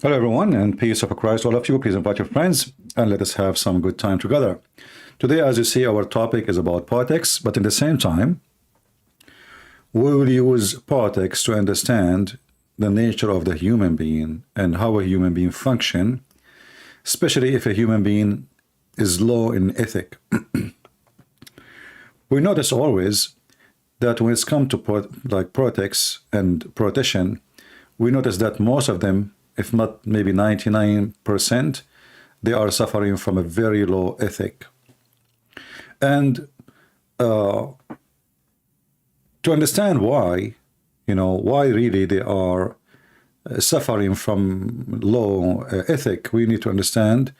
Hello everyone, and peace of Christ all of you. Please invite your friends and let us have some good time together. Today, as you see, our topic is about politics, but at the same time, we will use politics to understand the nature of the human being and how a human being function, especially if a human being is low in ethic. We notice always that when it's come to politics and politician, we notice that most of them, if not maybe 99%, they are suffering from a very low ethic. And to understand why, why really they are suffering from low ethic, we need to understand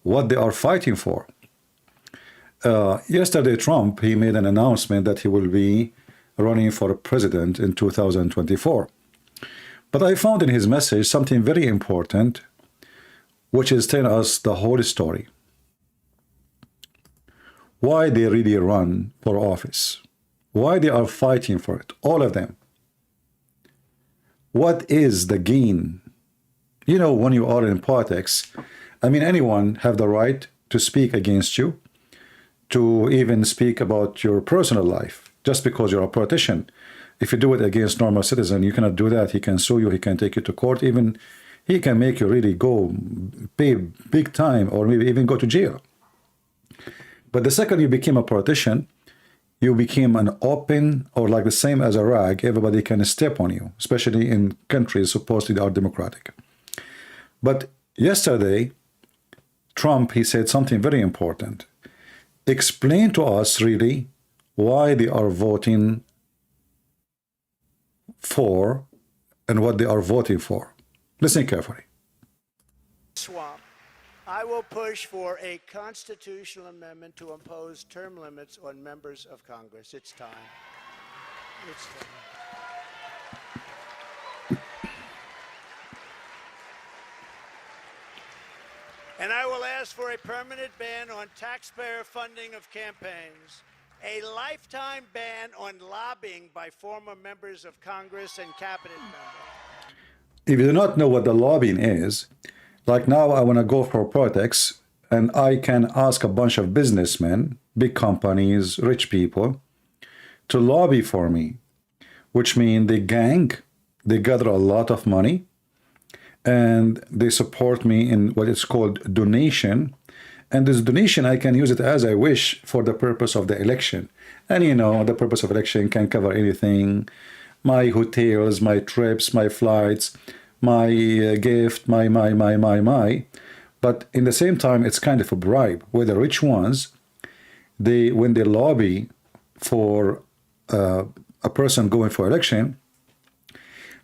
what they are fighting for. Yesterday, Trump, he made an announcement that he will be running for president in 2024. But I found in his message something very important, which is telling us the whole story. Why they really run for office. Why they are fighting for it, all of them. What is the gain? When you are in politics, anyone have the right to speak against you, to even speak about your personal life, just because you're a politician. If you do it against normal citizen, you cannot do that. He can sue you, he can take you to court, even he can make you really go pay big time or maybe even go to jail. But the second you became a politician, you became an open, or like the same as a rag, everybody can step on you, especially in countries supposedly are democratic. But yesterday, Trump, he said something very important. Explain to us really why they are voting for and what they are voting for. Listen carefully. Swamp. I will push for a constitutional amendment to impose term limits on members of Congress. It's time. It's time. And I will ask for a permanent ban on taxpayer funding of campaigns. A lifetime ban on lobbying by former members of Congress and cabinet members. If you do not know what the lobbying is, like now I want to go for politics and I can ask a bunch of businessmen, big companies, rich people to lobby for me, which means they gather a lot of money and they support me in what is called donation. And this donation, I can use it as I wish for the purpose of the election. And the purpose of election can cover anything. My hotels, my trips, my flights, my gift, my. But in the same time, it's kind of a bribe, where the rich ones, when they lobby for a person going for election,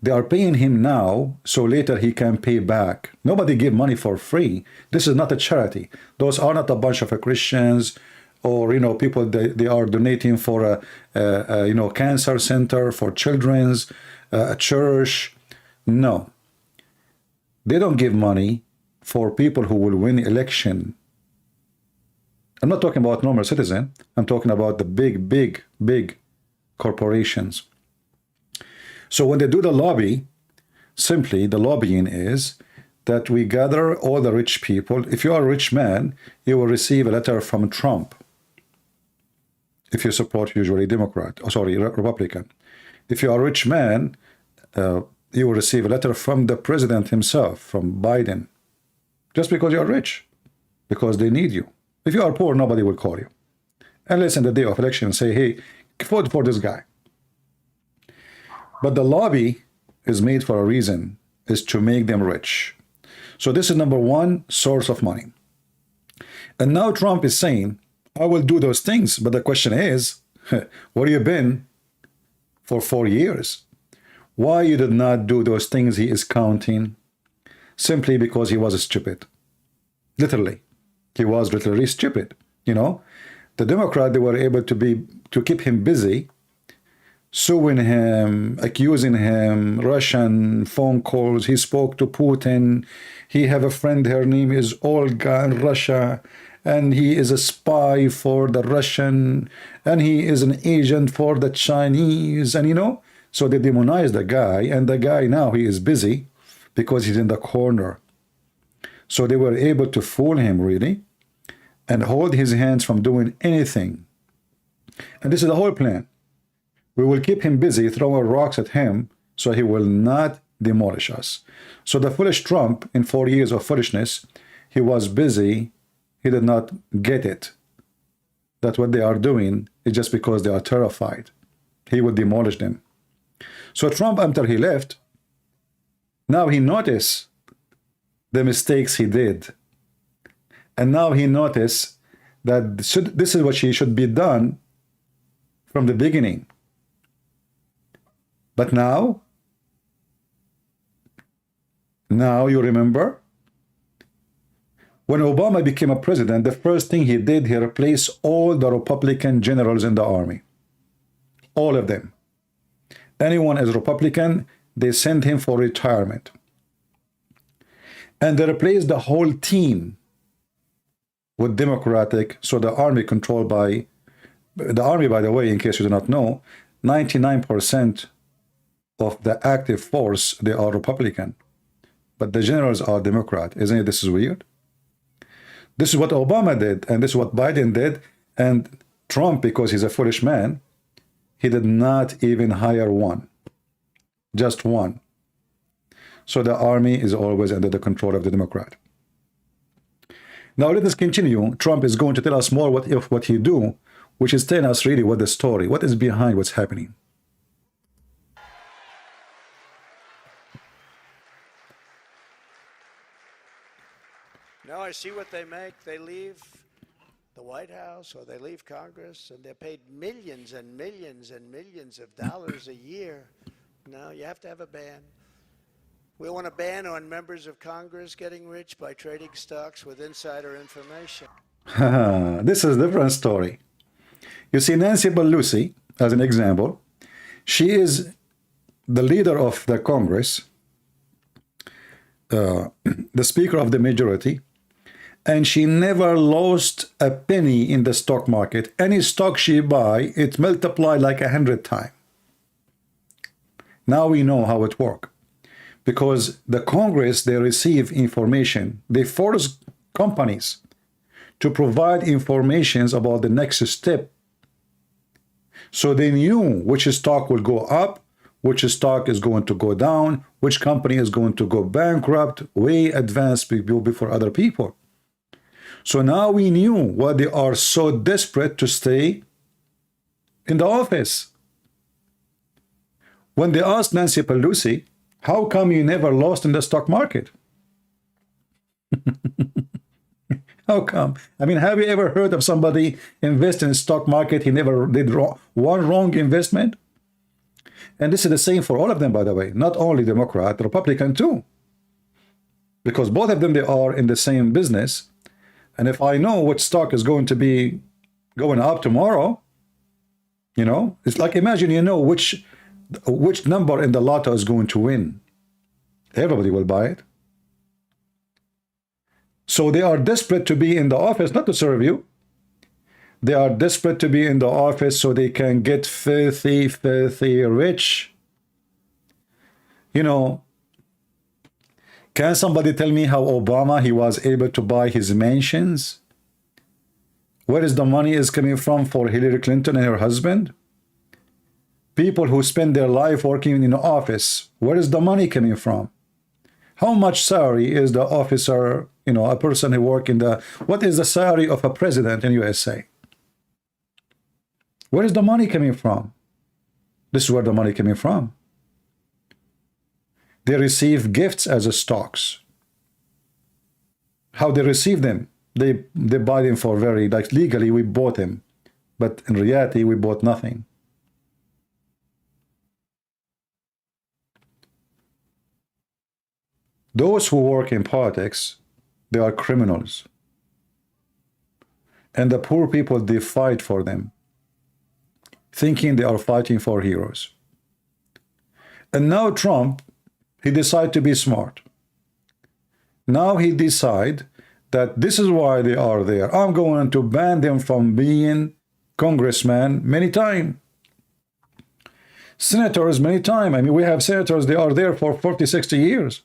they are paying him now, so later he can pay back. Nobody give money for free. This is not a charity. Those are not a bunch of Christians or people they are donating for a cancer center, for children's, a church. No, they don't give money for people who will win election. I'm not talking about normal citizen. I'm talking about the big corporations. So when they do the lobby, simply the lobbying is that we gather all the rich people. If you are a rich man, you will receive a letter from Trump. If you support usually Republican. If you are a rich man, you will receive a letter from the president himself, from Biden. Just because you are rich, because they need you. If you are poor, nobody will call you. Unless in the day of election say, hey, vote for this guy. But the lobby is made for a reason, is to make them rich. So this is number one source of money. And now Trump is saying, I will do those things. But the question is, where you been for 4 years? Why you did not do those things he is counting? Simply because he was stupid. Literally. He was literally stupid. The Democrat, they were able to keep him busy, suing him, accusing him, Russian phone calls. He spoke to Putin. He have a friend, her name is Olga in Russia, and he is a spy for the Russian, and he is an agent for the Chinese, and so they demonize the guy, and the guy now, he is busy because he's in the corner. So they were able to fool him, really, and hold his hands from doing anything. And this is the whole plan. We will keep him busy throwing rocks at him so he will not demolish us. So the foolish Trump, in 4 years of foolishness, he was busy. He did not get it. That what they are doing is just because they are terrified. He will demolish them. So Trump, after he left, now he noticed the mistakes he did. And now he noticed that this is what should be done from the beginning. But now you remember, when Obama became a president, the first thing he did, he replaced all the Republican generals in the army. All of them. Anyone is Republican, they send him for retirement. And they replaced the whole team with Democratic, so the army controlled by, the army, by the way, in case you do not know, 99% of the active force, they are Republican. But the generals are Democrat. Isn't it? This is weird. This is what Obama did, and this is what Biden did. And Trump, because he's a foolish man, he did not even hire one. Just one. So the army is always under the control of the Democrat. Now let us continue. Trump is going to tell us more what he do, which is telling us really what the story, what is behind what's happening. No, I see what they make. They leave the White House or they leave Congress, and they're paid millions and millions and millions of dollars a year. No, you have to have a ban. We want a ban on members of Congress getting rich by trading stocks with insider information. This is a different story. You see, Nancy Pelosi, as an example, she is the leader of the Congress, the Speaker of the majority, and she never lost a penny in the stock market. Any stock she buy, it multiplied like 100 times. Now we know how it works. Because the Congress, they receive information. They force companies to provide information about the next step. So they knew which stock will go up, which stock is going to go down, which company is going to go bankrupt, way advanced before other people. So now we knew why they are so desperate to stay in the office. When they asked Nancy Pelosi, how come you never lost in the stock market? How come? I mean, have you ever heard of somebody invest in the stock market, he never did one wrong investment? And this is the same for all of them, by the way. Not only Democrat, Republican too. Because both of them, they are in the same business. And if I know what stock is going to be going up tomorrow, you know, it's like, imagine you know which number in the lotto is going to win. Everybody will buy it. So they are desperate to be in the office, not to serve you. They are desperate to be in the office so they can get filthy, filthy rich. You know, can somebody tell me how Obama, he was able to buy his mansions? Where is the money is coming from for Hillary Clinton and her husband? People who spend their life working in the office, where is the money coming from? How much salary is the officer, you know, a person who work in the, what is the salary of a president in USA? Where is the money coming from? This is where the money coming from. They receive gifts as a stocks. How they receive them? They buy them for very, like legally we bought them, but in reality we bought nothing. Those who work in politics, they are criminals. And the poor people, they fight for them, thinking they are fighting for heroes. And now Trump, he decided to be smart. Now he decide that this is why they are there. I'm going to ban them from being congressmen many times. Senators many times. I mean, we have senators, they are there for 40, 60 years.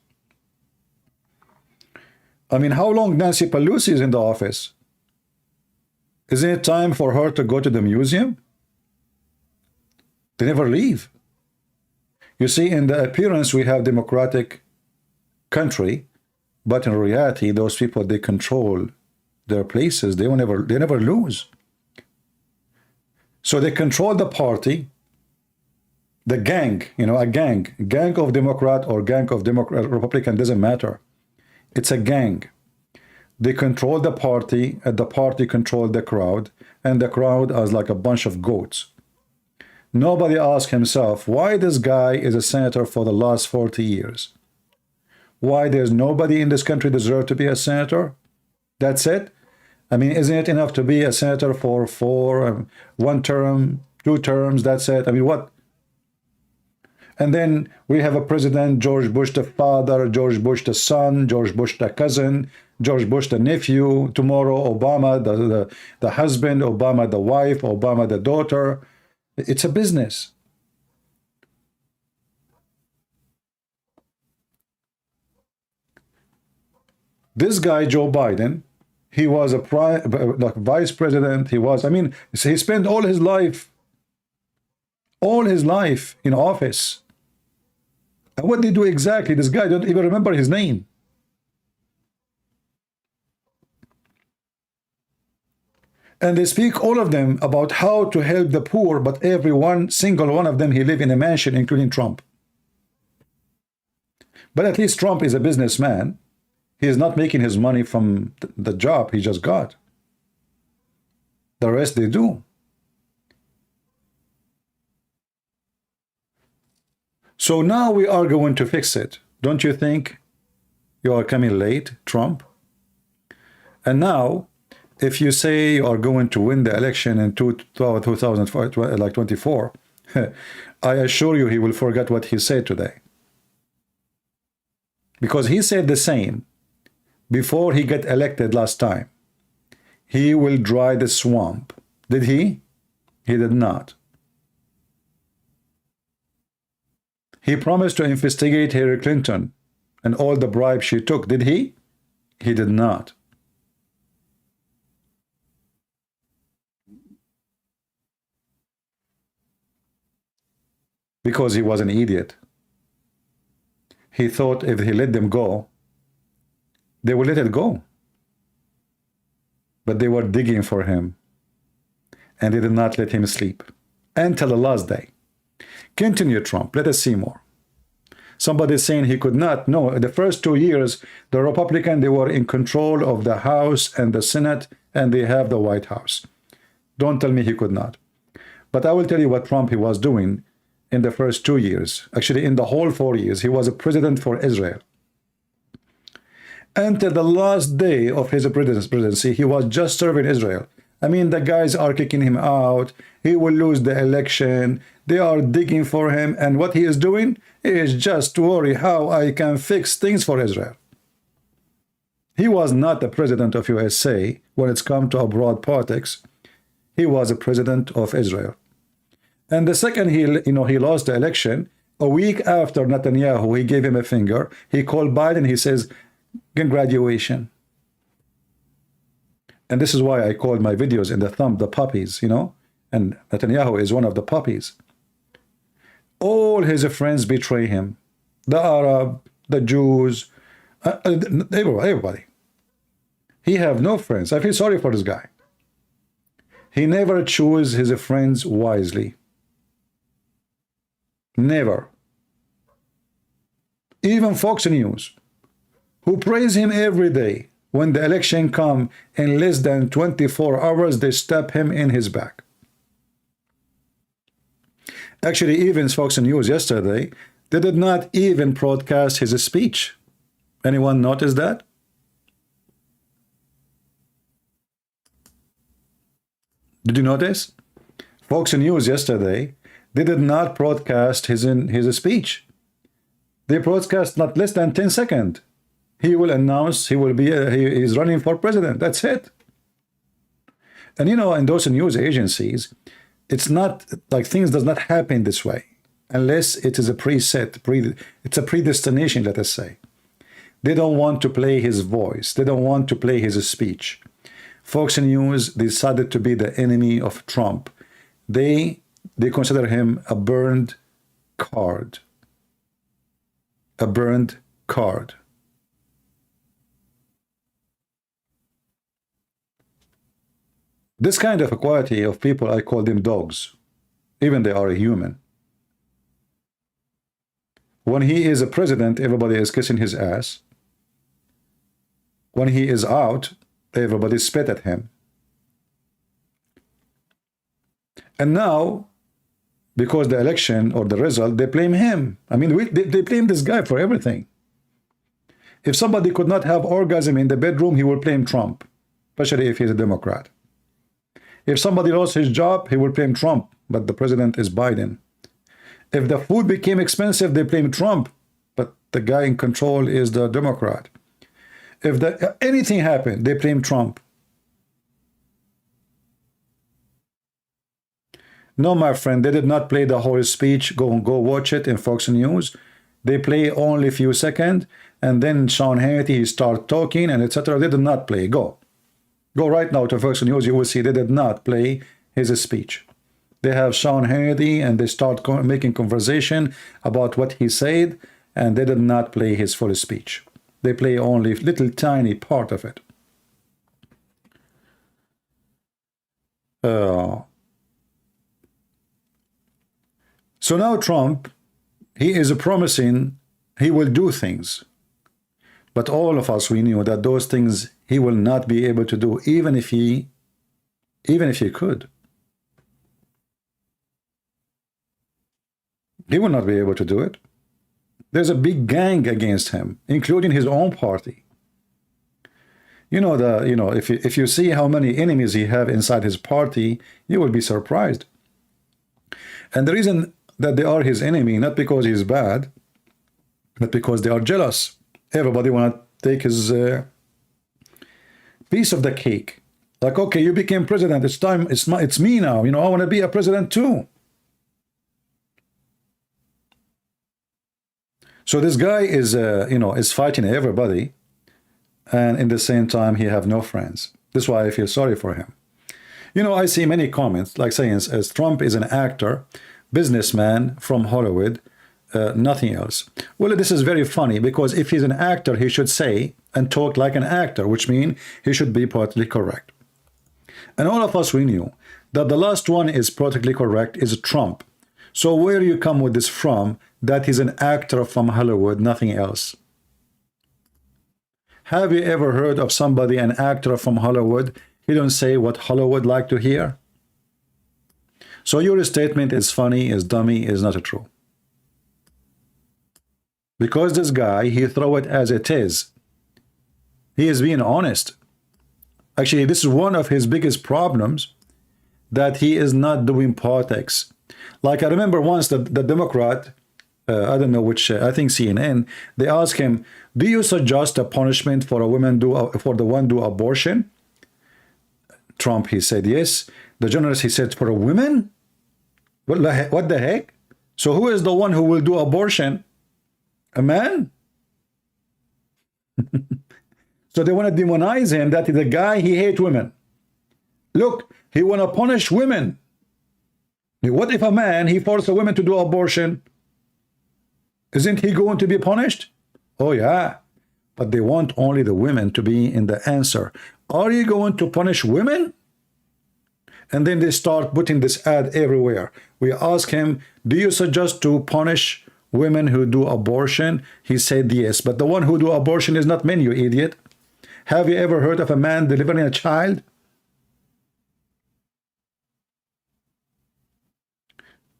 I mean, how long Nancy Pelosi is in the office? Isn't it time for her to go to the museum? They never leave. You see, in the appearance, we have democratic country, but in reality, those people, they control their places. They never lose. So they control the party, the gang, you know, a gang of Democrat or gang of Republican, doesn't matter. It's a gang. They control the party, and the party controls the crowd, and the crowd is like a bunch of goats. Nobody asks himself why this guy is a senator for the last 40 years. Why there's nobody in this country deserve to be a senator? That's it? I mean, isn't it enough to be a senator for one term, 2 terms? That's it. I mean, what? And then we have a president, George Bush the father, George Bush the son, George Bush the cousin, George Bush the nephew, tomorrow Obama the husband, Obama the wife, Obama the daughter. It's a business. This guy, Joe Biden, he was a vice president. He was, I mean, he spent all his life in office. And what did he do exactly? This guy don't even remember his name. And they speak, all of them, about how to help the poor, but every single one of them, he live in a mansion, including Trump. But at least Trump is a businessman. He is not making his money from the job he just got. The rest they do. So now we are going to fix it. Don't you think you are coming late, Trump? And now, if you say you are going to win the election in 2024, I assure you he will forget what he said today. Because he said the same before he got elected last time. He will dry the swamp. Did he? He did not. He promised to investigate Hillary Clinton and all the bribes she took. Did he? He did not. Because he was an idiot. He thought if he let them go, they will let it go. But they were digging for him. And they did not let him sleep. Until the last day. Continue, Trump. Let us see more. Somebody is saying he could not. No, the first 2 years, the Republican, they were in control of the House and the Senate, and they have the White House. Don't tell me he could not. But I will tell you what Trump he was doing in the first 2 years. Actually, in the whole 4 years, he was a president for Israel. Until the last day of his presidency, he was just serving Israel. I mean, the guys are kicking him out. He will lose the election. They are digging for him. And what he is doing is just to worry how I can fix things for Israel. He was not the president of USA when it's come to abroad politics. He was a president of Israel. And the second he lost the election, a week after Netanyahu, he gave him a finger. He called Biden. He says, congratulations. And this is why I called my videos in the thumb the puppies, you know. And Netanyahu is one of the puppies. All his friends betray him. The Arab, the Jews, everybody. He have no friends. I feel sorry for this guy. He never chooses his friends wisely. Never. Even Fox News, who praise him every day, when the election come in less than 24 hours, they stab him in his back. Actually, even Fox News yesterday, they did not even broadcast his speech. Anyone notice that? Did you notice? Fox News yesterday, they did not broadcast his speech. They broadcast not less than 10 seconds. He will announce he is running for president. That's it. And you know, in those news agencies, it's not like things does not happen this way unless it is a preset, it's a predestination, let us say. They don't want to play his voice. They don't want to play his speech. Fox News decided to be the enemy of Trump. They consider him a burned card. A burned card. This kind of equality of people, I call them dogs, even they are a human. When he is a president, everybody is kissing his ass. When he is out, everybody spit at him. And now, because the election or the result, they blame him. I mean, they blame this guy for everything. If somebody could not have orgasm in the bedroom, he will blame Trump, especially if he's a Democrat. If somebody lost his job, he will blame Trump, but the president is Biden. If the food became expensive, they blame Trump, but the guy in control is the Democrat. If anything happened, they blame Trump. No, my friend, they did not play the whole speech. Go watch it in Fox News. They play only a few seconds, and then Sean Hannity, he start talking, and etc. They did not play. Go right now to Fox News. You will see they did not play his speech. They have Sean Hannity, and they start making conversation about what he said, and they did not play his full speech. They play only little tiny part of it. So now Trump, he is promising he will do things. But all of us, we knew that those things he will not be able to do, even if he could. He will not be able to do it. There's a big gang against him, including his own party. If you see how many enemies he have inside his party, you will be surprised. And the reason that they are his enemy, not because he's bad, but because they are jealous. Everybody want to take his piece of the cake. Like, okay, you became president. It's time. It's me now. I want to be a president too. So this guy is fighting everybody, and in the same time he have no friends. That's why I feel sorry for him. I see many comments like saying, as Trump is an actor, businessman from Hollywood, nothing else. Well, this is very funny, because if he's an actor, he should say and talk like an actor, which means he should be politically correct. And all of us, we knew that the last one is politically correct is Trump. So where you come with this from, that he's an actor from Hollywood, nothing else? Have you ever heard of somebody, an actor from Hollywood, he don't say what Hollywood like to hear? So your statement is funny, is dummy, is not true. Because this guy, he throw it as it is. He is being honest. Actually, this is one of his biggest problems, that he is not doing politics. Like I remember once the Democrat, I don't know which, I think CNN, they asked him, do you suggest a punishment for a woman for the one do abortion? Trump, he said yes. The journalist, he said, for a woman? What the heck? So who is the one who will do abortion? A man? So they want to demonize him, that the guy, he hates women. Look, he want to punish women. What if a man, he forces a woman to do abortion? Isn't he going to be punished? Oh yeah, but they want only the women to be in the answer. Are you going to punish women? And then they start putting this ad everywhere. We ask him, do you suggest to punish women who do abortion? He said yes, but the one who do abortion is not men, you idiot. Have you ever heard of a man delivering a child?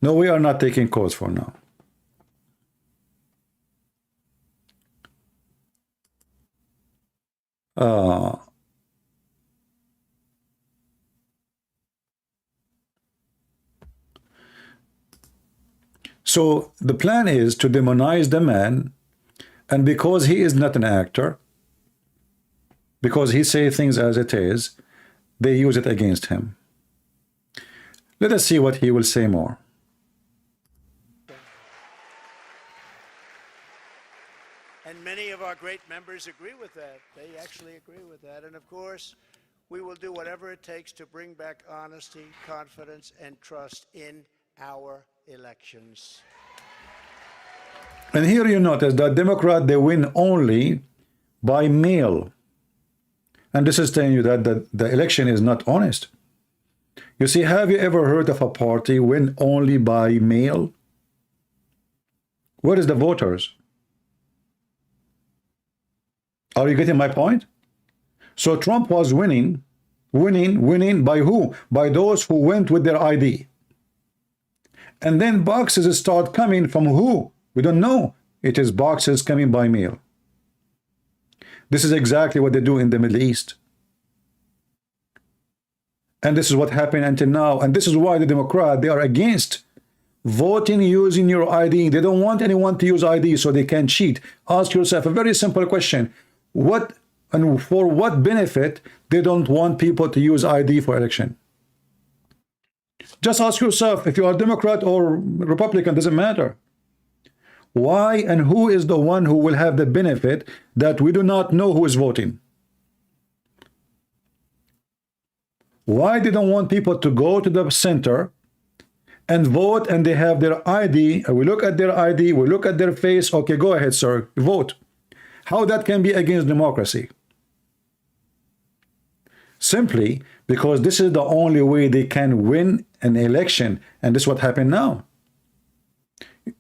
No, we are not taking calls for now. So the plan is to demonize the man, and because he is not an actor, because he says things as it is, they use it against him. Let us see what he will say more. And many of our great members agree with that. They actually agree with that. And of course, we will do whatever it takes to bring back honesty, confidence, and trust in our elections. And here you notice that Democrat, they win only by mail. And this is telling you that the election is not honest. You see, have you ever heard of a party win only by mail? Where is the voters? Are you getting my point? So Trump was winning by who? By those who went with their ID. And then boxes start coming from who? We don't know. It is boxes coming by mail. This is exactly what they do in the Middle East. And this is what happened until now. And this is why the Democrats, they are against voting using your ID. They don't want anyone to use ID so they can cheat. Ask yourself a very simple question. What and for what benefit they don't want people to use ID for election? Just ask yourself, if you are Democrat or Republican, doesn't matter. Why and who is the one who will have the benefit that we do not know who is voting? Why they don't want people to go to the center and vote and they have their ID? We look at their ID, we look at their face. Okay, go ahead, sir, vote. How that can be against democracy? Simply because this is the only way they can win an election, and this is what happened now.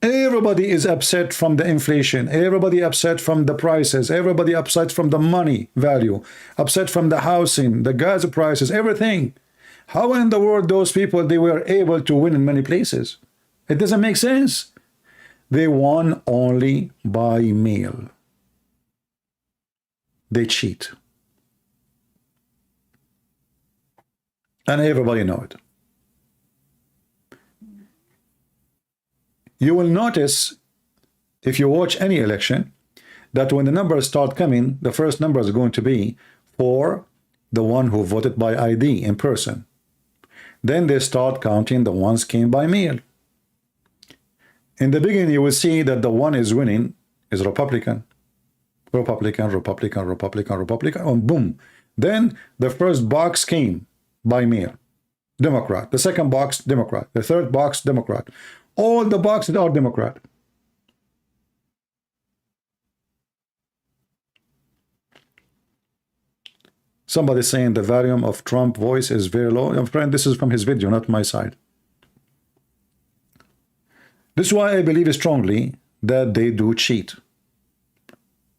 Everybody is upset from the inflation, everybody upset from the prices, everybody upset from the money value, upset from the housing, the gas prices, everything. How in the world those people, they were able to win in many places? It doesn't make sense. They won only by mail. They cheat. And everybody knows it. You will notice, if you watch any election, that when the numbers start coming, the first number is going to be for the one who voted by ID in person. Then they start counting the ones came by mail. In the beginning, you will see that the one is winning is Republican. Republican, Republican, Republican, Republican, and boom. Then the first box came by mail. Democrat. The second box, Democrat. The third box, Democrat. All the boxes are Democrat. Somebody saying the volume of Trump voice is very low. And friend, this is from his video, not my side. This is why I believe strongly that they do cheat.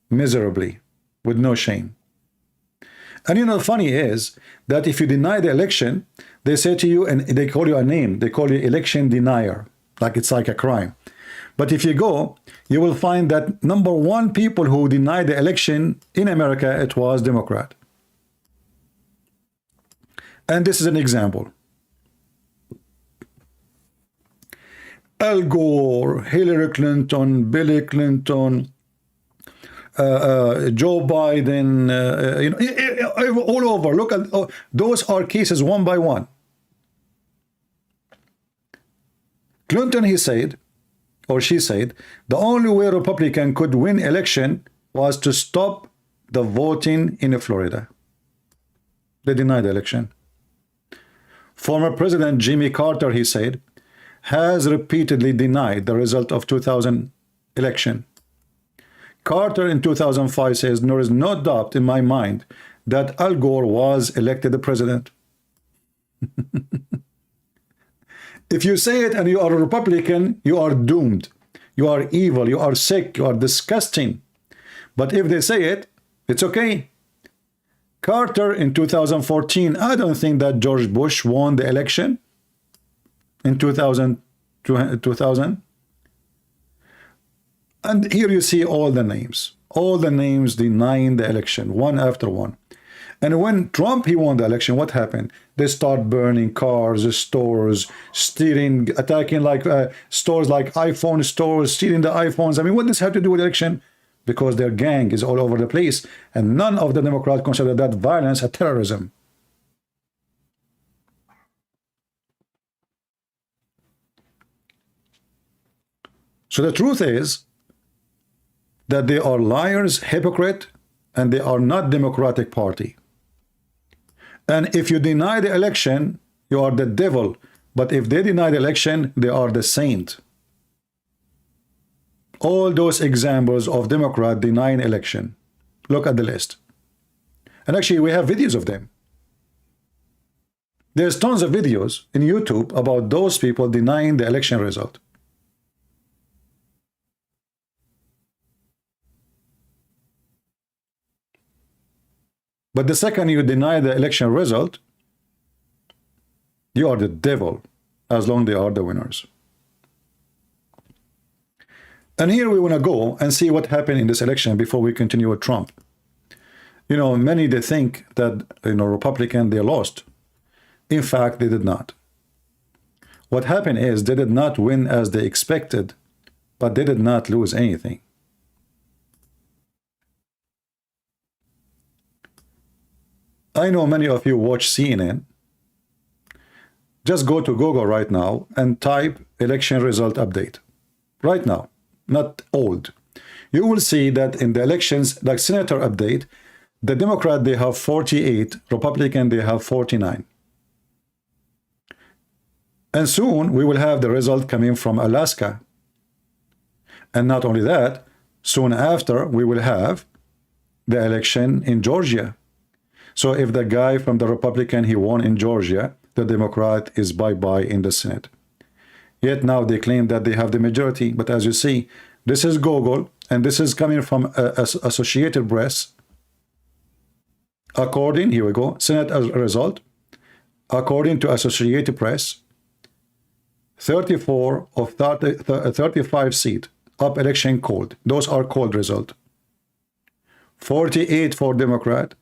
Miserably, with no shame. And you know, the funny is that if you deny the election, they say to you, and they call you a name, they call you election denier, like it's like a crime. But if you go, you will find that number one people who denied the election in America, it was Democrat. And this is an example. Al Gore, Hillary Clinton, Bill Clinton, Joe Biden, you know, all over. Look at those are cases one by one. Clinton, he said, or she said, the only way Republican could win election was to stop the voting in Florida. They denied the election. Former President Jimmy Carter, he said, has repeatedly denied the result of 2000 election. Carter in 2005 says, there is no doubt in my mind that Al Gore was elected the president. If you say it and you are a Republican, you are doomed. You are evil, you are sick, you are disgusting. But if they say it, it's okay. Carter in 2014, I don't think that George Bush won the election in 2000. And here you see all the names denying the election, one after one. And when Trump, he won the election, what happened? They start burning cars, stores, stealing, attacking like stores like iPhone stores, stealing the iPhones. I mean, what does this have to do with election? Because their gang is all over the place. And none of the Democrats consider that violence a terrorism. So the truth is, that they are liars, hypocrite, and they are not Democratic Party. And if you deny the election, you are the devil. But if they deny the election, they are the saint. All those examples of Democrat denying election. Look at the list. And actually, we have videos of them. There's tons of videos in YouTube about those people denying the election result. But the second you deny the election result, you are the devil, as long as they are the winners. And here we want to go and see what happened in this election before we continue with Trump. You know, many, they think that, you know, Republican, they lost. In fact, they did not. What happened is they did not win as they expected, but they did not lose anything. I know many of you watch CNN. Just go to Google right now and type election result update. Right now, not old. You will see that in the elections, like senator update, the Democrat, they have 48, Republican, they have 49. And soon we will have the result coming from Alaska. And not only that, soon after we will have the election in Georgia. So if the guy from the Republican, he won in Georgia, the Democrat is bye-bye in the Senate. Yet now they claim that they have the majority. But as you see, this is Google, and this is coming from Associated Press. According, here we go, Senate result. According to Associated Press, 34 of 35 seat up election called. Those are called result. 48 for Democrat,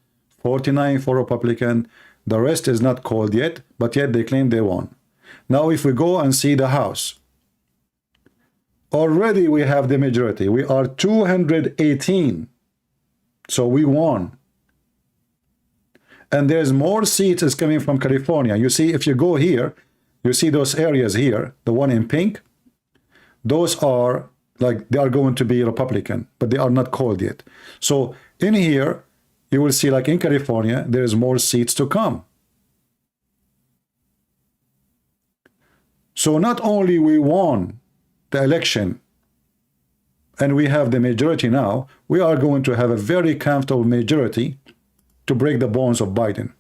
49 for Republican. The rest is not called yet, but yet they claim they won. Now if we go and see the House, already we have the majority. We are 218. So we won. And there's more seats is coming from California. You see, if you go here, you see those areas here, the one in pink. Those are like, they are going to be Republican, but they are not called yet. So in here, you will see like in California, there's more seats to come. So not only we won the election and we have the majority now, we are going to have a very comfortable majority to break the bones of Biden.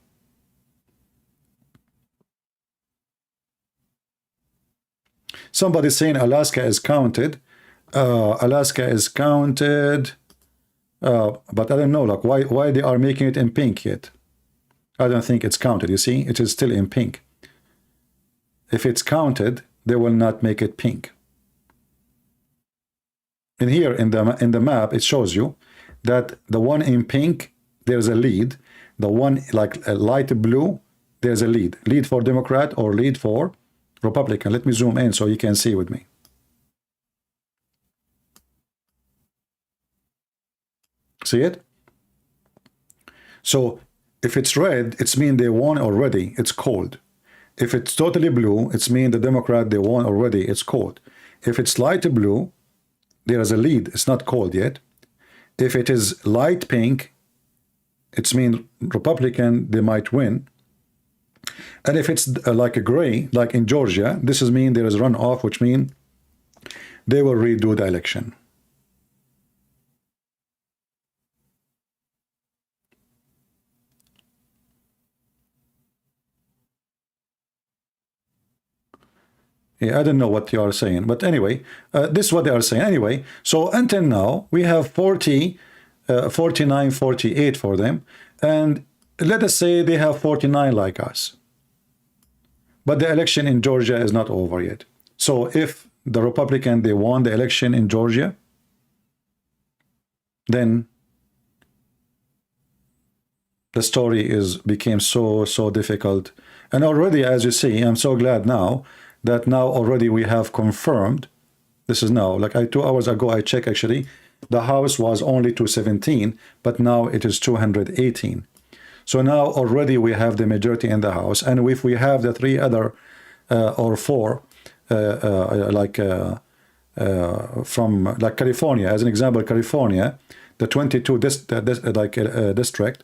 Somebody saying Alaska is counted. Alaska is counted. But I don't know, like why they are making it in pink yet. I don't think it's counted. You see, it is still in pink. If it's counted, they will not make it pink. And here in the map, it shows you that the one in pink, there's a lead. The one like a light blue, there's a lead. Lead for Democrat or lead for Republican. Let me zoom in so you can see with me. See it? So if it's red, it's mean they won already. It's cold. If it's totally blue, it's mean the Democrat, they won already. It's cold. If it's light blue, there is a lead. It's not cold yet. If it is light pink, it's mean Republican, they might win. And if it's like a gray, like in Georgia, this is mean there is runoff, which mean they will redo the election. Yeah, I don't know what you are saying, but anyway, this is what they are saying. Anyway, so until now, we have 40, 49, 48 for them, and let us say they have 49 like us. But the election in Georgia is not over yet. So if the Republican, they won the election in Georgia, then the story became so difficult. And already, as you see, I'm so glad now that now already we have confirmed, this is now, like 2 hours ago, I checked actually, the House was only 217, but now it is 218. So now already we have the majority in the House, and if we have the 3 other or 4, from like California, as an example, California, the 22 district,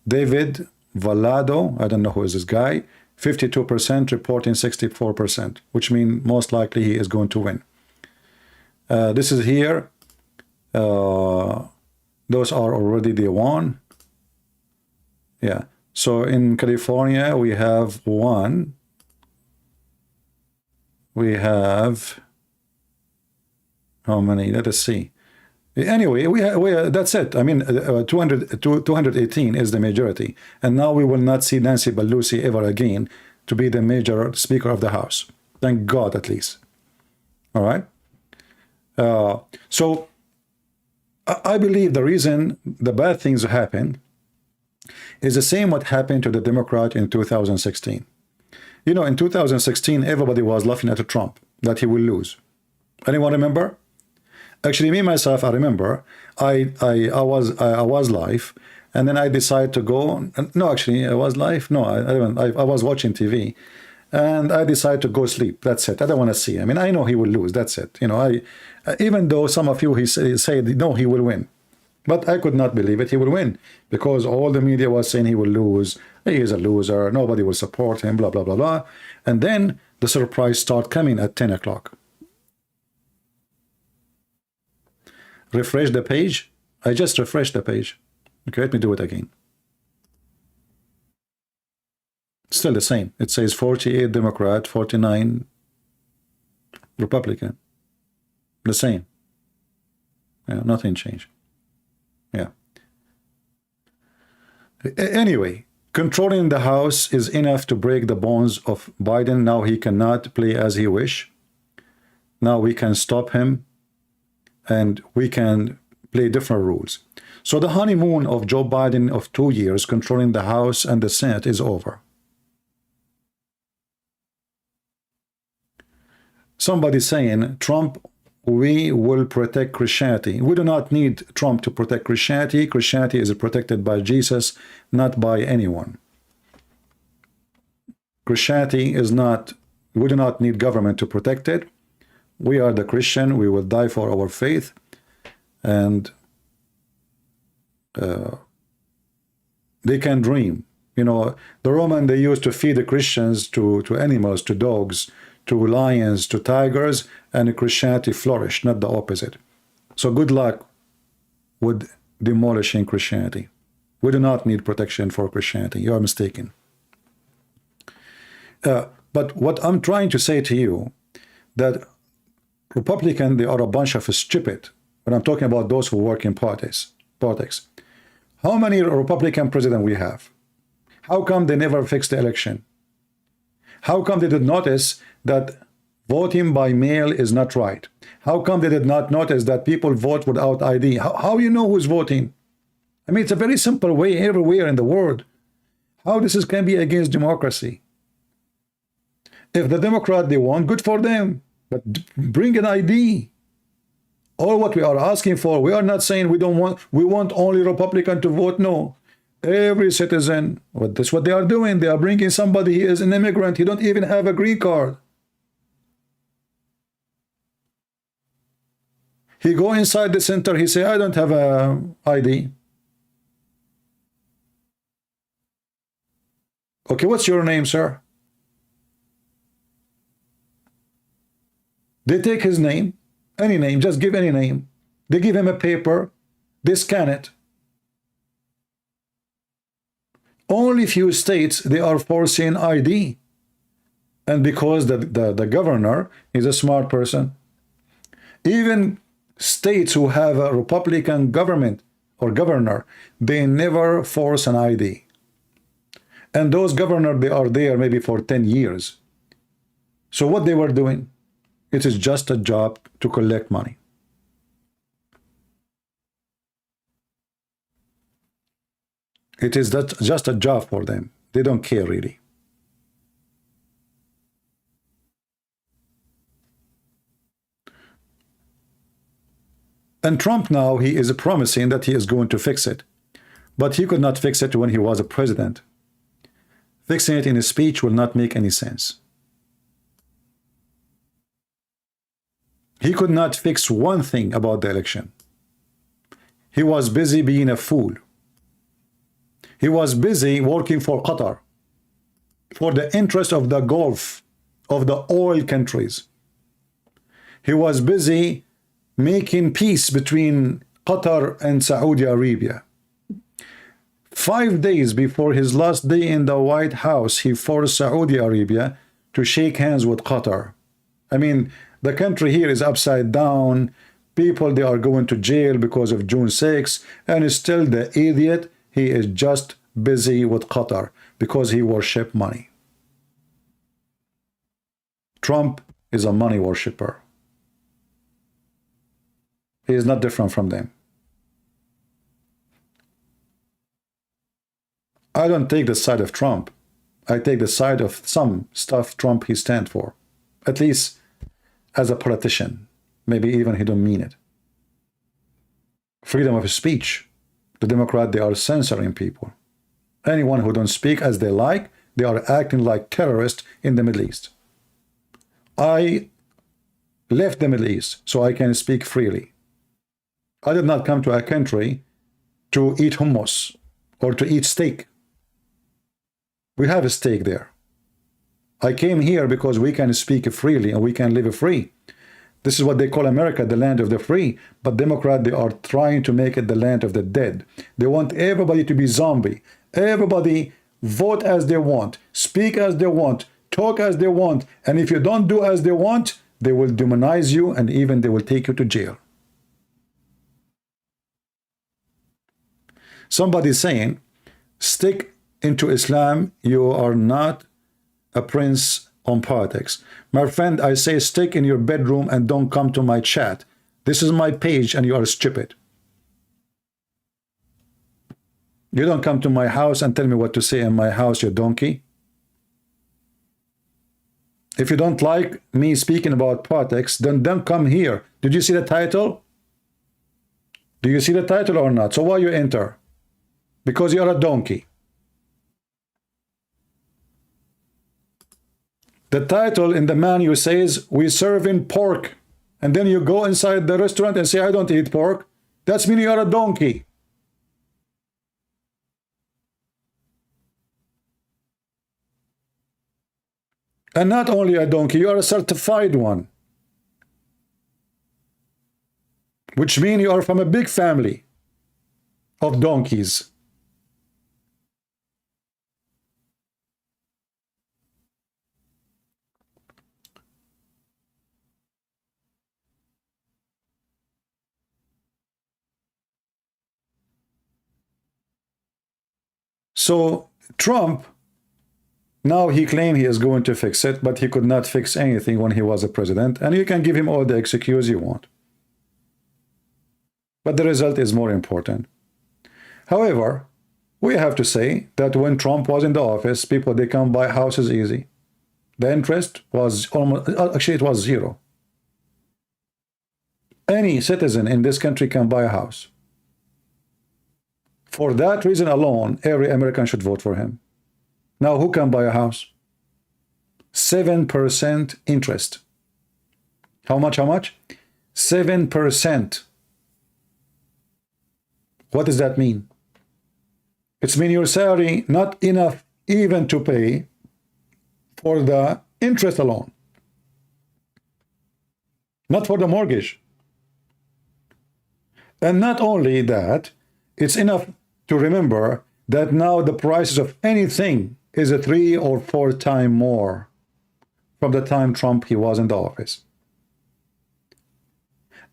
David Valado, I don't know who is this guy, 52% reporting 64%, which means most likely he is going to win. This is here. Those are already the one. Yeah. So in California, we have one. We have how many? Let us see. Anyway, that's it. I mean, 218 is the majority. And now we will not see Nancy Pelosi ever again to be the major Speaker of the House. Thank God, at least. All right? So I believe the reason the bad things happen is the same what happened to the Democrat in 2016. You know, in 2016, everybody was laughing at Trump, that he will lose. Anyone remember? Actually, me myself, I remember. I was live, and then I decided to go. No, actually, I was live. No, I was watching TV, and I decided to go sleep. That's it. I don't want to see. I mean, I know he will lose. That's it. You know, even though some of you say no, he will win, but I could not believe it. He will win because all the media was saying he will lose. He is a loser. Nobody will support him. Blah blah blah blah. And then the surprise start coming at 10 o'clock. Refresh the page. I just refreshed the page. Okay, let me do it again. Still the same. It says 48 Democrat, 49 Republican. The same. Yeah, nothing changed. Yeah. Anyway, controlling the House is enough to break the bones of Biden. Now he cannot play as he wish. Now we can stop him, and we can play different rules. So the honeymoon of Joe Biden of 2 years controlling the House and the Senate is over. Somebody saying, Trump, we will protect Christianity. We do not need Trump to protect Christianity. Christianity is protected by Jesus, not by anyone. Christianity is not, we do not need government to protect it. We are the Christian. We will die for our faith. And they can dream. You know, the Roman, they used to feed the Christians to animals, to dogs, to lions, to tigers, and Christianity flourished, not the opposite. So good luck with demolishing Christianity. We do not need protection for Christianity. You are mistaken. But what I'm trying to say to you, that Republican, they are a bunch of stupid. When I'm talking about those who work in politics. How many Republican presidents we have? How come they never fixed the election? How come they did notice that voting by mail is not right? How come they did not notice that people vote without ID? How you know who's voting? I mean, it's a very simple way everywhere in the world. How this can be against democracy? If the Democrat, they want, good for them. But bring an ID. All what we are asking for, we are not saying we want only Republican to vote. No. Every citizen, that's what they are doing. They are bringing somebody, he is an immigrant. He don't even have a green card. He go inside the center, he say, I don't have a ID. Okay, what's your name, sir? They take his name, any name, just give any name. They give him a paper, they scan it. Only few states, they are forcing ID. And because the governor is a smart person, even states who have a Republican government or governor, they never force an ID. And those governors, they are there maybe for 10 years. So what they were doing? It is just a job to collect money. It is just a job for them. They don't care really. And Trump now, he is promising that he is going to fix it. But he could not fix it when he was a president. Fixing it in a speech will not make any sense. He could not fix one thing about the election. He was busy being a fool. He was busy working for Qatar, for the interest of the Gulf, of the oil countries. He was busy making peace between Qatar and Saudi Arabia. 5 days before his last day in the White House, he forced Saudi Arabia to shake hands with Qatar. I mean, the country here is upside down. People, they are going to jail because of June 6th, and still the idiot, he is just busy with Qatar because he worships money. Trump is a money worshipper. He is not different from them. I don't take the side of Trump. I take the side of some stuff Trump he stands for. At least as a politician. Maybe even he don't mean it. Freedom of speech. The Democrats, they are censoring people. Anyone who don't speak as they like, they are acting like terrorists in the Middle East. I left the Middle East so I can speak freely. I did not come to a country to eat hummus or to eat steak. We have a steak there. I came here because we can speak freely and we can live free. This is what they call America, the land of the free. But Democrats, they are trying to make it the land of the dead. They want everybody to be zombie. Everybody vote as they want, speak as they want, talk as they want. And if you don't do as they want, they will demonize you and even they will take you to jail. Somebody saying, stick into Islam, you are not a prince on politics. My friend, I say stick in your bedroom and don't come to my chat. This is my page and you are stupid. You don't come to my house and tell me what to say in my house, you donkey. If you don't like me speaking about politics, then don't come here. Did you see the title? Do you see the title or not? So why you enter? Because you're a donkey. The title in the menu says, we serving pork. And then you go inside the restaurant and say, I don't eat pork. That's meaning you're a donkey. And not only a donkey, you are a certified one. Which means you are from a big family of donkeys. So Trump, now he claimed he is going to fix it, but he could not fix anything when he was a president, and you can give him all the excuse you want. But the result is more important. However, we have to say that when Trump was in the office, people, they can buy houses easy. The interest was almost, actually it was zero. Any citizen in this country can buy a house. For that reason alone, every American should vote for him. Now, who can buy a house? 7% interest. How much? How much? 7%. What does that mean? It's mean your salary not enough even to pay for the interest alone. Not for the mortgage. And not only that, it's enough to remember that now the prices of anything is a 3 or 4 times more from the time Trump he was in the office.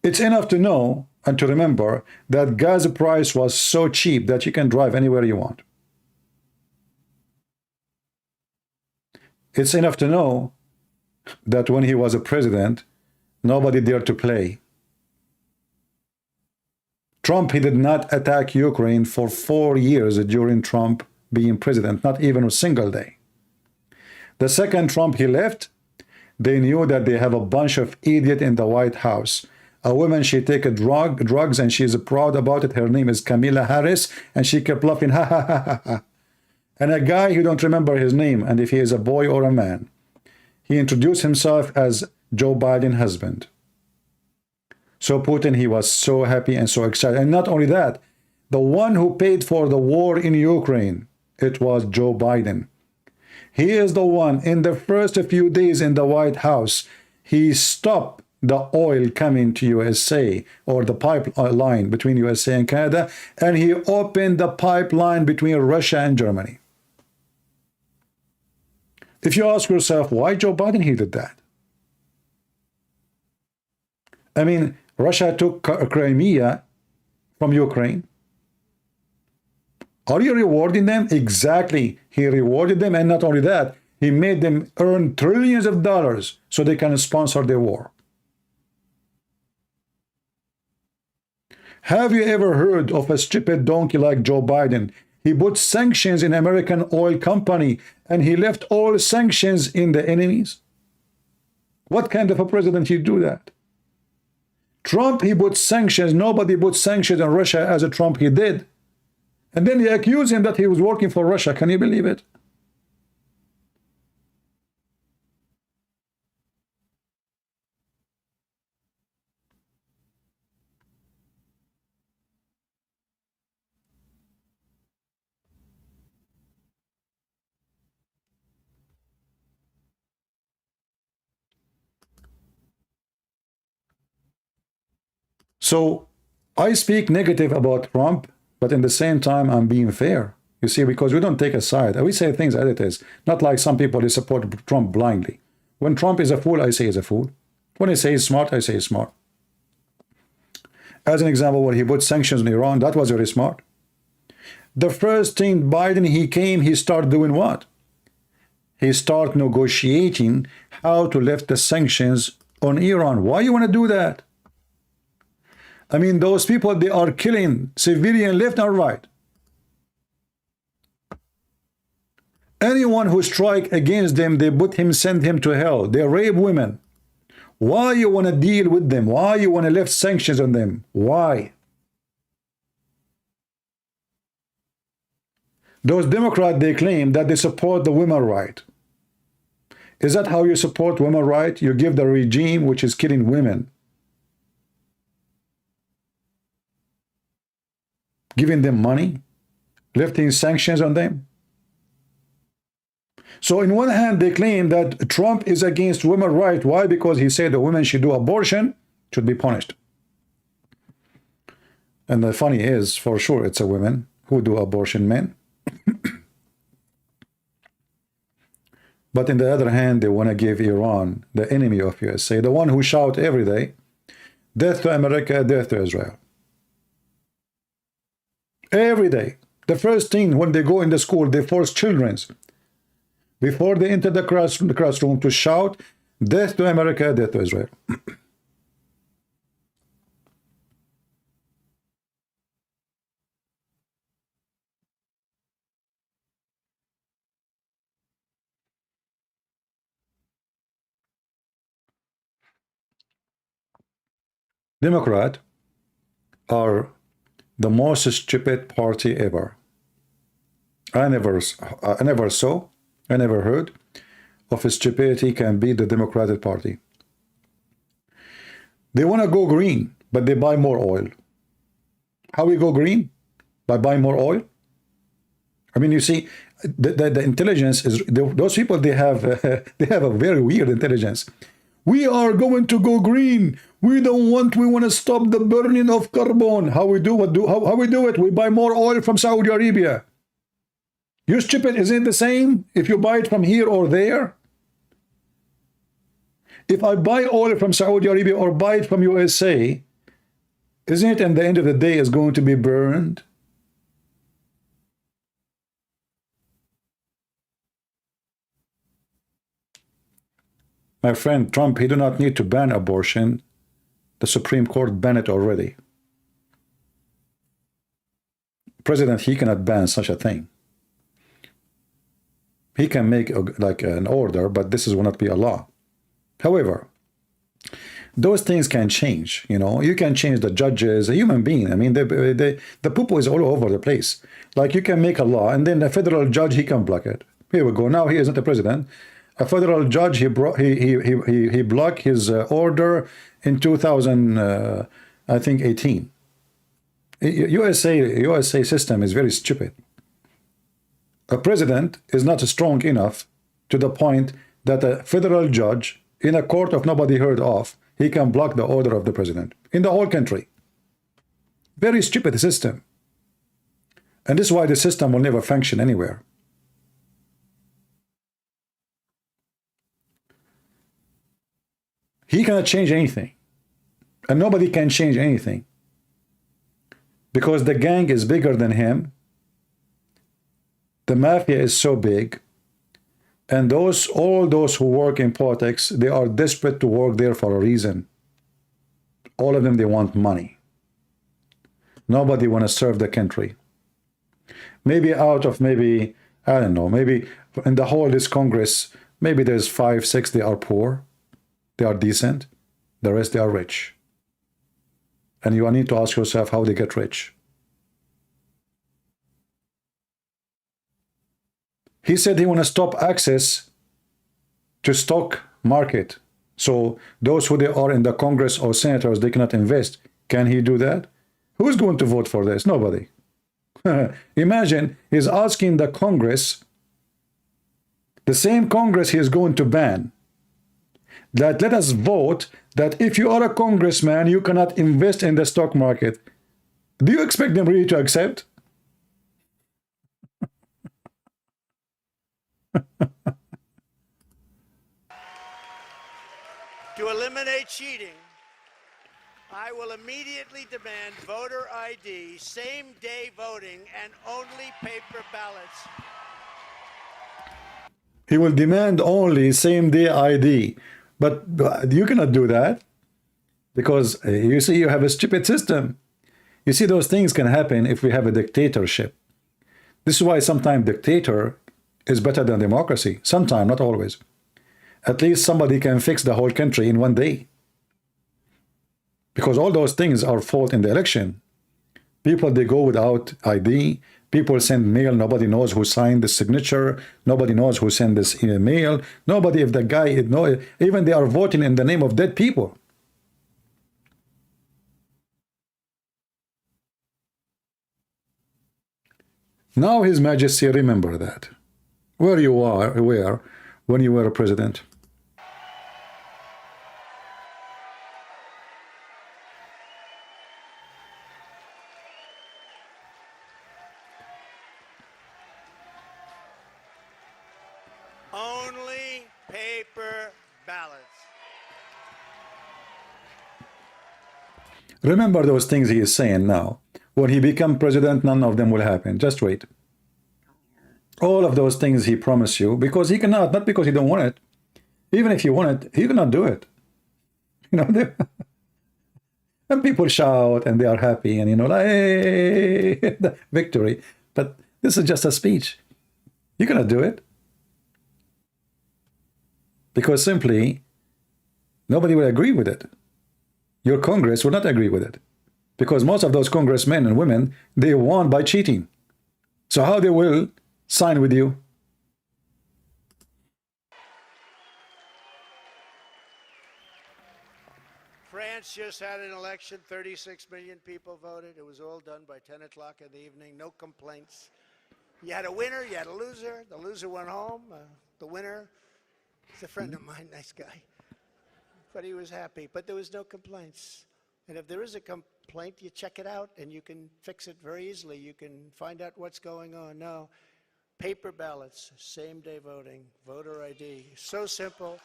It's enough to know and to remember that gas price was so cheap that you can drive anywhere you want. It's enough to know that when he was a president, nobody dared to play. Trump, he did not attack Ukraine for 4 years during Trump being president, not even a single day. The second Trump he left, they knew that they have a bunch of idiots in the White House. A woman, she take drugs and she's proud about it. Her name is Kamala Harris, and she kept laughing, ha ha ha ha ha. And a guy, you don't remember his name, and if he is a boy or a man, he introduced himself as Joe Biden's husband. So Putin, he was so happy and so excited. And not only that, the one who paid for the war in Ukraine, it was Joe Biden. He is the one, in the first few days in the White House, he stopped the oil coming to USA, or the pipeline between USA and Canada, and he opened the pipeline between Russia and Germany. If you ask yourself, why Joe Biden, he did that? I mean, Russia took Crimea from Ukraine. Are you rewarding them? Exactly. He rewarded them, and not only that, he made them earn trillions of dollars so they can sponsor their war. Have you ever heard of a stupid donkey like Joe Biden? He put sanctions in American oil company, and he left all sanctions in the enemies. What kind of a president you do that? Trump, he put sanctions. Nobody put sanctions on Russia as a Trump he did. And then they accuse him that he was working for Russia. Can you believe it? So I speak negative about Trump, but in the same time, I'm being fair. You see, because we don't take a side. We say things as it is. Not like some people, they support Trump blindly. When Trump is a fool, I say he's a fool. When he says he's smart, I say he's smart. As an example, when he put sanctions on Iran, that was very smart. The first thing Biden, he came, he started doing what? He started negotiating how to lift the sanctions on Iran. Why you want to do that? I mean, those people, they are killing civilian left and right. Anyone who strike against them, they put him, send him to hell. They rape women. Why you want to deal with them? Why you want to lift sanctions on them? Why? Those Democrats, they claim that they support the women's right. Is that how you support women's right? You give the regime which is killing women, giving them money, lifting sanctions on them. So in one hand, they claim that Trump is against women's rights. Why? Because he said the women should do abortion, should be punished. And the funny is, for sure, it's a women who do abortion, men. But in the other hand, they want to give Iran, the enemy of USA, the one who shout every day, death to America, death to Israel. Every day. The first thing when they go in the school, they force children, before they enter the classroom, to shout, death to America, death to Israel. Democrats are the most stupid party ever. I never saw, I never heard of a stupidity can be the Democratic Party. They want to go green, but they buy more oil. How we go green? By buying more oil? I mean, you see, the intelligence is, those people, they have a very weird intelligence. We are going to go green. We want to stop the burning of carbon. How we do how we do it? We buy more oil from Saudi Arabia. You stupid, isn't it the same if you buy it from here or there? If I buy oil from Saudi Arabia or buy it from USA, isn't it at the end of the day is going to be burned? My friend, Trump, he do not need to ban abortion. The Supreme Court banned it already. President, he cannot ban such a thing. He can make like an order, but this will not be a law. However, those things can change. You know, you can change the judges, a human being. I mean, the poo-poo is all over the place. Like, you can make a law, and then the federal judge, he can block it. Here we go. Now he isn't the president. A federal judge, he blocked his order in 2000, I think 18. USA system is very stupid. A president is not strong enough to the point that a federal judge in a court of nobody heard of, he can block the order of the president in the whole country. Very stupid system. And this is why the system will never function anywhere. He cannot change anything. And nobody can change anything. Because the gang is bigger than him. The mafia is so big. And all those who work in politics, they are desperate to work there for a reason. All of them, they want money. Nobody want to serve the country. Maybe out of maybe, I don't know, maybe in the whole this Congress, maybe there's 5, 6, they are poor. They are decent. The rest, they are rich. And you need to ask yourself how they get rich. He said he want to stop access to stock market. So those who they are in the Congress or senators, they cannot invest. Can he do that? Who's going to vote for this? Nobody. Imagine he's asking the Congress, the same Congress he is going to ban, that let us vote that if you are a congressman, you cannot invest in the stock market. Do you expect them really to accept? To eliminate cheating, I will immediately demand voter ID, same-day voting, and only paper ballots. He will demand only same-day ID. But you cannot do that because you see, you have a stupid system. You see, those things can happen if we have a dictatorship. This is why sometimes dictator is better than democracy. Sometimes, not always. At least somebody can fix the whole country in one day. Because all those things are fault in the election. People, they go without ID. People send mail. Nobody knows who signed the signature. Nobody knows who sent this email. Nobody, if the guy, even they are voting in the name of dead people. Now, His Majesty, remember that. Where you were when you were a president. Only paper ballots. Remember those things he is saying now. When he becomes president, none of them will happen. Just wait. All of those things he promised you, because he cannot, not because he don't want it. Even if he want it, he cannot do it. You know, and people shout and they are happy and, you know, like, hey, victory. But this is just a speech. You cannot do it. Because simply, nobody will agree with it. Your Congress will not agree with it. Because most of those congressmen and women, they won by cheating. So how they will sign with you? France just had an election. 36 million people voted. It was all done by 10 o'clock in the evening. No complaints. You had a winner, you had a loser. The loser went home. The winner, he's a friend of mine, nice guy. But he was happy. But there was no complaints. And if there is a complaint, you check it out, and you can fix it very easily. You can find out what's going on. No, paper ballots, same-day voting, voter ID. So simple.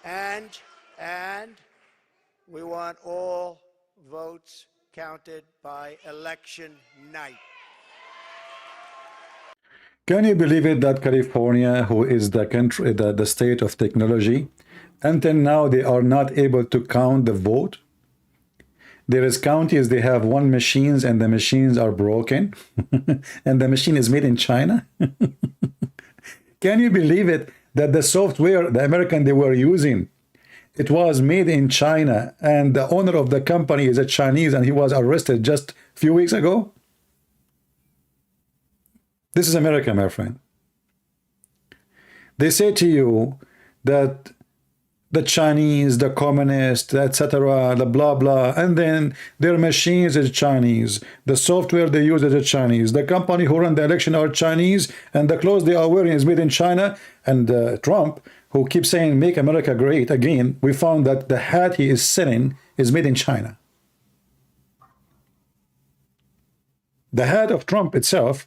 And we want all votes counted by election night. Can you believe it that California, who is the country, the state of technology, until now they are not able to count the vote? There is counties, they have one machines and the machines are broken and the machine is made in China. Can you believe it that the software, the American they were using, it was made in China and the owner of the company is a Chinese and he was arrested just a few weeks ago? This is America, my friend. They say to you that the Chinese, the communists, etc., the blah blah, and then their machines is Chinese, the software they use is Chinese, the company who run the election are Chinese, and the clothes they are wearing is made in China. And Trump, who keeps saying make America great again, we found that the hat he is selling is made in China. The hat of Trump itself,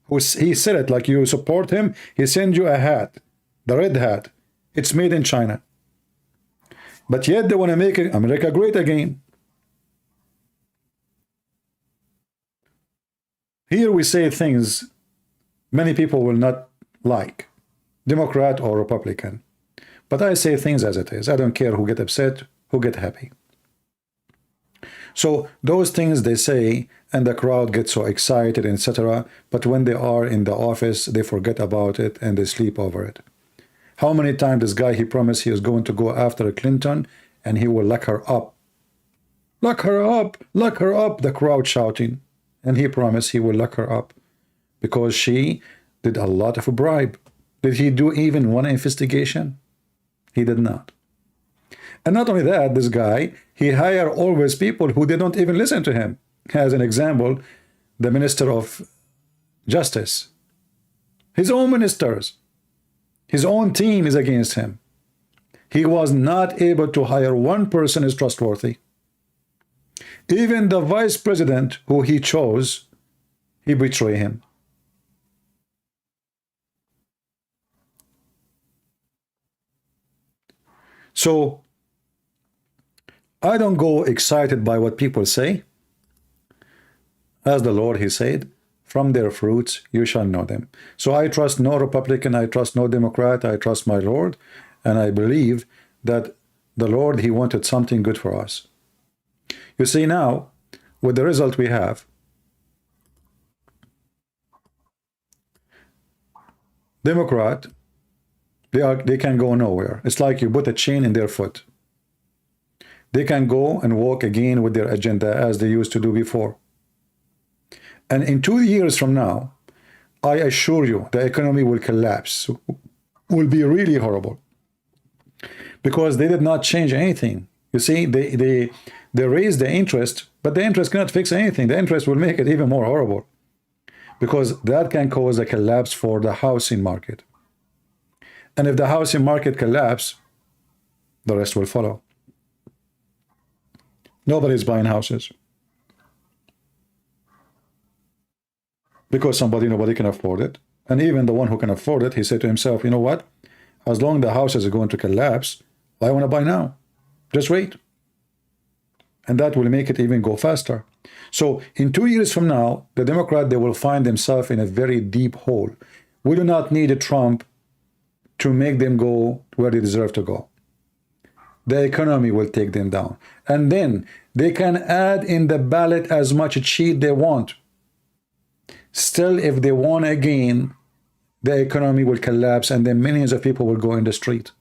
he said it like you support him, he sends you a hat, the red hat, it's made in China. But yet they want to make America great again. Here we say things many people will not like, Democrat or Republican. But I say things as it is. I don't care who get upset, who get happy. So those things they say, and the crowd gets so excited, etc. But when they are in the office, they forget about it and they sleep over it. How many times this guy, he promised he was going to go after Clinton and he will lock her up. Lock her up, lock her up, the crowd shouting. And he promised he will lock her up because she did a lot of bribe. Did he do even one investigation? He did not. And not only that, this guy, he hired always people who they don't even listen to him. As an example, the Minister of Justice. His own ministers. His own team is against him. He was not able to hire one person who is trustworthy. Even the vice president who he chose, he betrayed him. So, I don't go excited by what people say. As the Lord, he said, from their fruits you shall know them. So I trust no Republican, I trust no Democrat, I trust my Lord, and I believe that the Lord, he wanted something good for us. You see now, with the result we have, Democrat, they can go nowhere. It's like you put a chain in their foot. They can go and walk again with their agenda as they used to do before. And in 2 years from now, I assure you, the economy will collapse, will be really horrible. Because they did not change anything. You see, they raised the interest, but the interest cannot fix anything. The interest will make it even more horrible. Because that can cause a collapse for the housing market. And if the housing market collapses, the rest will follow. Nobody's buying houses. Because nobody can afford it. And even the one who can afford it, he said to himself, you know what? As long as the houses are going to collapse, I want to buy now. Just wait. And that will make it even go faster. So in 2 years from now, the Democrat, they will find themselves in a very deep hole. We do not need a Trump to make them go where they deserve to go. The economy will take them down. And then they can add in the ballot as much cheat they want. Still, if they won again, the economy will collapse and then millions of people will go in the street.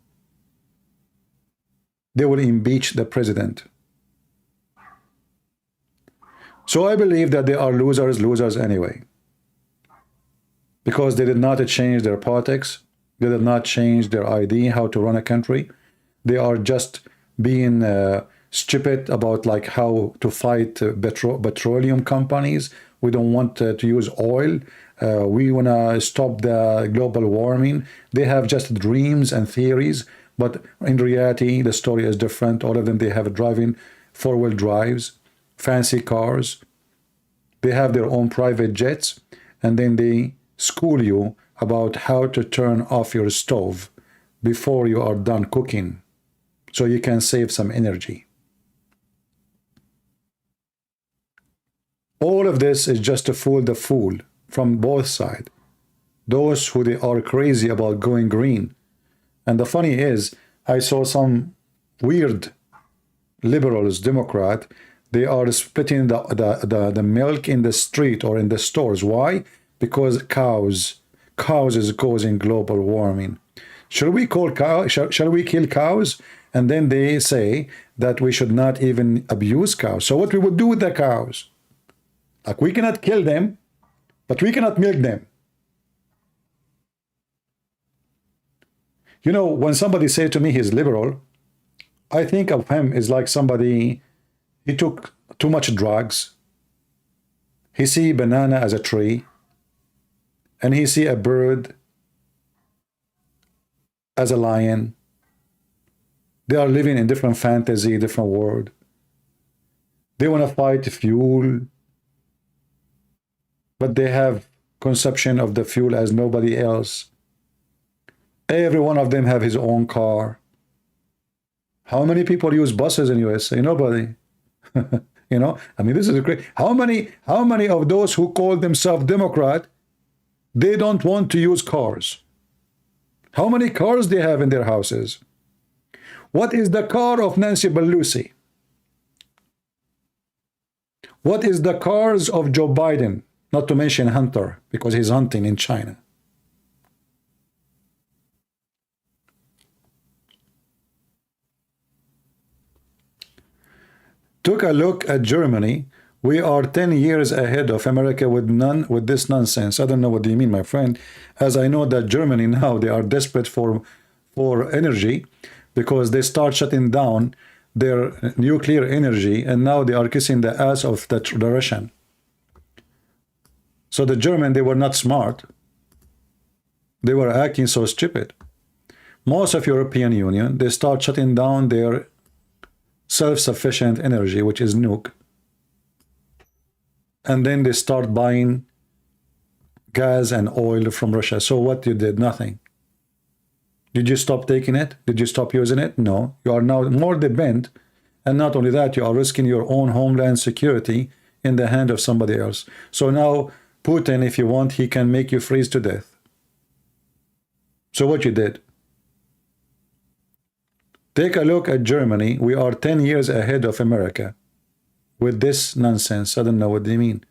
They will impeach the president. So I believe that they are losers anyway. Because they did not change their politics. They did not change their idea how to run a country. They are just being stupid about like how to fight petroleum companies. We don't want to use oil. We want to stop the global warming. They have just dreams and theories, but in reality, the story is different. All of them, they have driving four-wheel drives, fancy cars. They have their own private jets, and then they school you about how to turn off your stove before you are done cooking, so you can save some energy. All of this is just to fool the fool from both sides. Those who they are crazy about going green. And the funny is, I saw some weird liberals, Democrat, they are splitting the milk in the street or in the stores. Why? Because cows is causing global warming. Shall we kill cows? And then they say that we should not even abuse cows. So what we would do with the cows? Like, we cannot kill them, but we cannot milk them. You know, when somebody say to me he's liberal, I think of him as like somebody, he took too much drugs. He see banana as a tree, and he see a bird as a lion. They are living in different fantasy, different world. They want to fight fuel, but they have conception of the fuel as nobody else. Every one of them have his own car. How many people use buses in USA? Nobody. You know, I mean, this is great. How many of those who call themselves Democrat, they don't want to use cars? How many cars they have in their houses? What is the car of Nancy Pelosi? What is the cars of Joe Biden? Not to mention Hunter, because he's hunting in China. Took a look at Germany. We are 10 years ahead of America with this nonsense. I don't know what do you mean, my friend, as I know that Germany now, they are desperate for energy because they start shutting down their nuclear energy, and now they are kissing the ass of the Russian. So the German, they were not smart. They were acting so stupid. Most of European Union, they start shutting down their self-sufficient energy, which is nuke. And then they start buying gas and oil from Russia. So what you did? Nothing. Did you stop taking it? Did you stop using it? No. You are now more dependent. And not only that, you are risking your own homeland security in the hand of somebody else. So now Putin, if you want, he can make you freeze to death. So what you did? Take a look at Germany. We are 10 years ahead of America with this nonsense. I don't know what they mean.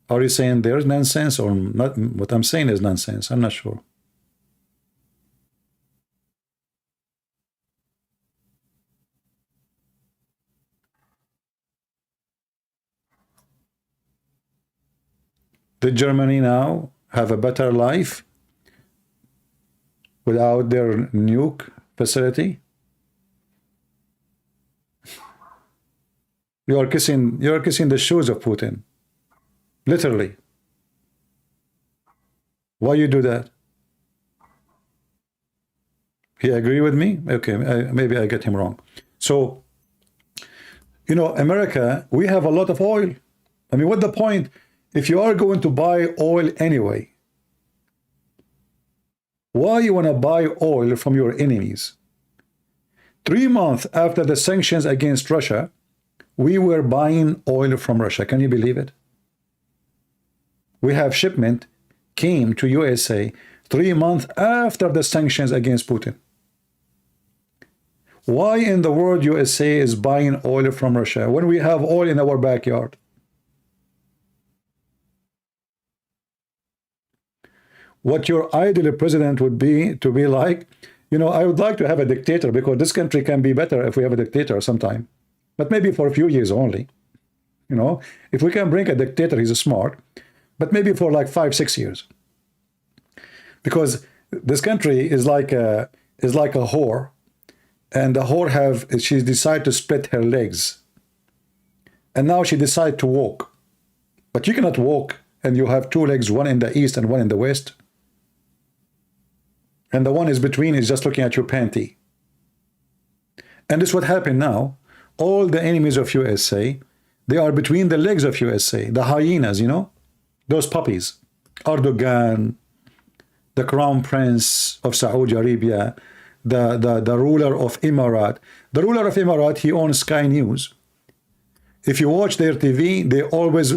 Are you saying there's nonsense or not? What I'm saying is nonsense. I'm not sure. Did Germany now have a better life without their nuke facility? You are kissing the shoes of Putin. Literally. Why you do that? He agree with me? Okay, maybe I get him wrong. So, you know, America, we have a lot of oil. I mean, what's the point? If you are going to buy oil anyway, why you want to buy oil from your enemies? 3 months after the sanctions against Russia, we were buying oil from Russia. Can you believe it? We have shipment came to USA 3 months after the sanctions against Putin. Why in the world USA is buying oil from Russia when we have oil in our backyard? What your ideal president would be to be like, you know, I would like to have a dictator because this country can be better if we have a dictator sometime, but maybe for a few years only. You know, if we can bring a dictator, he's smart, but maybe for like 5-6 years. Because this country is like a whore, and the whore she decided to split her legs, and now she decided to walk, but you cannot walk and you have 2 legs, one in the east and one in the west, and the one is between is just looking at your panty. And this is what happened now. All the enemies of USA, they are between the legs of USA, the hyenas, you know, those puppies. Erdogan, the crown prince of Saudi Arabia, the ruler of Emirat. The ruler of Emirat, he owns Sky News. If you watch their TV, they always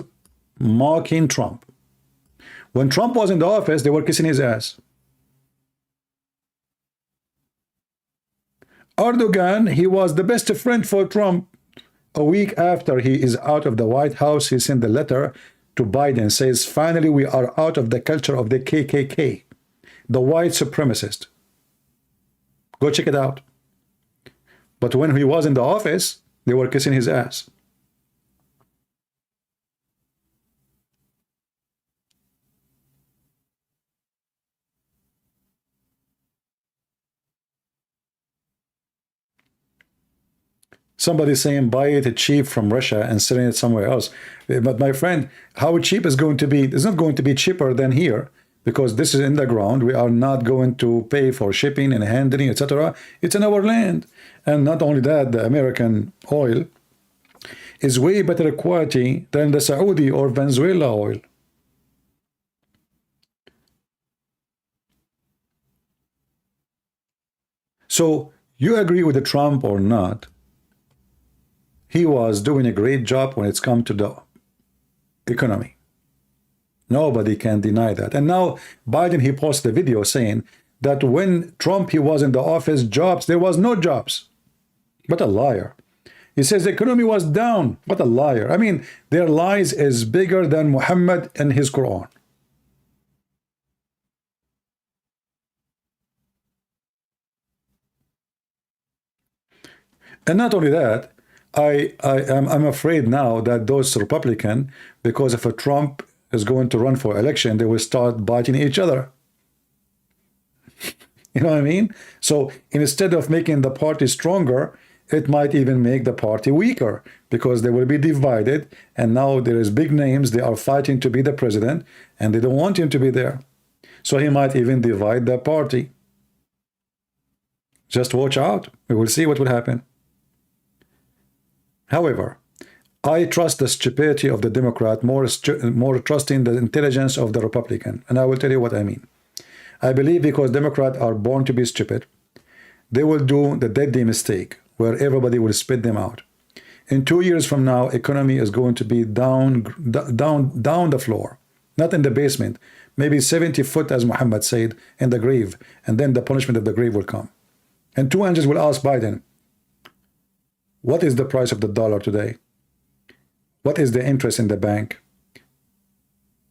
mocking Trump. When Trump was in the office, they were kissing his ass. Erdogan, he was the best friend for Trump. A week after he is out of the White House, he sent a letter to Biden, says, finally, we are out of the culture of the KKK, the white supremacist. Go check it out. But when he was in the office, they were kissing his ass. Somebody saying buy it cheap from Russia and selling it somewhere else. But my friend, how cheap is going to be? It's not going to be cheaper than here, because this is in the ground. We are not going to pay for shipping and handling, etc. It's in our land. And not only that, the American oil is way better quality than the Saudi or Venezuela oil. So you agree with the Trump or not? He was doing a great job when it's come to the economy. Nobody can deny that. And now Biden, he posted a video saying that when Trump, he was in the office, jobs, there was no jobs. What a liar. He says the economy was down. What a liar. I mean, their lies is bigger than Muhammad and his Quran. And not only that, I'm afraid now that those Republicans, because if a Trump is going to run for election, they will start biting each other. You know what I mean? So instead of making the party stronger, it might even make the party weaker, because they will be divided. And now there is big names. They are fighting to be the president, and they don't want him to be there. So he might even divide the party. Just watch out. We will see what will happen. However, I trust the stupidity of the Democrat more trusting the intelligence of the Republican. And I will tell you what I mean. I believe because Democrats are born to be stupid, they will do the deadly mistake where everybody will spit them out. In 2 years from now, economy is going to be down the floor, not in the basement, maybe 70 foot, as Muhammad said, in the grave. And then the punishment of the grave will come. And two angels will ask Biden, what is the price of the dollar today? What is the interest in the bank?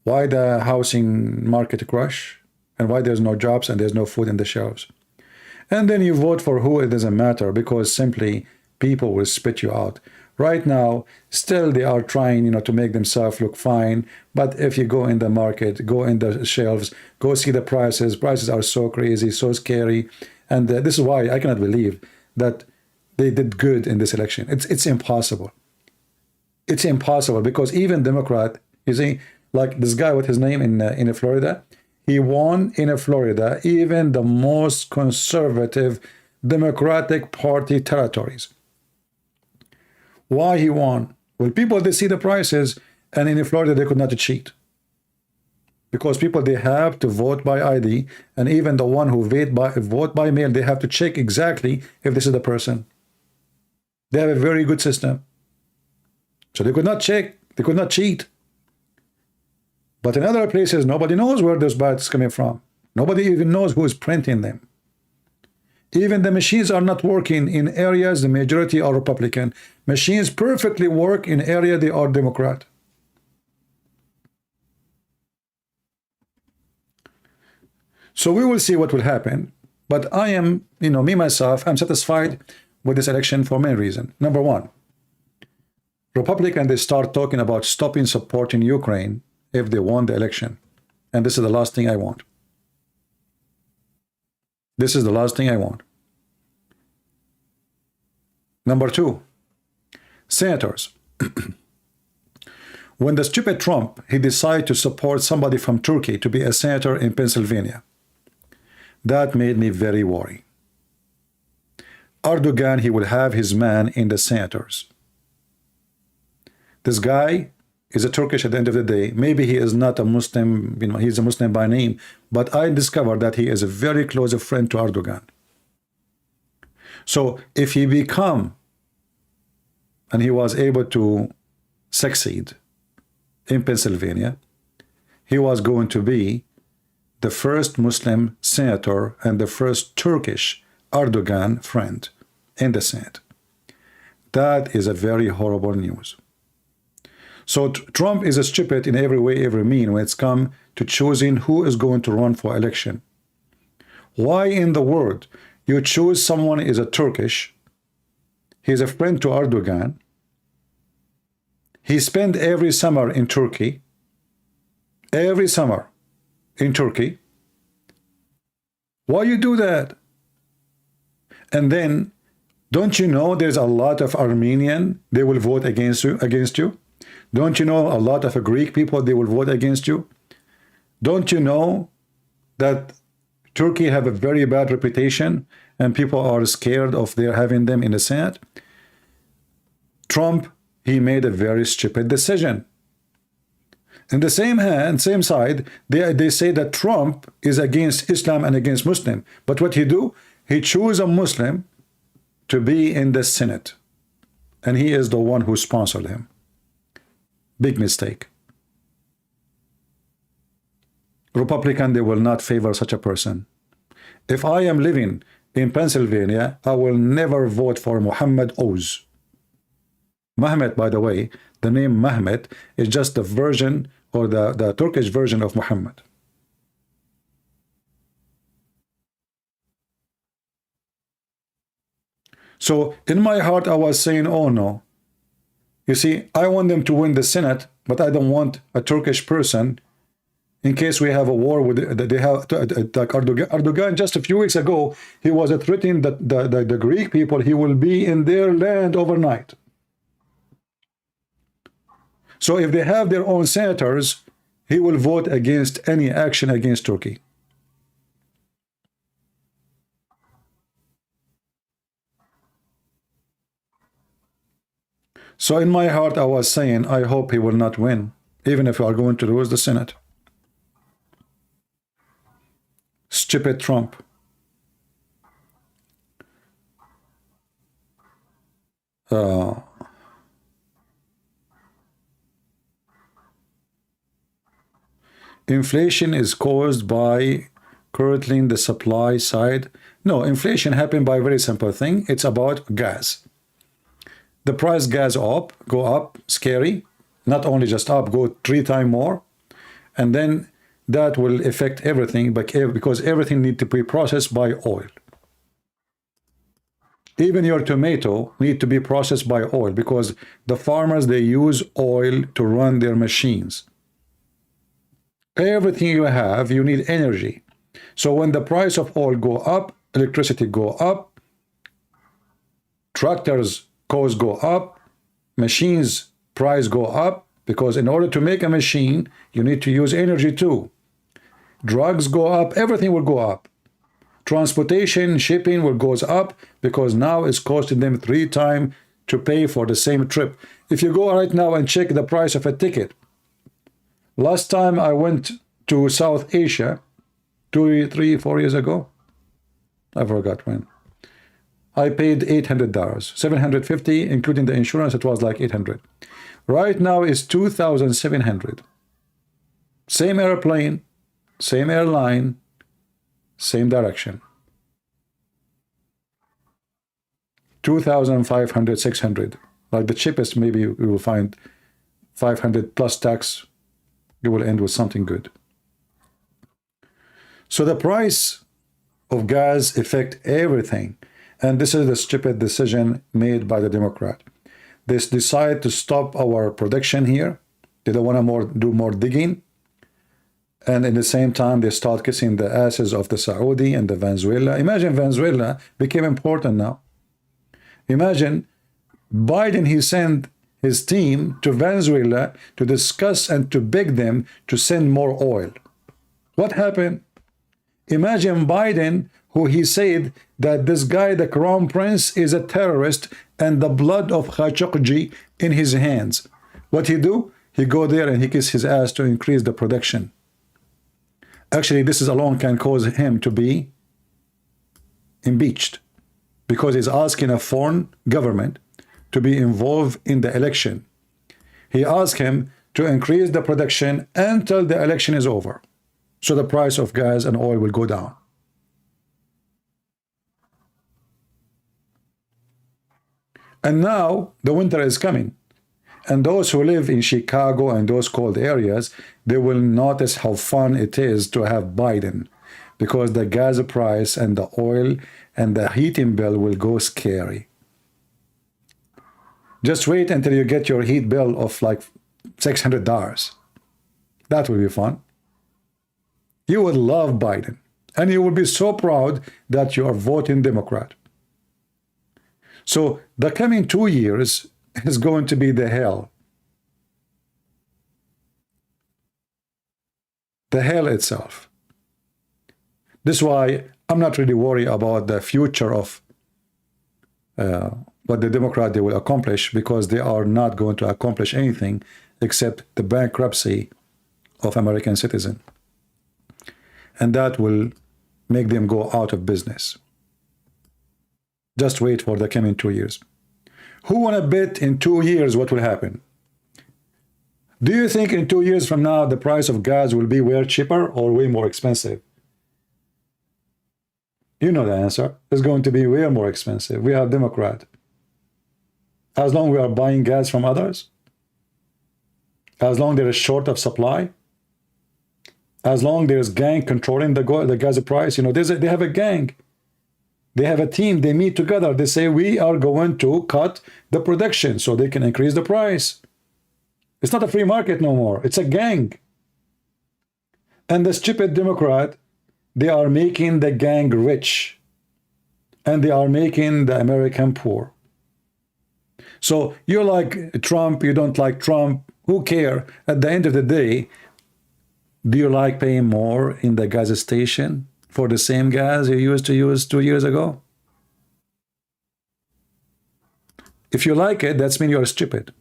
Why the housing market crash? And why there's no jobs and there's no food in the shelves? And then you vote for who, it doesn't matter, because simply people will spit you out. Right now, still they are trying, to make themselves look fine. But if you go in the market, go in the shelves, go see the prices. Prices are so crazy, so scary. And this is why I cannot believe that they did good in this election. It's impossible. It's impossible, because even Democrat, you see, like this guy, with his name in Florida, he won in Florida, even the most conservative Democratic Party territories. Why he won? Well, people, they see the prices, and in Florida they could not cheat, because people, they have to vote by ID, and even the one who vote by mail, they have to check exactly if this is the person. They have a very good system. So they could not check, they could not cheat. But in other places, nobody knows where those ballots are coming from. Nobody even knows who is printing them. Even the machines are not working in areas the majority are Republican. Machines perfectly work in area they are Democrat. So we will see what will happen. But I am, me myself, I'm satisfied with this election for many reasons. Number one, Republicans, they start talking about stopping supporting Ukraine if they won the election. And this is the last thing I want. This is the last thing I want. Number two, senators. When the stupid Trump, he decided to support somebody from Turkey to be a senator in Pennsylvania, that made me very worried. Erdogan, he will have his man in the senators. This guy is a Turkish at the end of the day. Maybe he is not a Muslim, he's a Muslim by name, but I discovered that he is a very close friend to Erdogan. So if he become, and he was able to succeed in Pennsylvania, he was going to be the first Muslim senator and the first Turkish Erdogan friend in the Senate. That is a very horrible news. So Trump is a stupid in every way, every mean when it's come to choosing who is going to run for election. Why in the world you choose someone is a Turkish, he's a friend to Erdogan, he spent every summer in Turkey, every summer in Turkey. Why you do that? And then Don't you know there's a lot of Armenian, they will vote against you? Don't you know a lot of Greek people, they will vote against you? Don't you know that Turkey have a very bad reputation and people are scared of their having them in the Senate? Trump, he made a very stupid decision. In the same hand, same side, they say that Trump is against Islam and against Muslim. But what he do? He choose a Muslim to be in the Senate. And he is the one who sponsored him. Big mistake. Republican, they will not favor such a person. If I am living in Pennsylvania, I will never vote for Muhammad Oz. Mehmet, by the way, the name Mehmet is just the version or the Turkish version of Muhammad. So in my heart, I was saying, oh no. You see, I want them to win the Senate, but I don't want a Turkish person in case we have a war with they have like Erdogan just a few weeks ago, he was threatening that the Greek people, he will be in their land overnight. So if they have their own senators, he will vote against any action against Turkey. So in my heart, I was saying, I hope he will not win, even if we are going to lose the Senate. Stupid Trump. Inflation is caused by curtailing the supply side. No, inflation happened by a very simple thing. It's about gas. The price gas go up, scary. Not only just up, go 3 times more. And then that will affect everything, because everything needs to be processed by oil. Even your tomato need to be processed by oil, because the farmers, they use oil to run their machines. Everything you have, you need energy. So when the price of oil go up, electricity go up, tractors costs go up, machines price go up, because in order to make a machine, you need to use energy too. Drugs go up, everything will go up. Transportation, shipping will goes up, because now it's costing them 3 times to pay for the same trip. If you go right now and check the price of a ticket, last time I went to South Asia, 2, 3, 4 years ago, I forgot when, I paid $800, $750, including the insurance, it was like $800. Right now is $2,700. Same airplane, same airline, same direction. 2,500, 600. Like the cheapest, maybe we will find 500 plus tax. You will end with something good. So the price of gas affect everything. And this is the stupid decision made by the Democrat. They decide to stop our production here. They don't want to do more digging. And in the same time, they start kissing the asses of the Saudi and the Venezuela. Imagine Venezuela became important now. Imagine Biden, he sent his team to Venezuela to discuss and to beg them to send more oil. What happened? Imagine Biden, who he said that this guy, the Crown Prince, is a terrorist and the blood of Khashoggi in his hands. What he do? He go there and he kiss his ass to increase the production. Actually, this is alone can cause him to be impeached, because he's asking a foreign government to be involved in the election. He asked him to increase the production until the election is over, so the price of gas and oil will go down. And now the winter is coming. And those who live in Chicago and those cold areas, they will notice how fun it is to have Biden, because the gas price and the oil and the heating bill will go scary. Just wait until you get your heat bill of like $600. That will be fun. You will love Biden, and you will be so proud that you are voting Democrat. So the coming 2 years is going to be the hell. The hell itself. This is why I'm not really worried about the future of what the Democrats will accomplish, because they are not going to accomplish anything except the bankruptcy of American citizens. And that will make them go out of business. Just wait for the coming 2 years. Who want to bet in 2 years what will happen? Do you think in 2 years from now the price of gas will be way cheaper or way more expensive? You know the answer. It's going to be way more expensive. We have Democrat. As long as we are buying gas from others, as long as there is short of supply, as long as there's gang controlling the gas price, you know, they have a gang. They have a team. They meet together. They say, we are going to cut the production so they can increase the price. It's not a free market no more. It's a gang. And the stupid Democrat, they are making the gang rich. And they are making the American poor. So you like Trump, you don't like Trump, who care? At the end of the day, do you like paying more in the gas station for the same gas you used to use 2 years ago? If you like it, that means you're stupid.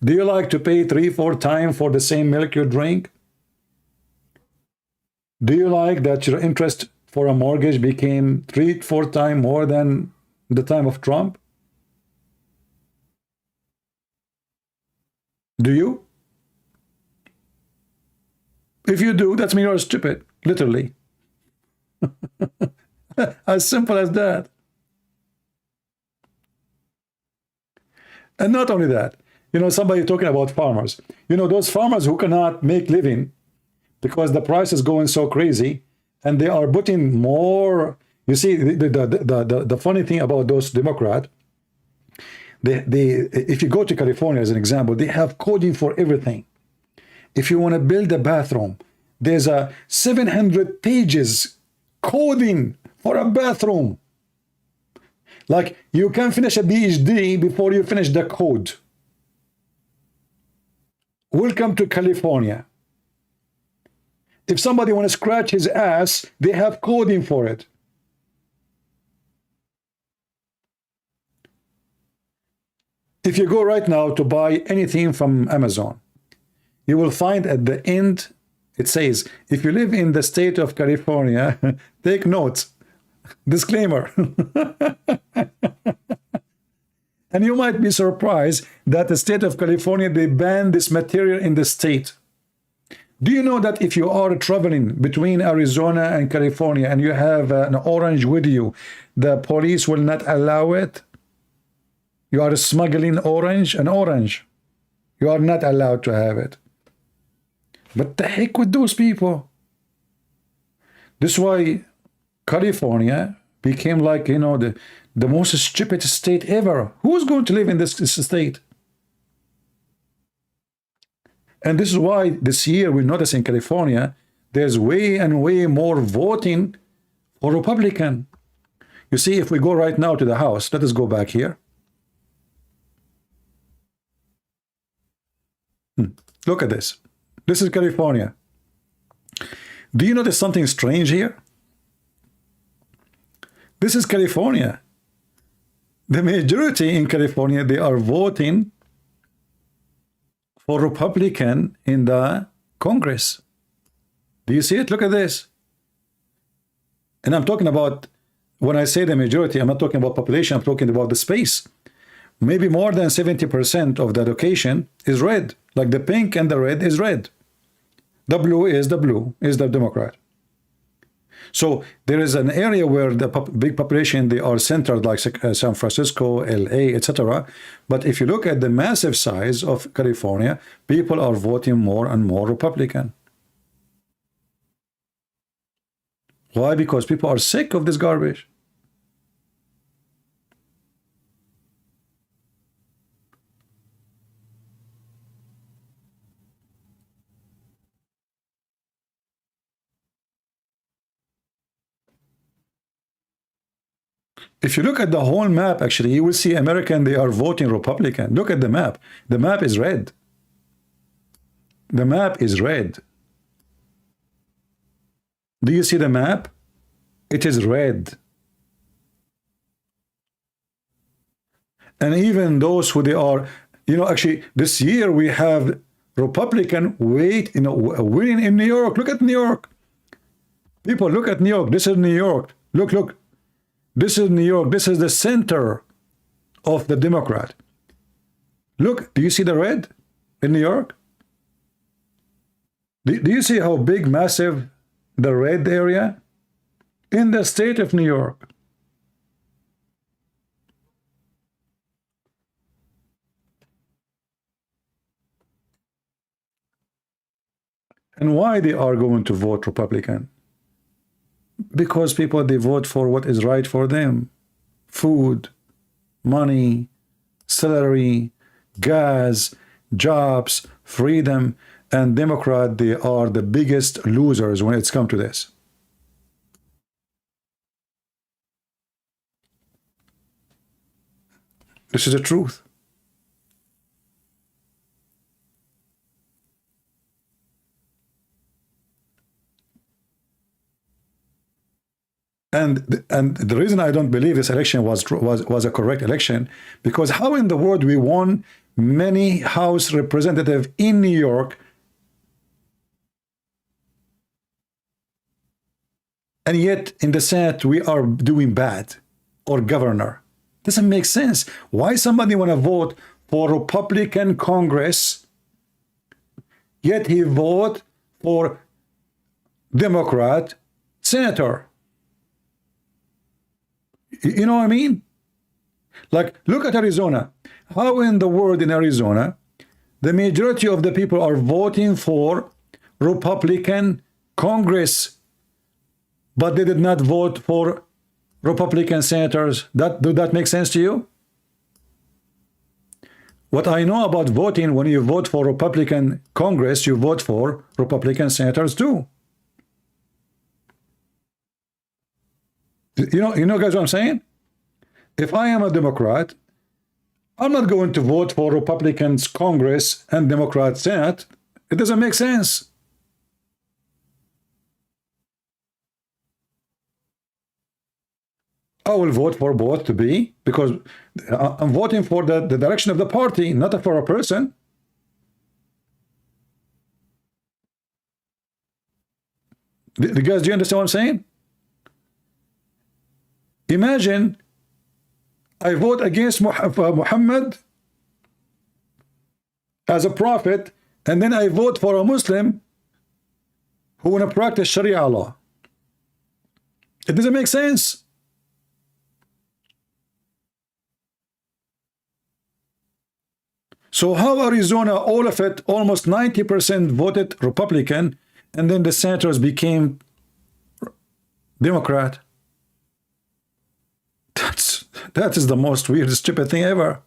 Do you like to pay 3-4 times for the same milk you drink? Do you like that your interest for a mortgage became 3-4 times more than the time of Trump? Do you? If you do, that means you're stupid, literally. As simple as that. And not only that, you know, somebody talking about farmers. You know, those farmers who cannot make living because the price is going so crazy, and they are putting more. You see, the funny thing about those Democrats, if you go to California as an example, they have coding for everything. If you want to build a bathroom, there's a 700 pages coding for a bathroom. Like, you can finish a PhD before you finish the code. Welcome to California. If somebody want to scratch his ass, they have coding for it. If you go right now to buy anything from Amazon, you will find at the end, it says, if you live in the state of California, take notes. Disclaimer. And you might be surprised that the state of California, they ban this material in the state. Do you know that if you are traveling between Arizona and California and you have an orange with you, the police will not allow it? You are smuggling an orange. You are not allowed to have it. But the heck with those people. This is why California became like, you know, the most stupid state ever. Who's going to live in this state? And this is why this year we notice in California, there's way and way more voting for Republican. You see, if we go right now to the House, let us go back here. Look at this. This is California. Do you notice something strange here? This is California. The majority in California, they are voting for Republican in the Congress. Do you see it? Look at this. And I'm talking about, when I say the majority, I'm not talking about population, I'm talking about the space. Maybe more than 70% of the location is red. Like the pink and the red is red. The blue is the Democrat. So there is an area where the big population, they are centered, like San Francisco, LA, etc. But if you look at the massive size of California, people are voting more and more Republican. Why? Because people are sick of this garbage. If you look at the whole map, actually, you will see American, they are voting Republican. Look at the map. The map is red. The map is red. Do you see the map? It is red. And even those who they are, you know, actually, this year we have Republican winning in New York. Look at New York. People, look at New York. This is New York. Look, look. This is New York. This is the center of the Democrat. Look, do you see the red in New York? Do you see how big, massive the red area? In the state of New York. And why they are going to vote Republican? Because people, they vote for what is right for them. Food, money, salary, gas, jobs, freedom, and Democrat, they are the biggest losers when it's come to this. This is the truth. And the reason I don't believe this election was a correct election, because how in the world we won many House representatives in New York, and yet in the Senate we are doing bad, or governor? Doesn't make sense. Why somebody want to vote for Republican Congress, yet he vote for Democrat senator? You know what I mean? Like, look at Arizona. How in the world in Arizona, the majority of the people are voting for Republican Congress, but they did not vote for Republican senators? Do that make sense to you? What I know about voting, when you vote for Republican Congress, you vote for Republican senators too. You know, guys, what I'm saying? If I am a Democrat, I'm not going to vote for Republicans Congress and Democrat Senate. It doesn't make sense. I will vote for both to be, because I'm voting for the direction of the party, not for a person. Guys, do you understand what I'm saying? Imagine I vote against Muhammad as a prophet, and then I vote for a Muslim who want to practice Sharia law. It doesn't make sense. So how Arizona, all of it, almost 90% voted Republican, and then the senators became Democrat? That is the most weird, stupid thing ever.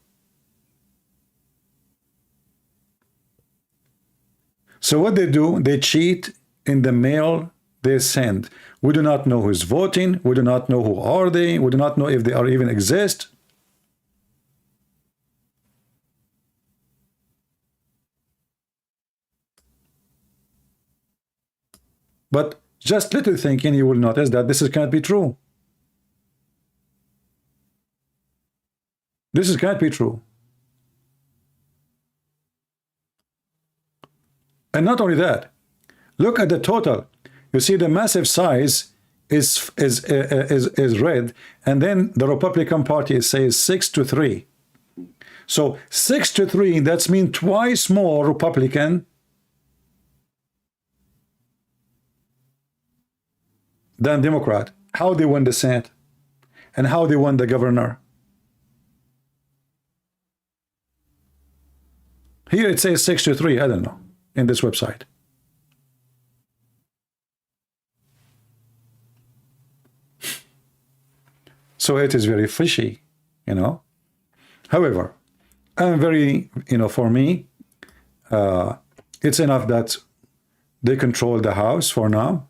So what they do, they cheat in the mail they send. We do not know who's voting. We do not know who are they. We do not know if they are even exist. But just little thinking, you will notice that this can't be true. This can't be true. And not only that, look at the total. You see the massive size is red, and then the Republican Party says 6-3. So 6-3, that's mean twice more Republican than Democrat. How they won the Senate and how they won the governor. Here it says 6-3, I don't know, in this website. So it is very fishy, you know. However, I'm very, you know, for me, it's enough that they control the House for now.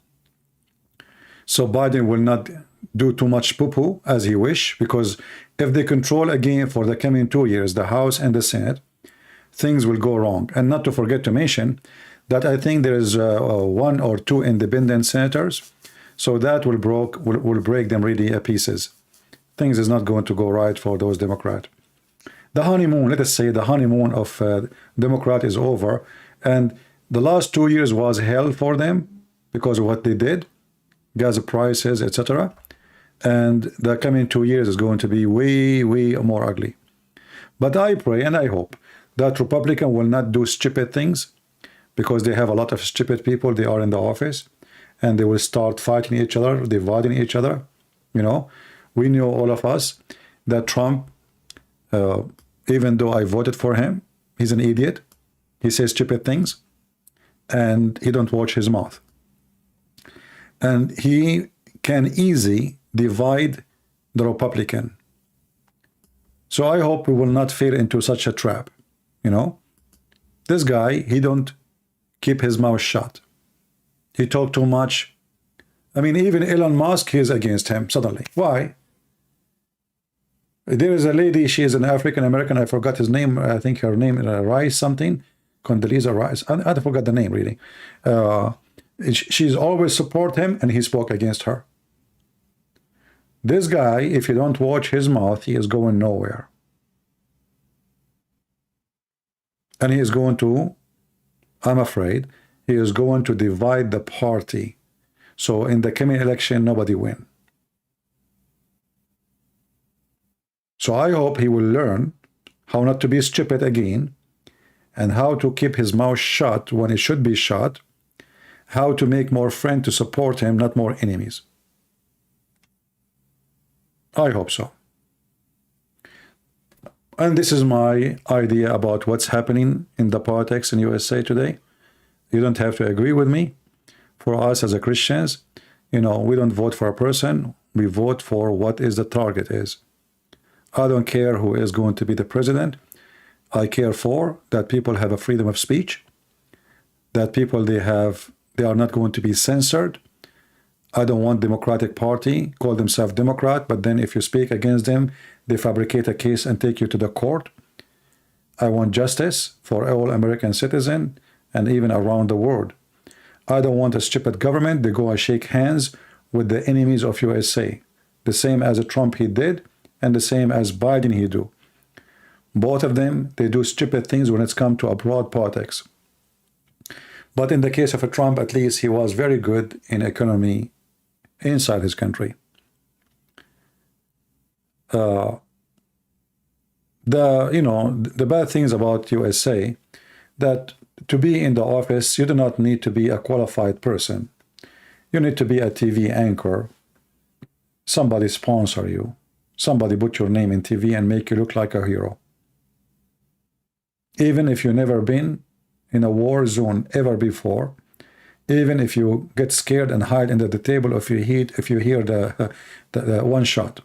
So Biden will not do too much poo-poo as he wish, because if they control again for the coming 2 years the House and the Senate, things will go wrong. And not to forget to mention that I think there is 1 or 2 independent senators, so that will break them really to pieces. Things is not going to go right for those Democrats. The honeymoon, let us say the honeymoon of Democrat is over, and the last 2 years was hell for them because of what they did, gas prices, etc. And the coming 2 years is going to be way, way more ugly. But I pray and I hope that Republican will not do stupid things, because they have a lot of stupid people. They are in the office, and they will start fighting each other, dividing each other. You know, we know, all of us, that Trump, even though I voted for him, he's an idiot. He says stupid things, and he don't watch his mouth. And he can easily divide the Republican. So I hope we will not fall into such a trap. You know, this guy, he don't keep his mouth shut. He talk too much. I mean, even Elon Musk is against him suddenly. Why? There is a lady, she is an African American, I forgot his name, I think her name is Rice something, Condoleezza Rice, I forgot the name really. She's always support him, and he spoke against her. This guy, if you don't watch his mouth, he is going nowhere. And he is going to, I'm afraid, he is going to divide the party. So in the coming election, nobody win. So I hope he will learn how not to be stupid again, and how to keep his mouth shut when it should be shut, how to make more friends to support him, not more enemies. I hope so. And this is my idea about what's happening in the politics in USA today. You don't have to agree with me. For us as a Christians, you know, we don't vote for a person. We vote for what is the target is. I don't care who is going to be the president. I care for that people have a freedom of speech, that people they are not going to be censored. I don't want Democratic Party call themselves Democrat, but then if you speak against them, they fabricate a case and take you to the court. I want justice for all American citizens and even around the world. I don't want a stupid government. They go and shake hands with the enemies of USA, the same as Trump he did, and the same as Biden he do. Both of them, they do stupid things when it's come to abroad politics. But in the case of Trump, at least he was very good in economy inside his country. The bad things about USA, that to be in the office, you do not need to be a qualified person. You need to be a TV anchor. Somebody sponsor you. Somebody put your name in TV and make you look like a hero. Even if you've never been in a war zone ever before, even if you get scared and hide under the table if you hear the one shot.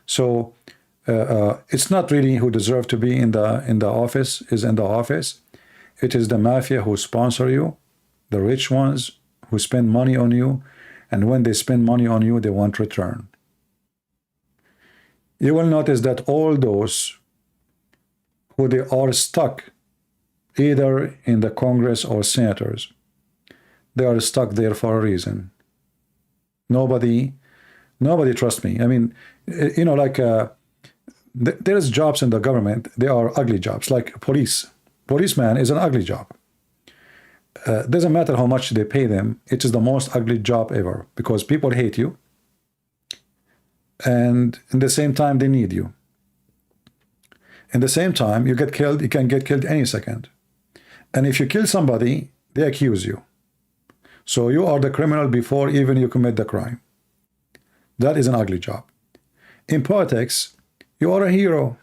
So it's not really who deserve to be in the office is in the office. It is the mafia who sponsor you, the rich ones who spend money on you, and when they spend money on you, they want return. You will notice that all those who they are stuck either in the Congress or senators, they are stuck there for a reason. Nobody trusts me. I mean, you know, like there's jobs in the government, they are ugly jobs, like police. Policeman is an ugly job. Doesn't matter how much they pay them, it is the most ugly job ever, because people hate you, and in the same time they need you. In the same time, you get killed, you can get killed any second. And if you kill somebody, they accuse you. So you are the criminal before even you commit the crime. That is an ugly job. In politics, you are a hero.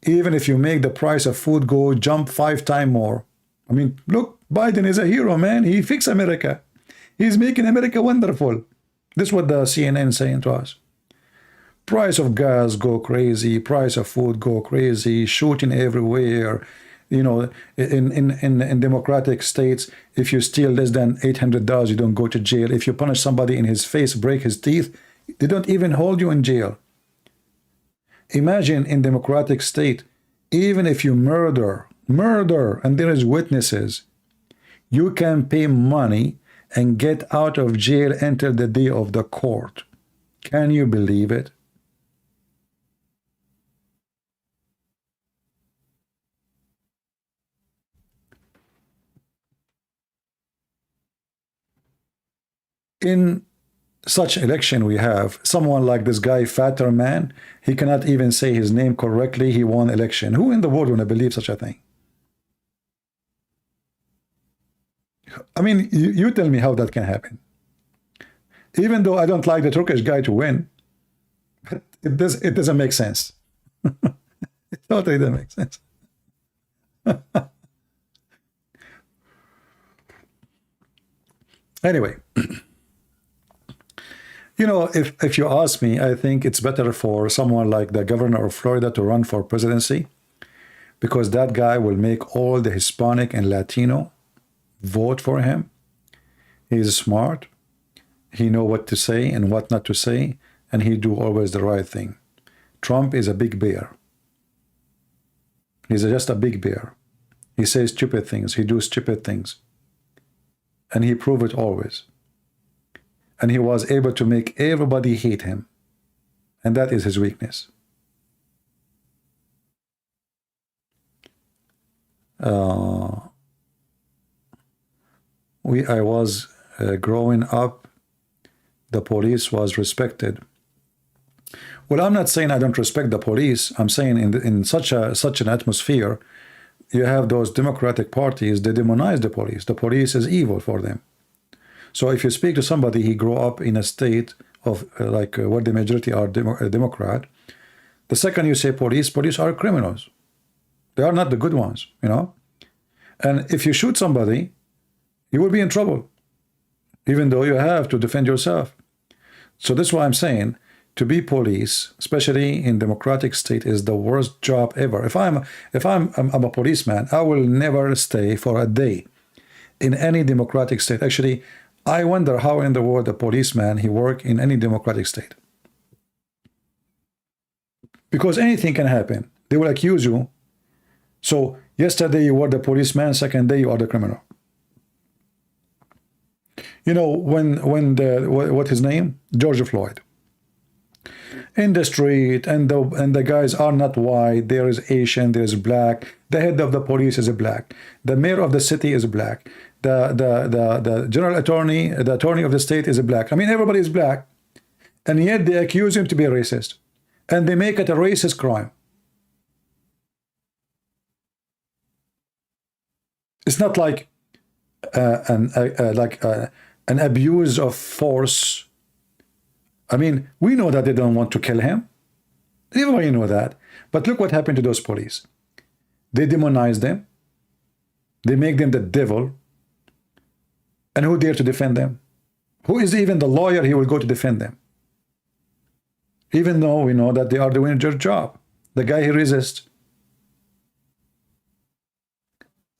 Even if you make the price of food go jump 5 times more. I mean, look, Biden is a hero, man. He fixed America. He's making America wonderful. This is what the CNN is saying to us. Price of gas go crazy. Price of food go crazy. Shooting everywhere. You know, in democratic states, if you steal less than $800, you don't go to jail. If you punish somebody in his face, break his teeth, They don't even hold you in jail. Imagine in democratic state, even if you murder, and there is witnesses, you can pay money and get out of jail until the day of the court. Can you believe it? In such election we have someone like this guy Fatterman. He cannot even say his name correctly. He won election. Who in the world would believe such a thing? I mean, you tell me how that can happen. Even though I don't like the Turkish guy to win, but it doesn't make sense. It totally doesn't make sense. Anyway, you know, if you ask me, I think it's better for someone like the governor of Florida to run for presidency, because that guy will make all the Hispanic and Latino vote for him. He's smart. He know what to say and what not to say, and he do always the right thing. Trump is a big bear. He's just a big bear. He says stupid things. He do stupid things. And he prove it always. And he was able to make everybody hate him. And that is his weakness. I was growing up, the police was respected. Well, I'm not saying I don't respect the police. I'm saying in such an atmosphere, you have those democratic parties, they demonize the police. The police is evil for them. So if you speak to somebody, he grew up in a state of where the majority are Democrat, the second you say police are criminals. They are not the good ones, you know. And if you shoot somebody, you will be in trouble, even though you have to defend yourself. So that's why I'm saying to be police, especially in democratic state, is the worst job ever. If I'm a policeman, I will never stay for a day in any democratic state. Actually, I wonder how in the world a policeman he work in any democratic state. Because anything can happen. They will accuse you. So yesterday you were the policeman, second day you are the criminal. You know, when what his name? George Floyd. In the street, and the guys are not white, there is Asian, there is black, the head of the police is a black, the mayor of the city is black, the general attorney, the attorney of the state is a black. I mean, everybody is black, and yet they accuse him to be a racist, and they make it a racist crime. It's not like an abuse of force. I mean, we know that they don't want to kill him. Everybody know that. But look what happened to those police. They demonize them. They make them the devil. And who dare to defend them? Who is even the lawyer he will go to defend them? Even though we know that they are doing their job. The guy he resists.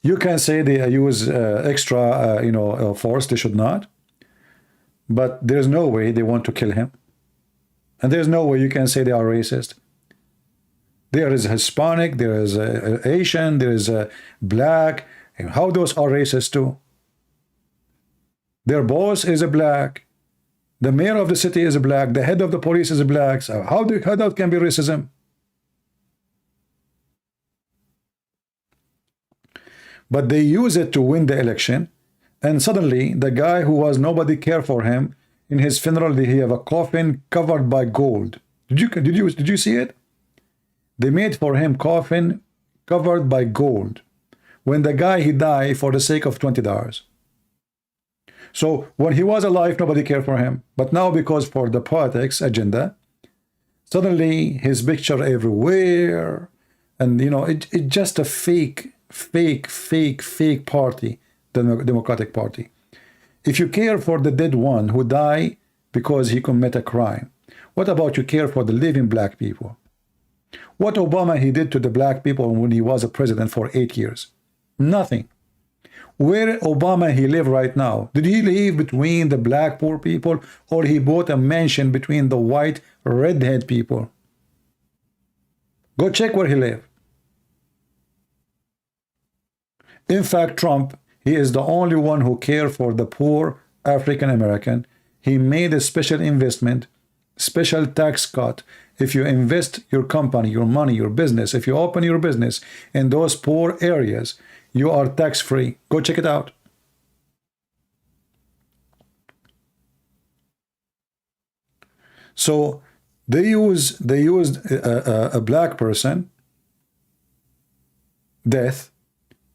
You can say they use extra, force. They should not. But there's no way they want to kill him. And there's no way you can say they are racist. There is Hispanic, there is Asian, there is black. How those are racist too? Their boss is a black. The mayor of the city is a black. The head of the police is a black. So how that can be racism? But they use it to win the election. And suddenly, the guy who was nobody care for him, in his funeral, he have a coffin covered by gold. Did you see it? They made for him coffin covered by gold. When the guy he died for the sake of $20. So when he was alive, nobody cared for him. But now, because for the politics agenda, suddenly his picture everywhere, and it's just a fake party. The Democratic Party. If you care for the dead one who died because he committed a crime, what about you care for the living black people? What Obama he did to the black people when he was a president for 8 years? Nothing. Where Obama he live right now? Did he live between the black poor people, or he bought a mansion between the white redhead people? Go check where he live. In fact, Trump, he is the only one who care for the poor African American. He made a special investment, special tax cut. If you invest your company, your money, your business, if you open your business in those poor areas, you are tax free. Go check it out. So they used a black person death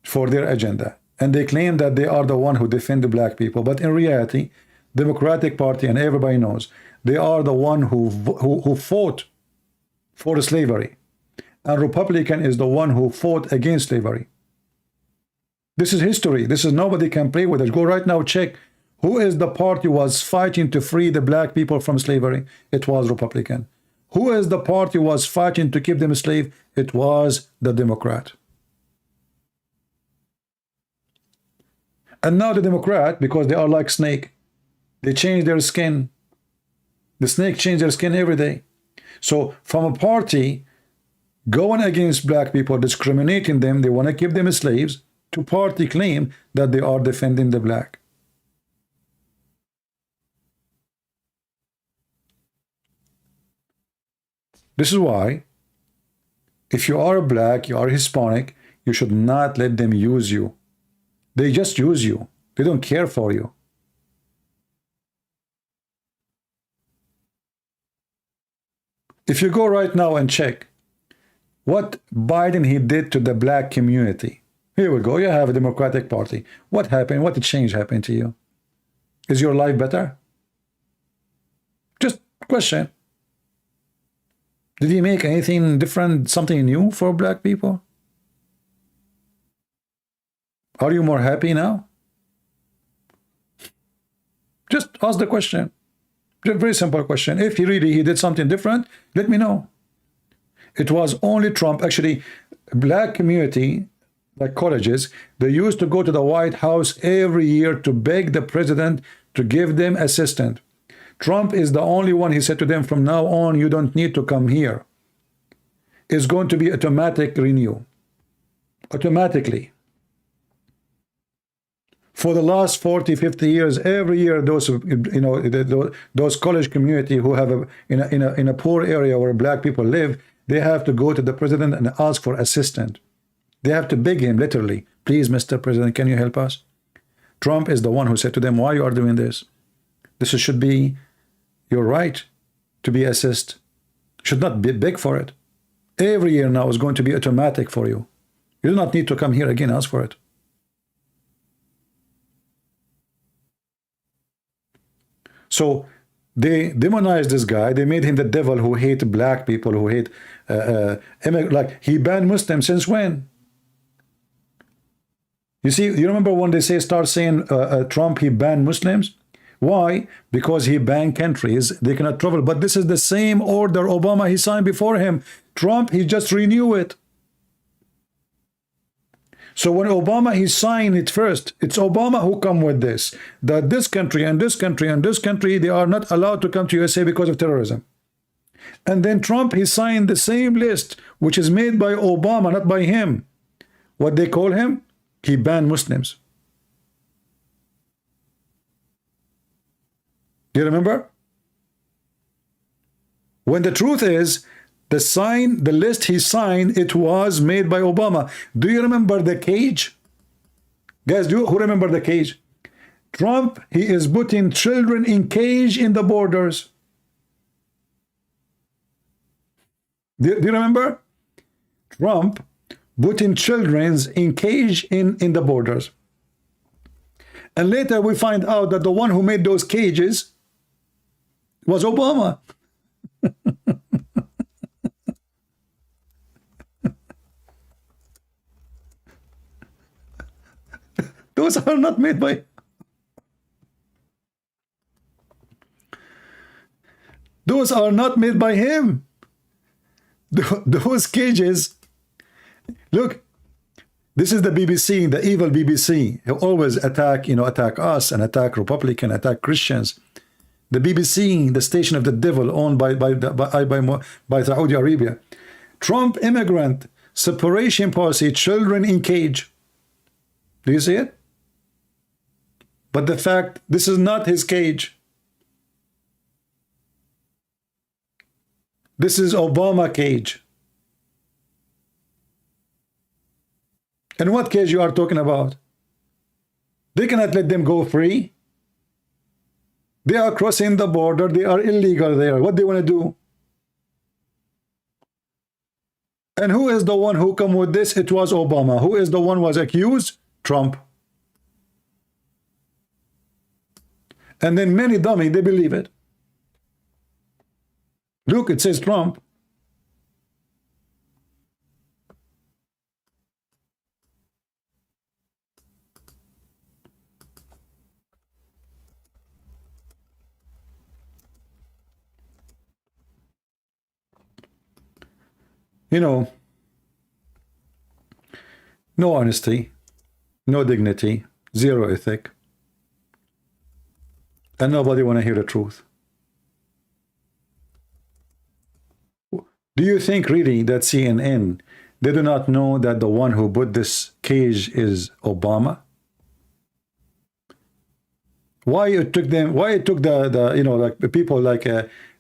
for their agenda, and they claim that they are the one who defend the black people. But in reality, Democratic Party, and everybody knows, they are the one who fought for slavery, and Republican is the one who fought against slavery. This is history. This is, nobody can play with it. Go right now, check who is the party was fighting to free the black people from slavery. It was Republican. Who is the party was fighting to keep them slave? It was the Democrat. And now the Democrat, because they are like snake, they change their skin. The snake change their skin every day. So from a party going against black people, discriminating them, they want to keep them as slaves, to party claim that they are defending the black. This is why, if you are black, you are Hispanic, you should not let them use you. They just use you. They don't care for you. If you go right now and check what Biden he did to the black community. Here we go. You have a Democratic Party. What happened? What change happened to you? Is your life better? Just question. Did he make anything different, something new for black people? Are you more happy now? Just ask the question. Just very simple question. If he did something different, let me know. It was only Trump. Actually, black community, like colleges, they used to go to the White House every year to beg the president to give them assistance. Trump is the only one. He said to them, from now on, you don't need to come here. It's going to be automatic renew. Automatically. For the last 40, 50 years, every year, those, you know, those college community who have in a poor area where black people live, they have to go to the president and ask for assistance. They have to beg him, literally, please, Mr. President, can you help us? Trump is the one who said to them, why you are doing this? This should be your right to be assist. Should not be beg for it. Every year now is going to be automatic for you. You do not need to come here again, ask for it. So they demonized this guy. They made him the devil who hate black people, who hate like he banned Muslims since when? You see, you remember when they start saying Trump, he banned Muslims? Why? Because he banned countries. They cannot travel. But this is the same order Obama he signed before him. Trump, he just renew it. So when Obama he signed it first, it's Obama who come with this, that this country and this country and this country, they are not allowed to come to USA because of terrorism. And then Trump he signed the same list, which is made by Obama, not by him. What they call him? He banned Muslims. Do you remember? When the truth is, the list he signed, it was made by Obama. Do you remember the cage? Guys, who remember the cage? Trump, he is putting children in cage in the borders. Do you remember? Trump putting children in cage in the borders. And later we find out that the one who made those cages was Obama. Those are not made by... Those are not made by him. Those cages... Look, This is the BBC, the evil BBC. Who always attack, attack us and attack Republican, attack Christians. The BBC, the station of the devil, owned by Saudi Arabia. Trump immigrant separation policy, children in cage. Do you see it? But the fact, this is not his cage. This is Obama cage. And what case you are talking about? They cannot let them go free. They are crossing the border. They are illegal there. What do they want to do? And who is the one who come with this? It was Obama. Who is the one who was accused? Trump. And then many dummy, they believe it. Look, it says Trump. No honesty, no dignity, zero ethic, and nobody want to hear the truth. Do you think really that CNN, they do not know that the one who put this cage is Obama? Why it took them, why it took the people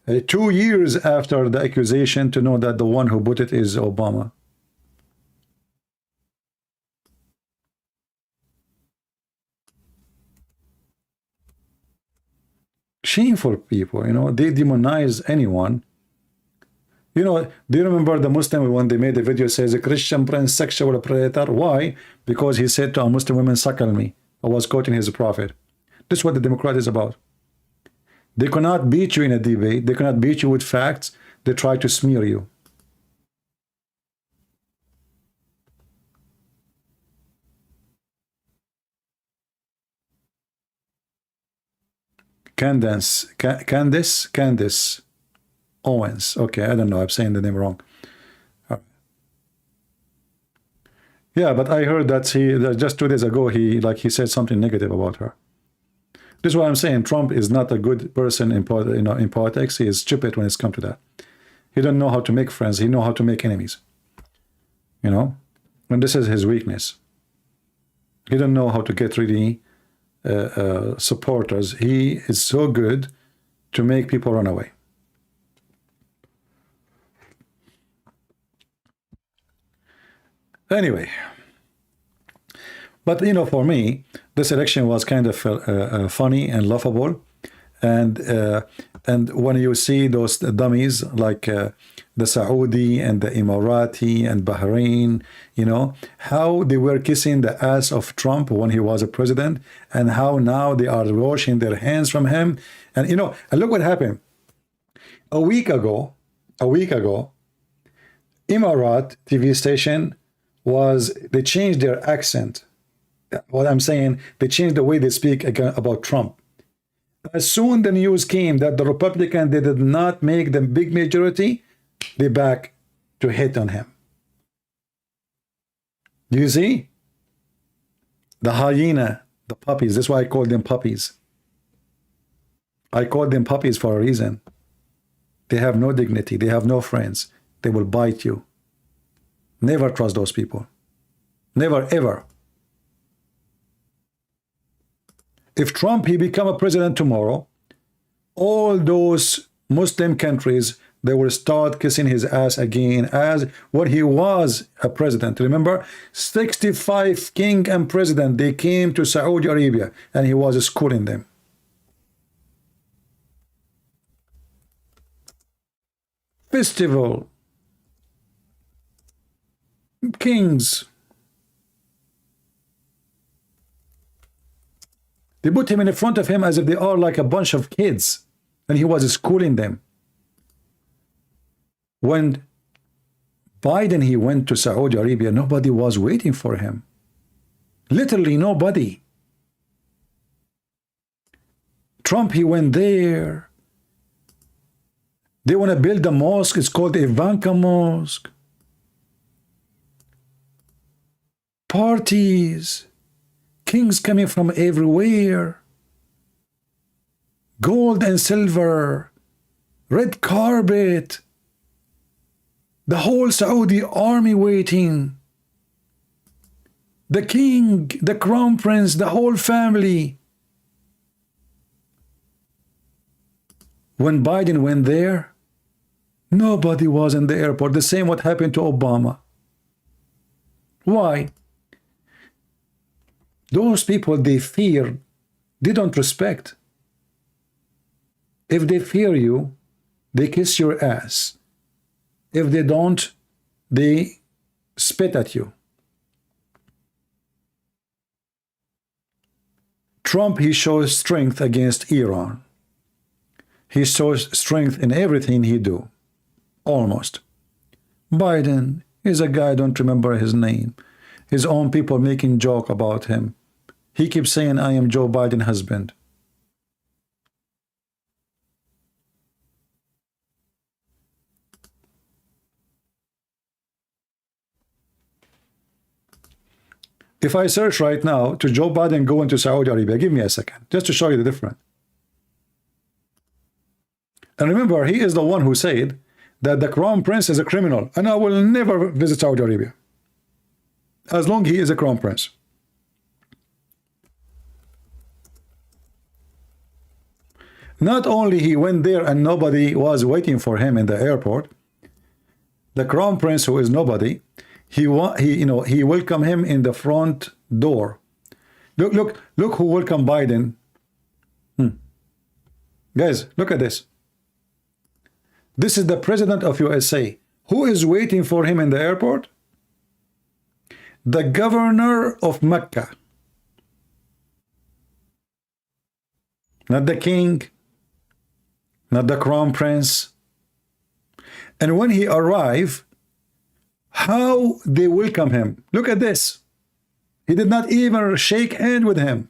2 years after the accusation to know that the one who put it is Obama? Shameful people, they demonize anyone. Do you remember the Muslim when they made the video says a Christian prince sexual predator? Why? Because he said to a Muslim woman, suckle me. I was quoting his prophet. This is what the Democrat is about. They cannot beat you in a debate. They cannot beat you with facts. They try to smear you. Candace Owens. Okay, I don't know. I'm saying the name wrong. Yeah, but I heard that just 2 days ago he said something negative about her. This is what I'm saying. Trump is not a good person in politics. He is stupid when it's come to that. He don't know how to make friends. He know how to make enemies. And this is his weakness. He don't know how to get really supporters. He is so good to make people run away. Anyway, but for me, this election was kind of funny and laughable, and when you see those dummies like the Saudi and the Emirati and Bahrain, how they were kissing the ass of Trump when he was a president, and how now they are washing their hands from him, and and look what happened a week ago. Emirat TV station they changed their accent. What I'm saying, they changed the way they speak again about Trump. As soon the news came that the Republican, they did not make the big majority, they back to hit on him. Do you see? The hyena, the puppies. That's why I call them puppies. I call them puppies for a reason. They have no dignity. They have no friends. They will bite you. Never trust those people. Never, ever. If Trump, he become a president tomorrow, all those Muslim countries, they will start kissing his ass again as when he was a president. Remember, 65 king and president, they came to Saudi Arabia and he was schooling them. Festival. Kings. They put him in front of him as if they are like a bunch of kids, and he was schooling them. When Biden, he went to Saudi Arabia, nobody was waiting for him. Literally nobody. Trump, he went there. They want to build a mosque. It's called Ivanka Mosque. parties, kings coming from everywhere, gold and silver, red carpet, the whole Saudi army waiting, the king, the crown prince, the whole family. When Biden went there, nobody was in the airport. The same what happened to Obama. Why? Those people, they fear, they don't respect. If they fear you, they kiss your ass. If they don't, they spit at you. Trump, he shows strength against Iran. He shows strength in everything he do. Almost. Biden is a guy, I don't remember his name. His own people making joke about him. He keeps saying, I am Joe Biden's husband. If I search right now to Joe Biden going to Saudi Arabia, give me a second, just to show you the difference. And remember, he is the one who said that the crown prince is a criminal, and I will never visit Saudi Arabia as long as he is a crown prince. Not only he went there and nobody was waiting for him in the airport, the crown prince, who is nobody, he welcomed him in the front door. Look who welcomed Biden. Guys, look at this. This is the president of USA. Who is waiting for him in the airport? The governor of Mecca. Not the king, not the crown prince. And when he arrived, how they welcome him. Look at this. He did not even shake hand with him.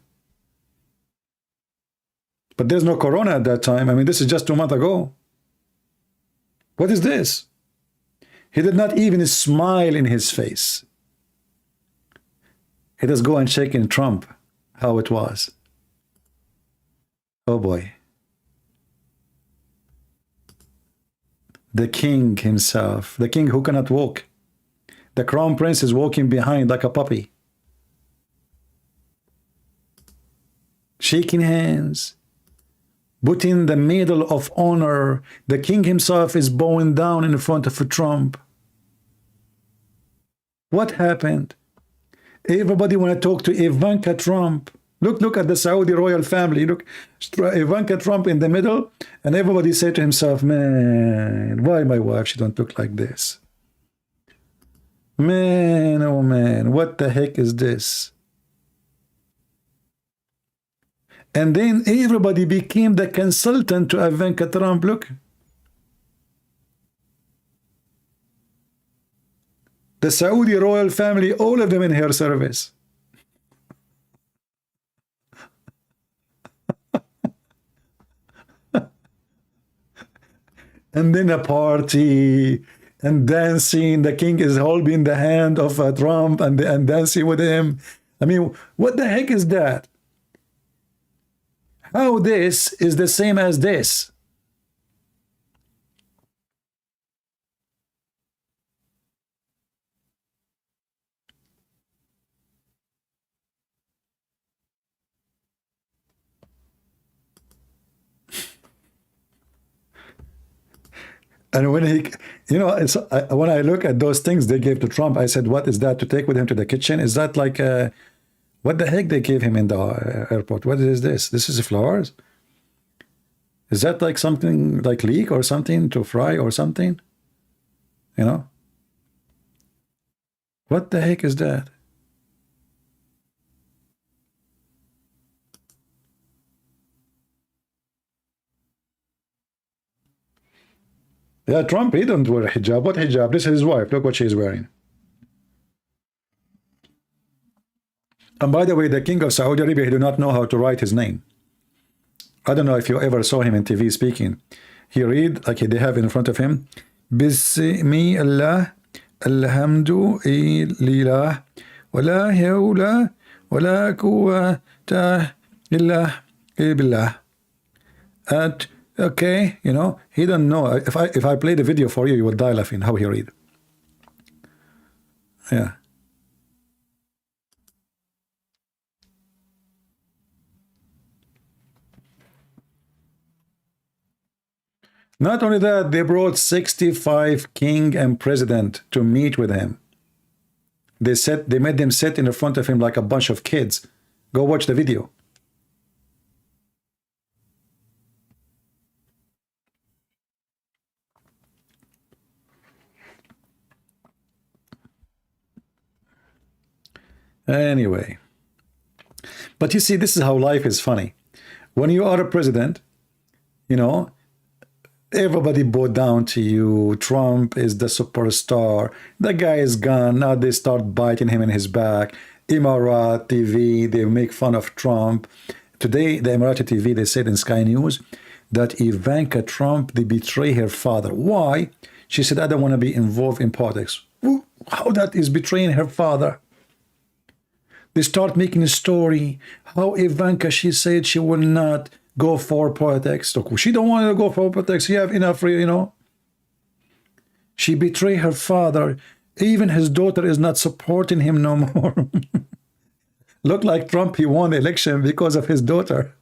But there's no corona at that time. I mean, this is just 2 months ago. What is this? He did not even smile in his face. He does go and check in Trump how it was. Oh boy. The king himself, the king who cannot walk. The crown prince is walking behind like a puppy. Shaking hands. Putting the medal of honor. The king himself is bowing down in front of Trump. What happened? Everybody want to talk to Ivanka Trump. Look at the Saudi royal family. Look, Ivanka Trump in the middle, and everybody said to himself, man, why my wife, she don't look like this? Man, oh man, what the heck is this? And then everybody became the consultant to Ivanka Trump. Look. The Saudi royal family, all of them in her service. And then a party and dancing. The king is holding the hand of Trump and dancing with him. I mean, what the heck is that? How this is the same as this? And when he, when I look at those things they gave to Trump, I said, what is that to take with him to the kitchen? Is that like, what the heck they gave him in the airport? What is this? This is flowers? Is that like something like leek or something to fry or something? What the heck is that? Yeah, Trump, he don't wear hijab. What hijab? This is his wife. Look what she's wearing. And by the way, the king of Saudi Arabia, he do not know how to write his name. I don't know if you ever saw him in TV speaking. He read, like they have in front of him, Bismillah, Alhamdulillah, ولا حول ولا قوة إلا بالله. And okay, you know, he don't know. If I play the video for you, you will die laughing how he read. Yeah. Not only that, they brought 65 king and president to meet with him. They made them sit in front of him like a bunch of kids. Go watch the video. Anyway, but you see, this is how life is funny. When you are a president, you know, everybody bowed down to you. Trump is the superstar. The guy is gone. Now they start biting him in his back. Emirati TV, they make fun of Trump. Today, the Emirati TV, they said in Sky News that Ivanka Trump, they betray her father. Why? She said, I don't want to be involved in politics. How that is betraying her father? They start making a story how Ivanka, she said she will not go for politics. Look, she don't want to go for politics. She have enough, you know. She betrayed her father. Even his daughter is not supporting him no more. Look like Trump, he won the election because of his daughter.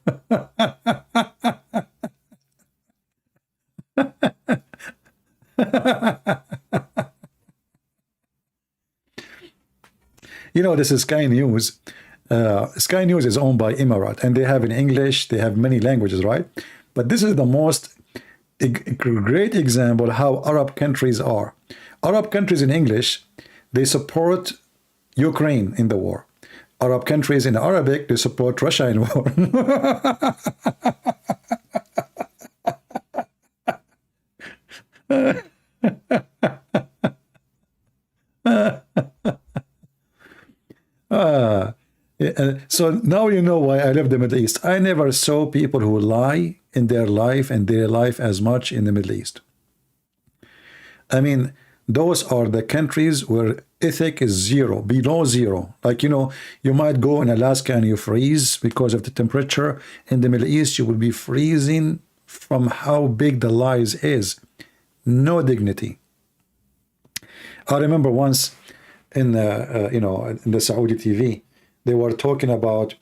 You know, this is Sky News. Sky News is owned by Emirat, and they have in English, they have many languages, right? But this is the most great example how Arab countries are. Arab countries in English, they support Ukraine in the war. Arab countries in Arabic, they support Russia in war. So now you know why I left the Middle East. I never saw people who lie in their life and their life as much in the Middle East. I mean, those are the countries where ethic is zero, below zero. Like, you know, you might go in Alaska and you freeze because of the temperature. In the Middle East, you will be freezing from how big the lies is. No dignity. I remember once in you know, in the Saudi TV, they were talking about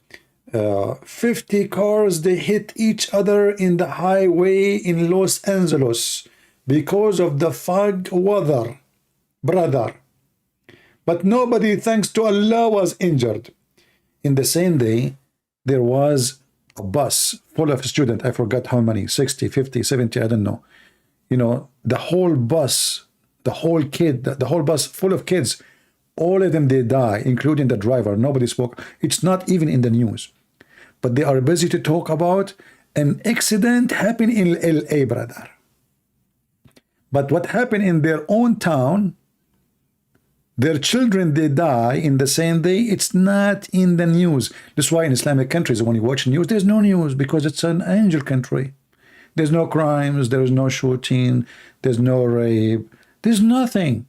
50 cars, they hit each other in the highway in Los Angeles because of the fog weather, brother. But nobody, thanks to Allah, was injured. In the same day, there was a bus full of students. I forgot how many, 60, 50, 70, I don't know. You know, the whole bus, the whole bus full of kids, all of them, they die, including the driver. Nobody spoke. It's not even in the news. But they are busy to talk about an accident happened in LA, brother. But what happened in their own town, their children, they die in the same day, it's not in the news. That's why in Islamic countries, when you watch news, there's no news because it's an angel country. There's no crimes, there's no shooting, there's no rape, there's nothing.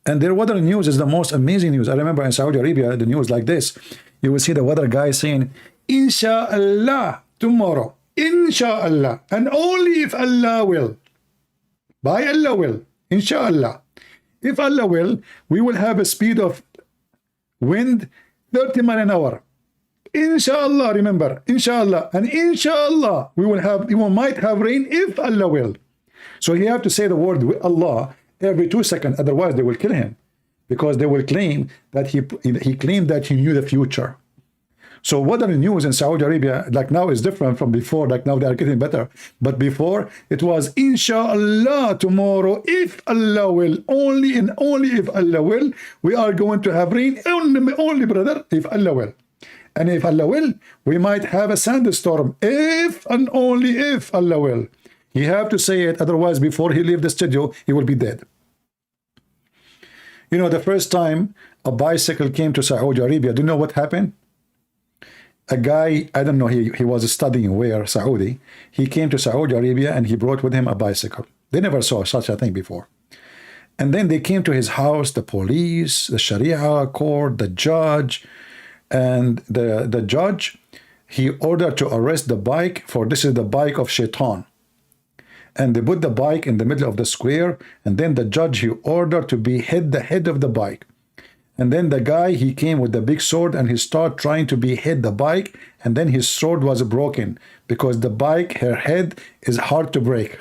And their weather news is the most amazing news. I remember in Saudi Arabia, the news like this. You will see the weather guy saying, Inshallah, tomorrow. Inshallah. And only if Allah will. By Allah will. Inshallah. If Allah will, we will have a speed of wind 30 miles an hour. Inshallah, remember. Inshallah. And inshallah, we might have rain if Allah will. So you have to say the word Allah every 2 seconds, otherwise they will kill him, because they will claim that he claimed that he knew the future. So weather news in Saudi Arabia, like now, is different from before. Like now they are getting better, but before it was Inshallah tomorrow, if Allah will, only and only if Allah will, we are going to have rain, only brother, if Allah will. And if Allah will, we might have a sandstorm, if and only if Allah will. You have to say it, otherwise before he leave the studio, he will be dead. You know, the first time a bicycle came to Saudi Arabia, do you know what happened? A guy, I don't know, he was studying where, Saudi. He came to Saudi Arabia and he brought with him a bicycle. They never saw such a thing before. And then they came to his house, the police, the Sharia court, the judge, and the judge, he ordered to arrest the bike for this is the bike of Shaitan. And they put the bike in the middle of the square, and then the judge, he ordered to behead the head of the bike. And then the guy, he came with the big sword and he started trying to behead the bike, and then his sword was broken because the bike, her head is hard to break.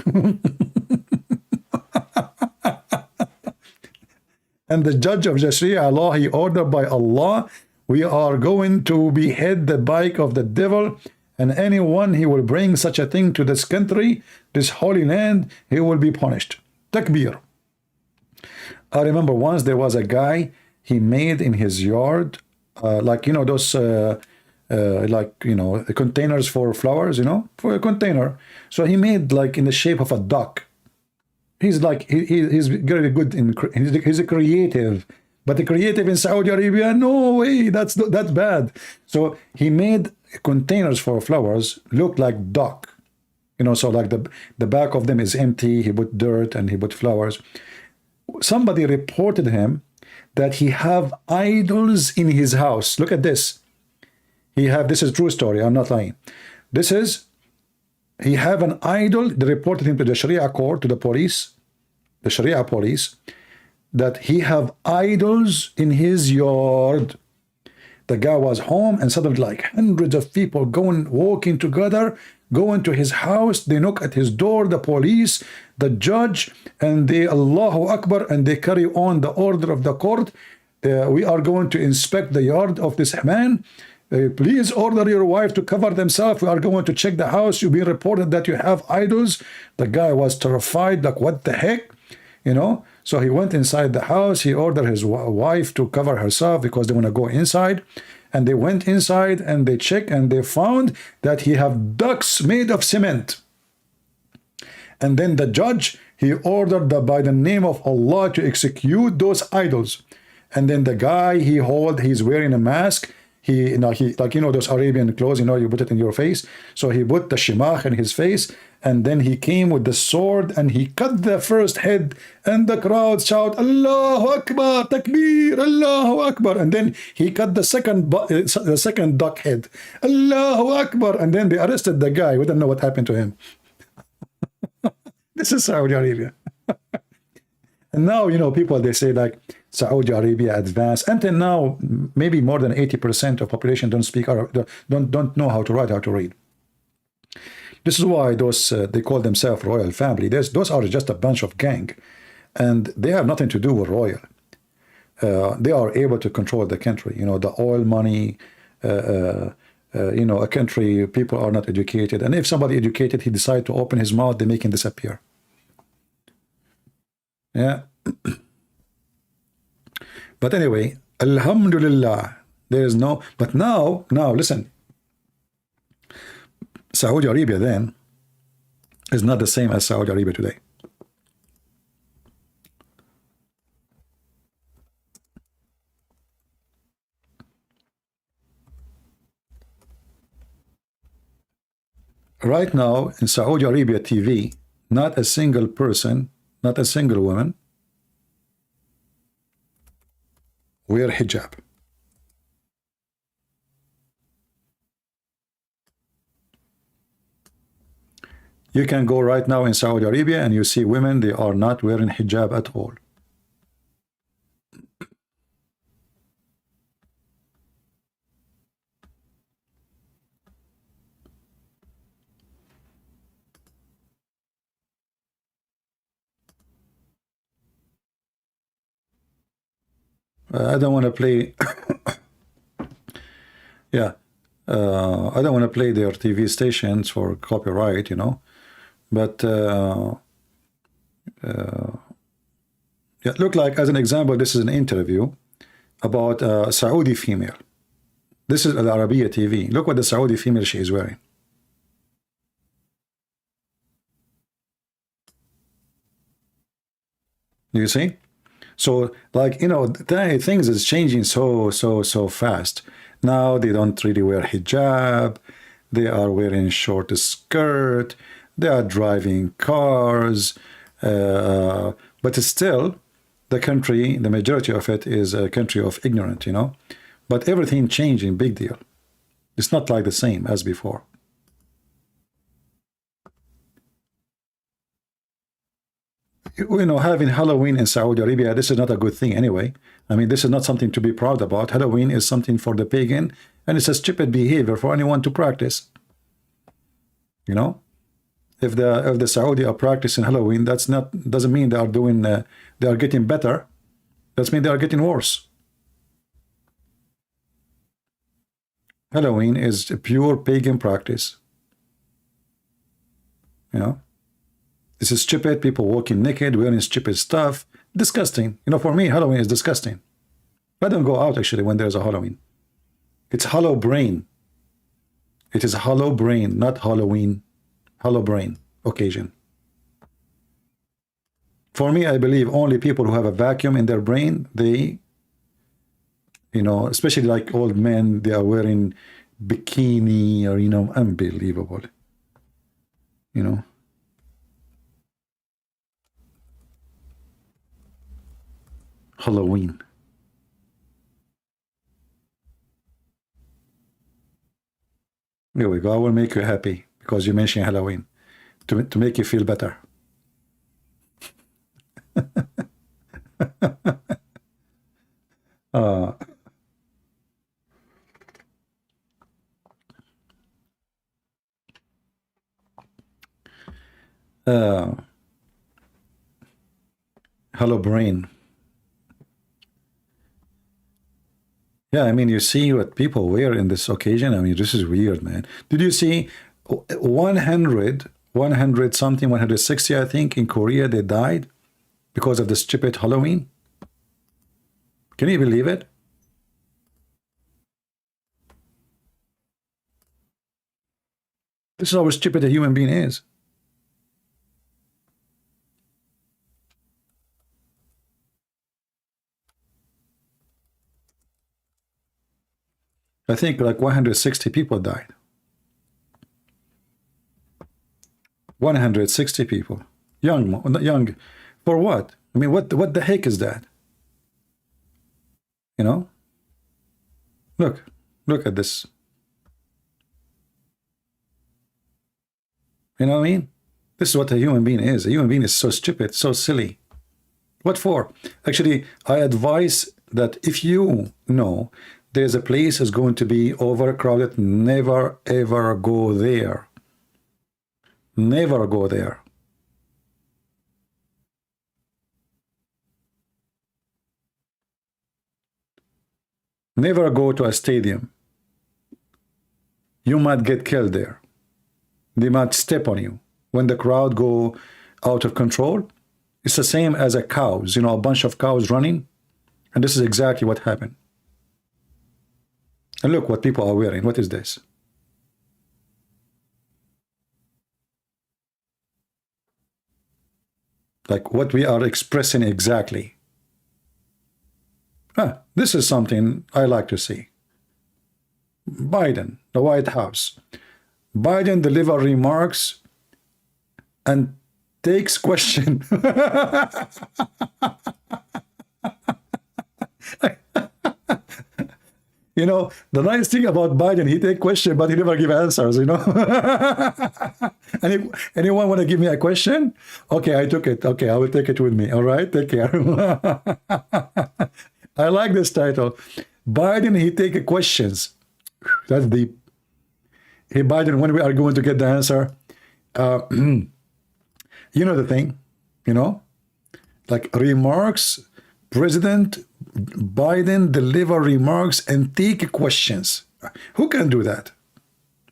And the judge of the Sharia law, he ordered by Allah, we are going to behead the bike of the devil, and anyone he will bring such a thing to this country, this holy land, he will be punished. Takbir. I remember once there was a guy, he made in his yard, like, you know, those, like, you know, containers for flowers, you know, for a container. So he made like in the shape of a duck. He's like, he's very good in, he's a creative. But the creative in Saudi Arabia, no way, that's bad. So he made containers for flowers look like duck. You know, so like the back of them is empty, he put dirt and he put flowers. Somebody reported him that he have idols in his house. Look at this. This is true story, I'm not lying. He have an idol. They reported him to the Sharia court, to the police, the Sharia police, that he have idols in his yard. The guy was home and suddenly like hundreds of people walking together, going to his house. They knock at his door, the police, the judge, and they Allahu Akbar, and they carry on the order of the court. We are going to inspect the yard of this man. Please order your wife to cover themselves. We are going to check the house. You've been reported that you have idols. The guy was terrified, like, what the heck? You know? So he went inside the house. He ordered his wife to cover herself because they want to go inside. And they went inside and they checked and they found that he have ducks made of cement. And then the judge, he ordered by the name of Allah to execute those idols. And then the guy, he's wearing a mask. He like, you know, those Arabian clothes, you know, you put it in your face. So he put the shimach in his face, and then he came with the sword and he cut the first head, and the crowd shout, Allahu Akbar, Takbir, Allahu Akbar. And then he cut the second duck head, Allahu Akbar. And then they arrested the guy. We don't know what happened to him. This is Saudi Arabia. And now, you know, people, they say like Saudi Arabia advanced. Until now, maybe more than 80% of population don't speak Arabic, don't know how to write, how to read. This is why those, they call themselves royal family. Those are just a bunch of gang. And they have nothing to do with royal. They are able to control the country. You know, the oil money, you know, a country, people are not educated. And if somebody educated, he decide to open his mouth, they make him disappear. Yeah. But anyway, Alhamdulillah, there is no, but now listen, Saudi Arabia then is not the same as Saudi Arabia today. Right now in Saudi Arabia TV, not a single person, not a single woman wear hijab. You can go right now in Saudi Arabia and you see women, they are not wearing hijab at all. I don't want to play yeah, I don't want to play their TV stations for copyright, you know, but yeah, look, like as an example, this is an interview about a Saudi female. This is the Arabian TV. Look what the Saudi female she is wearing. Do you see? So, like, you know, things is changing so fast. Now they don't really wear hijab. They are wearing short skirt. They are driving cars. But still, the country, the majority of it is a country of ignorant, you know. But everything changing, big deal. It's not like the same as before. You know, having Halloween in Saudi Arabia, this is not a good thing anyway. I mean, this is not something to be proud about. Halloween is something for the pagan, and it's a stupid behavior for anyone to practice. You know, if the Saudi are practicing Halloween, doesn't mean they are doing they are getting better. That means they are getting worse. Halloween is a pure pagan practice. You know, this is stupid. People walking naked, wearing stupid stuff. Disgusting. You know, for me, Halloween is disgusting. I don't go out actually when there's a Halloween. It's hollow brain. It is hollow brain, not Halloween. Hollow brain occasion. For me, I believe only people who have a vacuum in their brain, they, you know, especially like old men, they are wearing bikini or, you know, unbelievable. You know. Halloween. There we go. I will make you happy because you mentioned Halloween to make you feel better. uh, hello, brain. Yeah, I mean, you see what people wear in this occasion. I mean, this is weird, man. Did you see 100 something, 160, I think, in Korea, they died because of the stupid Halloween? Can you believe it? This is how stupid a human being is. I think like 160 people died. 160 people. Young. For what? I mean, what the heck is that? You know? Look at this. You know what I mean? This is what a human being is. A human being is so stupid, so silly. What for? Actually, I advise that if you know there's a place is going to be overcrowded, never ever go there. Never go there. Never go to a stadium. You might get killed there. They might step on you. When the crowd go out of control, it's the same as a cows, you know, a bunch of cows running. And this is exactly what happened. And look what people are wearing. What is this? Like what we are expressing exactly. This is something I like to see. Biden, the White House. Biden delivers remarks and takes question. You know, the nice thing about Biden, he take question, but he never give answers, you know. Anyone want to give me a question? Okay, I took it. Okay, I will take it with me. All right, take care. I like this title. Biden, he take questions. That's deep. Hey, Biden, when we are going to get the answer? You know the thing, you know? Like remarks, President Biden deliver remarks and take questions. Who can do that?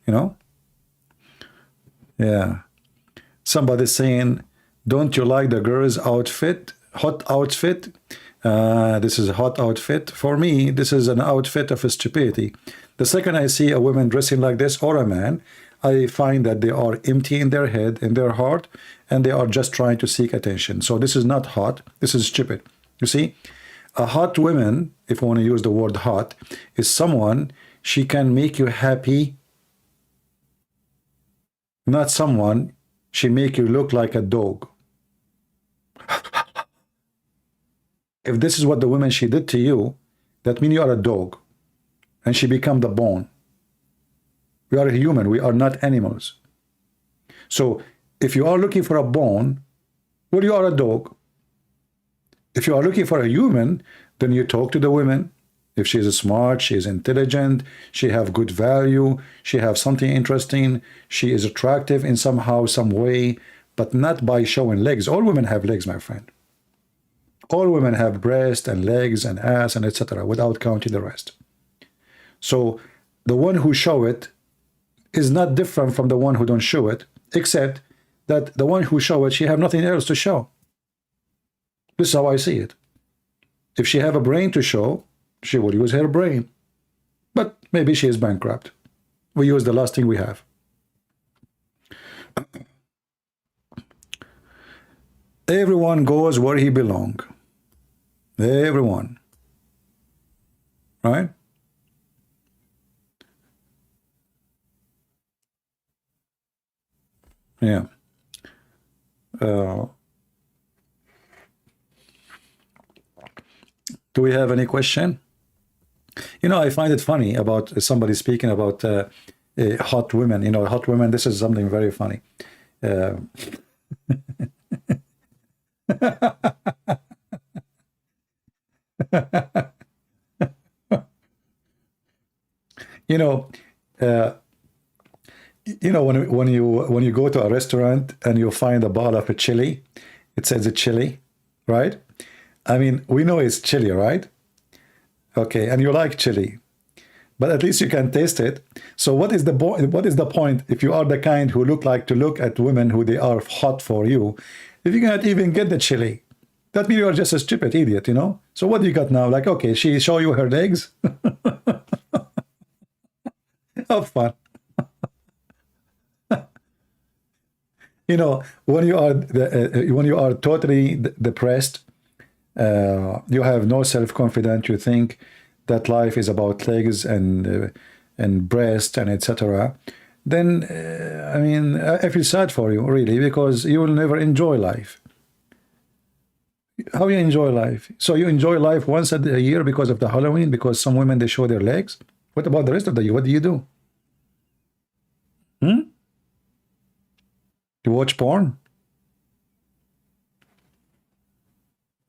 You know? Yeah. Somebody saying, don't you like the girl's outfit? Hot outfit? This is a hot outfit. For me, this is an outfit of stupidity. The second I see a woman dressing like this or a man, I find that they are empty in their head, in their heart, and they are just trying to seek attention. So this is not hot. This is stupid. You see? A hot woman, if I want to use the word hot, is someone, she can make you happy. Not someone, she make you look like a dog. if this is what the woman she did to you, that means you are a dog, and she become the bone. We are human. We are not animals. So if you are looking for a bone, well, you are a dog. If you are looking for a human, then you talk to the women. If she is smart, she is intelligent, she have good value, she have something interesting, she is attractive in somehow, some way, but not by showing legs. All women have legs, my friend. All women have breast and legs and ass and etc. without counting the rest. So the one who show it is not different from the one who don't show it, except that the one who show it, she have nothing else to show. This is how I see it. If she have a brain to show, she will use her brain. But maybe she is bankrupt. We use the last thing we have. Everyone goes where he belongs. Everyone. Right? Yeah. Do we have any question? You know, I find it funny about somebody speaking about hot women. You know, hot women, this is something very funny. You know, when you go to a restaurant and you find a bottle of a chili, it says a chili, right? I mean, we know it's chili, right? Okay, and you like chili, but at least you can taste it. So what is the point if you are the kind who look at women who they are hot for you, if you cannot even get the chili? That means you are just a stupid idiot, you know? So what do you got now? Like, okay, she show you her legs? Have fun. You know, when you are totally depressed, you have no self-confidence, you think that life is about legs and breast and etc., then I mean, I feel sad for you, really, because you will never enjoy life. How you enjoy life? So you enjoy life once a year because of the Halloween, because some women, they show their legs? What about the rest of the year? What do you do? You watch porn?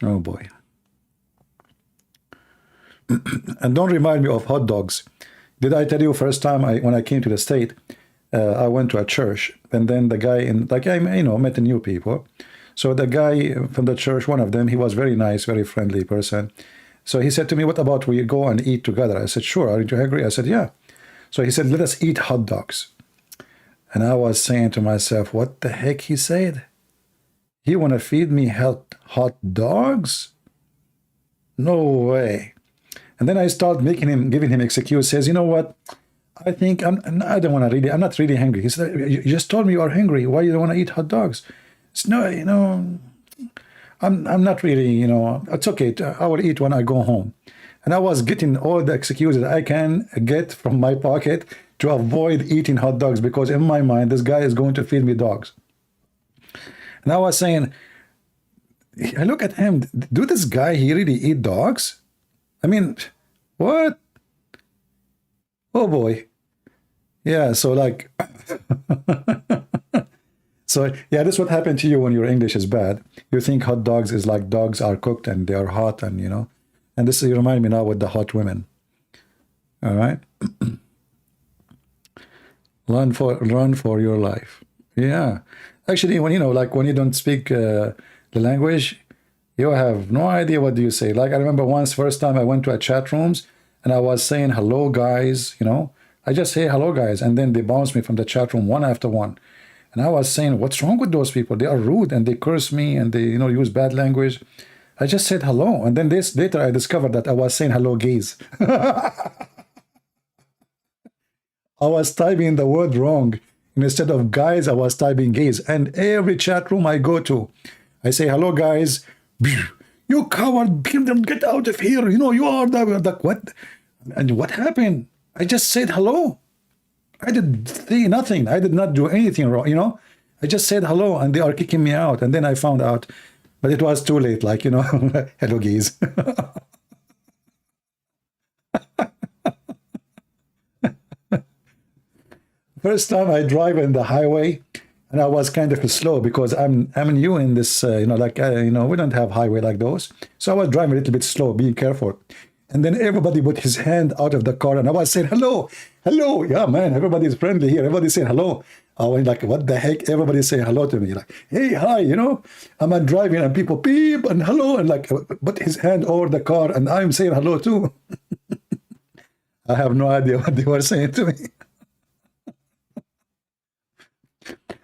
Oh boy. And don't remind me of hot dogs. Did I tell you first time when I came to the state, I went to a church, and then the guy met new people. So the guy from the church, one of them, he was very nice, very friendly person. So he said to me, what about we go and eat together? I said, sure. Aren't you hungry? I said, yeah. So he said, let us eat hot dogs. And I was saying to myself, what the heck he said? He want to feed me hot dogs? No way. And then I start giving him excuse. Says, you know what? I think I'm not really hungry. He said, you just told me you are hungry. Why you don't want to eat hot dogs? Said, no, you know, I'm not really, you know, it's okay. I will eat when I go home. And I was getting all the excuses I can get from my pocket to avoid eating hot dogs, because in my mind, this guy is going to feed me dogs. And I was saying, I look at him, do this guy, he really eat dogs? I mean, what? Oh boy. Yeah, so like, so yeah, this is what happened to you when your English is bad. You think hot dogs is like dogs are cooked and they are hot, and you know, and this you remind me now with the hot women. All right. Run for your life. Yeah. Actually, when when you don't speak the language, you have no idea what do you say. Like I remember once, first time I went to a chat rooms and I was saying hello guys, you know. I just say hello guys, and then they bounce me from the chat room one after one. And I was saying, what's wrong with those people? They are rude and they curse me and they, you know, use bad language. I just said hello, and then later I discovered that I was saying hello gays. I was typing the word wrong. Instead of guys, I was typing gays. And every chat room I go to, I say, hello, guys. You coward, get out of here. You know, you are the what? And what happened? I just said hello. I did say nothing. I did not do anything wrong, you know. I just said hello, and they are kicking me out. And then I found out But it was too late, like, you know, hello gays. First time I drive in the highway, and I was kind of slow because I'm new in this, you know, like, you know, we don't have highway like those. So I was driving a little bit slow, being careful. And then everybody put his hand out of the car, and I was saying, hello, hello. Yeah, man, everybody's friendly here. Everybody's saying hello. I was like, what the heck? Everybody's saying hello to me. Like, hey, hi, you know, I'm driving and people beep and hello, and like put his hand over the car, and I'm saying hello too. I have no idea what they were saying to me.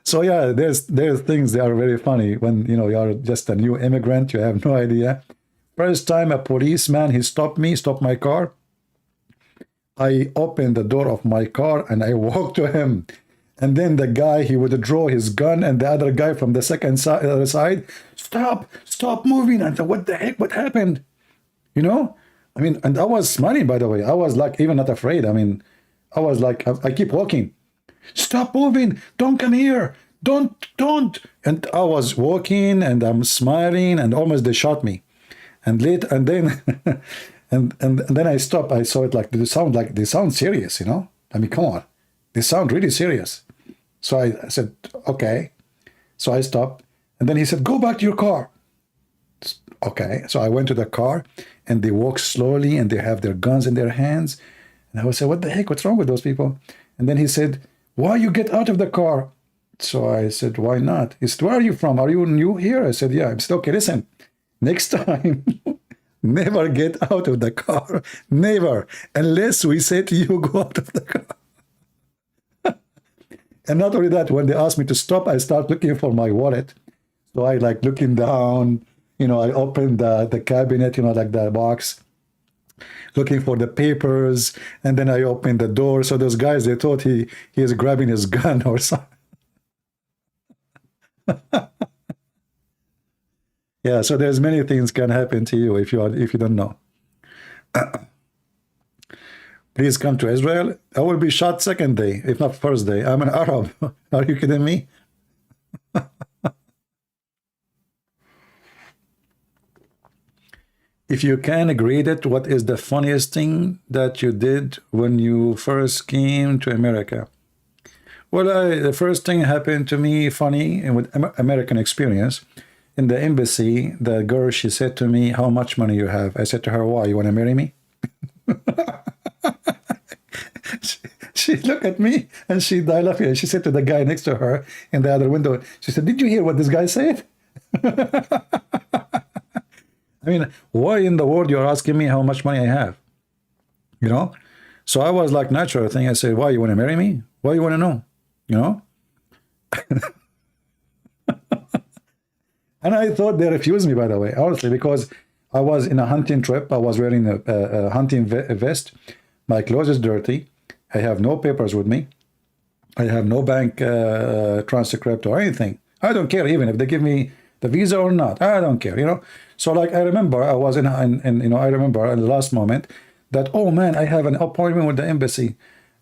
So yeah, there's things that are very funny when, you know, you're just a new immigrant, you have no idea. First time a policeman, he stopped me, stopped my car. I opened the door of my car and I walked to him. And then the guy, he would draw his gun, and the other guy from the other side, stop moving. And what the heck, what happened? You know? I mean, and I was smiling, by the way. I was like, even not afraid. I mean, I was like, I keep walking. Stop moving, don't come here, don't. And I was walking and I'm smiling, and almost they shot me. And then and then I stopped. I saw it like they sound serious, you know. I mean, come on, they sound really serious. So I said, okay. So I stopped, and then he said, go back to your car. Okay. So I went to the car, and they walk slowly, and they have their guns in their hands. And I would say, what the heck, what's wrong with those people? And then he said, why you get out of the car? So I said, why not? He said, where are you from? Are you new here? I said, yeah. I said, okay, listen, next time, never get out of the car. Never. Unless we say to you, go out of the car. And not only that, when they asked me to stop, I start looking for my wallet. So I like looking down, you know, I opened the cabinet, you know, like the box, looking for the papers, and then I opened the door. So those guys, they thought he is grabbing his gun or something. Yeah, so there's many things can happen to you if you don't know. Please come to Israel. I will be shot second day, if not first day. I'm an Arab. Are you kidding me? If you can grade it, what is the funniest thing that you did when you first came to America? Well, the first thing happened to me funny and with American experience. In the embassy, the girl, she said to me, how much money you have? I said to her, why, you want to marry me? She looked at me and she died laughing. She said to the guy next to her in the other window, she said, did you hear what this guy said? I mean, why in the world you're asking me how much money I have? You know? So I was like natural thing. I said, why, you want to marry me? Why you want to know? You know? And I thought they refused me, by the way, honestly, because I was in a hunting trip. I was wearing a hunting vest. My clothes is dirty. I have no papers with me. I have no bank transcript or anything. I don't care even if they give me the visa or not. I don't care, you know. So like I remember I was in you know, I remember at the last moment that, oh man, I have an appointment with the embassy.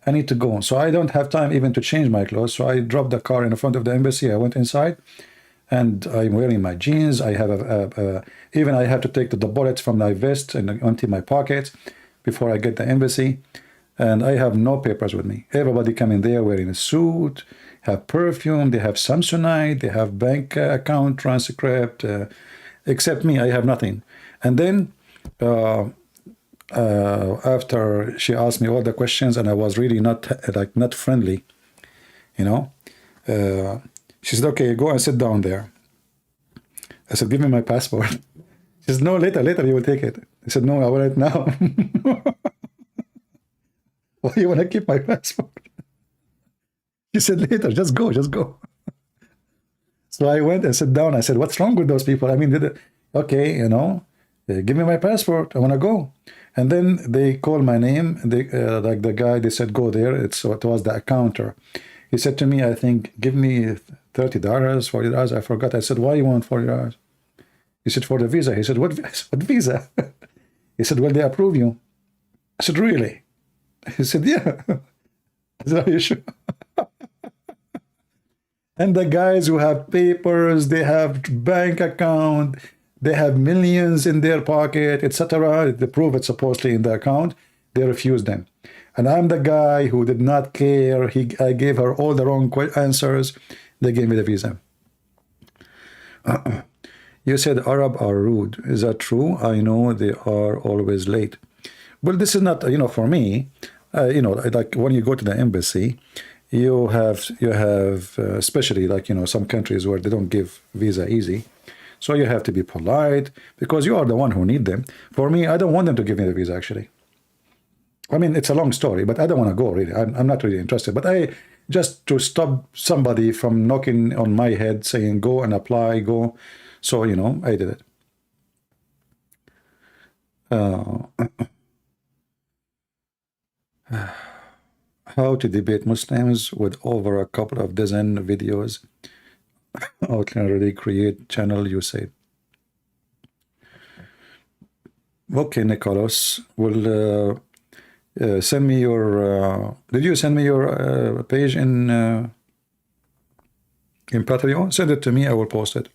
I need to go. So I don't have time even to change my clothes. So I dropped the car in front of the embassy. I went inside and I'm wearing my jeans. I have even I have to take the bullets from my vest and empty my pockets before I get the embassy. And I have no papers with me. Everybody come in there wearing a suit, have perfume, they have Samsonite, they have bank account transcript, except me, I have nothing. And then after she asked me all the questions and I was really not friendly, you know, she said, okay, go and sit down there. I said, give me my passport. She said, no, later you will take it. I said, no, I want it now. Why you want to keep my passport? She said, later, just go. So I went and sat down. I said, what's wrong with those people? I mean, okay, you know, give me my passport. I want to go. And then they called my name. They, like the guy, they said, go there. It was the counter. He said to me, I think, give me $30, $40. I forgot. I said, why you want $40? He said, for the visa. He said, what visa? He said, well, they approve you. I said, really? He said, yeah. I said, are you sure? And the guys who have papers, they have bank account, they have millions in their pocket, etc. They prove it supposedly in the account. They refuse them. And I'm the guy who did not care. I gave her all the wrong answers. They gave me the visa. You said Arab are rude. Is that true? I know they are always late. Well, this is not, for me, like when you go to the embassy, you have, especially like, some countries where they don't give visa easy. So you have to be polite because you are the one who need them. For me, I don't want them to give me the visa, actually. I mean, it's a long story, but I don't want to go, really. I'm not really interested. But just to stop somebody from knocking on my head saying, go and apply, go. So, I did it. How to debate Muslims with over a couple of dozen videos. How can I really create channel, you say? Okay, Nicholas, will send me your... did you send me your page in Patreon? Send it to me, I will post it.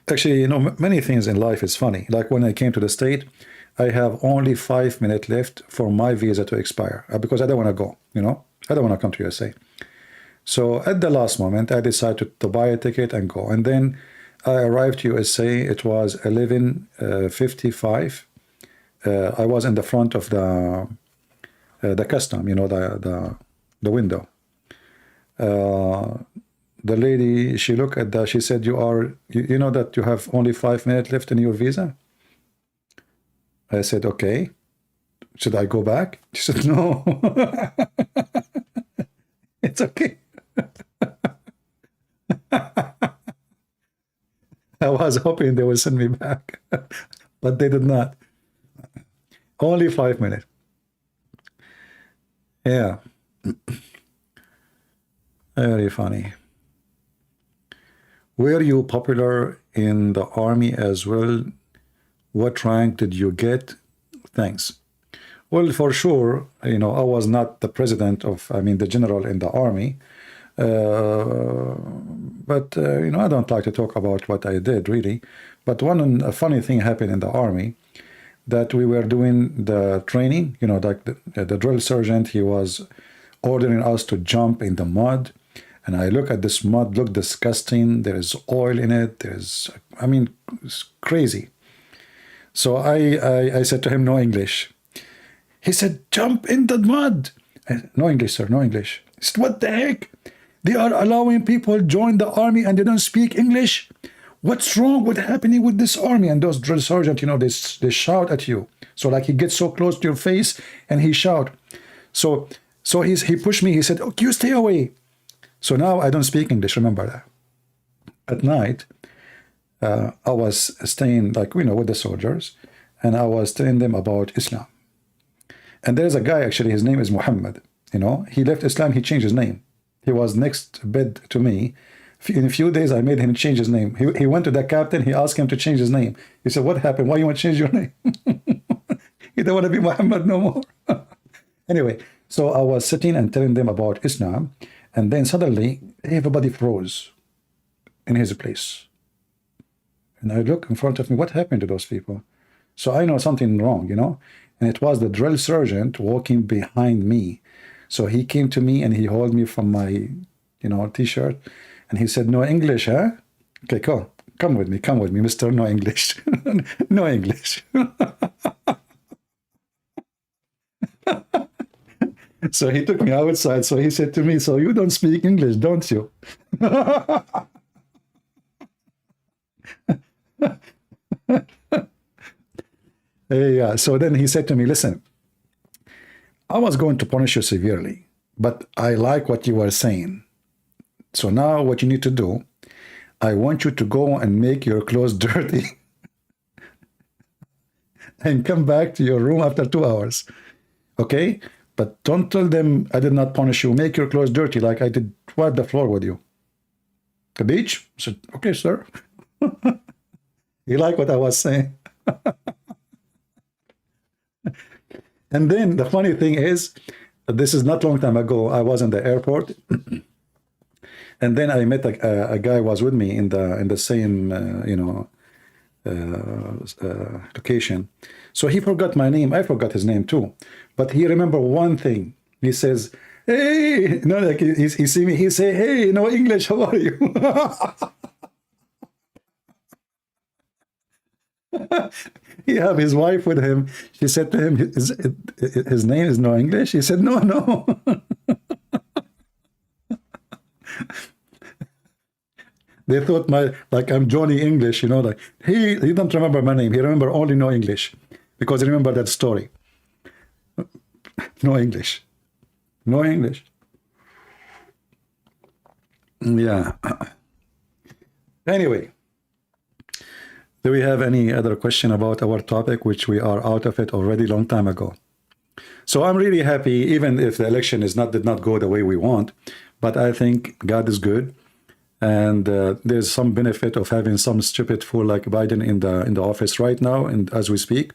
Actually, many things in life is funny. Like when I came to the state, I have only 5 minutes left for my visa to expire because I don't want to go, I don't want to come to USA. So at the last moment, I decided to buy a ticket and go. And then I arrived to USA. It was 11:55. I was in the front of the custom, the window. The lady, she looked at that, she said, you know that you have only 5 minutes left in your visa? I said, okay. Should I go back? She said, no. It's okay. I was hoping they would send me back, but they did not. Only 5 minutes. Yeah. Very funny. Were you popular in the army as well? What rank did you get? Thanks. Well, for sure, I was not the president the general in the army. But I don't like to talk about what I did, really. But a funny thing happened in the army, that we were doing the training, like the drill sergeant, he was ordering us to jump in the mud. And I look at this mud, look disgusting. There is oil in it. It's crazy. So I said to him, no English. He said, jump in the mud. No English, sir, no English. He said, what the heck? They are allowing people join the army and they don't speak English? What's wrong with happening with this army? And those drill sergeants, they shout at you. So like he gets so close to your face and he shout. So he pushed me. He said, okay, you stay away. So now I don't speak English, remember that. At night, I was staying with the soldiers, and I was telling them about Islam. And there's a guy, actually, his name is Muhammad. He left Islam, he changed his name. He was next bed to me. In a few days, I made him change his name. He went to the captain, he asked him to change his name. He said, what happened? Why you want to change your name? You don't want to be Muhammad no more. Anyway, so I was sitting and telling them about Islam. And then suddenly, everybody froze in his place. And I look in front of me, what happened to those people? So I know something wrong, And it was the drill sergeant walking behind me. So he came to me and he held me from my, T-shirt. And he said, no English, huh? Okay, come with me, Mr. No English. No English. So he took me outside. So he said to me, so you don't speak English, don't you? Yeah. So then he said to me, listen, I was going to punish you severely, but I like what you were saying. So now what you need to do, I want you to go and make your clothes dirty and come back to your room after 2 hours. Okay? But don't tell them I did not punish you. Make your clothes dirty like I did wipe the floor with you. The beach? I said, okay, sir. You like what I was saying? And then the funny thing is, This is not long time ago. I was in the airport, and then I met a guy was with me in the same location. So he forgot my name. I forgot his name too, but he remember one thing. He says, "Hey," like he see me. He say, "Hey, English. How are you?" He have his wife with him. She said to him, his name is no English. He said, "No, no." They thought like I'm Johnny English, like he don't remember my name. He remember only no English, because he remember that story. No English. No English. Yeah. Anyway, do we have any other question about our topic, which we are out of it already long time ago? So I'm really happy, even if the election did not go the way we want, but I think God is good. And there's some benefit of having some stupid fool like Biden in the office right now, and as we speak,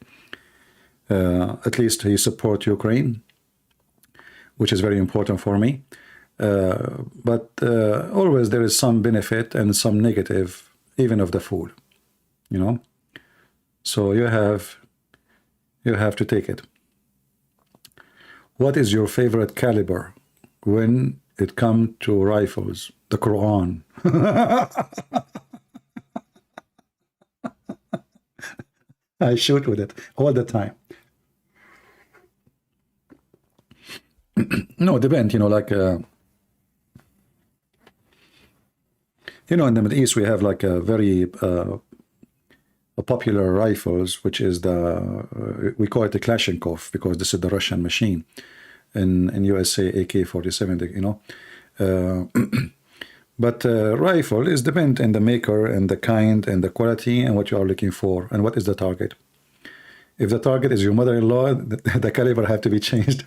at least he supports Ukraine, which is very important for me. But always there is some benefit and some negative, even of the fool, So you have to take it. What is your favorite caliber when it comes to rifles? The Quran. I shoot with it all the time. No, depend, like in the Middle East we have like a very popular rifles, which is we call it the Kalashnikov, because this is the Russian machine. In USA, AK-47, But rifle is depend on the maker and the kind and the quality and what you are looking for and what is the target. If the target is your mother-in-law, the caliber have to be changed.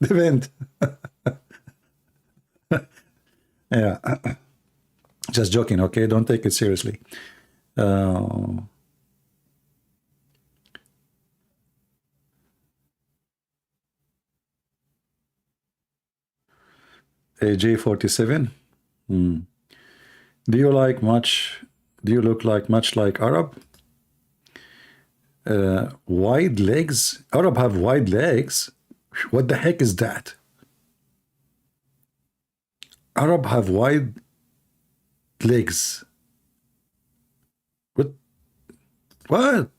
Depend. Yeah. Just joking, okay? Don't take it seriously. AJ-47. Do you look much like Arab? Wide legs? Arab have wide legs? What the heck is that? Arab have wide legs. What?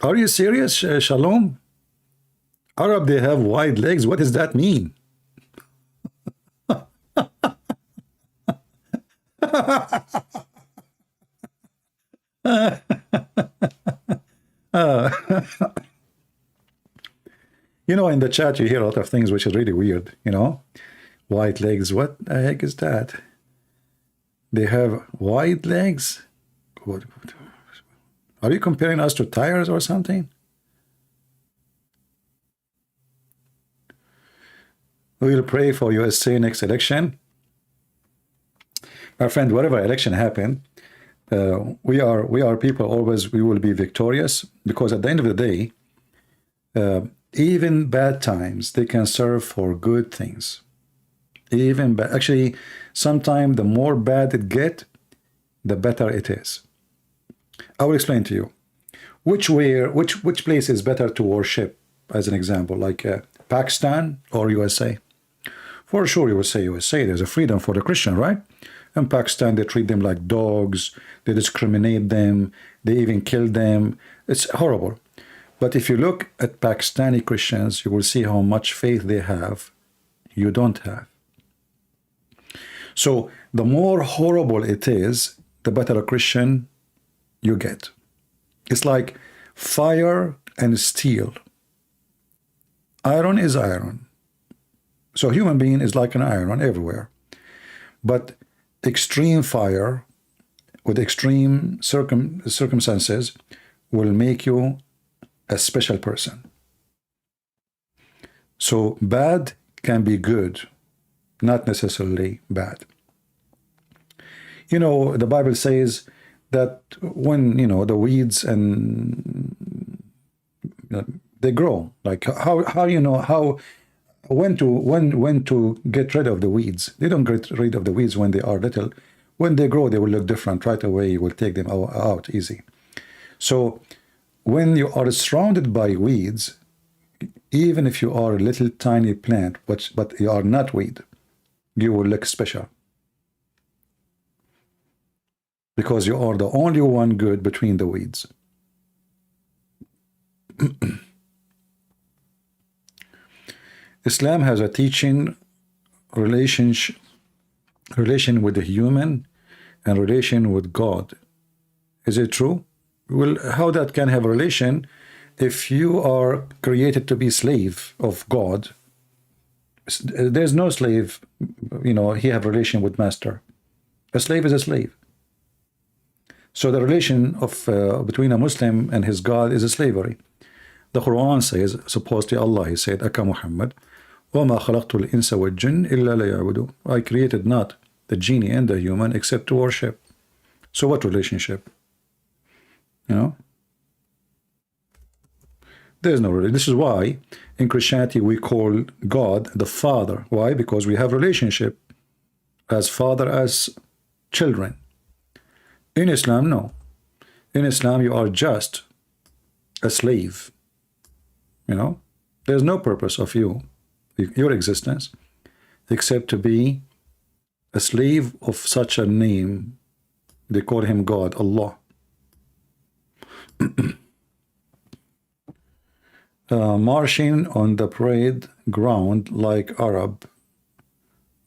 Are you serious, Shalom? Arab, they have wide legs. What does that mean? In the chat you hear a lot of things which is really weird, White legs, what the heck is that? They have wide legs? What? Are you comparing us to tires or something? We'll pray for USA next election. My friend, whatever election happen, we are people always, we will be victorious, because at the end of the day, even bad times, they can serve for good things. Even bad, actually, sometimes the more bad it get, the better it is. I will explain to you. Which place is better to worship, as an example, like Pakistan or USA? For sure, you will say USA. There's a freedom for the Christian, right? In Pakistan, they treat them like dogs. They discriminate them. They even kill them. It's horrible. But if you look at Pakistani Christians, you will see how much faith they have. You don't have. So the more horrible it is, the better a Christian you get. It's like fire and steel. Iron is iron. So human being is like an iron everywhere. But extreme fire with extreme circumstances will make you a special person. So bad can be good, not necessarily bad. The Bible says that when, the weeds and They grow. Like how you know how when to get rid of the weeds. They don't get rid of the weeds when they are little. When they grow, they will look different. Right away, you will take them out easy. So when you are surrounded by weeds, even if you are a little tiny plant, but you are not weed, you will look special. Because you are the only one good between the weeds. Islam has a teaching relation with the human and relation with God. Is it true? Well, how that can have a relation if you are created to be slave of God? There's no slave, you know, he have relation with master. A slave is a slave. So the relation of between a Muslim and his God is a slavery. The Quran says, supposedly Allah, he said, Aka Muhammad, وَمَا خَلَقْتُ الْإِنسَ وَالْجِنَّ إِلَّا لِيَعْبُدُونِ. I created not the genie and the human except to worship. So what relationship? You know? There's no relation. This is why in Christianity we call God the Father. Why? Because we have relationship as father as children. In Islam, no. In Islam, you are just a slave. You know, there's no purpose of your existence, except to be a slave of such a name. They call him God, Allah. Marching on the parade ground like Arab,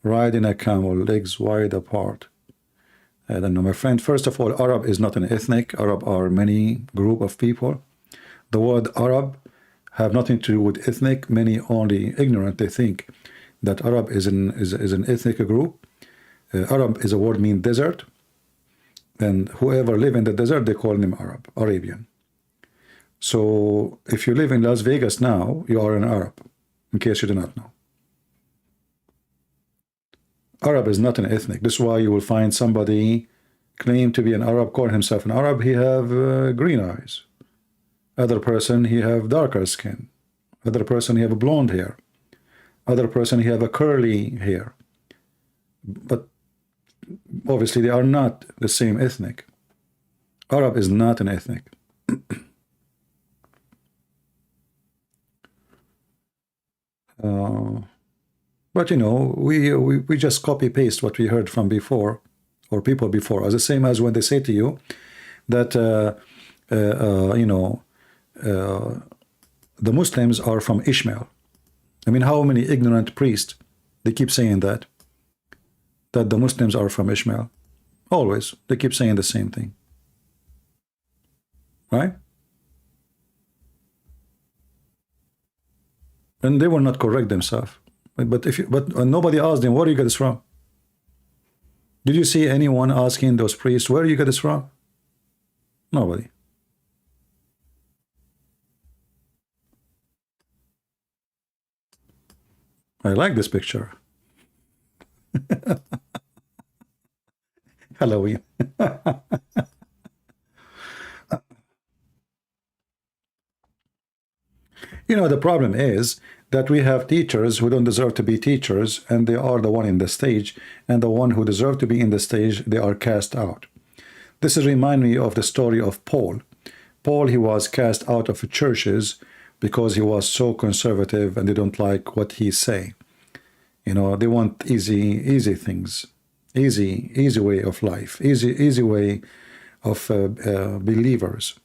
riding a camel, legs wide apart. I don't know, my friend. First of all, Arab is not an ethnic. Arab are many group of people. The word Arab have nothing to do with ethnic. Many only ignorant. They think that Arab is an ethnic group. Arab is a word mean desert, and whoever live in the desert they call them Arab, Arabian. So if you live in Las Vegas now, you are an Arab. In case you do not know. Arab is not an ethnic. This is why you will find somebody claim to be an Arab, call himself an Arab. He have green eyes. Other person, he have darker skin. Other person, he have a blonde hair. Other person, he have a curly hair. But obviously, they are not the same ethnic. Arab is not an ethnic. But you know, we just copy paste what we heard from before, or people before us. The same as when they say to you that you know, the Muslims are from Ishmael. I mean, how many ignorant priests they keep saying that the Muslims are from Ishmael? Always they keep saying the same thing, right? And they will not correct themselves. But nobody asked them, where do you get this from? Did you see anyone asking those priests, where do you get this from? Nobody. I like this picture. Halloween. You know, the problem is that we have teachers who don't deserve to be teachers, and they are the one in the stage, and the one who deserve to be in the stage, they are cast out. This is remind me of the story of Paul. Paul, he was cast out of churches because he was so conservative and they don't like what he say. You know, they want easy things, easy way of life, easy way of believers.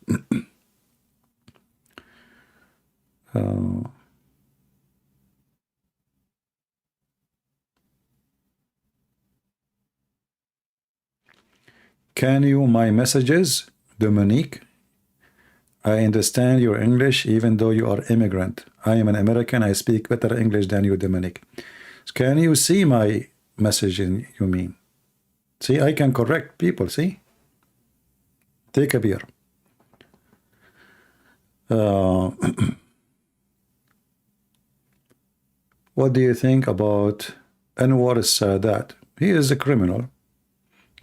Can you my messages, Dominique? I understand your English even though you are immigrant. I am an American. I speak better English than you, Dominique. Can you see my message you mean? See, I can correct people, see? Take a beer. What do you think about Anwar Sadat? He is a criminal.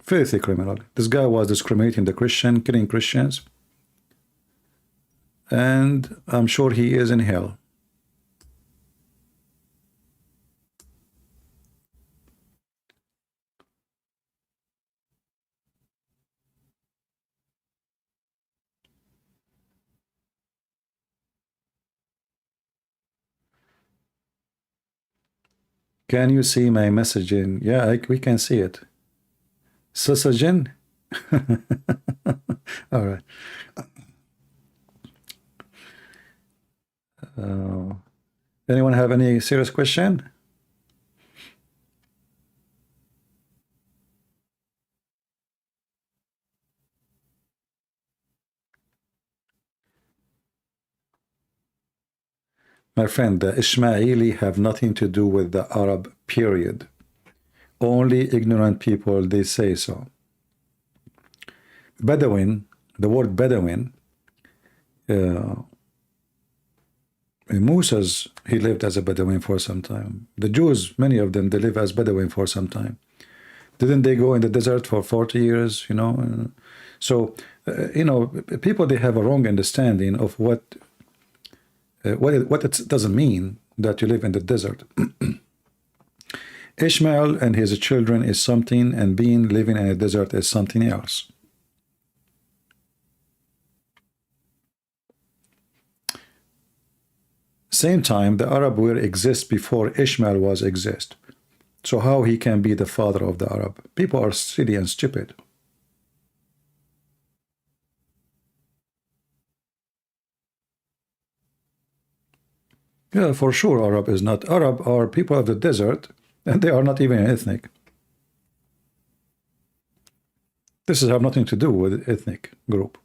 Filthy criminal. This guy was discriminating the Christian, killing Christians. and I'm sure he is in hell. Can you see my messaging? Yeah, we can see it. Sasagen? All right. Anyone have any serious question? My friend, the Ismaili have nothing to do with the Arab, period. Only ignorant people, they say so. Bedouin, the word Bedouin, Moses, he lived as a Bedouin for some time. The Jews, many of them, they live as Bedouin for some time. Didn't they go in the desert for 40 years, you know? So, you know, people, they have a wrong understanding of what it doesn't mean that you live in the desert. Ishmael and his children is something, and being living in a desert is something else. Same time, the Arab will exist before Ishmael was exist. So how he can be the father of the Arab? People are silly and stupid. Yeah, for sure, Arab is not. Arab are people of the desert, and they are not even ethnic. This has have nothing to do with ethnic group.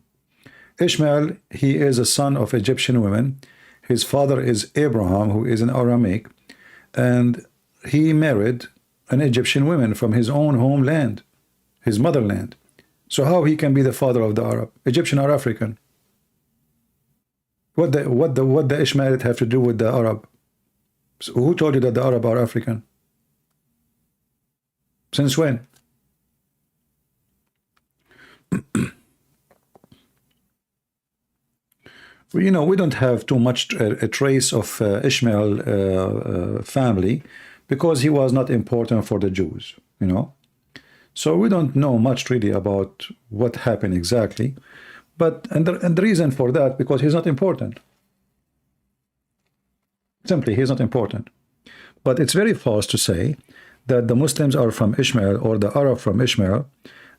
Ishmael, he is a son of Egyptian women. His father is Abraham, who is an Aramaic, and he married an Egyptian woman from his own homeland, his motherland. So how he can be the father of the Arab? Egyptian or African? What the Ishmaelites have to do with the Arab? So who told you that the Arab are African? Since when? You know, we don't have too much a trace of Ishmael family, because he was not important for the Jews, you know. So we don't know much really about what happened exactly, but and the reason for that, because he's not important. Simply, he's not important. But it's very false to say that the Muslims are from Ishmael or the Arab from Ishmael,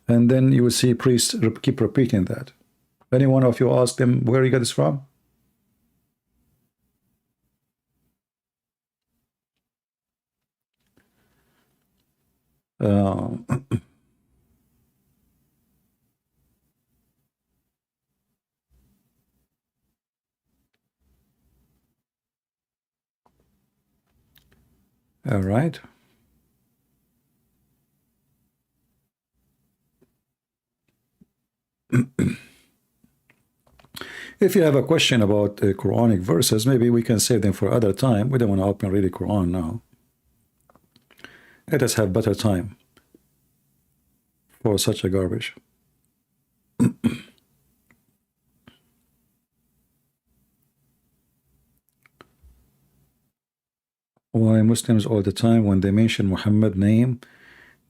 and then you will see priests keep repeating that. Any one of you ask them where you get this from? All right. If you have a question about Quranic verses, maybe we can save them for other time. We don't want to open really Quran now. Let us have better time for such a garbage. Why Muslims all the time, when they mention Muhammad name,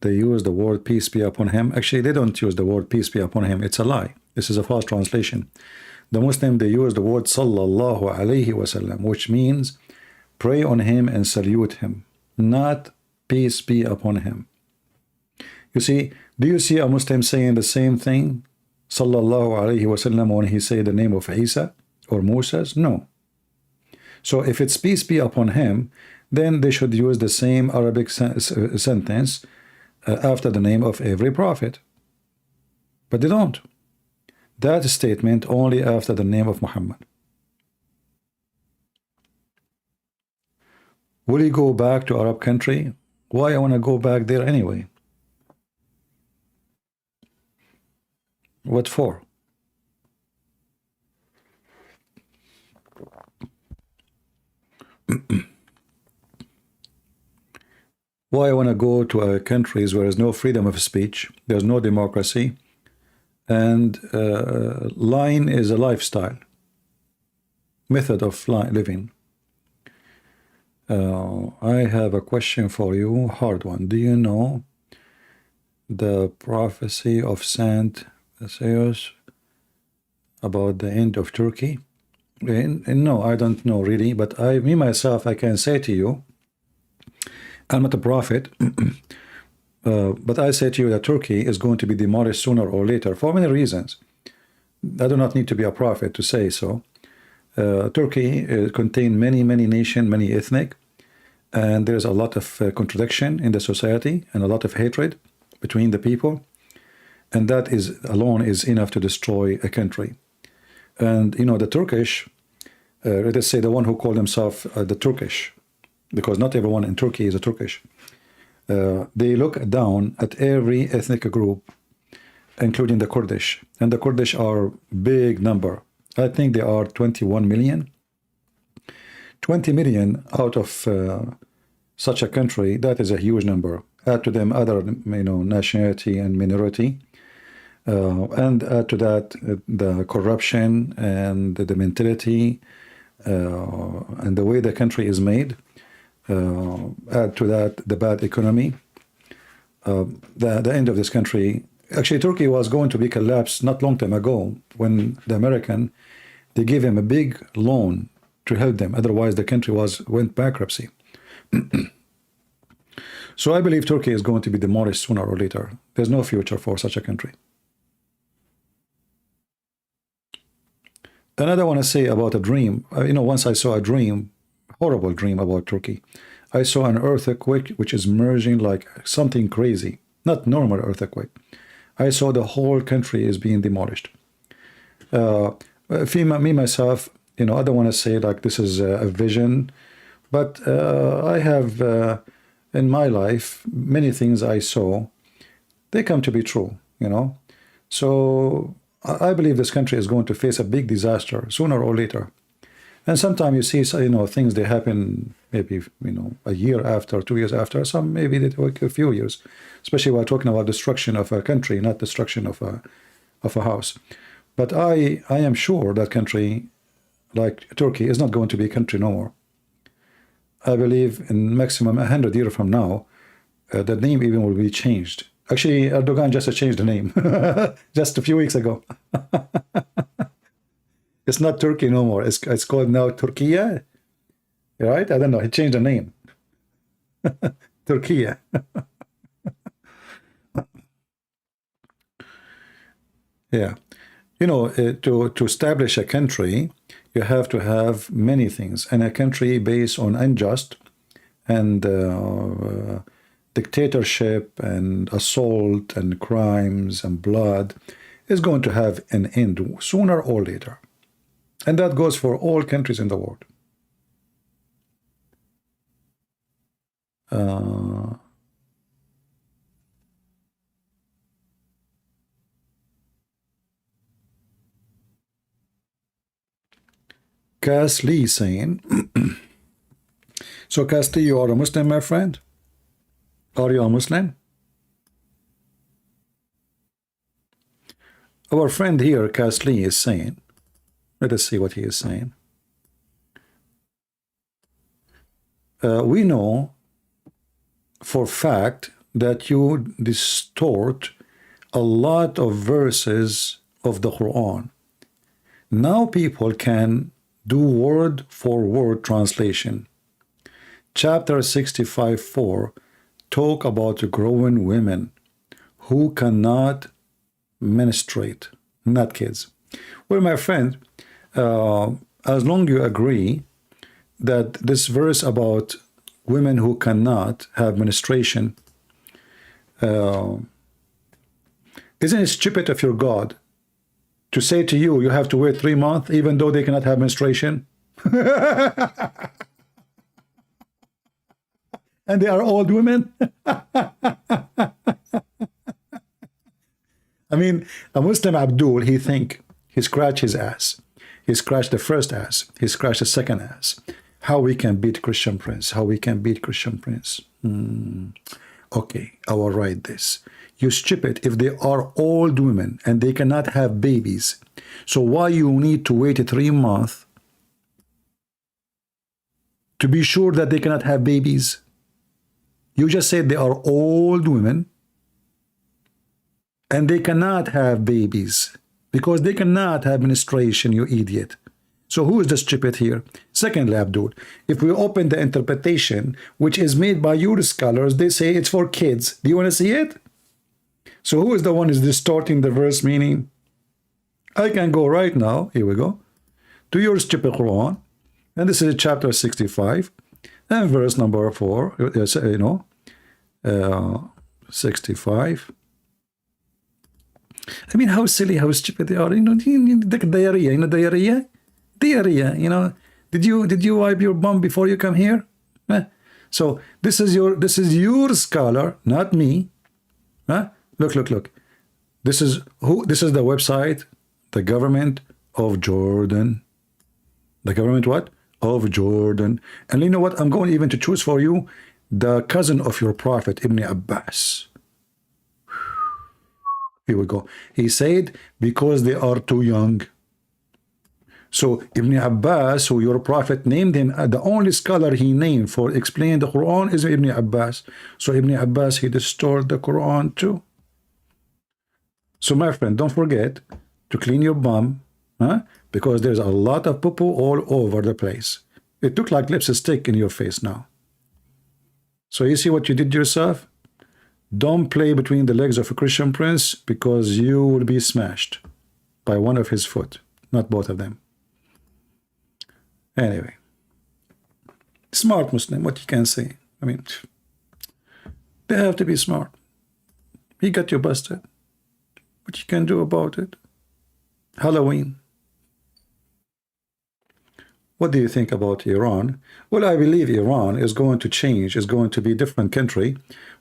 they use the word peace be upon him? Actually, they don't use the word peace be upon him. It's a lie. This is a false translation. The Muslim, they use the word sallallahu alayhi wasallam, which means pray on him and salute him, not peace be upon him. You see, do you see a Muslim saying the same thing, sallallahu alayhi wasallam, when he say the name of Isa or Moses? No. So if it's peace be upon him, then they should use the same Arabic sentence after the name of every prophet. But they don't. That statement only after the name of Muhammad. Will you go back to Arab country? Why I want to go back there anyway? What for? Why I want to go to countries where there's no freedom of speech, there's no democracy, and lying is a lifestyle. method of living. I have a question for you, hard one. Do you know the prophecy of Saint Isaiah about the end of Turkey? No, I don't know really, but me myself, I can say to you, I'm not a prophet, but I say to you that Turkey is going to be demolished sooner or later for many reasons. I do not need to be a prophet to say so. Turkey contains many nations, many ethnic, and there's a lot of contradiction in the society and a lot of hatred between the people, and that is alone is enough to destroy a country. And you know, the Turkish, let us say the one who call themselves the Turkish, because not everyone in Turkey is a Turkish. They look down at every ethnic group, including the Kurdish, and the Kurdish are big number. I think they are 21 million. 20 million out of such a country, that is a huge number. Add to them other, you know, nationality and minority, and add to that the corruption and the mentality and the way the country is made. Add to that the bad economy. The end of this country. Actually, Turkey was going to be collapsed not long time ago when the American, they gave him a big loan to help them. Otherwise, the country went bankruptcy. So I believe Turkey is going to be demolished sooner or later. There's no future for such a country. Another one I say about a dream. You know, once I saw a dream, horrible dream about Turkey. I saw an earthquake which is merging like something crazy, not normal earthquake. I saw the whole country is being demolished. Me myself, you know, I don't want to say like this is a vision, but I have in my life many things I saw, they come to be true, you know. So I believe this country is going to face a big disaster sooner or later. And sometimes you see, you know, things they happen maybe, you know, a year after, 2 years after, some maybe they take a few years, especially when we're talking about destruction of a country, not destruction of a house. But I am sure that country, like Turkey, is not going to be a country no more. I believe in maximum 100 years from now, the name even will be changed. Actually, Erdogan just changed the name just a few weeks ago. It's not Turkey no more. It's called now Turkiye, right? I don't know. He changed the name. Turkiye. Yeah. You know, to establish a country, you have to have many things. And a country based on unjust and dictatorship and assault and crimes and blood is going to have an end sooner or later. And that goes for all countries in the world. Cass Lee saying, so Cass Lee, you are a Muslim, my friend? Are you a Muslim? Our friend here, Cass Lee, is saying, let us see what he is saying. We know for fact that you distort a lot of verses of the Quran. Now people can do word for word translation. Chapter 65:4 talk about growing women who cannot menstruate, not kids. Well, my friend, as long as you agree that this verse about women who cannot have menstruation, isn't it stupid of your God to say to you, you have to wait 3 months even though they cannot have menstruation? And they are old women? I mean, a Muslim Abdul, he think, he scratch his ass. He scratched the first ass. He scratched the second ass. How we can beat Christian Prince? How we can beat Christian Prince? Okay, I will write this. You stupid, if they are old women and they cannot have babies, so why you need to wait 3 months to be sure that they cannot have babies? You just said they are old women and they cannot have babies because they cannot have menstruation, you idiot. So who is the stupid here? Second lab dude, if we open the interpretation, which is made by your scholars, they say it's for kids. Do you want to see it? So who is the one who is distorting the verse meaning? I can go right now, here we go, to your stupid Quran, and this is chapter 65, and verse number 4, 65. I mean, how silly, how stupid they are. Diarrhea, diarrhea? Diarrhea, Did you wipe your bum before you come here? So this is your scholar, not me. Look. This is the website, the government of Jordan. The government what? Of Jordan. And you know what? I'm going even to choose for you the cousin of your prophet, Ibn Abbas. Here we go. He said, because they are too young. So Ibn Abbas, who your prophet named him, the only scholar he named for explaining the Quran is Ibn Abbas. So Ibn Abbas, he distorted the Quran too. So my friend, don't forget to clean your bum, because there's a lot of poo-poo all over the place. It looked like lipstick in your face now. So you see what you did yourself? Don't play between the legs of a Christian prince, because you will be smashed by one of his foot, not both of them. Anyway, smart Muslim, what you can say? I mean, they have to be smart. He got you busted. What you can do about it? Halloween. What do you think about Iran? Well, I believe Iran is going to change, is going to be a different country,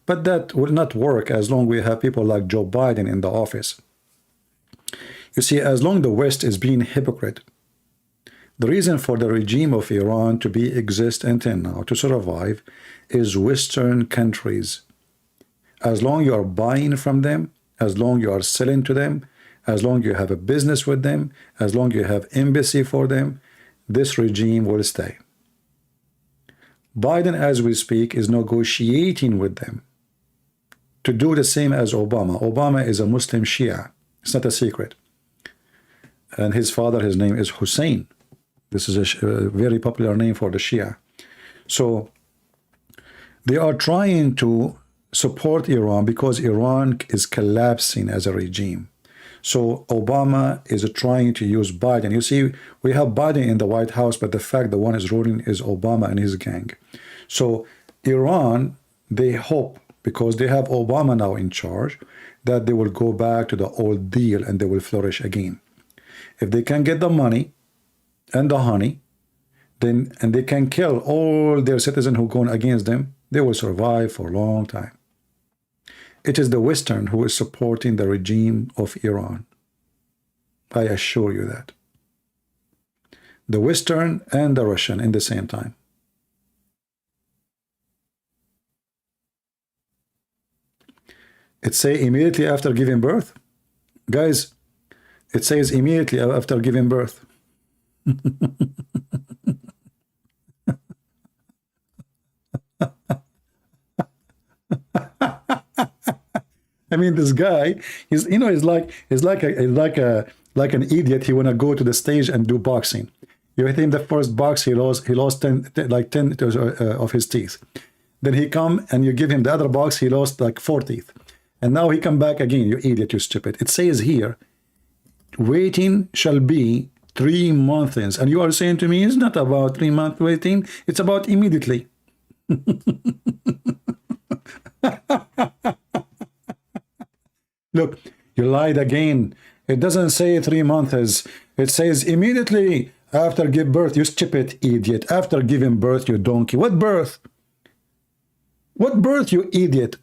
but that will not work as long as we have people like Joe Biden in the office. You see, as long as the West is being hypocrite, the reason for the regime of Iran to be exist until now, to survive, is Western countries. As long you are buying from them, as long you are selling to them, as long you have a business with them, as long you have embassy for them, this regime will stay. Biden, as we speak, is negotiating with them to do the same as Obama. Obama is a Muslim Shia. It's not a secret. And his father, his name is Hussein. This is a very popular name for the Shia. So they are trying to support Iran because Iran is collapsing as a regime. So Obama is trying to use Biden. You see, we have Biden in the White House, but the fact the one is ruling is Obama and his gang. So Iran, they hope, because they have Obama now in charge, that they will go back to the old deal and they will flourish again. If they can get the money and the honey, then and they can kill all their citizens who go against them, they will survive for a long time. It is the Western who is supporting the regime of Iran. I assure you that. The Western and the Russian in the same time. It says immediately after giving birth. Guys, it says immediately after giving birth. I mean, this guy, he's like an idiot. He wanna go to the stage and do boxing. You hit him the first box, he lost 10 of his teeth. Then he come and you give him the other box, he lost like 4 teeth. And now he come back again. You idiot, you stupid. It says here, waiting shall be 3 months. And you are saying to me, it's not about 3 month waiting, it's about immediately. Look, you lied again. It doesn't say 3 months. It says immediately after give birth. You stupid idiot. After giving birth, you donkey. What birth? What birth, you idiot?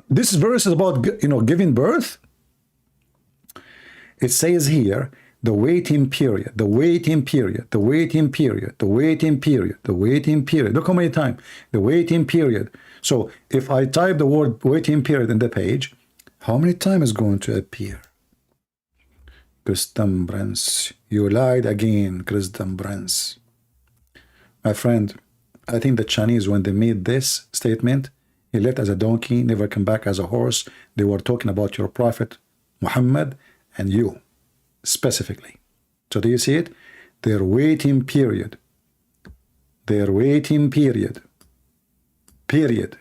This verse is about, giving birth. It says here, the waiting period, the waiting period, the waiting period, the waiting period, the waiting period. Look how many times. The waiting period. So if I type the word waiting period in the page, how many times is going to appear? Christian Prince. You lied again, Christian Prince. My friend, I think the Chinese, when they made this statement, he left as a donkey, never come back as a horse. They were talking about your prophet, Muhammad, and you, specifically. So do you see it? Their waiting period. Their waiting period. Period.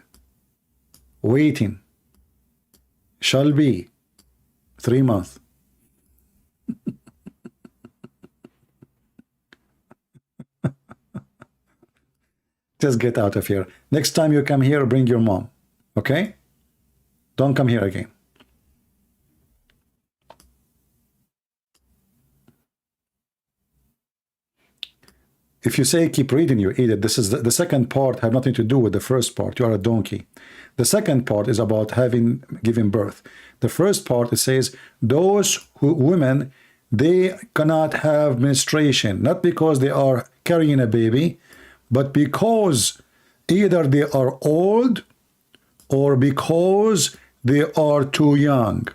Waiting. Shall be 3 months. Just get out of here. Next time you come here, bring your mom. Okay? Don't come here again. If you say keep reading, you eat it. This is the second part, have nothing to do with the first part. You are a donkey. The second part is about giving birth. The first part, it says, those women, they cannot have menstruation, not because they are carrying a baby, but because either they are old or because they are too young.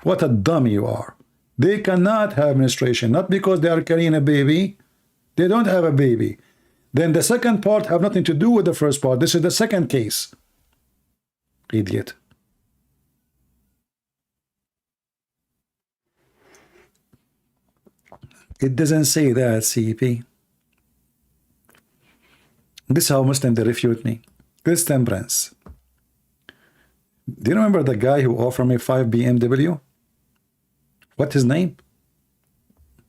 What a dummy you are. They cannot have menstruation, not because they are carrying a baby. They don't have a baby. Then the second part have nothing to do with the first part. This is the second case. Idiot. It doesn't say that, CP. This is how Muslim they refute me. Christian Prince. Do you remember the guy who offered me 5 BMW? What's his name?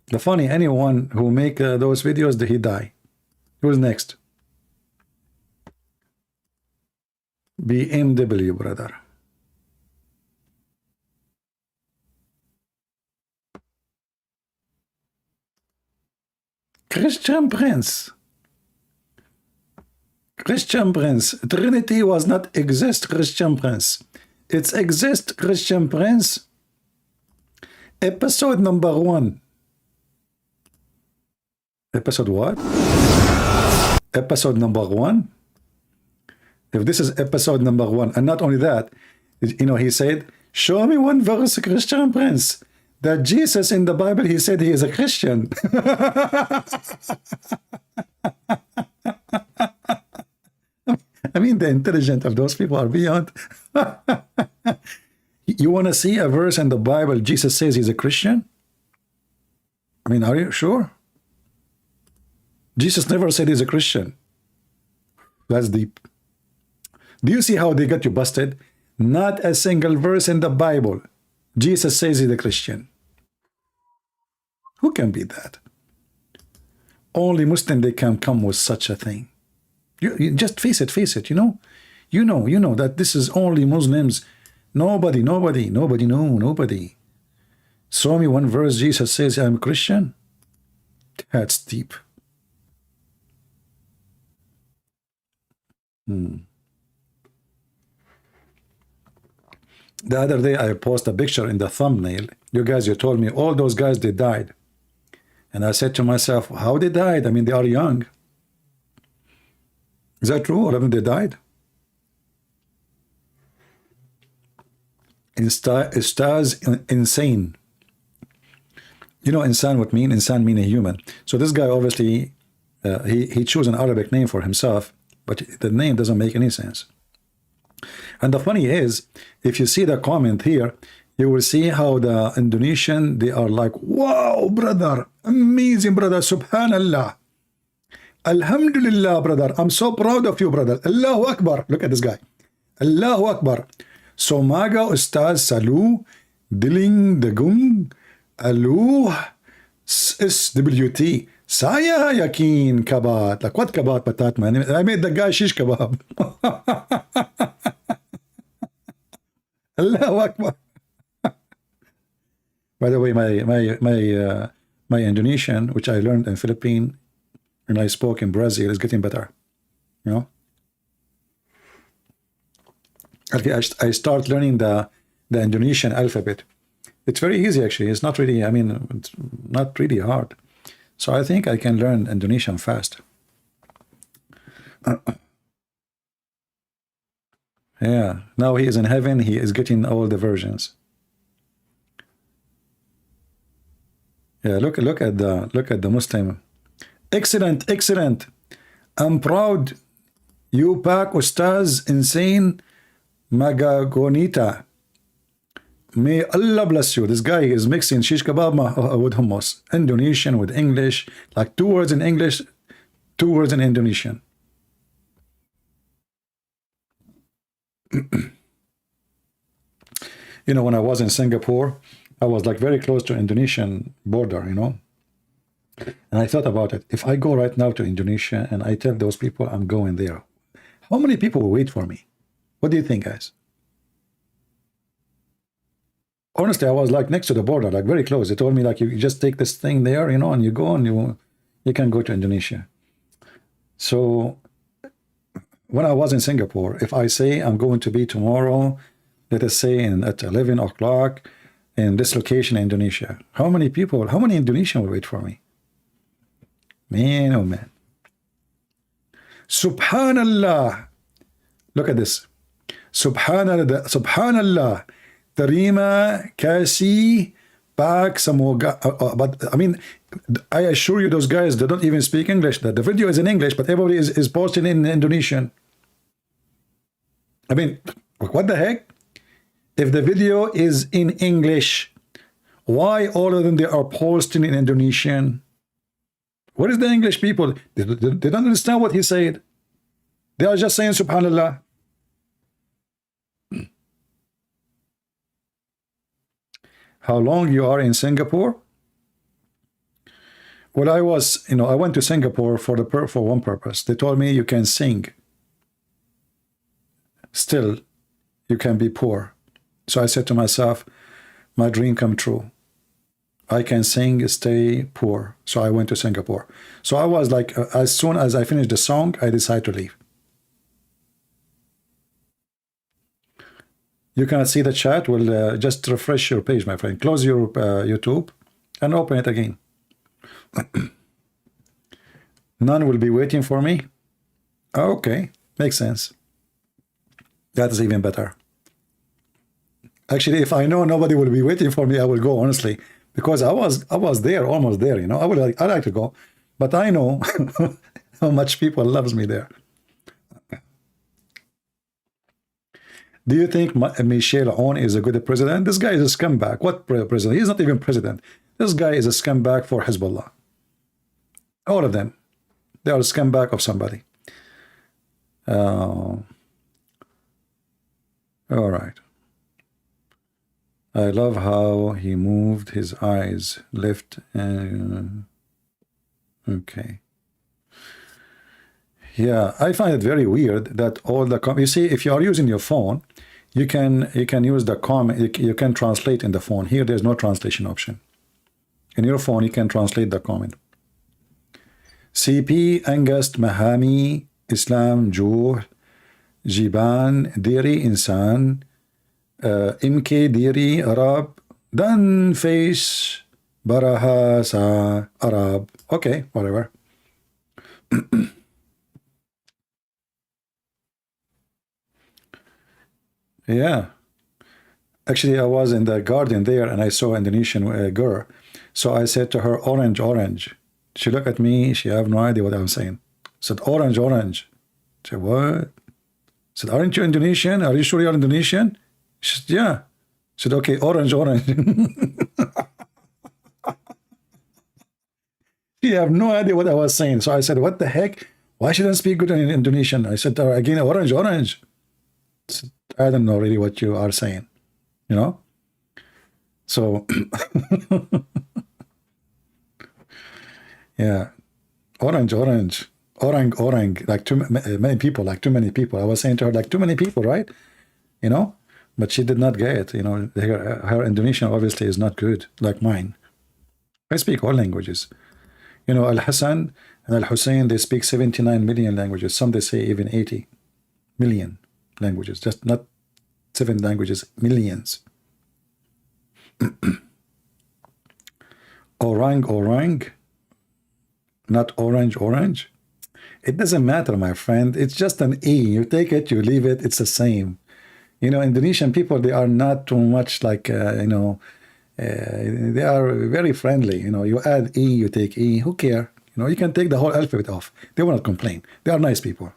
The funny, anyone who make those videos, he die. Who's next? BMW, brother. Christian Prince. Christian Prince. Trinity was not exist, Christian Prince. It's exist, Christian Prince. Episode number 1. Episode what? Episode number 1? If this is episode number 1, and not only that, you know, he said, show me one verse, Christian Prince, that Jesus in the Bible, he said he is a Christian. I mean, the intelligence of those people are beyond. You want to see a verse in the Bible, Jesus says he's a Christian? I mean, are you sure? Jesus never said he's a Christian. That's deep. Do you see how they got you busted? Not a single verse in the Bible. Jesus says he's a Christian. Who can be that? Only Muslim they can come with such a thing. You just face it, you know? You know that this is only Muslims. Nobody. Show me one verse Jesus says I'm a Christian. That's deep. The other day I posted a picture in the thumbnail. You told me all those guys, they died. And I said to myself, how they died? I mean, they are young. Is that true? Or haven't they died? Ustaz insane. You know insan what mean? Insan mean a human. So this guy obviously, he chose an Arabic name for himself, but the name doesn't make any sense. And the funny is, if you see the comment here, you will see how the Indonesian, they are like, wow, brother, amazing, brother, subhanallah. Alhamdulillah, brother, I'm so proud of you, brother. Allahu Akbar. Look at this guy. Allahu Akbar. Somaga Ustaz Salu, Diling Dagung, Aluh, SWT. Saya yakin kabat. Like, what kabat patat, man? I made the guy shish kebab. Allahu Akbar. By the way, my Indonesian, which I learned in Philippines and I spoke in Brazil, is getting better. You know? Okay, I start learning the Indonesian alphabet. It's very easy, actually. It's not really, I mean, it's not really hard. So I think I can learn Indonesian fast. Yeah, now he is in heaven. He is getting all the versions. Yeah, look at the Muslim Excellent, excellent. I'm proud. You pack Ustaz insane Magagonita. May Allah bless you. This guy is mixing shish kebab with hummus. Indonesian with English. Like 2 words in English, 2 words in Indonesian. You know, when I was in Singapore, I was like very close to Indonesian border, you know. And I thought about it. If I go right now to Indonesia and I tell those people I'm going there, how many people will wait for me? What do you think, guys? Honestly, I was like next to the border, like very close. They told me like you just take this thing there, you know, and you go and you can go to Indonesia. So when I was in Singapore, if I say I'm going to be tomorrow, let us say at 11 o'clock in this location in Indonesia, how many people, how many Indonesians will wait for me? Man, oh man. Subhanallah. Look at this. Subhanallah. Subhanallah. Tarima, Kasi, Pak, Samoga. But I mean, I assure you, those guys, they don't even speak English. The video is in English, but everybody is posting in Indonesian. I mean, what the heck? If the video is in English, why all of them they are posting in Indonesian? What is the English people? They don't understand what he said. They are just saying Subhanallah. How long you are in Singapore? Well, I was, you know, I went to Singapore for one purpose. They told me you can sing. Still, you can be poor. So I said to myself, my dream come true. I can sing, stay poor. So I went to Singapore. So I was like, as soon as I finished the song, I decided to leave. You cannot see the chat. Well, just refresh your page, my friend. Close your YouTube and open it again. None will be waiting for me. Okay, makes sense. That is even better. Actually, if I know nobody will be waiting for me, I will go, honestly, because I was there, almost there, you know. I like to go, but I know how much people loves me there. Do you think Michel Aoun is a good president? This guy is a scumbag. What president? He's not even president. This guy is a scumbag for Hezbollah. All of them. They are a scumbag of somebody. All right. I love how he moved his eyes, left. Okay. Yeah, I find it very weird that all the you see, if you are using your phone, you can use the comment. You can translate in the phone. Here, there's no translation option. In your phone, you can translate the comment. CP Angast Mahami Islam Juh Jiban Diri Insan MK Diri Arab Dan Face Baraha Sa Arab. Okay, whatever. Yeah. Actually, I was in the garden there and I saw an Indonesian girl. So I said to her, orange, orange. She looked at me. She have no idea what I'm saying. I said, orange, orange. She said, what? I said, aren't you Indonesian? Are you sure you're Indonesian? She said, yeah. I said, okay, orange, orange. She have no idea what I was saying. So I said, what the heck? Why should I speak good in Indonesian? I said, again, orange, orange. I said, I don't know really what you are saying, you know? So, yeah, orange, orange, orang, orang, like too many people, like too many people. I was saying to her, like too many people, right? You know? But she did not get it, you know. Her Indonesian obviously is not good, like mine. I speak all languages. You know, Al-Hassan and Al-Hussein, they speak 79 million languages. Some they say even 80 million languages, just not 7 languages, millions. Orang, orang, not orange, orange. It doesn't matter, my friend. It's just an E. You take it, you leave it, it's the same. You know, Indonesian people, they are not too much like, you know, they are very friendly. You know, you add E, you take E, who care? You know, you can take the whole alphabet off. They will not complain. They are nice people.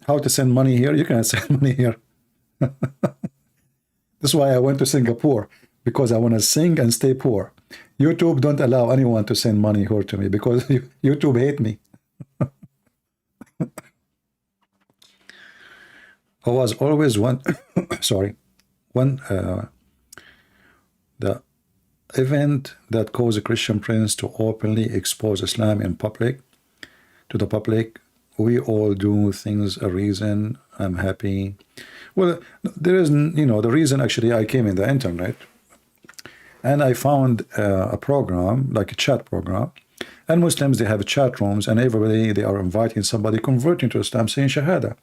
How to send money here? You can send money here. That's why I went to Singapore, because I want to sing and stay poor. YouTube don't allow anyone to send money here to me because YouTube hate me. I was always one, sorry, the event that caused a Christian prince to openly expose Islam in public, to the public. We all do things a reason. I'm happy. Well, there is, you know, the reason actually I came in the internet and I found a program, like a chat program, and Muslims, they have chat rooms, and everybody, they are inviting somebody converting to Islam, saying Shahada.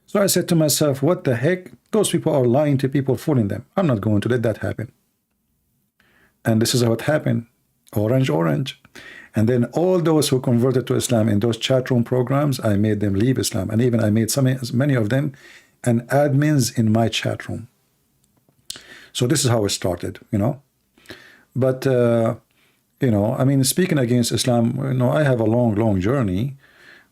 So I said to myself, what the heck? Those people are lying to people, fooling them. I'm not going to let that happen. And this is what happened. Orange, orange. And then all those who converted to Islam in those chat room programs, I made them leave Islam. And even I made many of them and admins in my chat room. So this is how it started, you know. But, you know, I mean, speaking against Islam, you know, I have a long, long journey.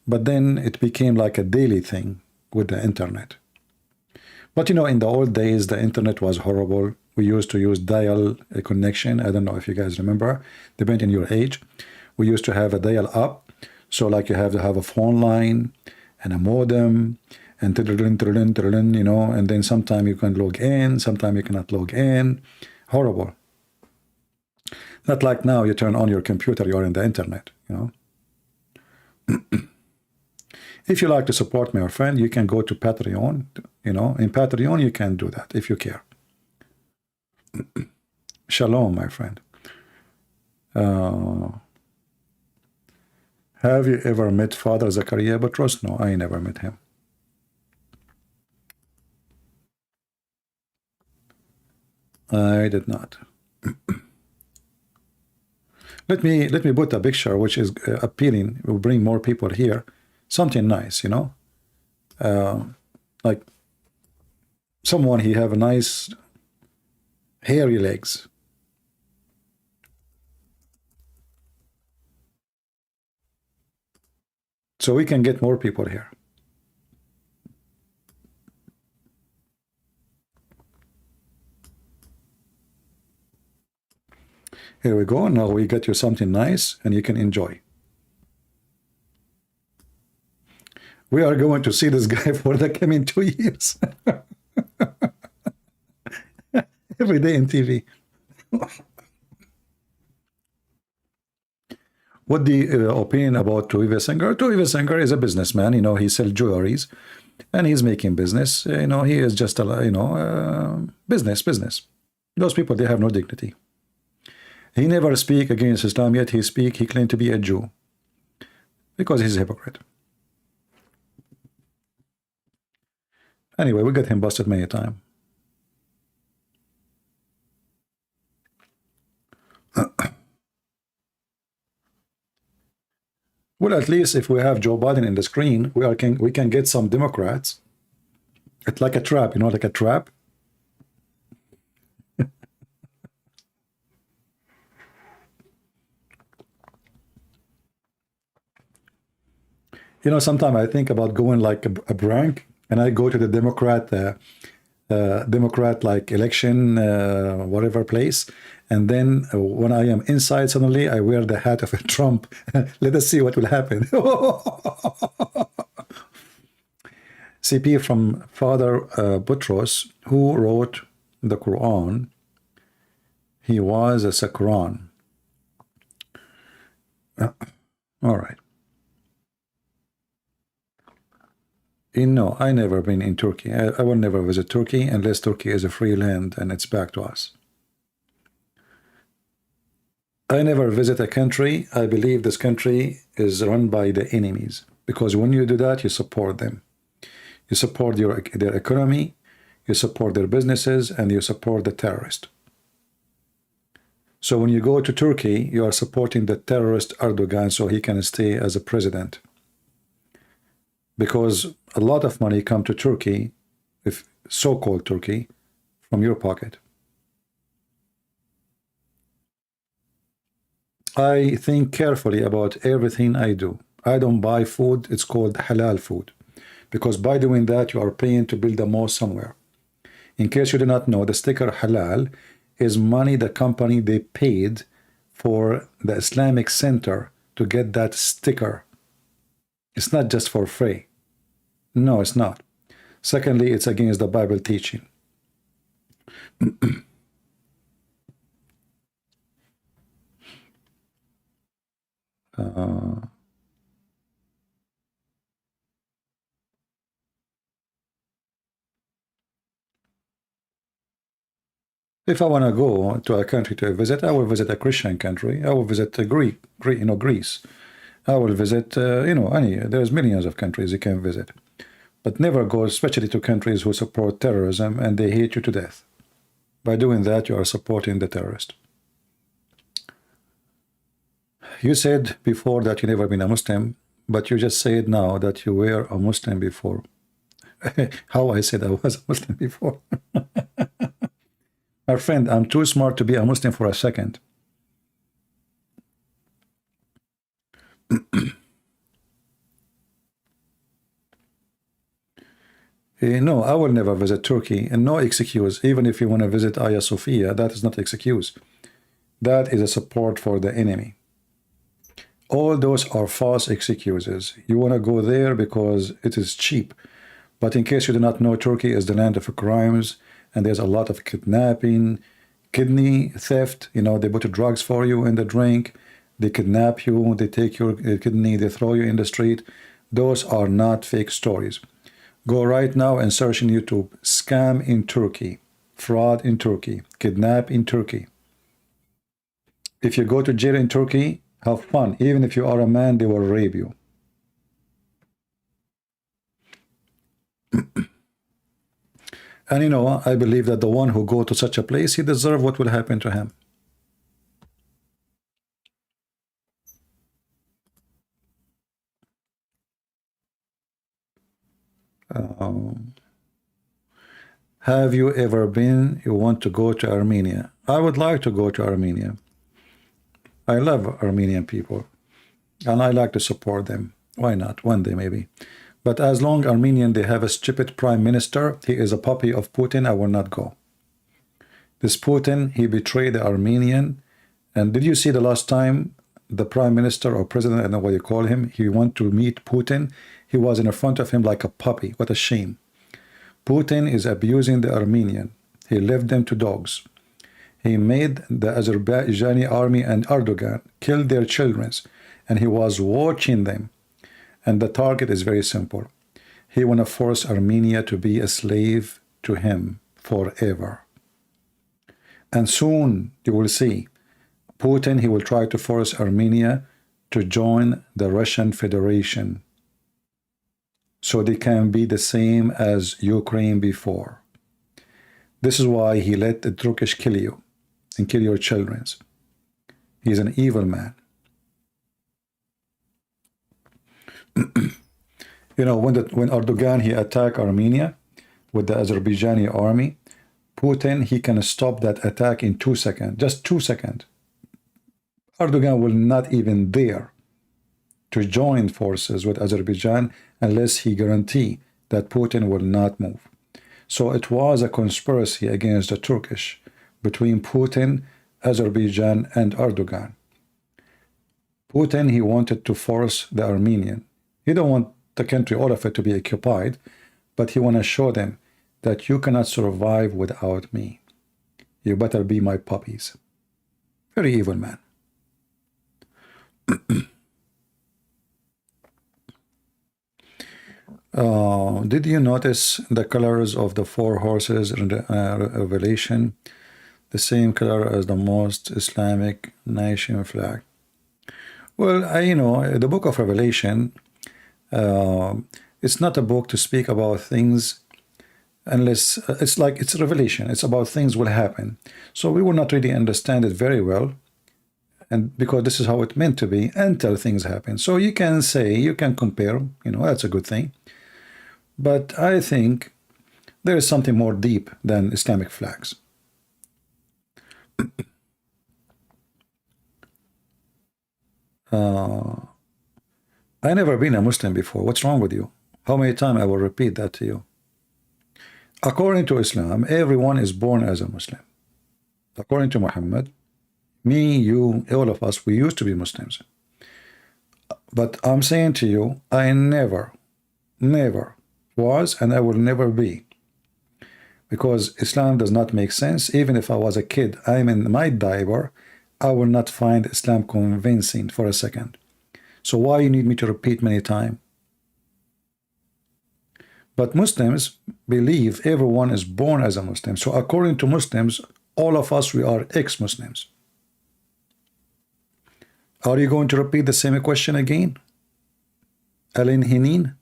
But then it became like a daily thing with the internet. But, you know, in the old days, the internet was horrible. We used to use dial connection. I don't know if you guys remember, depending on your age. We used to have a dial up. So like you have to have a phone line and a modem and you know, and then sometime you can log in, sometime you cannot log in. Horrible. Not like now you turn on your computer, you're in the internet, you know. If you like to support me, or friend, you can go to Patreon. You know, in Patreon you can do that if you care. Shalom, my friend. Have you ever met Father Zakaria Batros? No, I never met him. I did not. Let me put a picture which is appealing, will bring more people here. Something nice, you know, like someone, he have a nice hairy legs. So we can get more people here. Here we go. Now we get you something nice and you can enjoy. We are going to see this guy for the coming 2 years. Every day in TV. What the opinion about Tuive Singer? Tuive Singer is a businessman. You know, he sells jewelries and he's making business. You know, he is just a, you know, business. Those people, they have no dignity. He never speak against Islam, yet he claimed to be a Jew because he's a hypocrite. Anyway, we got him busted many times. Well, at least if we have Joe Biden in the screen, we can get some Democrats. It's like a trap, you know, like a trap. You know, sometimes I think about going like a prank, and I go to the Democrat like election, whatever place, and then when I am inside, suddenly I wear the hat of a Trump. Let us see what will happen. CP from Father Butros, who wrote the Quran. He was a Sakran. All right. No, I never been in Turkey. I will never visit Turkey unless Turkey is a free land and it's back to us. I never visit a country. I believe this country is run by the enemies, because when you do that, you support them. You support their economy, you support their businesses, and you support the terrorist. So when you go to Turkey, you are supporting the terrorist Erdogan so he can stay as a president. Because a lot of money come to Turkey, if so-called Turkey, from your pocket. I think carefully about everything I do. I don't buy food, it's called halal food. Because by doing that, you are paying to build a mosque somewhere. In case you do not know, the sticker halal is money the company they paid for the Islamic Center to get that sticker. It's not just for free. No, it's not. Secondly, it's against the Bible teaching. If I want to go to a country to visit, I will visit a Christian country. I will visit Greece. I will visit, there's millions of countries you can visit. But never go, especially to countries who support terrorism and they hate you to death. By doing that, you are supporting the terrorist. You said before that you never been a Muslim, but you just said now that you were a Muslim before. How I said I was a Muslim before. My friend, I'm too smart to be a Muslim for a second. No, I will never visit Turkey, and no excuse. Even if you want to visit Hagia Sophia, that is not excuse. That is a support for the enemy. All those are false excuses. You want to go there because it is cheap. But in case you do not know, Turkey is the land of crimes, and there's a lot of kidnapping, kidney theft. They put drugs for you in the drink. They kidnap you. They take your kidney. They throw you in the street. Those are not fake stories. Go right now and search in YouTube, scam in Turkey, fraud in Turkey, kidnap in Turkey. If you go to jail in Turkey, have fun. Even if you are a man, they will rape you. And I believe that the one who go to such a place, he deserves what will happen to him. Have you ever been, you want to go to Armenia? I would like to go to Armenia. I love Armenian people, and I like to support them. Why not? One day maybe. But as long Armenian, they have a stupid prime minister, he is a puppy of Putin, I will not go. This Putin, he betrayed the Armenian. And did you see the last time the prime minister or president, I don't know what you call him, he went to meet Putin? He was in front of him like a puppy. What a shame. Putin is abusing the Armenian. He left them to dogs. He made the Azerbaijani army and Erdogan kill their children, and he was watching them. And the target is very simple. He want to force Armenia to be a slave to him forever. And soon you will see Putin, he will try to force Armenia to join the Russian Federation so they can be the same as Ukraine before. This is why he let the Turkish kill you and kill your children. He's an evil man. When Erdogan, he attacked Armenia with the Azerbaijani army, Putin, he can stop that attack in 2 seconds, just 2 seconds. Erdogan will not even dare to join forces with Azerbaijan unless he guarantee that Putin will not move. So it was a conspiracy against the Turkish between Putin, Azerbaijan, and Erdogan. Putin, he wanted to force the Armenian. He don't want the country, all of it, to be occupied, but he want to show them that you cannot survive without me. You better be my puppies. Very evil man. Did you notice the colors of the 4 horses in the Revelation? The same color as the most Islamic nation flag. Well, the book of Revelation, it's not a book to speak about things unless it's revelation. It's about things will happen. So we will not really understand it very well, and because this is how it meant to be until things happen. So you can say, you can compare, that's a good thing. But I think there is something more deep than Islamic flags. I never been a Muslim before. What's wrong with you? How many times I will repeat that to you? According to Islam, everyone is born as a Muslim. According to Muhammad, me, you, all of us, we used to be Muslims. But I'm saying to you, I never was, and I will never be. Because Islam does not make sense. Even if I was a kid, I'm in my diaper, I will not find Islam convincing for a second. So why you need me to repeat many times? But Muslims believe everyone is born as a Muslim. So according to Muslims, all of us, we are ex-Muslims. Are you going to repeat the same question again? Alin Hinin?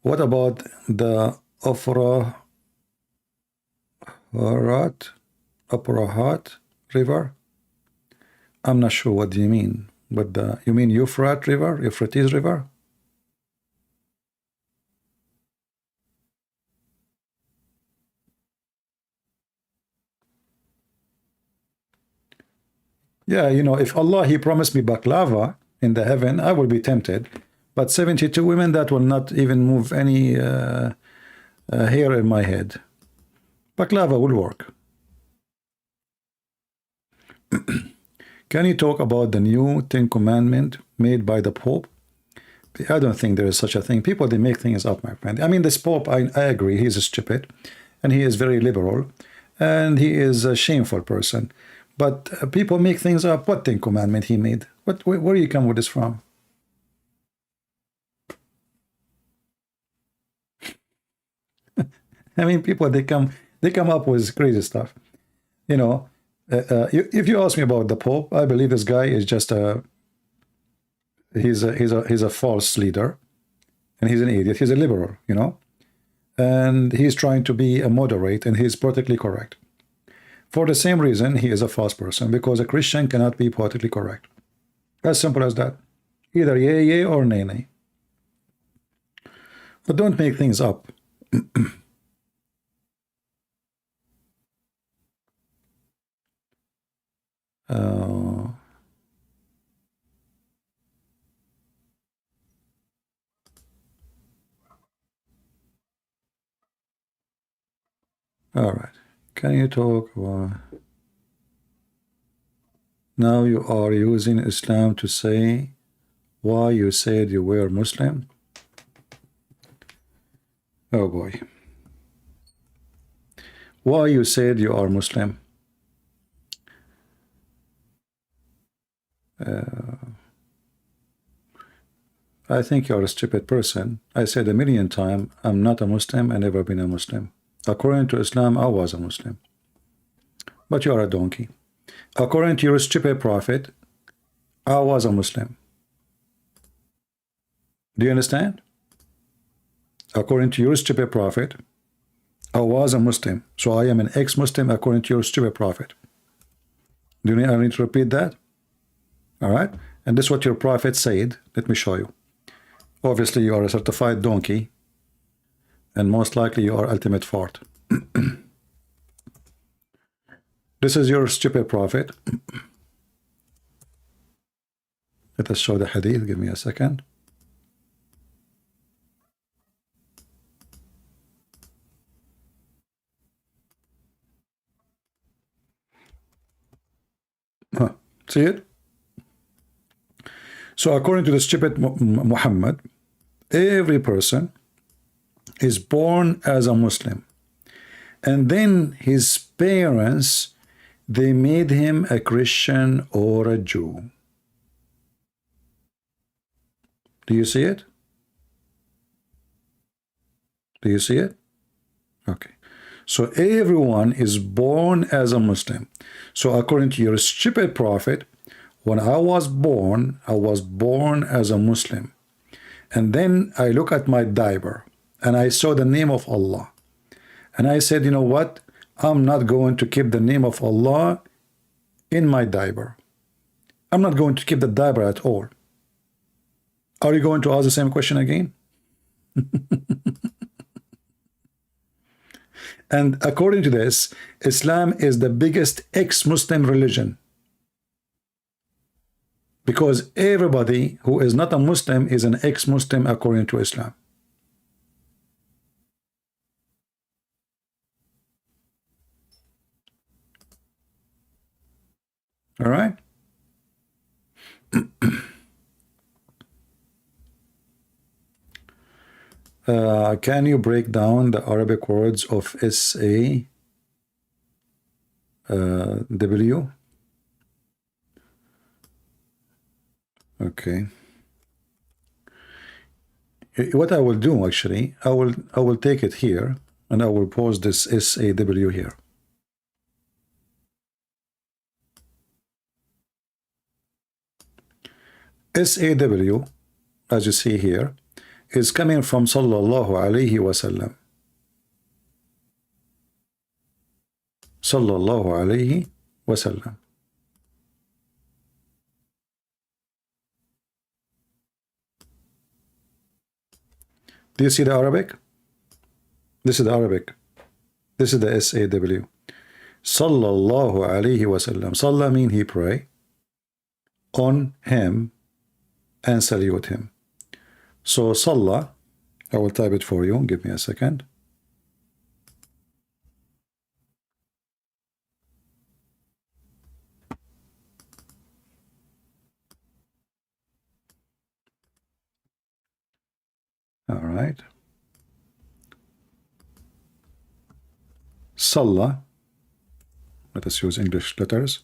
What about the Afrahat River? I'm not sure what do you mean. But you mean Euphrates River? Euphrates River? Yeah, you know, if Allah, He promised me baklava in the heaven, I will be tempted. But 72 women, that will not even move any hair in my head. Baklava will work. Can you talk about the new 10 commandment made by the Pope? I don't think there is such a thing. People, they make things up, my friend. I mean, this Pope, I agree, he's stupid, and he is very liberal, and he is a shameful person. But people make things up. What 10 commandment he made? Where do you come with this from? I mean, people, they come up with crazy stuff. You know, if you ask me about the Pope, I believe this guy is just he's a false leader, and he's an idiot. He's a liberal, you know, and he's trying to be a moderate, and he's politically correct. For the same reason, he is a false person, because a Christian cannot be politically correct. As simple as that. Either yay, yay, or nay, nay. But don't make things up. All right. Can you talk about... Now you are using Islam to say why you said you were Muslim? Oh boy. Why you said you are Muslim? I think you're a stupid person. I said a million times, I'm not a Muslim, I've never been a Muslim. According to Islam, I was a Muslim. But you are a donkey. According to your stupid prophet, I was a Muslim. Do you understand? According to your stupid prophet, I was a Muslim. So I am an ex-Muslim according to your stupid prophet. Do you need, I need to repeat that? All right? And this is what your prophet said. Let me show you. Obviously, you are a certified donkey. And most likely you are ultimate fart. This is your stupid prophet. Let us show the hadith. Give me a second. See it? So according to the stupid Muhammad, every person is born as a Muslim, and then his parents, they made him a Christian or a Jew. Do you see it? Do you see it? Okay. So everyone is born as a Muslim. So according to your stupid prophet, when I was born as a Muslim. And then I look at my diaper and I saw the name of Allah. And I said, you know what? I'm not going to keep the name of Allah in my diaper. I'm not going to keep the diaper at all. Are you going to ask the same question again? And according to this, Islam is the biggest ex-Muslim religion. Because everybody who is not a Muslim is an ex-Muslim according to Islam. All right? Can you break down the Arabic words of SAW? Okay. What I will do actually, I will take it here and I will pause this SAW here. SAW, as you see here, is coming from Sallallahu Alaihi Wasallam. Sallallahu Alaihi Wasallam. Do you see the Arabic? This is the Arabic. This is the SAW. Sallallahu Alaihi Wasallam. Sallah means he pray on him and salute him. So Sallah, I will type it for you. Give me a second. All right. Sallah. Let us use English letters.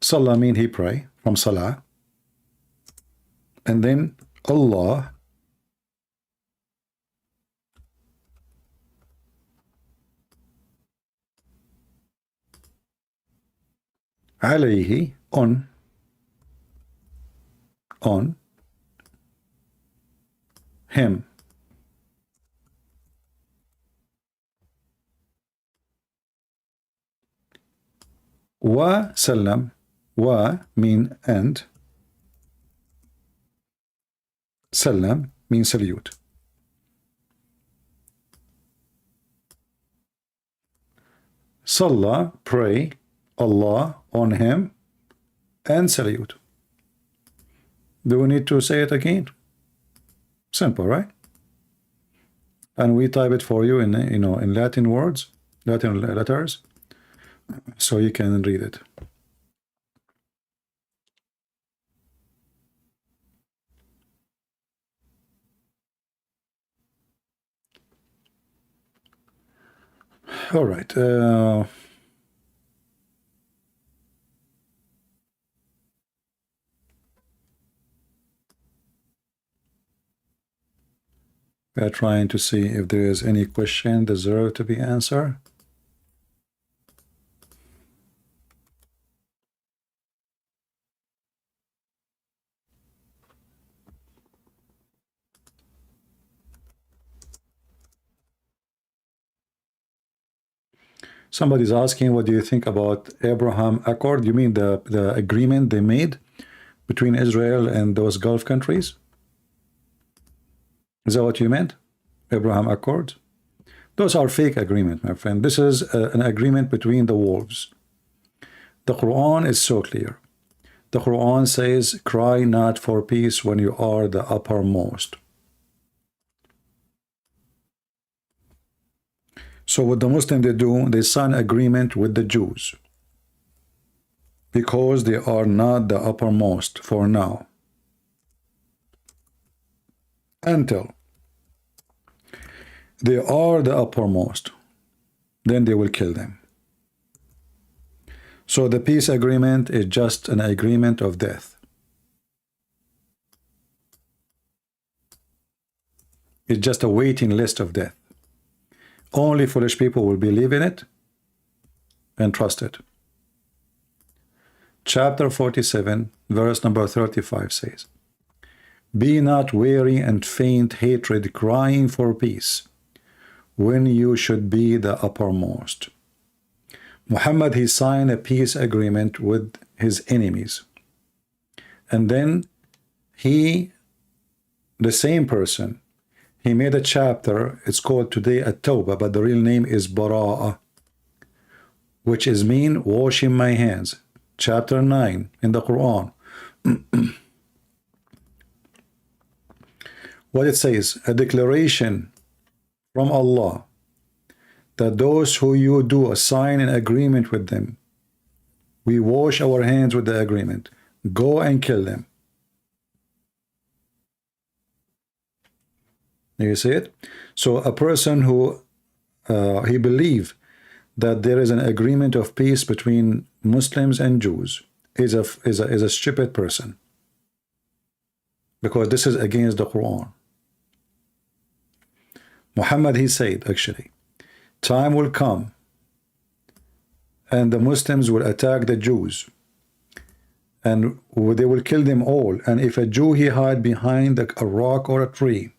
Sallah means he pray from Salah. And then Allah alayhi on him. Wa sallam. Wa mean and. Salam means salute. Sallah, pray, Allah on him, and salute. Do we need to say it again? Simple, right? And we type it for you in in Latin words, Latin letters, so you can read it. All right. We are trying to see if there is any question deserve to be answered. Somebody's asking, what do you think about Abraham Accord? You mean the agreement they made between Israel and those Gulf countries? Is that what you meant? Abraham Accord? Those are fake agreements, my friend. This is an agreement between the wolves. The Quran is so clear. The Quran says, cry not for peace when you are the uppermost. So what the Muslims they do, they sign agreement with the Jews because they are not the uppermost for now. Until they are the uppermost, then they will kill them. So the peace agreement is just an agreement of death. It's just a waiting list of death. Only foolish people will believe in it and trust it. Chapter 47, verse number 35 says, be not weary and faint hatred, crying for peace, when you should be the uppermost. Muhammad, he signed a peace agreement with his enemies. And then the same person, He made a chapter, it's called today At-Tawbah, but the real name is Bara'ah, which is mean washing my hands. Chapter 9 in the Quran. What it says, a declaration from Allah that those who you do sign an agreement with them, we wash our hands with the agreement. Go and kill them. You see it? So a person who he believes that there is an agreement of peace between Muslims and Jews is a stupid person, because this is against the Quran. Muhammad, he said, actually, time will come and the Muslims will attack the Jews and they will kill them all. And if a Jew he hide behind a rock or a tree,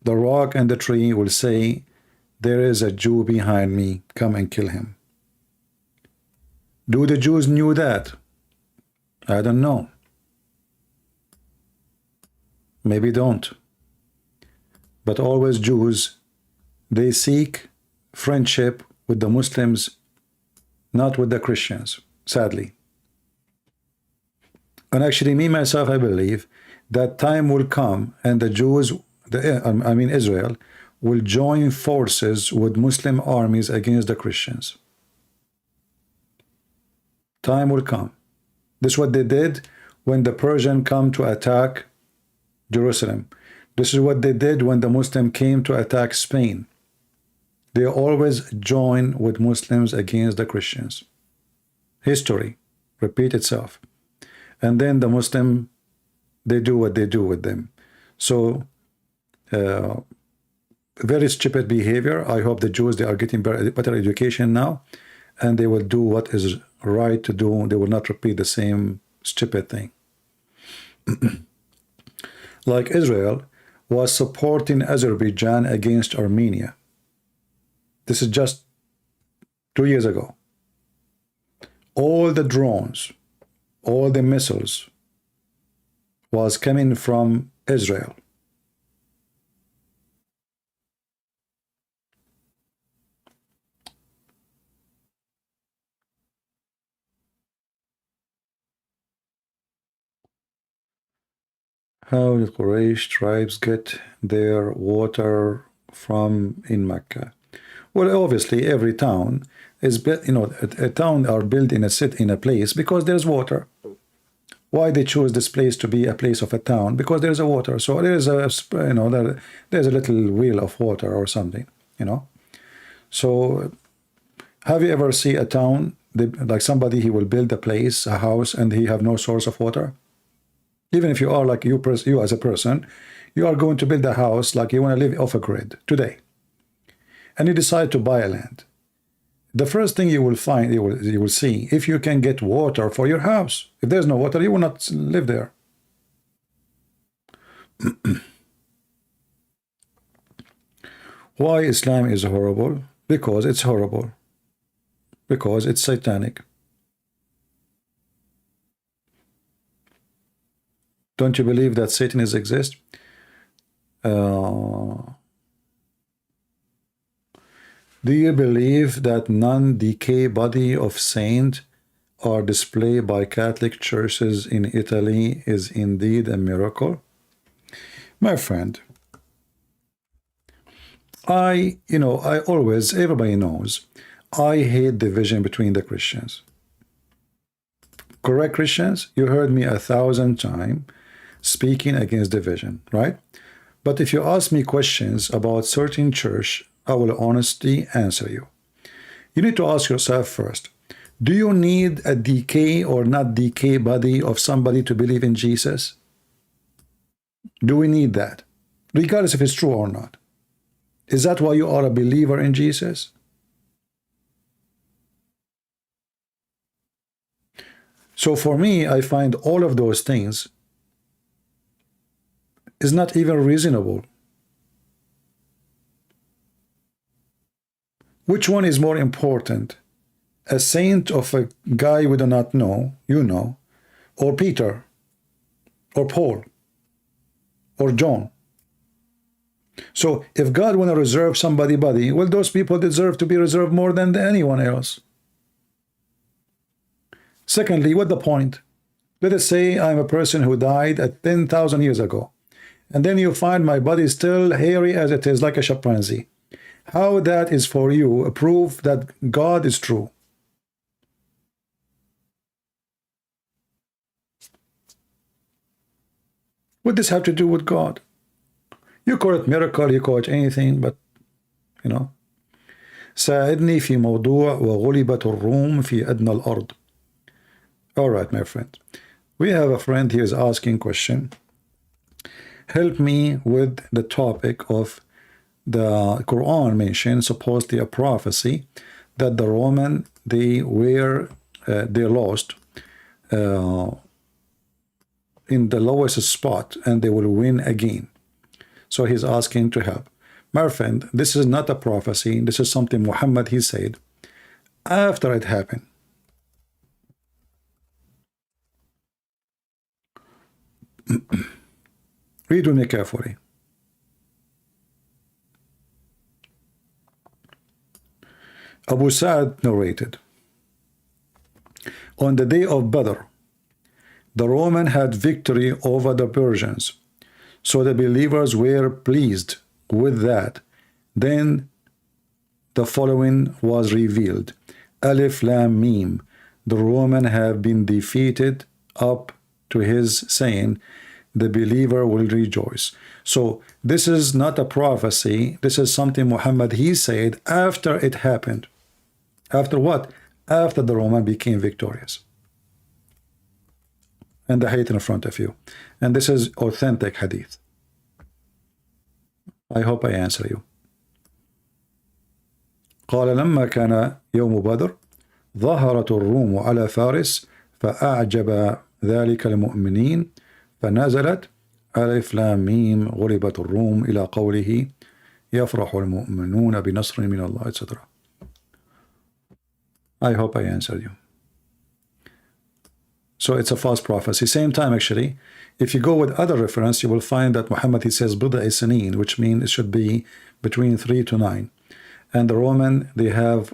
the rock and the tree will say, there is a Jew behind me, come and kill him. Do the Jews knew that? I don't know. Maybe don't. But always Jews, they seek friendship with the Muslims, not with the Christians, sadly. And actually, me, myself, I believe that time will come and the Jews, Israel, will join forces with Muslim armies against the Christians. Time will come. This is what they did when the Persian come to attack Jerusalem. This is what they did when the Muslim came to attack Spain. They always join with Muslims against the Christians. History repeat itself. And then the Muslim, they do what they do with them. So, very stupid behavior. I hope the Jews, they are getting better education now, and they will do what is right to do. They will not repeat the same stupid thing. Like Israel was supporting Azerbaijan against Armenia. This is just 2 years ago. All the drones, all the missiles was coming from Israel. How did Quraysh tribes get their water from in Mecca? Well, obviously, every town is built. A town are built in a place because there's water. Why they choose this place to be a place of a town? Because there's a water. So there's there's a little wheel of water or something. So, have you ever seen a town like somebody he will build a place, a house, and he have no source of water? Even if you are like you as a person, you are going to build a house like you want to live off a grid today, and you decide to buy a land. The first thing you will find, you will see if you can get water for your house. If there's no water, you will not live there. Why Islam is horrible? Because it's horrible. Because it's satanic. Don't you believe that Satan exists? Do you believe that non-decay body of saint are displayed by Catholic churches in Italy is indeed a miracle? My friend, I always, everybody knows, I hate division between the Christians. Correct Christians? You heard me 1,000 times speaking against division, right? But if you ask me questions about certain church, I will honestly answer you. You need to ask yourself first, do you need a decay or not decay body of somebody to believe in Jesus? Do we need that? Regardless if it's true or not. Is that why you are a believer in Jesus? So for me, I find all of those things is not even reasonable. Which one is more important? A saint of a guy we do not know, or Peter, or Paul, or John? So if God want to reserve somebody body, well, those people deserve to be reserved more than anyone else. Secondly, what the point? Let us say I'm a person who died at 10,000 years ago, and then you find my body still hairy as it is, like a chimpanzee. How that is for you a proof that God is true? What does this have to do with God? You call it miracle, you call it anything, but you know. ساعدني في موضوع وغلبت الروم في أدنى الأرض. All right, my friend. We have a friend here is asking question. Help me with the topic of the Quran mentions supposedly a prophecy that the Roman they lost in the lowest spot and they will win again. So he's asking to help. My friend, this is not a prophecy. This is something Muhammad he said after it happened. Read with me carefully. Abu Sa'd narrated, on the day of Badr, the Roman had victory over the Persians, so the believers were pleased with that. Then the following was revealed. Alif Lam Mim, the Roman have been defeated, up to his saying, the believer will rejoice. So this is not a prophecy. This is something Muhammad he said after it happened. After what? After the Roman became victorious. And the hadith in front of you. And this is authentic hadith. I hope I answer you. قال لما كان يوم بدر ظهرت الروم على فارس فأعجب ذلك المؤمنين فنزلت ألف لام ميم غلبت الروم إلى قوله يفرح المؤمنون بنصر من الله etc. I hope I answered you. So it's a false prophecy. Same time actually, if you go with other reference, you will find that Muhammad he says Bida Isanin, which means it should be between 3 to 9. And the Roman, they have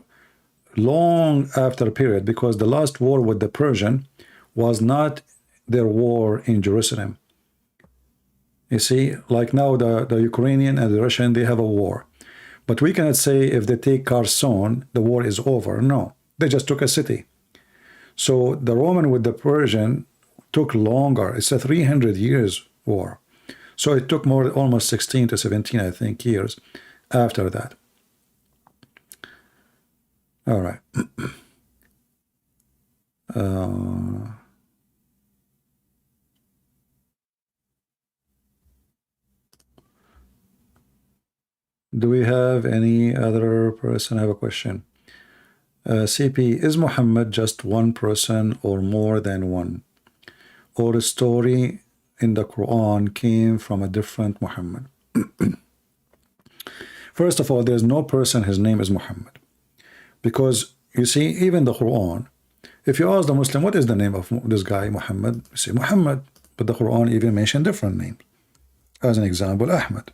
long after period, because the last war with the Persian was not their war in Jerusalem. You see, like now the Ukrainian and the Russian, they have a war. But we cannot say if they take Kherson, the war is over. No, they just took a city. So the Roman with the Persian took longer. It's a 300 years war. So it took more, almost 16 to 17, I think, years after that. All right. Do we have any other person have a question? CP, is Muhammad just one person or more than one? Or a story in the Quran came from a different Muhammad? First of all, there's no person, his name is Muhammad. Because, you see, even the Quran, if you ask the Muslim, what is the name of this guy, Muhammad? You say Muhammad, but the Quran even mentioned different names. As an example, Ahmad.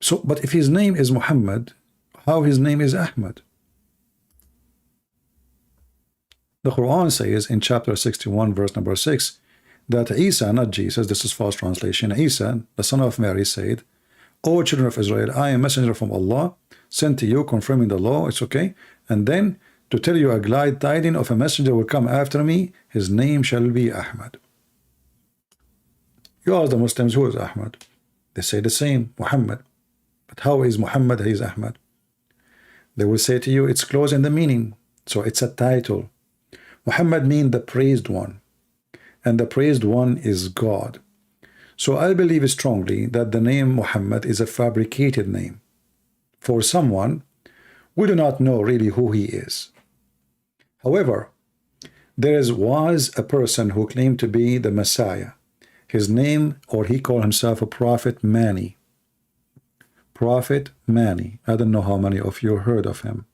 So, but if his name is Muhammad, how his name is Ahmad? The Quran says in chapter 61, verse number 6, that Isa, not Jesus, this is false translation, Isa, the son of Mary, said, O children of Israel, I am a messenger from Allah, sent to you, confirming the law, it's okay. And then to tell you a glad tiding of a messenger will come after me, his name shall be Ahmad. You ask the Muslims, who is Ahmad? They say the same, Muhammad. But how is Muhammad, he is Ahmad? They will say to you, it's close in the meaning. So it's a title. Muhammad means the praised one. And the praised one is God. So I believe strongly that the name Muhammad is a fabricated name. For someone, we do not know really who he is. However, there was a person who claimed to be the Messiah. His name, or he called himself a Prophet Mani. Prophet Mani. I don't know how many of you heard of him.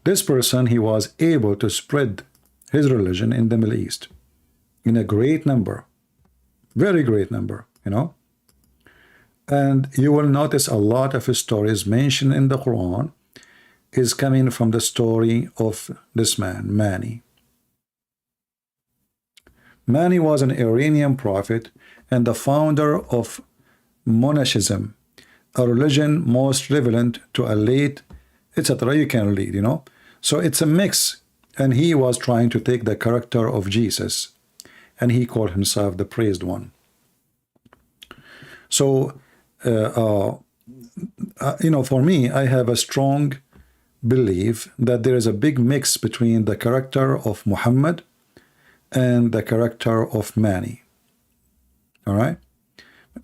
This person, he was able to spread his religion in the Middle East in a great number, very great number, you know. And you will notice a lot of his stories mentioned in the Quran is coming from the story of this man, Mani. Mani was an Iranian prophet and the founder of monashism, a religion most relevant to a late, etc. You can read, you know. So it's a mix, and he was trying to take the character of Jesus, and he called himself the praised one. So, you know, for me, I have a strong belief that there is a big mix between the character of Muhammad and the character of Mani. All right?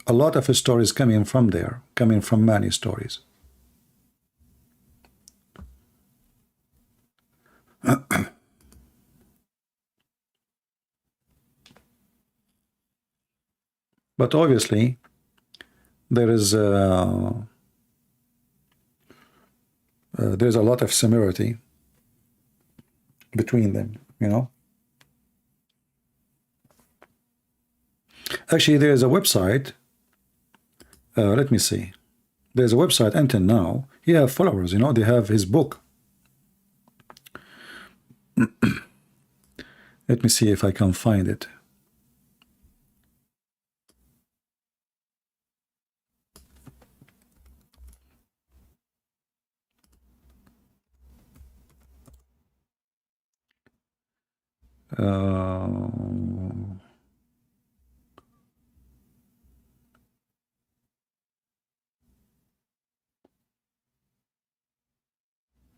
A lot of his stories coming from there, coming from Mani's stories. But obviously, there's a lot of similarity between them, you know. Actually, there's a website. Let me see. There's a website until now. He have followers, you know. They have his book. Let me see if I can find it.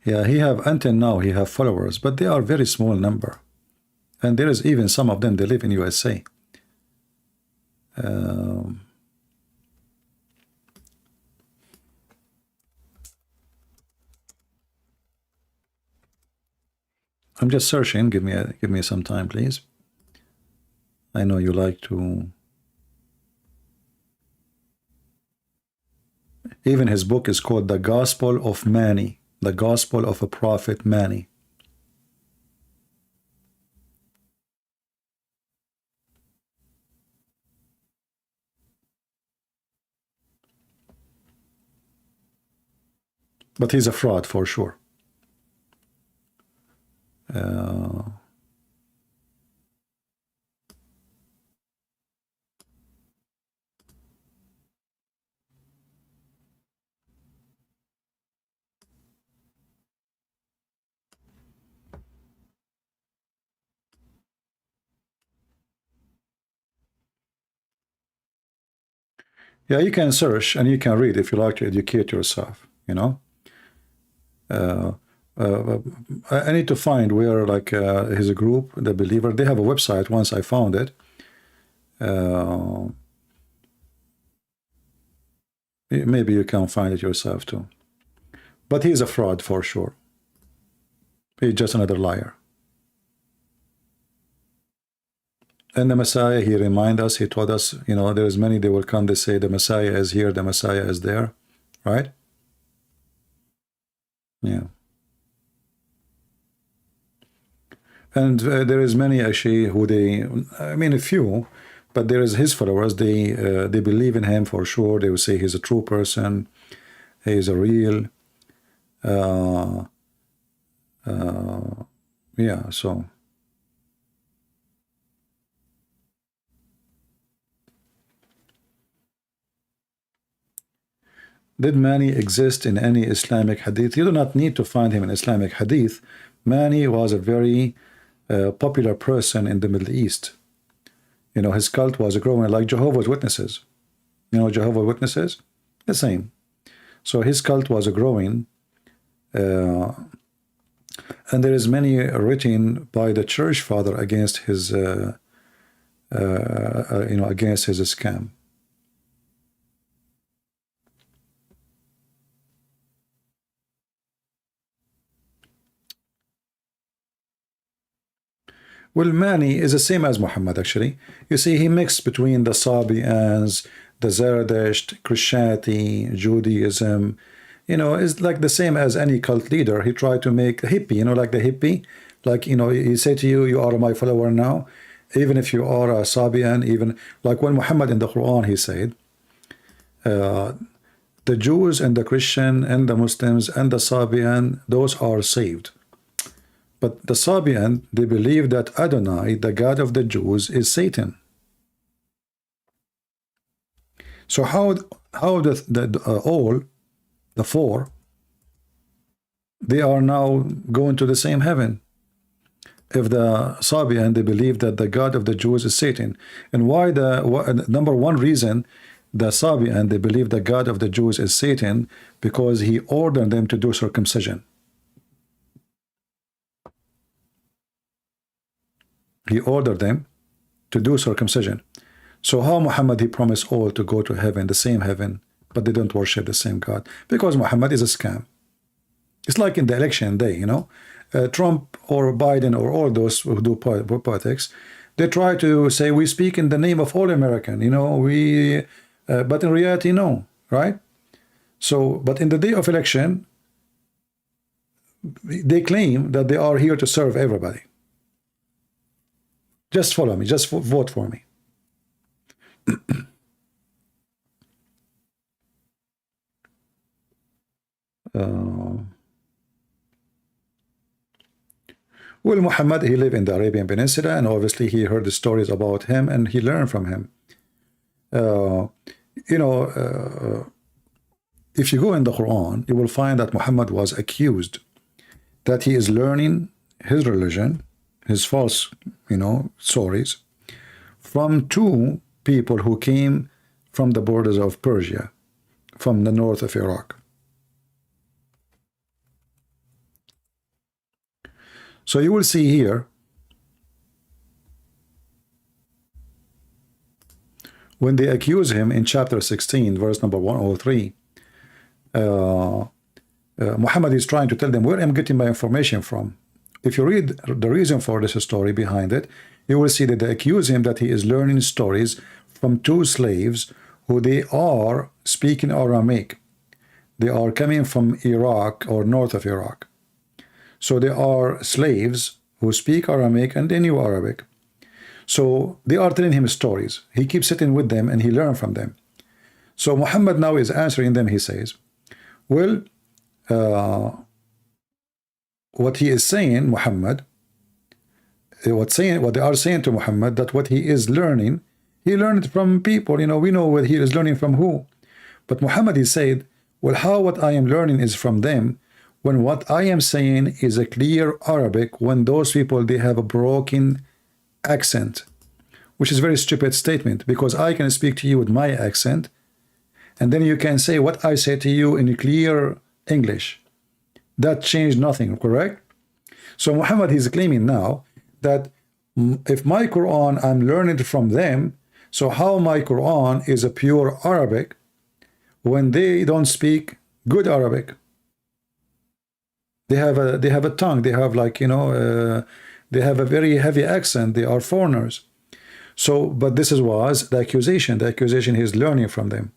Yeah, he have until now he have followers, but they are very small number, and there is even some of them they live in USA. I'm just searching. Give me some time, please. I know you like to. Even his book is called The Gospel of Mani, The Gospel of a Prophet Mani. But he's a fraud for sure. Yeah, you can search and you can read if you like to educate yourself, you know. I need to find where, like, his group, the believer, they have a website. Once I found it, maybe you can find it yourself too. But he's a fraud for sure. He's just another liar. And the Messiah, he reminded us, he told us, you know, there's many, they will come, they say the Messiah is here, the Messiah is there, right? Yeah. And there is many actually who I mean a few, but there is his followers, they believe in him for sure. They will say he's a true person, he's a real, yeah, so. Did Mani exist in any Islamic hadith? You do not need to find him in Islamic hadith. Mani was a very popular person in the Middle East. You know, his cult was growing like Jehovah's Witnesses. You know, Jehovah's Witnesses? The same. So his cult was growing. And there is many written by the church father against his, you know, against his scam. Well, Mani is the same as Muhammad, actually. You see, he mixed between the Sabians, the Zerdusht, Christianity, Judaism. You know, it's like the same as any cult leader. He tried to make a hippie, you know, like the hippie, Like, you know, he say to you, you are my follower now, even if you are a Sabian, even like when Muhammad in the Quran, he said, the Jews and the Christian and the Muslims and the Sabian, those are saved. But the Sabian, they believe that Adonai, the God of the Jews, is Satan. So how all the four, they are now going to the same heaven? If the Sabian, they believe that the God of the Jews is Satan. And why number one reason the Sabian, they believe the God of the Jews is Satan, because he ordered them to do circumcision. He ordered them to do circumcision. So how Muhammad, he promised all to go to heaven, the same heaven, but they don't worship the same God? Because Muhammad is a scam. It's like in the election day, you know, Trump or Biden or all those who do politics, they try to say we speak in the name of all American, you know, but in reality, no, right? So, but in the day of election, they claim that they are here to serve everybody. Just follow me, just vote for me. Well, Muhammad, he lived in the Arabian Peninsula, and obviously he heard the stories about him, and he learned from him. You know, if you go in the Quran, you will find that Muhammad was accused that he is learning his religion, his false, you know, stories, from two people who came from the borders of Persia, from the north of Iraq. So you will see here, when they accuse him in chapter 16, verse number 103, Muhammad is trying to tell them where I'm getting my information from. If you read the reason for this story behind it, you will see that they accuse him that he is learning stories from two slaves who they are speaking Aramaic. They are coming from Iraq or north of Iraq. So they are slaves who speak Aramaic and they knew Arabic. So they are telling him stories. He keeps sitting with them and he learned from them. So Muhammad now is answering them. He says, well, what he is saying, Muhammad, what they are saying to Muhammad, that what he is learning, he learned from people. You know, we know what he is learning from who. But Muhammad, he said, well, how what I am learning is from them, when what I am saying is a clear Arabic, when those people, they have a broken accent, which is a very stupid statement, because I can speak to you with my accent, and then you can say what I say to you in clear English. That changed nothing, correct? So Muhammad, he's claiming now that if my Quran, I'm learning from them, so how my Quran is a pure Arabic when they don't speak good Arabic? They have a tongue, they have, like, you know, they have a very heavy accent, they are foreigners. So, but this was the accusation. The accusation, he's learning from them.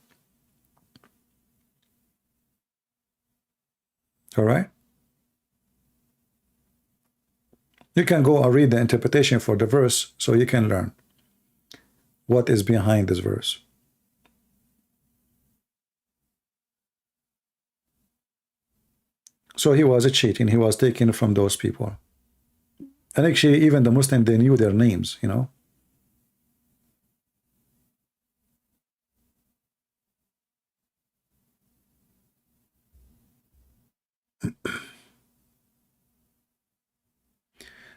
All right? You can go and read the interpretation for the verse so you can learn what is behind this verse. So he was cheating. He was taken from those people. And actually, even the Muslim, they knew their names, you know.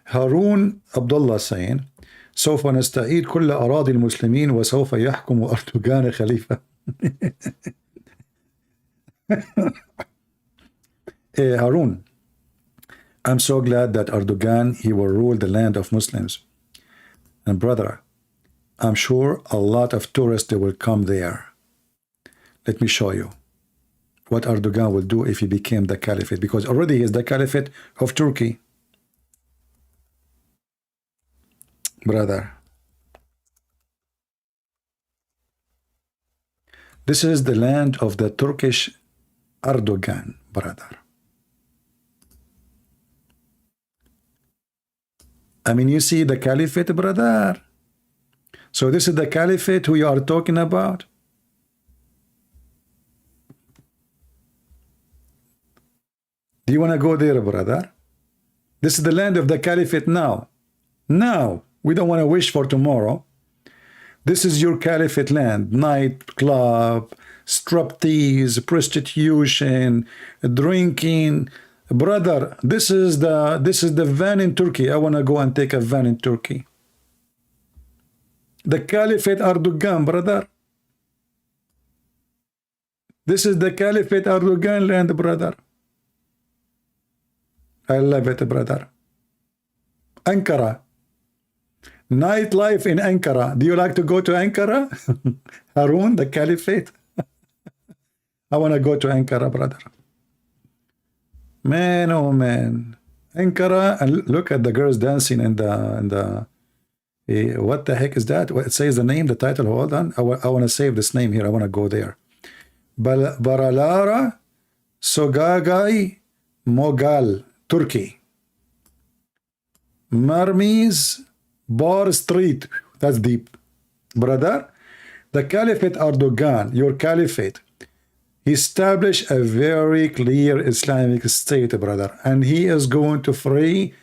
هارون عبد الله saying, سوف نستعيد كل أراضي المسلمين وسوف يحكم أردوغان خليفة. Hey, Harun, I'm so glad that Erdogan, he will rule the land of Muslims. And brother, I'm sure a lot of tourists, they will come there. Let me show you what Erdogan will do if he became the caliphate, because already he is the caliphate of Turkey. Brother, this is the land of the Turkish Erdogan, brother. I mean, you see the caliphate, brother. So this is the caliphate who you are talking about. Do you want to go there, brother? This is the land of the caliphate now. Now, we don't want to wish for tomorrow. This is your caliphate land. Nightclub, striptease, prostitution, drinking. Brother, this is the van in Turkey. I want to go and take a van in Turkey. The caliphate Erdogan, brother. This is the caliphate Erdogan land, brother. I love it, brother. Ankara. Nightlife in Ankara. Do you like to go to Ankara? Harun, the caliphate. I want to go to Ankara, brother. Man, oh man. Ankara, and look at the girls dancing in the what the heck is that? It says the name, the title. Hold on. I want to save this name here. I want to go there. Baralara Sogagai Mogal, Turkey. Marmiz Bar Street. That's deep. Brother, the Caliphate Erdogan, your caliphate, he established a very clear Islamic state, brother. And he is going to free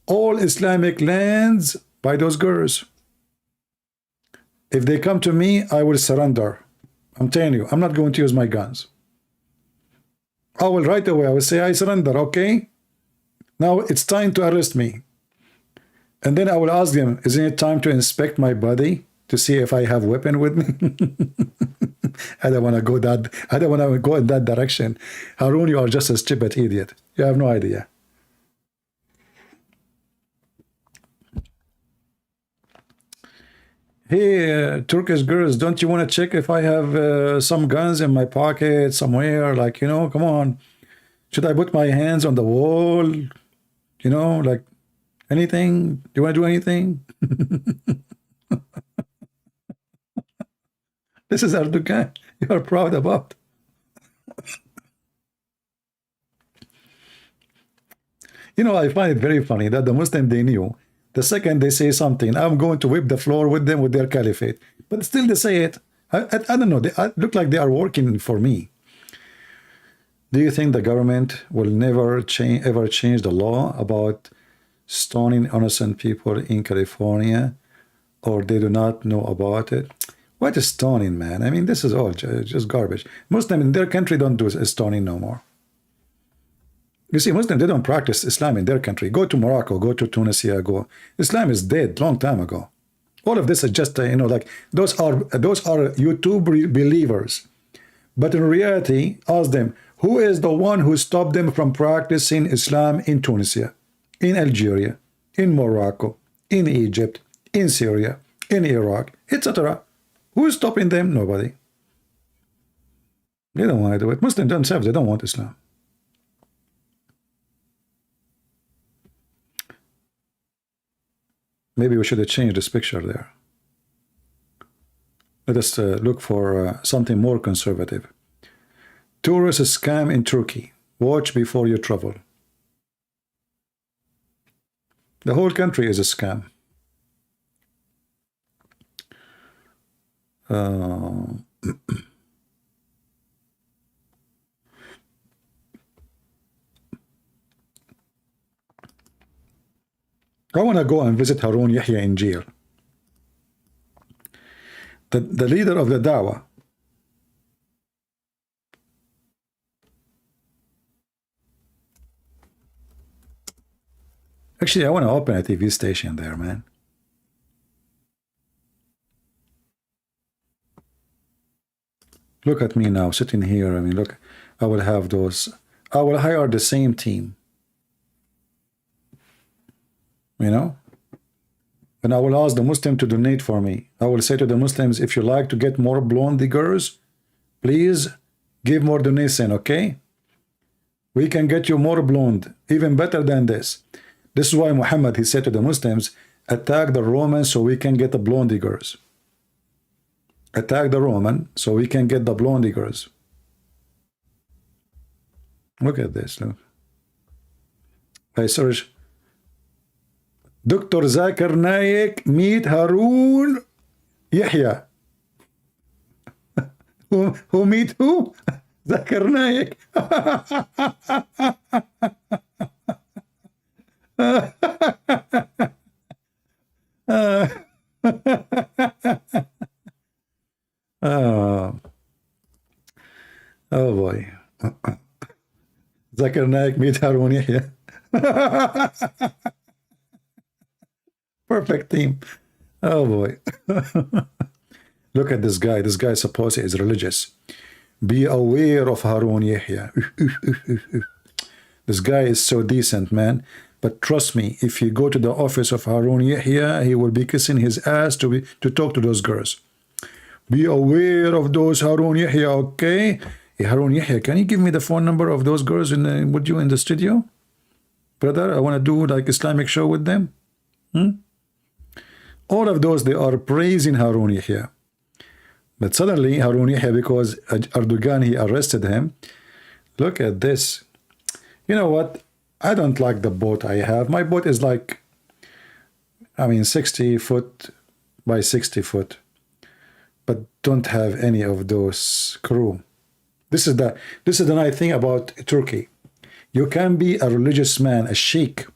all Islamic lands by those girls. If they come to me, I will surrender. I'm telling you, I'm not going to use my guns. I will right away, I will say, I surrender, okay? Now it's time to arrest me. And then I will ask them, isn't it time to inspect my body to see if I have weapon with me? I don't want to go in that direction. Harun, you are just a stupid idiot. You have no idea. Hey, Turkish girls, don't you want to check if I have some guns in my pocket somewhere? Like, you know, come on. Should I put my hands on the wall? You know, like anything? Do you want to do anything? This is Erdogan you are proud about. You know, I find it very funny that the Muslim, they knew the second they say something, I'm going to whip the floor with them with their caliphate. But still they say it. I don't know. They look like they are working for me. Do you think the government will never ever change the law about stoning innocent people in California, or they do not know about it? What is stoning, man? I mean, this is all just garbage. Muslims in their country don't do stoning no more. You see, Muslims, they don't practice Islam in their country. Go to Morocco, go to Tunisia, go. Islam is dead long time ago. All of this is just, you know, like those are YouTube believers. But in reality, ask them, who is the one who stopped them from practicing Islam in Tunisia, in Algeria, in Morocco, in Egypt, in Syria, in Iraq, etc.? Who is stopping them? Nobody. They don't want to do it. Muslims themselves, they don't want Islam. Maybe we should have changed this picture there. Let us look for something more conservative. Tourist scam in Turkey. Watch before you travel. The whole country is a scam. I want to go and visit Harun Yahya in jail. The leader of the Dawah. Actually, I want to open a TV station there, man. Look at me now, sitting here. I mean, look, I will have those. I will hire the same team. You know? And I will ask the Muslim to donate for me. I will say to the Muslims, if you like to get more blonde girls, please give more donation, okay? We can get you more blonde, even better than this. This is why Muhammad, he said to the Muslims, attack the Romans so we can get the blonde girls. Attack the Roman so we can get the blonde girls. Look at this, look. I search Dr. Zakir Naik meet Harun Yahya. Who meet who? Zakir Naik. Oh boy. Zakir Naik meet Harun Yahya. Perfect team. Oh boy. Look at this guy. This guy supposedly is religious. Be aware of Harun Yahya. This guy is so decent, man. But trust me, if you go to the office of Harun Yahya, he will be kissing his ass to talk to those girls. Be aware of those Harun Yahya, okay? Hey, Harun Yahya, can you give me the phone number of those girls with you in the studio? Brother, I want to do like Islamic show with them. All of those, they are praising Harun Yahya. But suddenly, Harun Yahya, because Erdogan, he arrested him. Look at this. You know what? I don't like the boat I have. My boat is like, I mean, 60 foot by 60 foot. But don't have any of those crew. This is the nice thing about Turkey. You can be a religious man, a sheikh,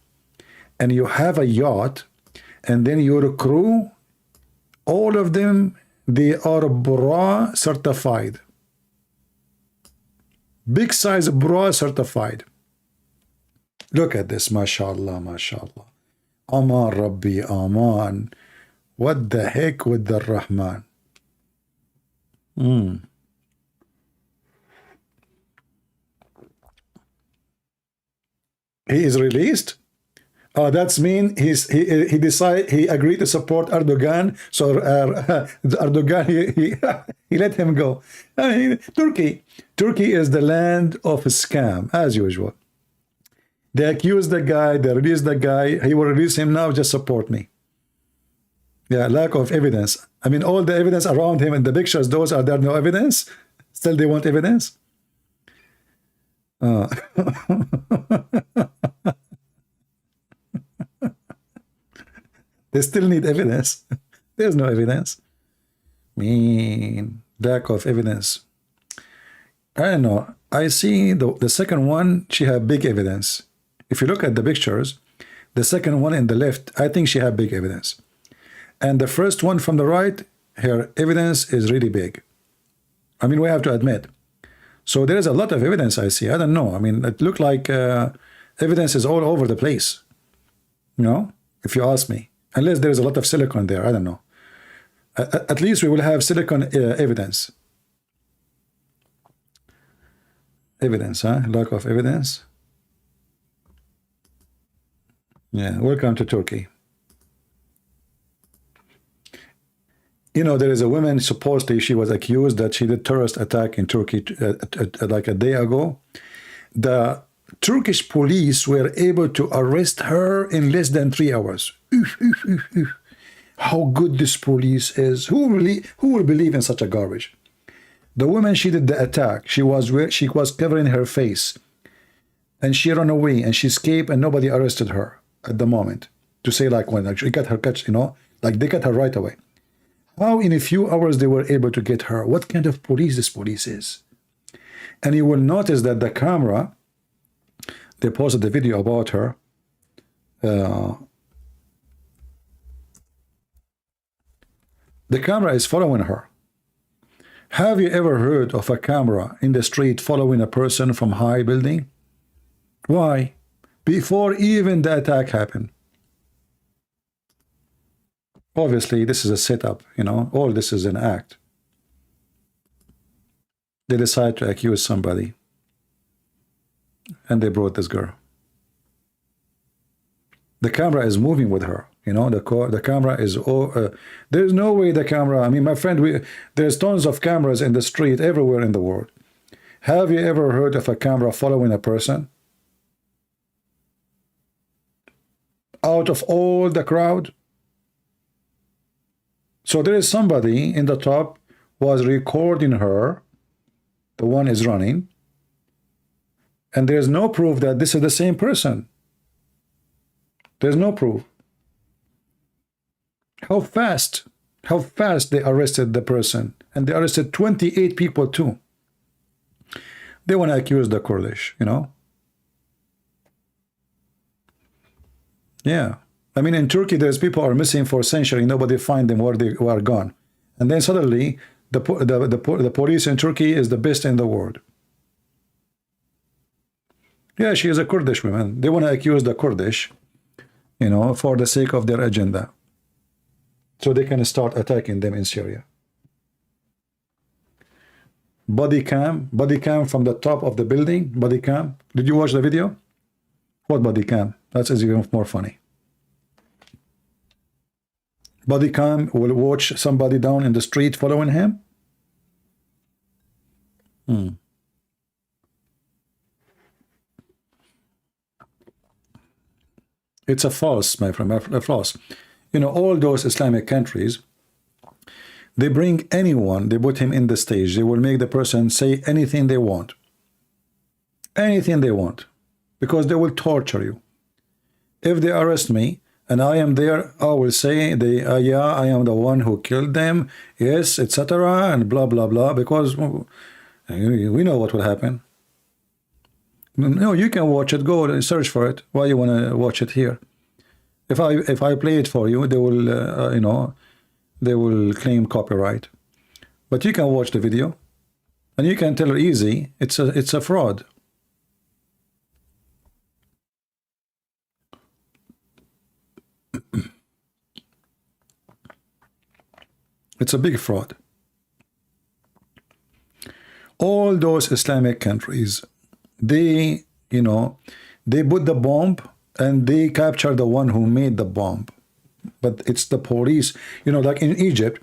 and you have a yacht, and then your crew, all of them, they are bra certified. Big size bra certified. Look at this, mashallah, mashallah. Aman Rabbi, Aman. What the heck with the Rahman? He is released? Oh, that's mean he agreed to support Erdogan. So Erdogan he let him go. I mean, Turkey is the land of scam as usual. They accuse the guy, they release the guy. He will release him now. Just support me. Yeah, lack of evidence. I mean, all the evidence around him and the pictures. Those are there no evidence? Still, they want evidence. They still need evidence. There's no evidence. Mean lack of evidence. I don't know. I see the second one, she had big evidence. If you look at the pictures, the second one in the left, I think she had big evidence. And the first one from the right, her evidence is really big. I mean, we have to admit. So there is a lot of evidence I see. I don't know. I mean, it looked like evidence is all over the place. You know, if you ask me. Unless there is a lot of silicon there. I don't know. At least we will have silicon evidence. Evidence, huh? Lack of evidence. Yeah, welcome to Turkey. You know, there is a woman, supposedly she was accused that she did terrorist attack in Turkey like a day ago. The Turkish police were able to arrest her in less than 3 hours. How good this police is. Who will believe in such a garbage? The woman, she did the attack. She was covering her face. And she ran away and she escaped and nobody arrested her at the moment. To say like when she got her catch, you know, like they got her right away. How in a few hours they were able to get her? What kind of police this police is? And you will notice that the camera, they posted the video about her. The camera is following her. Have you ever heard of a camera in the street following a person from high building? Why? Before even the attack happened. Obviously, this is a setup, you know, all this is an act. They decide to accuse somebody. And they brought this girl. The camera is moving with her, you know, the camera is, there's no way the camera, I mean, my friend, there's tons of cameras in the street everywhere in the world. Have you ever heard of a camera following a person? Out of all the crowd? So there is somebody in the top was recording her. The one is running. And there's no proof that this is the same person. There's no proof. How fast? How fast they arrested the person. And they arrested 28 people too. They want to accuse the Kurdish, you know? Yeah. I mean, in Turkey, there's people are missing for a century. Nobody find them where they are gone. And then suddenly, the police in Turkey is the best in the world. Yeah, she is a Kurdish woman. They want to accuse the Kurdish, you know, for the sake of their agenda. So they can start attacking them in Syria. Body cam from the top of the building, body cam. Did you watch the video? What body cam? That's even more funny. Body cam will watch somebody down in the street following him. It's a false, my friend, a false. You know, all those Islamic countries, they bring anyone, they put him in the stage. They will make the person say anything they want. Anything they want. Because they will torture you. If they arrest me, and I am there, I will say, yeah, I am the one who killed them, yes, etc., and blah, blah, blah, because we know what will happen. No, you can watch it, go and search for it. Why you want to watch it here? If I play it for you, they will, you know, they will claim copyright. But you can watch the video, and you can tell her easy, it's a fraud. It's a big fraud. All those Islamic countries, they, you know, they put the bomb and they capture the one who made the bomb. But it's the police, you know, like in Egypt,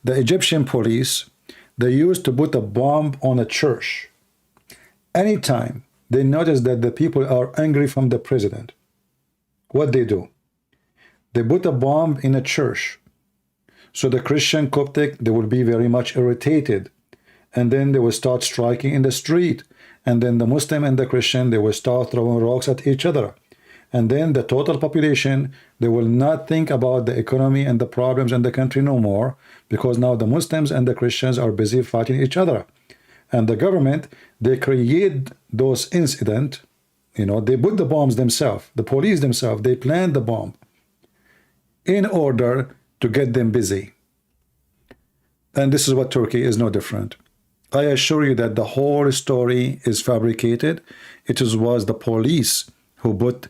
the Egyptian police, they used to put a bomb on a church. Anytime they notice that the people are angry from the president, what they do? They put a bomb in a church. So the Christian Coptic, they will be very much irritated. And then they will start striking in the street. And then the Muslim and the Christian, they will start throwing rocks at each other. And then the total population, they will not think about the economy and the problems in the country no more, because now the Muslims and the Christians are busy fighting each other. And the government, they create those incidents, you know, they put the bombs themselves, the police themselves, they plan the bomb in order to get them busy. And this is what Turkey is no different. I assure you that the whole story is fabricated. It was the police who put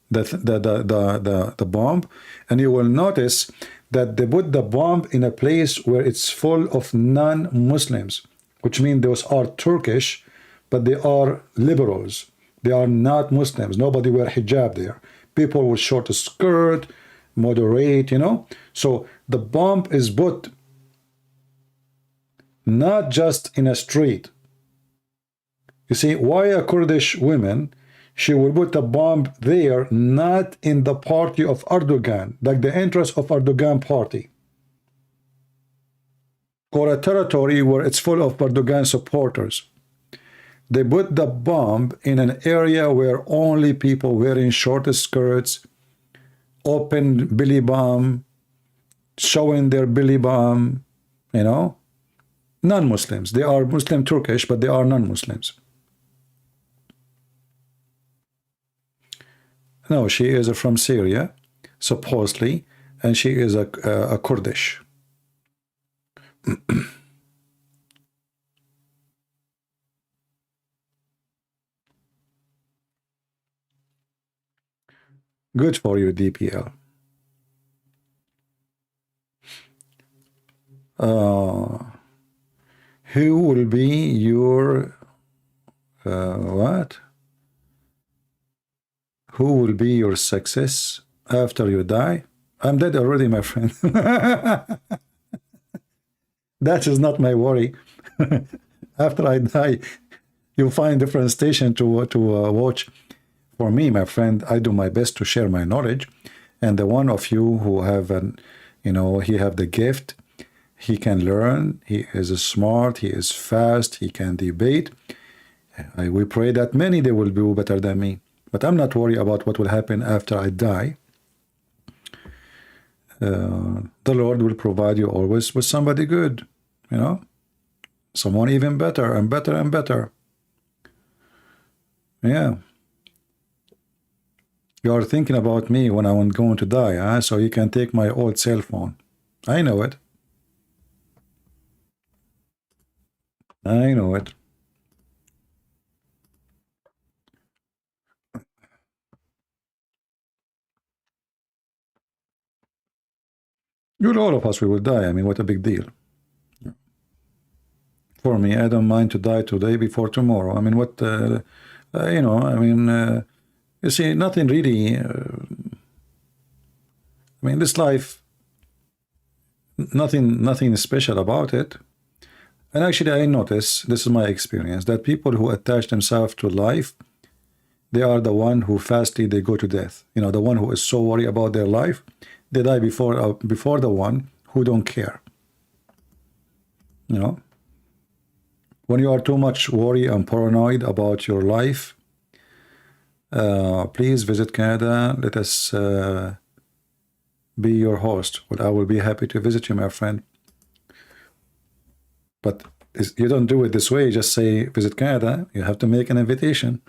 the bomb, and you will notice that they put the bomb in a place where it's full of non-Muslims, which means those are Turkish, but they are liberals. They are not Muslims. Nobody wear hijab there. People with short skirt, moderate, you know. So the bomb is put not just in a street. You see, why a Kurdish woman, she will put a bomb there, not in the party of Erdogan, like the entrance of Erdogan party, or a territory where it's full of Erdogan supporters. They put the bomb in an area where only people wearing short skirts, open belly bum, showing their belly bum, you know, non-Muslims. They are Muslim Turkish, but they are non-Muslims. No, she is from Syria, supposedly, and she is a Kurdish. Good for you, DPL. Who will be your what? Who will be your success after you die? I'm dead already, my friend. That is not my worry. After I die, you'll find different station to watch. For me, my friend, I do my best to share my knowledge. And the one of you who have an, you know, he have the gift, he can learn, he is smart, he is fast, he can debate. We pray that many they will do better than me. But I'm not worried about what will happen after I die. the Lord will provide you always with somebody good, you know, someone even better and better and better. Yeah. You are thinking about me when I'm going to die, huh? So you can take my old cell phone. I know it. I know it. You're all of us, we will die. I mean, what a big deal. For me, I don't mind to die today before tomorrow. I mean, what, you know, I mean, you see, nothing really, I mean, this life, nothing special about it. And actually, I notice, this is my experience, that people who attach themselves to life, they are the one who fastly they go to death. You know, the one who is so worried about their life, they die before the one who don't care. You know, when you are too much worried and paranoid about your life, please visit Canada. Let us be your host. Well, I will be happy to visit you, my friend. But you don't do it this way. Just say visit Canada. You have to make an invitation.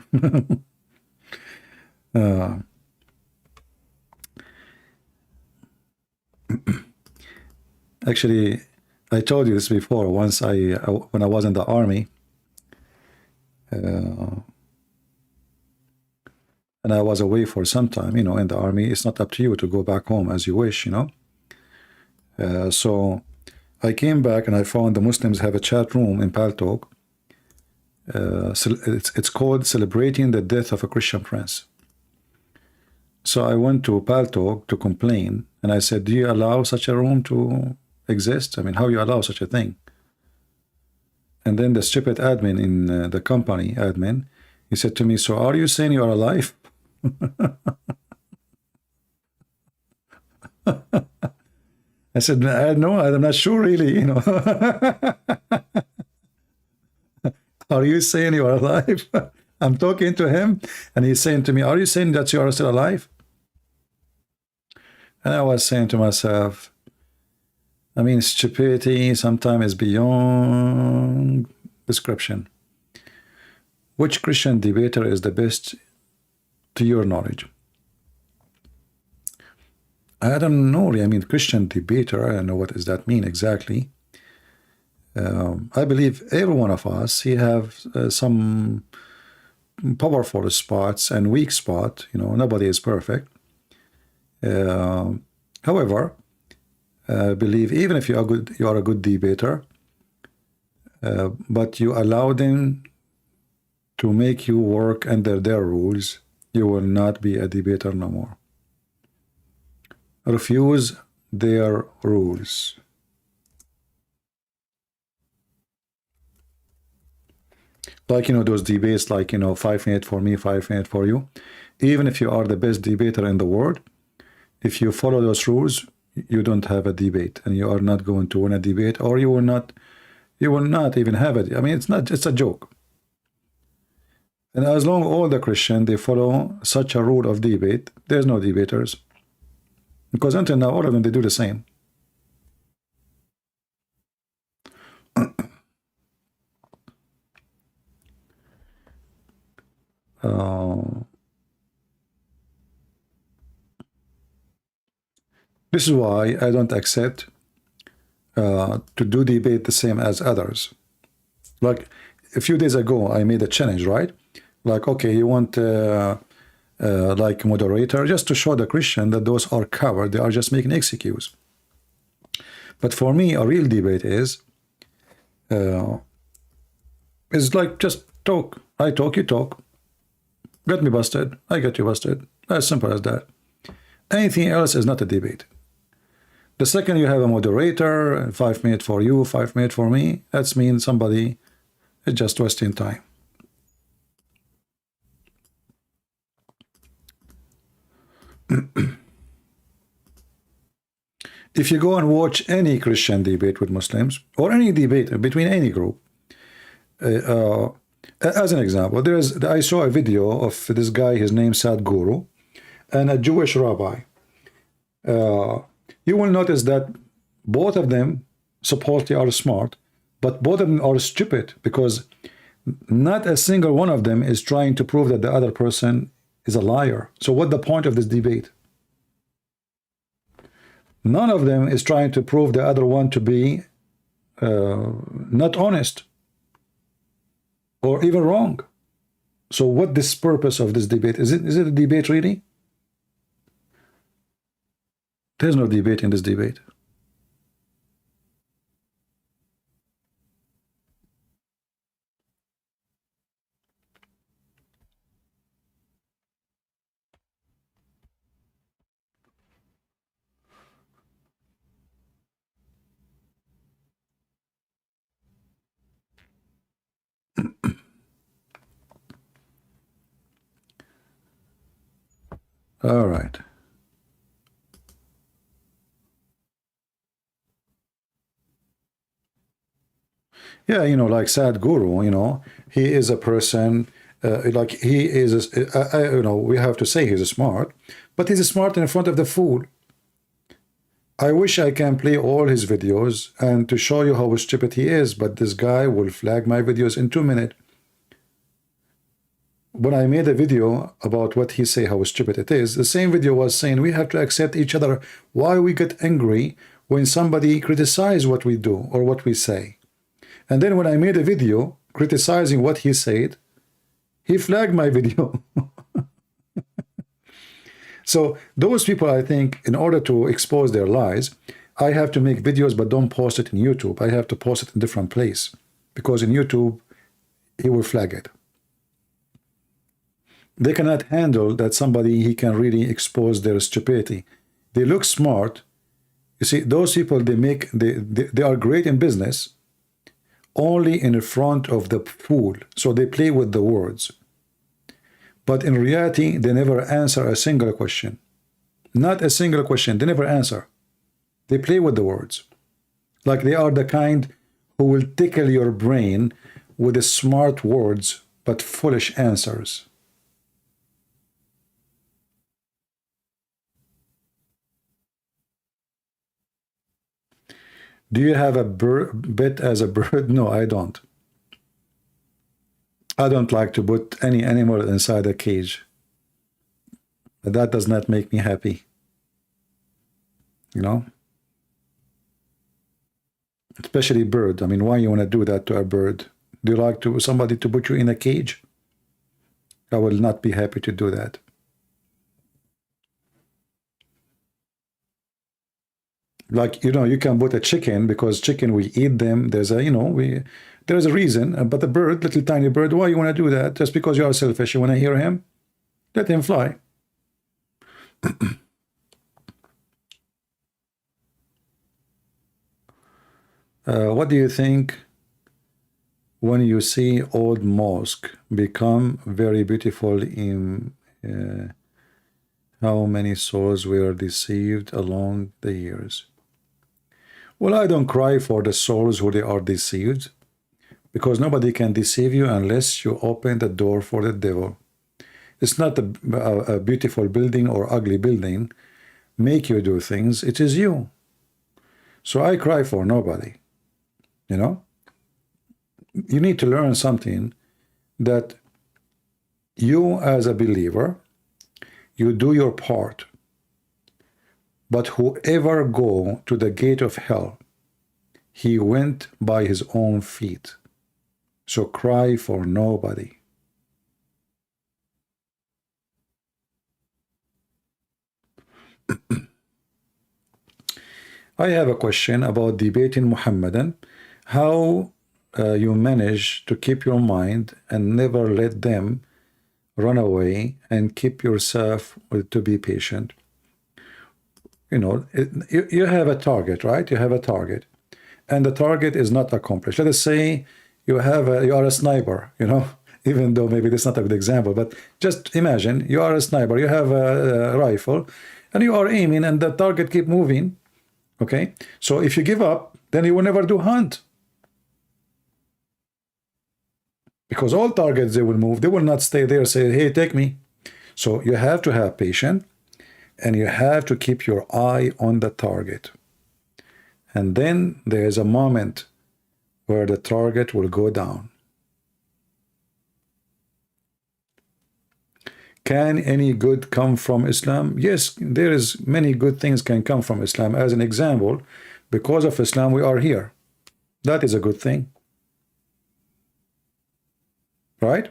Actually, I told you this before. Once when I was in the army, and I was away for some time. You know, in the army, it's not up to you to go back home as you wish. You know, so I came back and I found the Muslims have a chat room in Paltalk. It's called Celebrating the Death of a Christian Prince. So I went to Paltalk to complain, and I said, do you allow such a room to exist? I mean, how you allow such a thing? And then the stupid admin in the company, he said to me, so are you saying you are alive? I said, no, I'm not sure really, you know. Are you saying you are alive? I'm talking to him, and he's saying to me, are you saying that you are still alive? And I was saying to myself, I mean, stupidity sometimes is beyond description. Which Christian debater is the best to your knowledge? I don't know. I mean, Christian debater, I don't know what does that mean exactly. I believe every one of us, he have some powerful spots and weak spot. You know, nobody is perfect. However, I believe even if you are a good debater, but you allow them to make you work under their rules, you will not be a debater no more. Refuse their rules. Like, you know, those debates, like, you know, 5 minutes for me, 5 minutes for you. Even if you are the best debater in the world, if you follow those rules, you don't have a debate, and you are not going to win a debate, or you will not even have it. I mean, it's a joke. And as long as all the Christians, they follow such a rule of debate, there's no debaters. Because until now, all of them, they do the same. This is why I don't accept to do debate the same as others. Like a few days ago, I made a challenge, right? Like, okay, you want like moderator, just to show the Christian that those are covered, they are just making excuse. But for me, a real debate is like just talk. I talk, you talk. Get me busted, I get you busted. As simple as that. Anything else is not a debate. The second you have a moderator, 5 minutes for you, 5 minutes for me, that means somebody is just wasting time. If you go and watch any Christian debate with Muslims, or any debate between any group, as an example, I saw a video of this guy, his name Sad Guru, and a Jewish rabbi. you will notice that both of them supposedly are smart, but both of them are stupid, because not a single one of them is trying to prove that the other person is a liar. So what's the point of this debate? None of them is trying to prove the other one to be not honest or even wrong. So what this purpose of this debate? Is it a debate really? There's no debate in this debate. All right. Yeah, you know, like Sadhguru, you know, he is a person, like he is, you know, we have to say he's smart, but he's smart in front of the fool. I wish I can play all his videos and to show you how stupid he is, but this guy will flag my videos in 2 minutes. When I made a video about what he say, how stupid it is, the same video was saying we have to accept each other. Why we get angry when somebody criticize what we do or what we say? And then when I made a video criticizing what he said, he flagged my video. So those people, I think, in order to expose their lies, I have to make videos but don't post it in YouTube. I have to post it in different place, because in YouTube, he will flag it. They cannot handle that somebody, he can really expose their stupidity. They look smart. You see, those people, they are great in business, only in front of the fool. So they play with the words. But in reality, they never answer a single question. Not a single question. They never answer. They play with the words. Like they are the kind who will tickle your brain with the smart words, but foolish answers. Do you have a bit as a bird? No, I don't. I don't like to put any animal inside a cage. That does not make me happy. You know? Especially bird. I mean, why you want to do that to a bird? Do you like to somebody to put you in a cage? I will not be happy to do that. Like, you know, you can put a chicken, because chicken, we eat them. There's a, you know, there's a reason. But the bird, little tiny bird, why you want to do that? Just because you are selfish, you want to hear him? Let him fly. What do you think when you see old mosque become very beautiful in how many souls were deceived along the years? Well, I don't cry for the souls who they are deceived, because nobody can deceive you unless you open the door for the devil. It's not a beautiful building or ugly building make you do things. It is you. So I cry for nobody. You know? You need to learn something, that you as a believer, you do your part. But whoever go to the gate of hell, he went by his own feet. So cry for nobody. I have a question about debating Muhammadan. How you manage to keep your mind and never let them run away, and keep yourself to be patient. You know, you have a target, right? You have a target, and the target is not accomplished. Let us say you are a sniper, you know, even though maybe that's not a good example, but just imagine you are a sniper, you have a rifle, and you are aiming, and the target keep moving, okay? So if you give up, then you will never do hunt. Because all targets, they will move. They will not stay there and say, hey, take me. So you have to have patience. and you have to keep your eye on the target. And then there's a moment where the target will go down. Can any good come from Islam? Yes, there is many good things can come from Islam. As an example, because of Islam, we are here. That is a good thing. Right?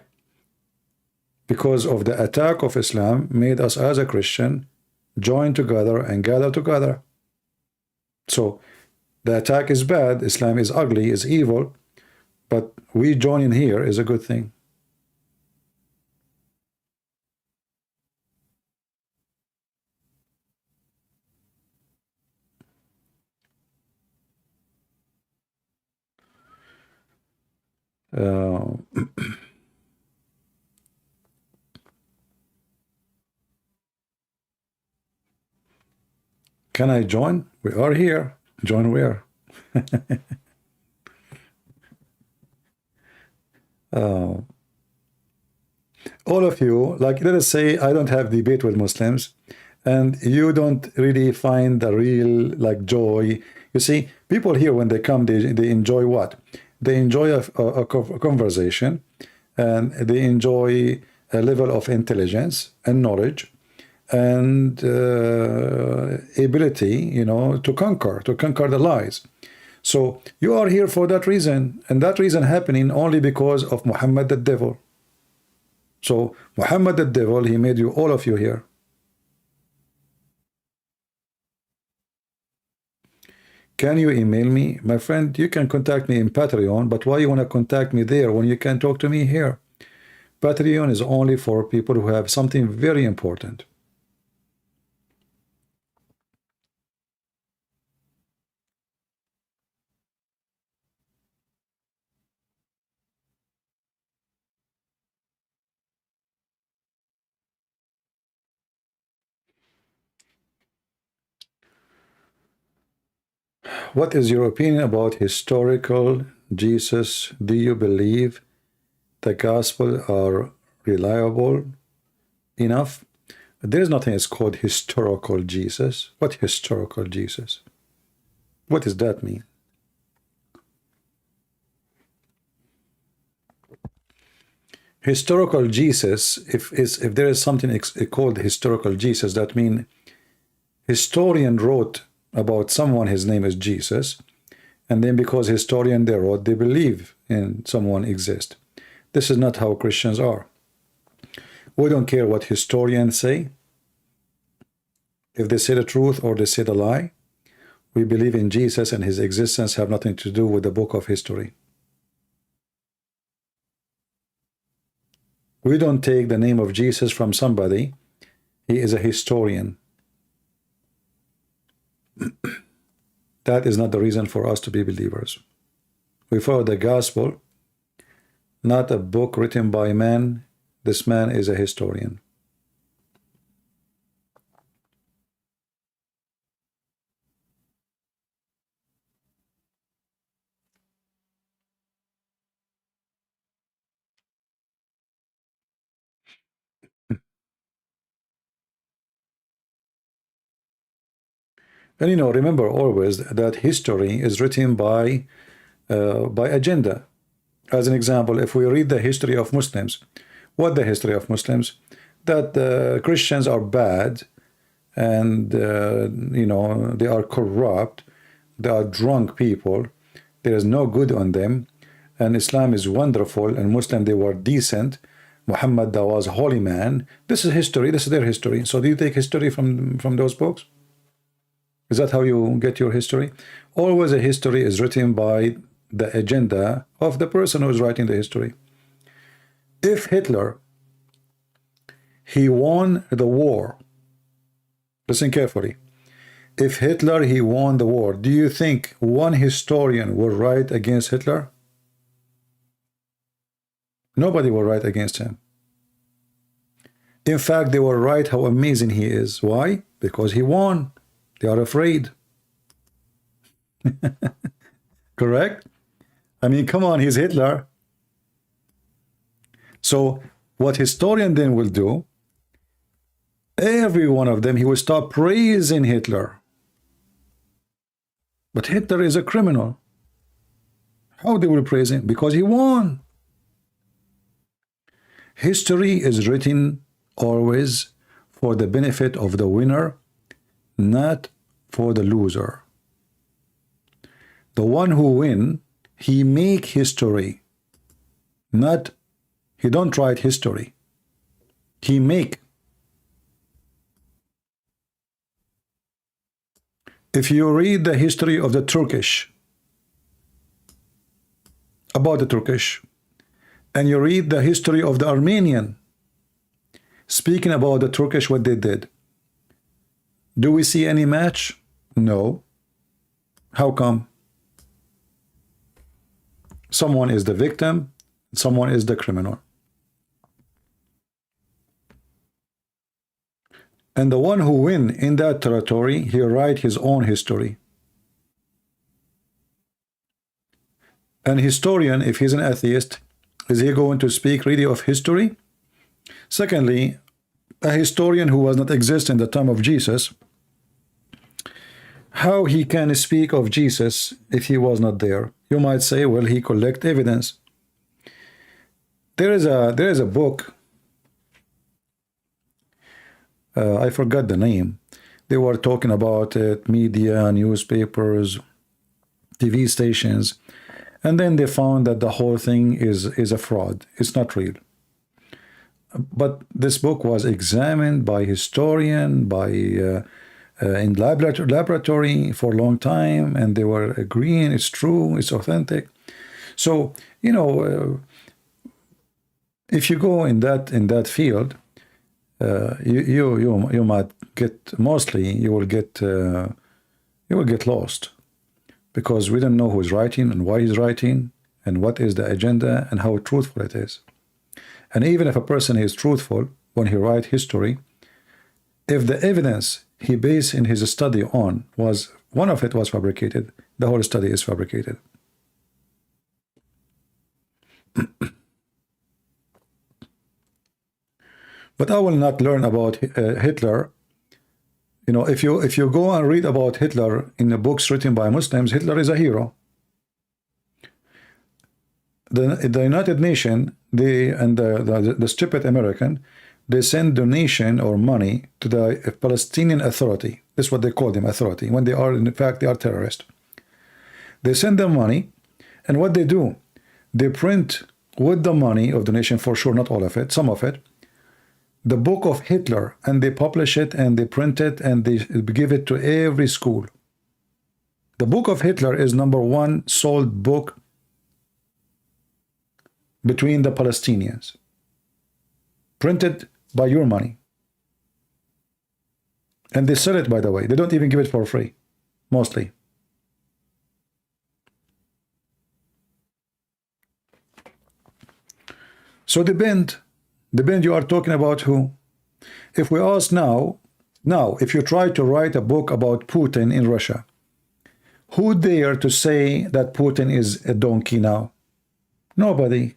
Because of the attack of Islam made us as a Christian join together and gather together. So the attack is bad, Islam is ugly, is evil, but we joining here is a good thing. Can I join? We are here. Join where? All of you, like let us say I don't have debate with Muslims, and you don't really find the real like joy. You see, people here when they come, they enjoy what? They enjoy a conversation, and they enjoy a level of intelligence and knowledge and ability, you know, to conquer the lies. So you are here for that reason, and that reason happening only because of Muhammad the devil. So Muhammad the devil, he made you, all of you here. Can you email me? My friend, you can contact me in Patreon, but why you want to contact me there when you can talk to me here? Patreon is only for people who have something very important. What is your opinion about historical Jesus? Do you believe the gospel are reliable enough? There's nothing that's called historical Jesus. What historical Jesus? What does that mean? Historical Jesus, if there is something called historical Jesus, that means historian wrote about someone, his name is Jesus, and then because historian they wrote, they believe in someone exist. This is not how Christians are. We don't care what historians say. If they say the truth or they say the lie, we believe in Jesus, and his existence have nothing to do with the book of history. We don't take the name of Jesus from somebody. He is a historian. That is not the reason for us to be believers. We follow the gospel, not a book written by man. This man is a historian. And you know, remember always that history is written by agenda. As an example, if we read the history of Muslims, what the history of Muslims? That Christians are bad, and you know, they are corrupt, they are drunk people, there is no good on them, and Islam is wonderful, and Muslim, they were decent, Muhammad, that was a holy man. This is history, this is their history. So do you take history from those books? Is that how you get your history? Always a history is written by the agenda of the person who is writing the history. If Hitler, he won the war, listen carefully, if Hitler, he won the war, do you think one historian will write against Hitler? Nobody will write against him. In fact, they will write how amazing he is. Why? Because he won. They are afraid. Correct? I mean, come on, he's Hitler. So what historian then will do, Every one of them, he will start praising Hitler. But Hitler is a criminal. How they will praise him? Because he won. History is written always for the benefit of the winner, not for the loser. The one who win, he make history. Not, he don't write history. He make. If you read the history of the Turkish, about the Turkish, and you read the history of the Armenian, speaking about the Turkish, what they did, do we see any match? No. How come? Someone is the victim, someone is the criminal. And the one who win in that territory, he write his own history. An historian, if he's an atheist, is he going to speak really of history? Secondly, a historian who was not exist in the time of Jesus, how he can speak of Jesus if he was not there? You might say, well, he collect evidence. There is a book, I forgot the name. They were talking about it, media, newspapers, TV stations, and then they found that the whole thing is a fraud. It's not real. But this book was examined by historian, by in laboratory for a long time, and they were agreeing it's true, it's authentic. So, you know, if you go in that field, you might get, mostly you will get lost, because we don't know who's writing and why he's writing and what is the agenda and how truthful it is. And even if a person is truthful when he writes history, if the evidence he based in his study on was, one of it was fabricated, the whole study is fabricated. But I will not learn about Hitler. You know, if you go and read about Hitler in the books written by Muslims, Hitler is a hero. The United Nations, the stupid American, they send donation or money to the Palestinian Authority. That's what they call them, authority, when they are, in fact, they are terrorists. They send them money, and what they do, they print with the money of donation, for sure, not all of it, some of it, the book of Hitler, and they publish it, and they print it, and they give it to every school. The book of Hitler is #1 sold book between the Palestinians, printed by your money. And they sell it, by the way. They don't even give it for free, mostly. So the band you are talking about who? If we ask now, if you try to write a book about Putin in Russia, who dare to say that Putin is a donkey now? Nobody.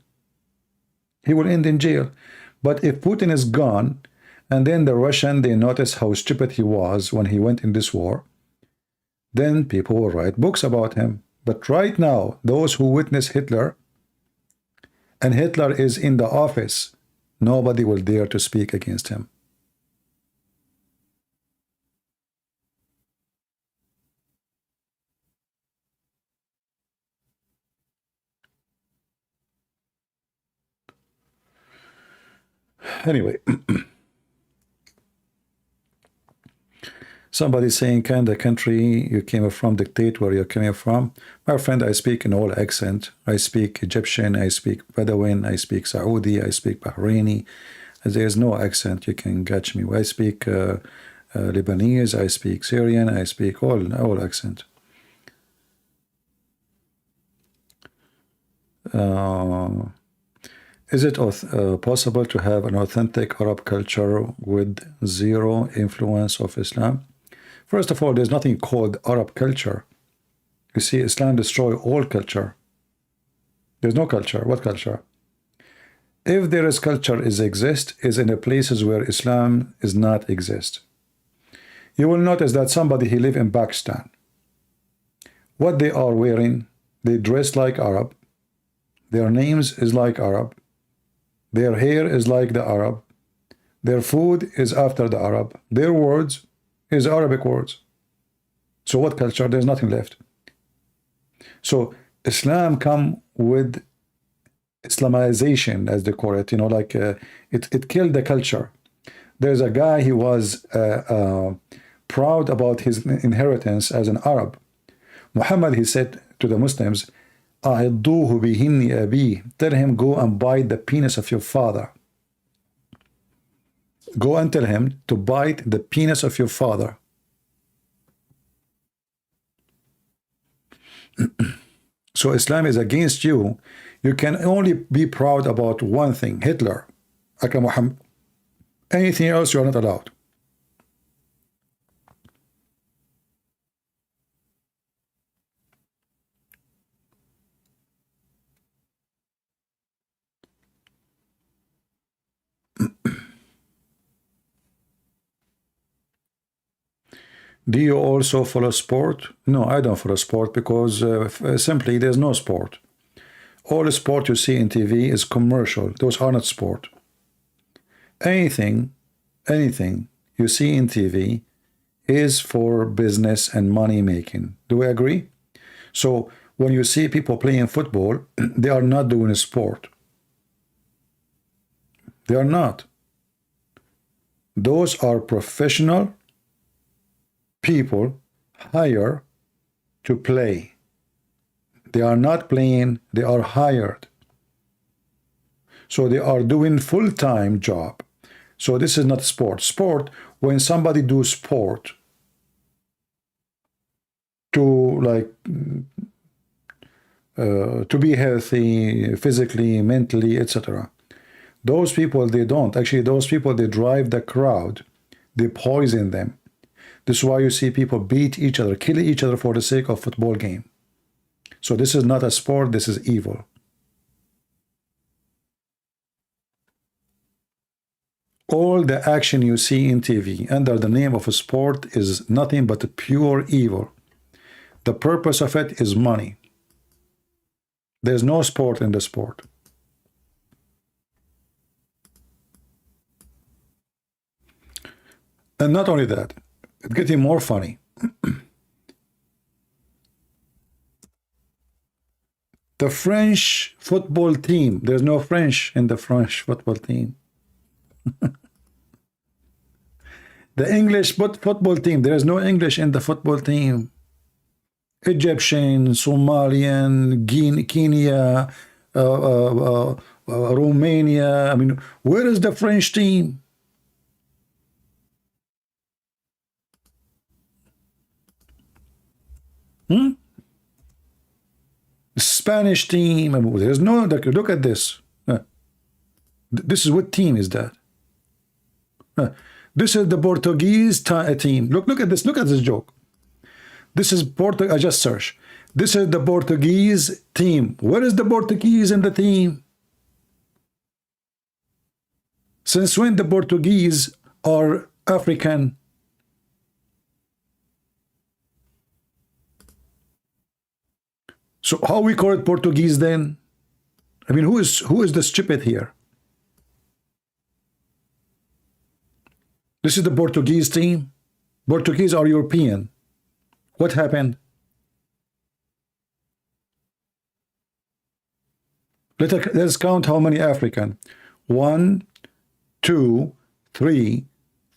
He will end in jail. But if Putin is gone, and then the Russian, they notice how stupid he was when he went in this war, then people will write books about him. But right now, those who witness Hitler, and Hitler is in the office, nobody will dare to speak against him. Anyway, somebody saying, can the country you came from dictate where you're coming from? My friend, I speak in all accent. I speak Egyptian, I speak Bedouin, I speak Saudi, I speak Bahraini. There's no accent you can catch me. I speak Lebanese, I speak Syrian, I speak all accent. Is it possible to have an authentic Arab culture with zero influence of Islam? First of all, there's nothing called Arab culture. You see, Islam destroys all culture. There's no culture. What culture? If there is culture is exist, is in the places where Islam is not exist. You will notice that somebody who live in Pakistan, what they are wearing, they dress like Arab, their names is like Arab, their hair is like the Arab, their food is after the Arab, their words is Arabic words. So what culture? There's nothing left. So Islam come with Islamization, as they call it, you know, like it killed the culture. There's a guy, he was proud about his inheritance as an Arab. Muhammad, he said to the Muslims, "A'idduhu bihinni abi." Tell him, go and bite the penis of your father. Go and tell him to bite the penis of your father. So Islam is against you. You can only be proud about one thing, Hitler, Akram Muhammad. Anything else you are not allowed. Do you also follow sport? No, I don't follow sport because simply there's no sport. All the sport you see in TV is commercial. Those are not sport. Anything you see in TV is for business and money making. Do we agree? So when you see people playing football, they are not doing a sport. They are not. Those are professional people hired to play. They are not playing, they are hired. So they are doing full-time job. So this is not sport. Sport, when somebody do sport to like to be healthy physically, mentally, etc. Those people, they don't. Actually, those people, they drive the crowd. They poison them. This is why you see people beat each other, kill each other for the sake of football game. So this is not a sport, this is evil. All the action you see in TV under the name of a sport is nothing but pure evil. The purpose of it is money. There's no sport in the sport. And not only that, it's getting more funny. The French football team, there's no French in the French football team. The English football team, there is no English in the football team. Egyptian, Somalian, Kenya, Romania. I mean, where is the French team? Spanish team. There's no, look at this. This is what team is that? This is the Portuguese team. Look at this. Look at this joke. This is Portuguese. I just searched. This is the Portuguese team. Where is the Portuguese in the team? Since when the Portuguese are African? So how we call it Portuguese then? I mean, who is the stupid here? This is the Portuguese team. Portuguese are European. What happened? Let's count how many African. 1, 2, 3,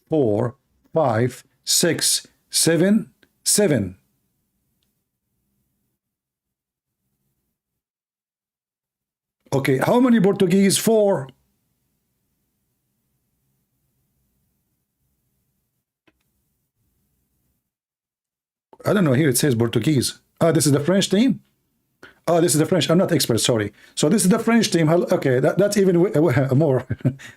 4, 5, 6, 7, 7. Okay, how many Portuguese? 4. I don't know, here it says Portuguese. Ah, this is the French team? Oh, this is the French. I'm not expert, sorry. So this is the French team. Okay, that's even more.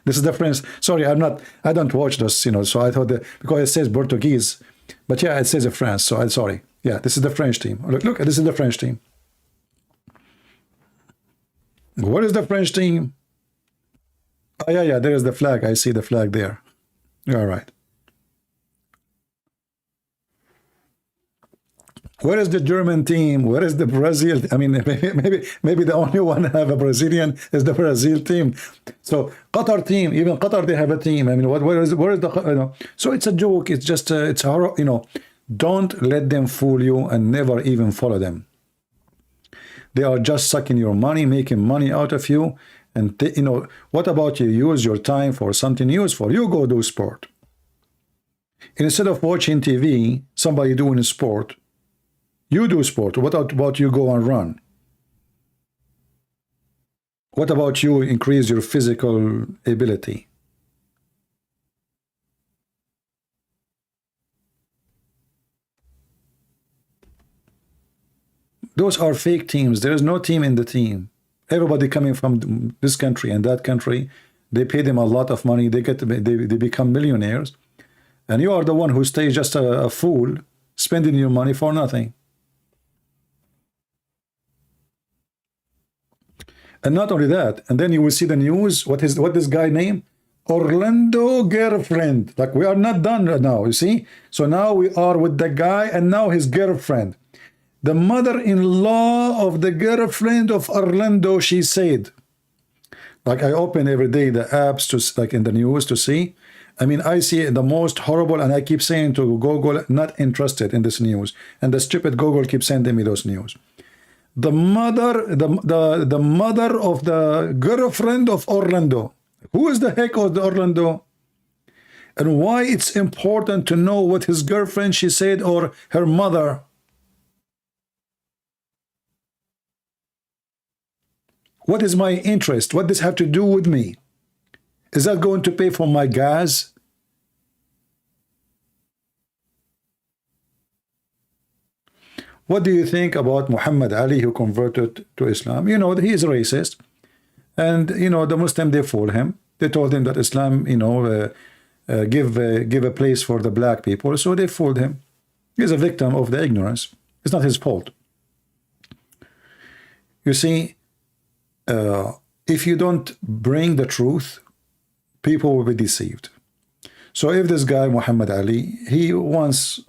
This is the French. Sorry, I don't watch this, you know, so I thought that because it says Portuguese. But yeah, it says France, so I'm sorry. Yeah, this is the French team. Look, this is the French team. What is the French team? Oh, yeah, yeah, there's the flag. I see the flag there. All right. Where is the German team? Where is the Brazil? I mean, maybe the only one have a Brazilian is the Brazil team. So Qatar team, even Qatar, they have a team. I mean, where is the, you know? So it's a joke. It's just, it's horror, you know. Don't let them fool you and never even follow them. They are just sucking your money, making money out of you. And, you know, what about you? Use your time for something useful. You go do sport. Instead of watching TV, somebody doing a sport, you do sport. What about you go and run? What about you increase your physical ability? Those are fake teams. There is no team in the team. Everybody coming from this country and that country, they pay them a lot of money. They become millionaires. And you are the one who stays just a fool, spending your money for nothing. And not only that, and then you will see the news. What this guy name? Orlando girlfriend. Like, we are not done now, you see? So now we are with the guy and now his girlfriend. The mother-in-law of the girlfriend of Orlando, she said. Like, I open every day the apps to, like, in the news to see. I mean, I see the most horrible, and I keep saying to Google, not interested in this news. And the stupid Google keeps sending me those news. The mother, the mother of the girlfriend of Orlando. Who is the heck of the Orlando? And why it's important to know what his girlfriend, she said, or her mother. What is my interest? What does this have to do with me? Is that going to pay for my gas? What do you think about Muhammad Ali, who converted to Islam? You know, he is racist. And, you know, the Muslim, they fooled him. They told him that Islam, you know, give a place for the black people. So they fooled him. He's a victim of the ignorance. It's not his fault. You see, if you don't bring the truth, people will be deceived. So if this guy, Muhammad Ali, he once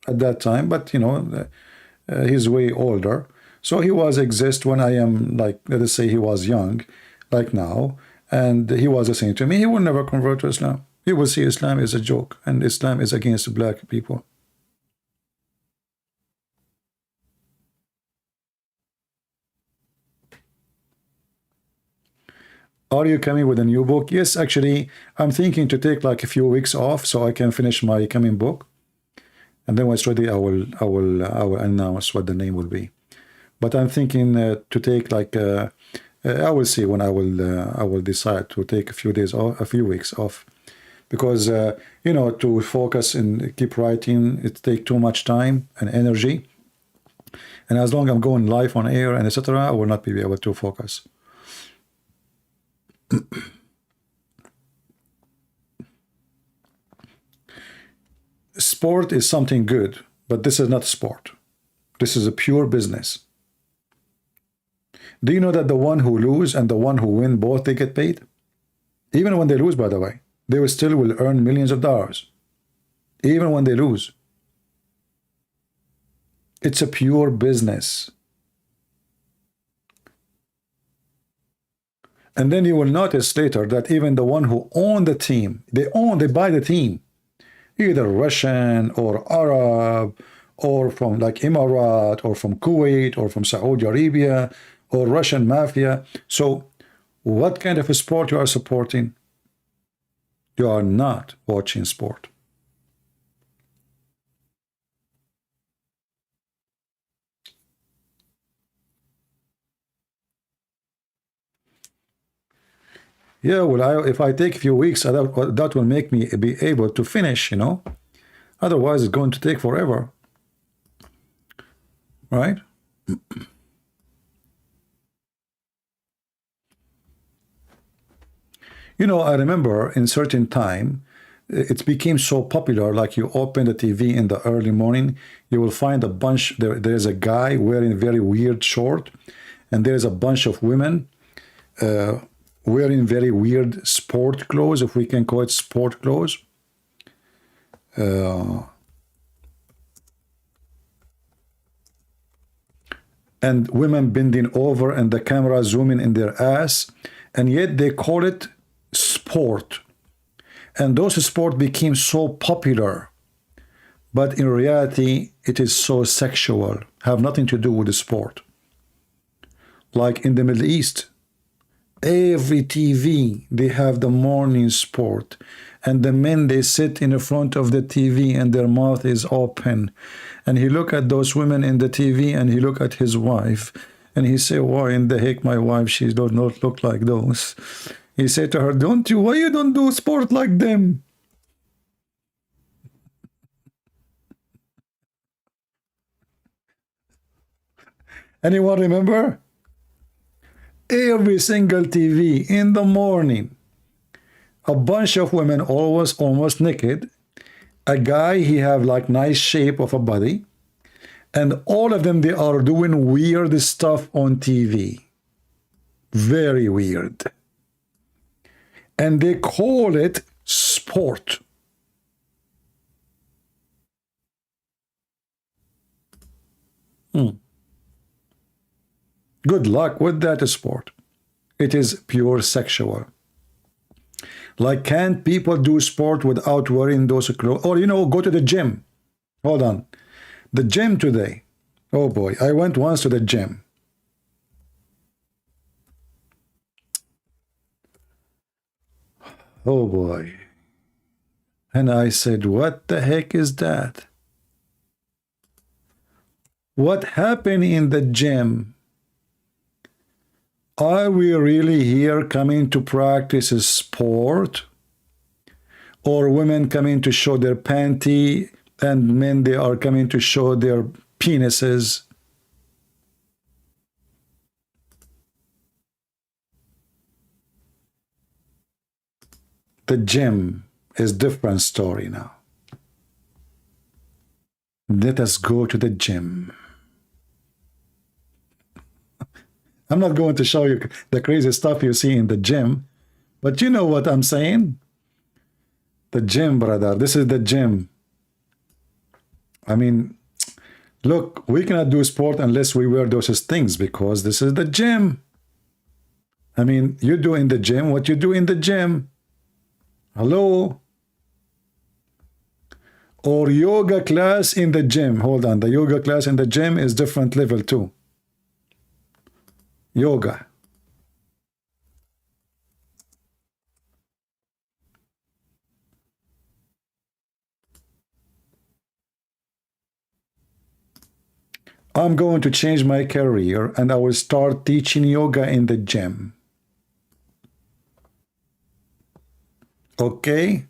at that time, but, you know, he's way older. So he was exist when I am, like, let us say he was young, like now, and he was saying to me, he will never convert to Islam. He will see Islam is a joke, and Islam is against black people. Are you coming with a new book? Yes, actually, I'm thinking to take like a few weeks off so I can finish my coming book. And then when it's ready, I will announce what the name will be. But I'm thinking to take like I will see when I will decide to take a few days off, a few weeks off, because you know, to focus and keep writing, it takes too much time and energy. And as long as I'm going live on air and etc., I will not be able to focus. Sport is something good, but this is not sport. This is a pure business. Do you know that the one who lose and the one who win, both they get paid? Even when they lose, by the way, they will still earn millions of dollars. Even when they lose. It's a pure business. And then you will notice later that even the one who own the team, they buy the team, either Russian or Arab, or from like Emirat, or from Kuwait, or from Saudi Arabia, or Russian mafia. So what kind of a sport you are supporting? You are not watching sport. Yeah, well, if I take a few weeks, that will make me be able to finish, you know. Otherwise, it's going to take forever. Right? You know, I remember in certain time, it became so popular, like you open the TV in the early morning, you will find a bunch, there's a guy wearing very weird short, and there's a bunch of women wearing very weird sport clothes, if we can call it sport clothes. And women bending over and the camera zooming in their ass, and yet they call it sport. And those sports became so popular, but in reality it is so sexual, have nothing to do with the sport. Like in the Middle East, every TV they have the morning sport, and the men, they sit in the front of the TV and their mouth is open, and he look at those women in the TV and he look at his wife and he say, why in the heck my wife, she does not look like those. He said to her, why you don't do sport like them? Anyone remember? Every single TV in the morning, a bunch of women almost naked, a guy, he have like nice shape of a body, and all of them, they are doing weird stuff on TV. Very weird. And they call it sport. Good luck with that sport. It is pure sexual. Like, can't people do sport without wearing those clothes? Or, go to the gym. Hold on. The gym today. Oh boy, I went once to the gym. Oh boy. And I said, what the heck is that? What happened in the gym? Are we really here coming to practice a sport? Or women coming to show their panty, and men, they are coming to show their penises? The gym is a different story now. Let us go to the gym. I'm not going to show you the crazy stuff you see in the gym, but you know what I'm saying? The gym, brother. This is the gym. I mean, look, we cannot do sport unless we wear those things, because this is the gym. I mean, you do in the gym what you do in the gym. Hello? Or yoga class in the gym. Hold on. The yoga class in the gym is different level too. Yoga. I'm going to change my career and I will start teaching yoga in the gym. Okay?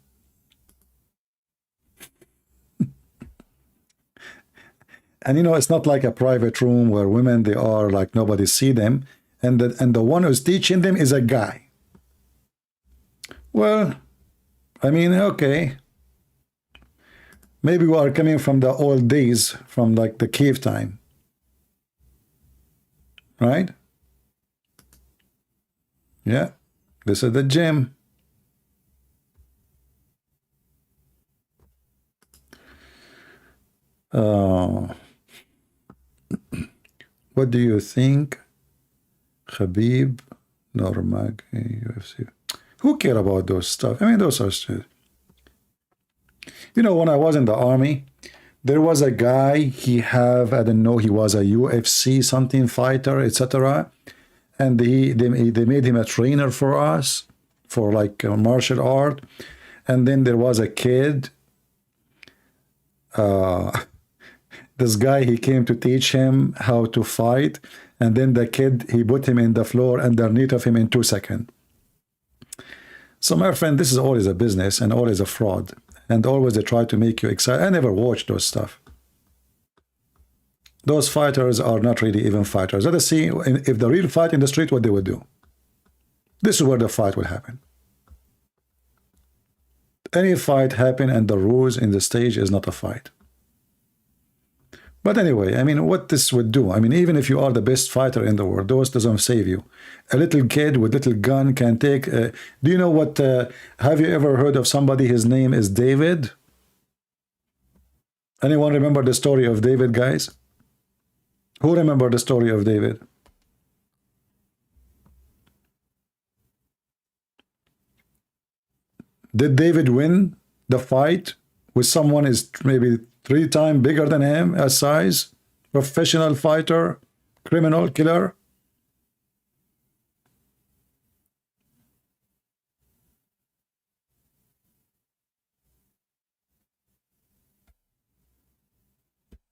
And it's not like a private room where women, they are like nobody see them. And the one who's teaching them is a guy. Well, I mean, okay. Maybe we are coming from the old days, from like the cave time. Right? Yeah. This is the gym. What do you think? Khabib, Nurmag, UFC. Who care about those stuff? I mean, those are stupid. When I was in the army, there was a guy, he don't know, he was a UFC something fighter, etc. And they made him a trainer for us, for like martial art. And then there was a kid, this guy, he came to teach him how to fight. And then the kid, he put him in the floor underneath of him in 2 seconds. So my friend, this is always a business and always a fraud. And always they try to make you excited. I never watched those stuff. Those fighters are not really even fighters. Let us see if the real fight in the street, what they would do. This is where the fight will happen. Any fight happen and the rules in the stage is not a fight. But anyway, I mean, what this would do, I mean, even if you are the best fighter in the world, those doesn't save you. A little kid with little gun can take, do you know what, have you ever heard of somebody, his name is David? Anyone remember the story of David, guys? Who remember the story of David? Did David win the fight with someone is maybe 3 times bigger than him as size? Professional fighter, criminal, killer?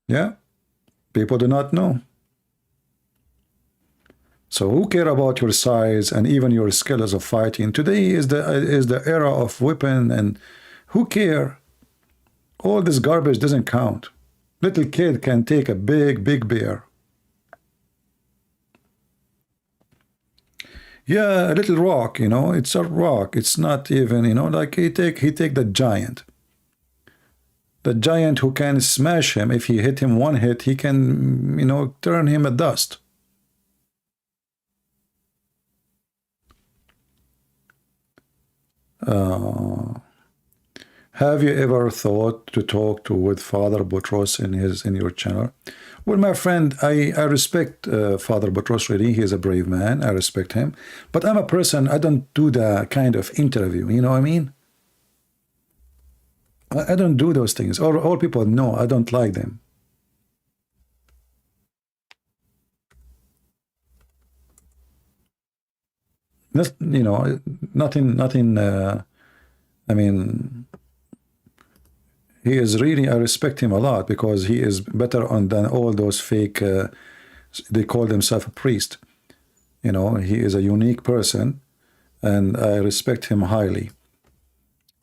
Yeah, people do not know. So who care about your size and even your skills of fighting? Today is the era of weapon, and who care? All this garbage doesn't count. Little kid can take a big bear. Yeah, a little rock, you know, it's a rock. It's not even, you know, like he take the giant. The giant who can smash him. If he hit him one hit, he can, you know, turn him a dust. Have you ever thought to talk with Father Boutros in your channel? Well, my friend, I respect Father Boutros really. He is a brave man. I respect him. But I'm a person, I don't do the kind of interview, you know what I mean? I don't do those things. All people know I don't like them. You know, nothing, I mean, he is really, I respect him a lot because he is better than all those fake, they call themselves a priest. You know, he is a unique person and I respect him highly.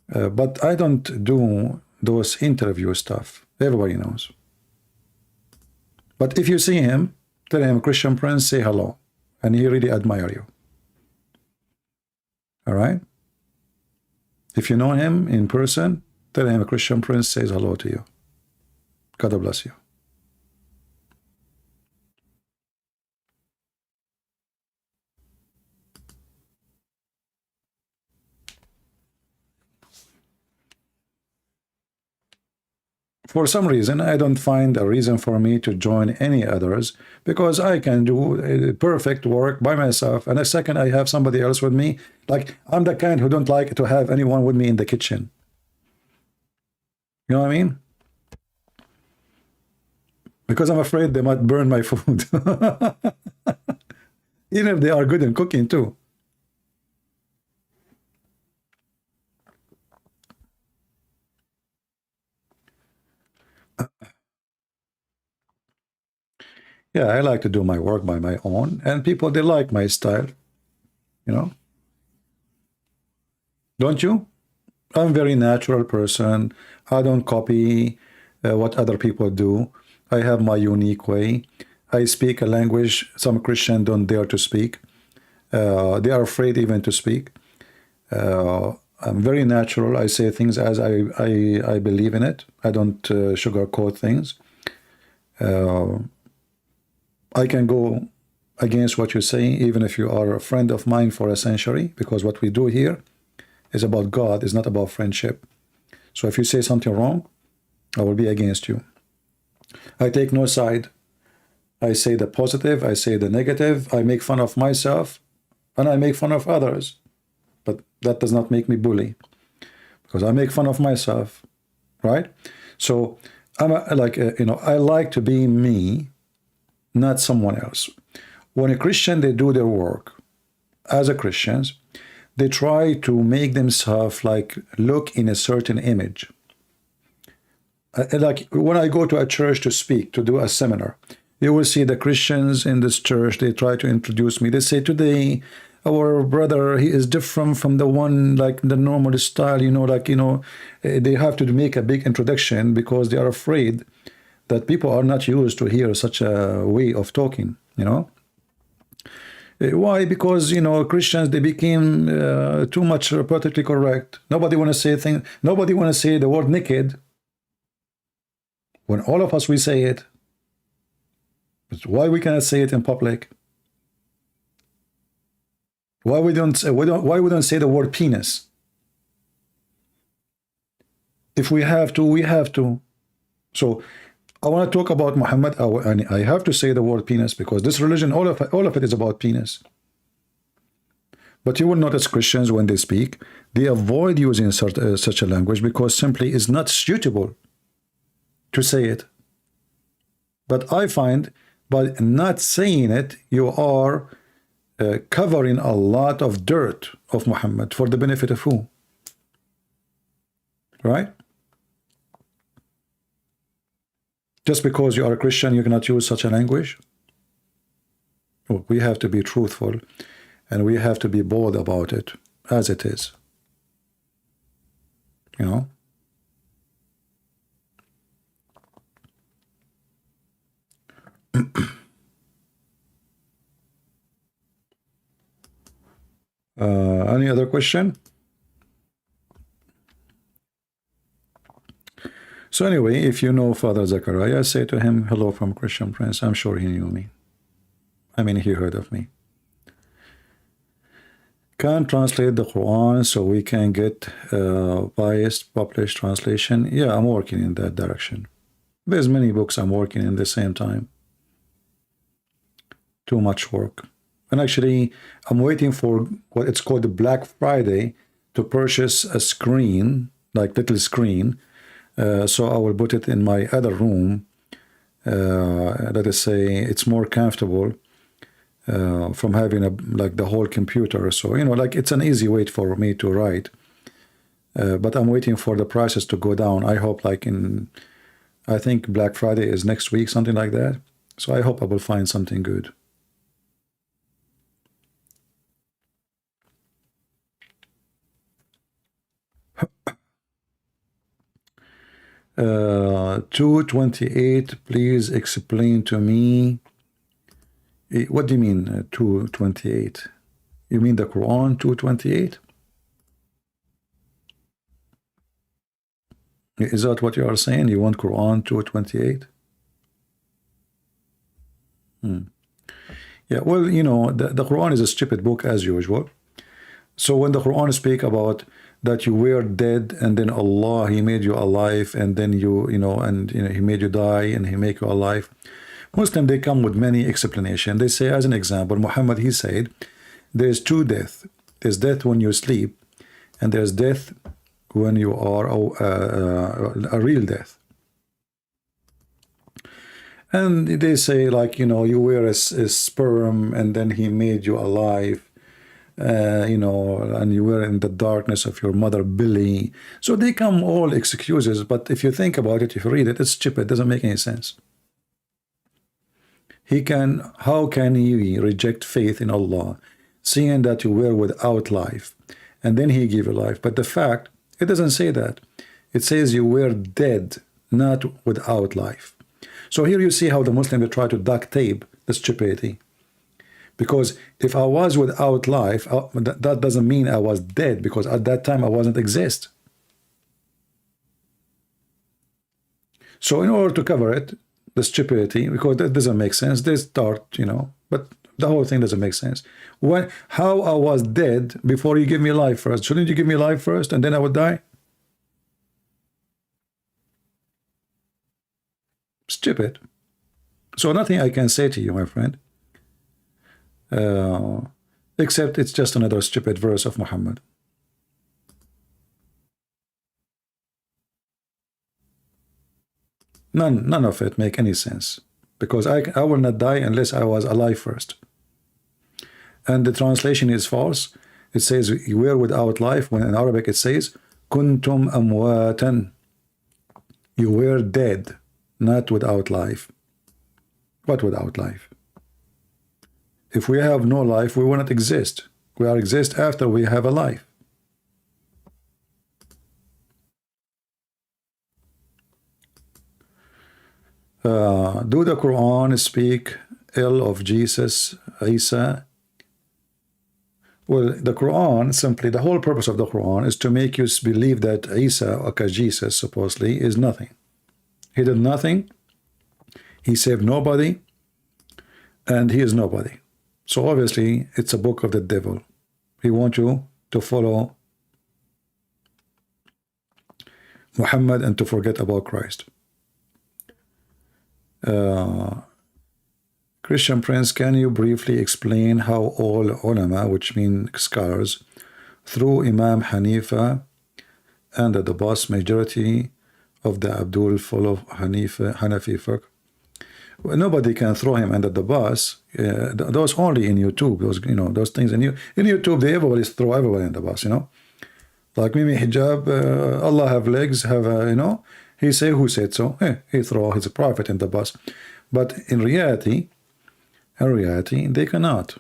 But I don't do those interview stuff. Everybody knows. But if you see him, tell him, Christian Prince, say hello. And he really admire you. All right? If you know him in person, tell him Christian Prince says hello to you. God bless you. For some reason, I don't find a reason for me to join any others because I can do perfect work by myself. And the second I have somebody else with me, like I'm the kind who don't like to have anyone with me in the kitchen. You know what I mean? Because I'm afraid they might burn my food. Even if they are good in cooking too. Yeah, I like to do my work by my own, and people, they like my style, you know? Don't you? I'm a very natural person. I don't copy what other people do. I have my unique way. I speak a language some Christians don't dare to speak. They are afraid even to speak. I'm very natural. I say things as I believe in it. I don't sugarcoat things. I can go against what you say, even if you are a friend of mine for a century, because what we do here is about God, it's not about friendship. So if you say something wrong, I will be against you. I take no side. I say the positive, I say the negative, I make fun of myself, and I make fun of others. But that does not make me bully, because I make fun of myself, right? So I'm you know, I like to be me, not someone else. When a Christian, they do their work as a Christians, they try to make themselves like look in a certain image. Like when I go to a church to speak, to do a seminar, you will see the Christians in this church, they try to introduce me. They say, today, our brother, he is different from the one, like the normal style, you know, like, you know, they have to make a big introduction because they are afraid that people are not used to hear such a way of talking, you know. Why? Because, you know, Christians, they became too much politically correct. Nobody want to say things, nobody want to say the word naked. When all of us, we say it, Why we cannot say it in public? Why we don't say the word penis? If we have to, we have to. So I want to talk about Muhammad, and I have to say the word penis because this religion, all of it is about penis. But you will notice Christians, when they speak, they avoid using such a language because simply it's not suitable to say it. But I find by not saying it, you are covering a lot of dirt of Muhammad for the benefit of who? Right? Just because you are a Christian, you cannot use such a language? Well, we have to be truthful and we have to be bold about it as it is. You know? Any other question? So anyway, if you know Father Zachariah, say to him, hello from Christian Prince. I'm sure he knew me. I mean, he heard of me. Can translate the Quran so we can get biased published translation. Yeah, I'm working in that direction. There's many books I'm working in the same time. Too much work. And actually, I'm waiting for what it's called the Black Friday to purchase a screen, like little screen. So I will put it in my other room. Let us say it's more comfortable from having like the whole computer. So, you know, like it's an easy way for me to write. But I'm waiting for the prices to go down. I hope like I think Black Friday is next week, something like that. So I hope I will find something good. 228, please explain to me. What do you mean 228? You mean the Quran 228? Is that what you are saying? You want Quran 228? Yeah, well, you know, the Quran is a stupid book as usual. So when the Quran speak about that you were dead and then Allah, he made you alive, and then he made you die and he make you alive. Muslim, they come with many explanations. They say, as an example, Muhammad, he said, there's two deaths. There's death when you sleep, and there's death when you are a real death. And they say, like, you know, you were a sperm and then he made you alive. You know, and you were in the darkness of your mother belly. So they come all excuses, but if you think about it, if you read it, it's stupid, it doesn't make any sense. How can he reject faith in Allah, seeing that you were without life, and then he gave you life? But the fact, it doesn't say that. It says you were dead, not without life. So here you see how the Muslims try to duct tape the stupidity. Because if I was without life, that doesn't mean I was dead, because at that time I wasn't exist. So in order to cover it, the stupidity, because that doesn't make sense, they start, you know, but the whole thing doesn't make sense. How I was dead before you give me life first? Shouldn't you give me life first and then I would die? Stupid. So nothing I can say to you, my friend. Except it's just another stupid verse of Muhammad. None of it make any sense, because I will not die unless I was alive first. And the translation is false. It says you were without life, when in Arabic it says kuntum amwatan. You were dead, not without life. What without life? If we have no life, we will not exist. We are exist after we have a life. Do the Quran speak ill of Jesus, Isa? Well, the Quran, simply, the whole purpose of the Quran is to make you believe that Isa, okay, Jesus, supposedly, is nothing. He did nothing. He saved nobody. and he is nobody. So obviously it's a book of the devil. He wants you to follow Muhammad and to forget about Christ. Christian Prince, can you briefly explain how all ulama, which mean scholars, through Imam Hanifa and the vast majority of the Abdul follow Hanafi fiqh? Well, nobody can throw him under the bus. Those only in YouTube. Those, you know, those things in YouTube, they everybody throw everybody in the bus. You know, like Mimi Hijab, Allah have legs, have you know. He say who said so? He throw his prophet in the bus, but in reality, they cannot.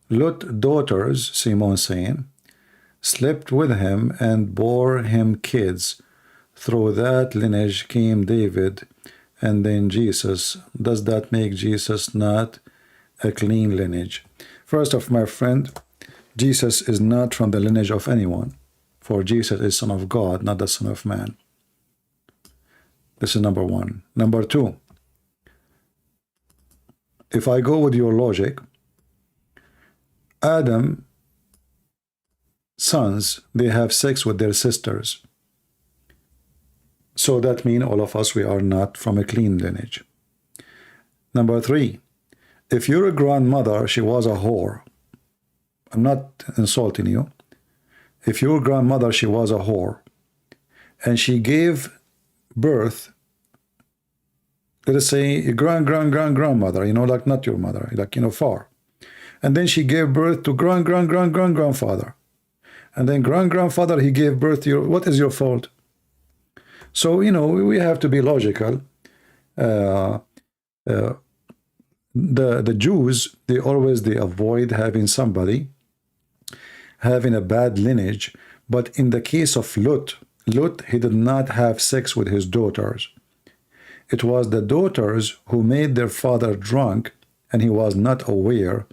Lot daughters, Simon saying, slept with him and bore him kids. Through that lineage came David and then Jesus. Does that make Jesus not a clean lineage? First off, my friend, Jesus is not from the lineage of anyone, for Jesus is Son of God, not the Son of Man. This is number one. Number two, if I go with your logic, Adam sons, they have sex with their sisters. So that means all of us, we are not from a clean lineage. Number three, if your grandmother, she was a whore, I'm not insulting you. If your grandmother, she was a whore, and she gave birth, let us say a grandmother, you know, like not your mother, like, you know, far. And then she gave birth to grandfather. And then grandfather, he gave birth to your, what is your fault? So, you know, we have to be logical. The Jews, they avoid having somebody having a bad lineage. But in the case of Lot, he did not have sex with his daughters. It was the daughters who made their father drunk, and he was not aware,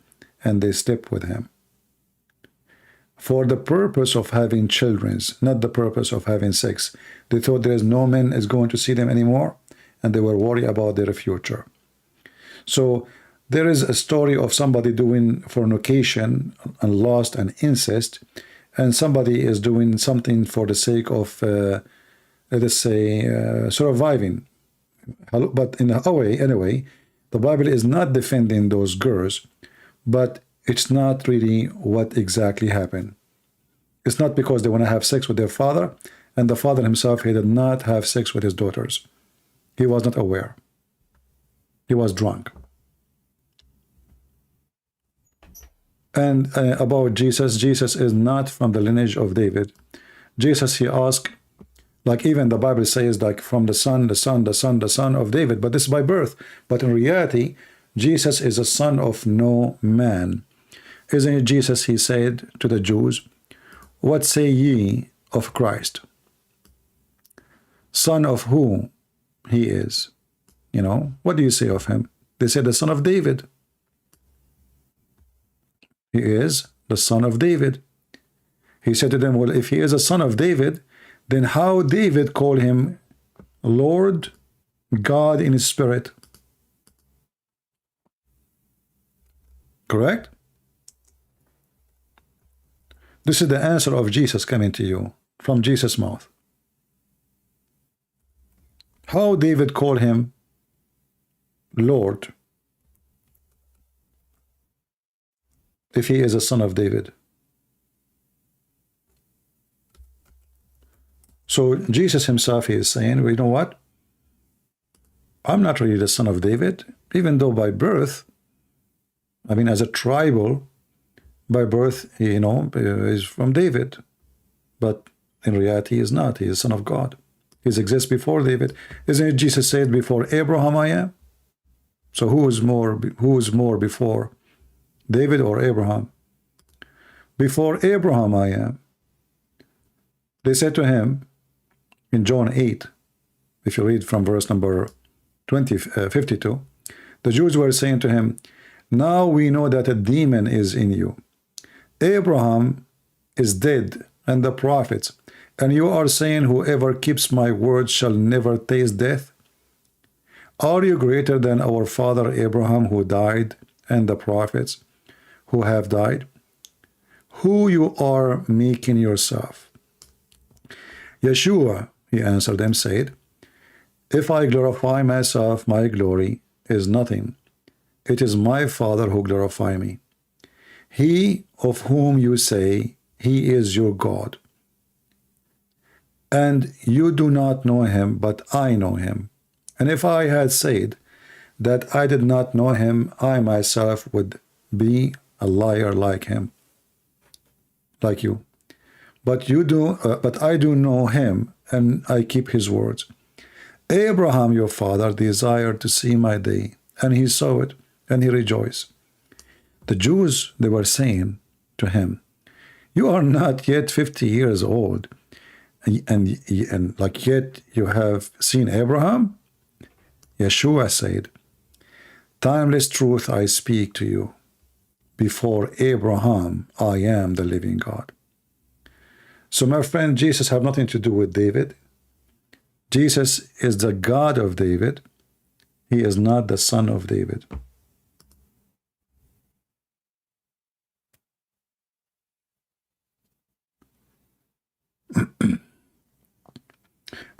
and they slept with him. For the purpose of having children, not the purpose of having sex. They thought there is no man is going to see them anymore, and they were worried about their future. So there is a story of somebody doing fornication and lust and incest, and somebody is doing something for the sake of, let us say, surviving. But in a way, anyway, the Bible is not defending those girls, but it's not really what exactly happened. It's not because they want to have sex with their father, and the father himself, he did not have sex with his daughters. He was not aware. He was drunk. And about Jesus, Jesus is not from the lineage of David. Jesus, he asked, like even the Bible says, like from the son of David, but this is by birth. But in reality, Jesus is a son of no man. Isn't it Jesus, he said to the Jews, what say ye of Christ? Son of who he is? You know, what do you say of him? They said the son of David. He is the son of David. He said to them, well, if he is a son of David, then how David called him Lord God in his spirit? Correct? This is the answer of Jesus coming to you from Jesus' mouth. How David called him Lord if he is a son of David. So Jesus himself, he is saying, well, you know what? I'm not really the son of David, even though by birth, I mean, as a tribal, by birth, you know, is from David. But in reality, he is not. He is son of God. He exists before David. Isn't it Jesus said, before Abraham I am? So who is more before, David or Abraham? Before Abraham I am. They said to him in John 8, if you read from verse number 52, the Jews were saying to him, now we know that a demon is in you. Abraham is dead, and the prophets, And you are saying, whoever keeps my words shall never taste death? Are you greater than our father Abraham, who died, and the prophets who have died? Who you are making yourself? Yeshua, he answered them, said, if I glorify myself, my glory is nothing. It is my Father who glorify me. He of whom you say he is your God. And you do not know him, but I know him. And if I had said that I did not know him, I myself would be a liar like him, like you. But I do know him, and I keep his words. Abraham, your father, desired to see my day, and he saw it, and he rejoiced. The Jews, they were saying to him, you are not yet 50 years old, and like yet you have seen Abraham? Yeshua said, timeless truth I speak to you. Before Abraham, I am the living God. So my friend, Jesus have nothing to do with David. Jesus is the God of David. He is not the son of David.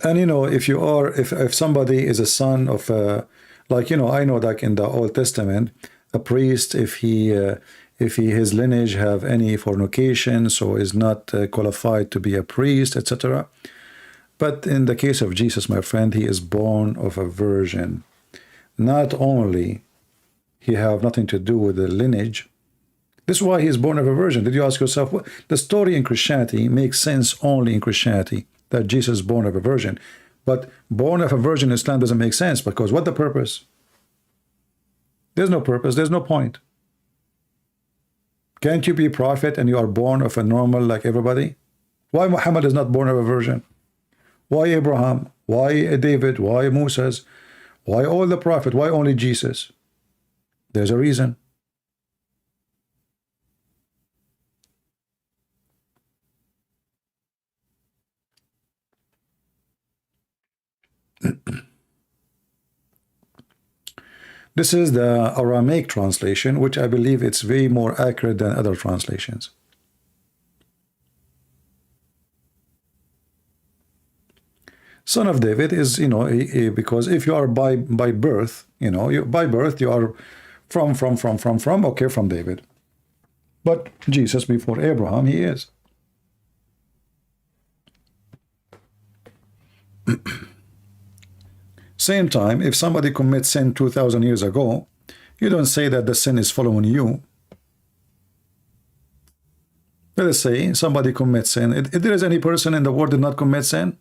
And if somebody is a son of I know that in the Old Testament, a priest, if his lineage have any fornication, so is not qualified to be a priest, etc. But in the case of Jesus, my friend, he is born of a virgin. Not only he have nothing to do with the lineage, this is why he is born of a virgin. Did you ask yourself, what the story in Christianity makes sense only in Christianity, that Jesus is born of a virgin. But born of a virgin in Islam doesn't make sense, because what the purpose? There's no purpose, there's no point. Can't you be a prophet and you are born of a normal like everybody? Why Muhammad is not born of a virgin? Why Abraham? Why David? Why Moses? Why all the prophets? Why only Jesus? There's a reason. This is the Aramaic translation, which I believe it's way more accurate than other translations. Son of David is, because if you are by birth, by birth you are from David. But Jesus, before Abraham, he is. Same time, if somebody commits sin 2,000 years ago, you don't say that the sin is following you. Let us say somebody commits sin. If there is any person in the world that did not commit sin,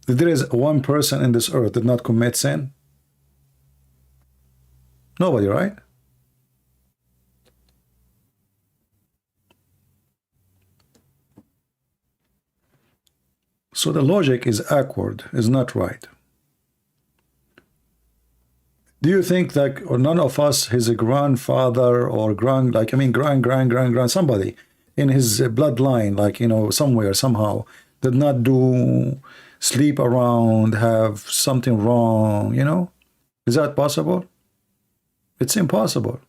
if there is one person in this earth that did not commit sin, nobody, right? So the logic is awkward, is not right. Do you think that none of us, his grandfather or grand, somebody in his bloodline, somewhere, somehow, did not do sleep around, have something wrong, Is that possible? It's impossible.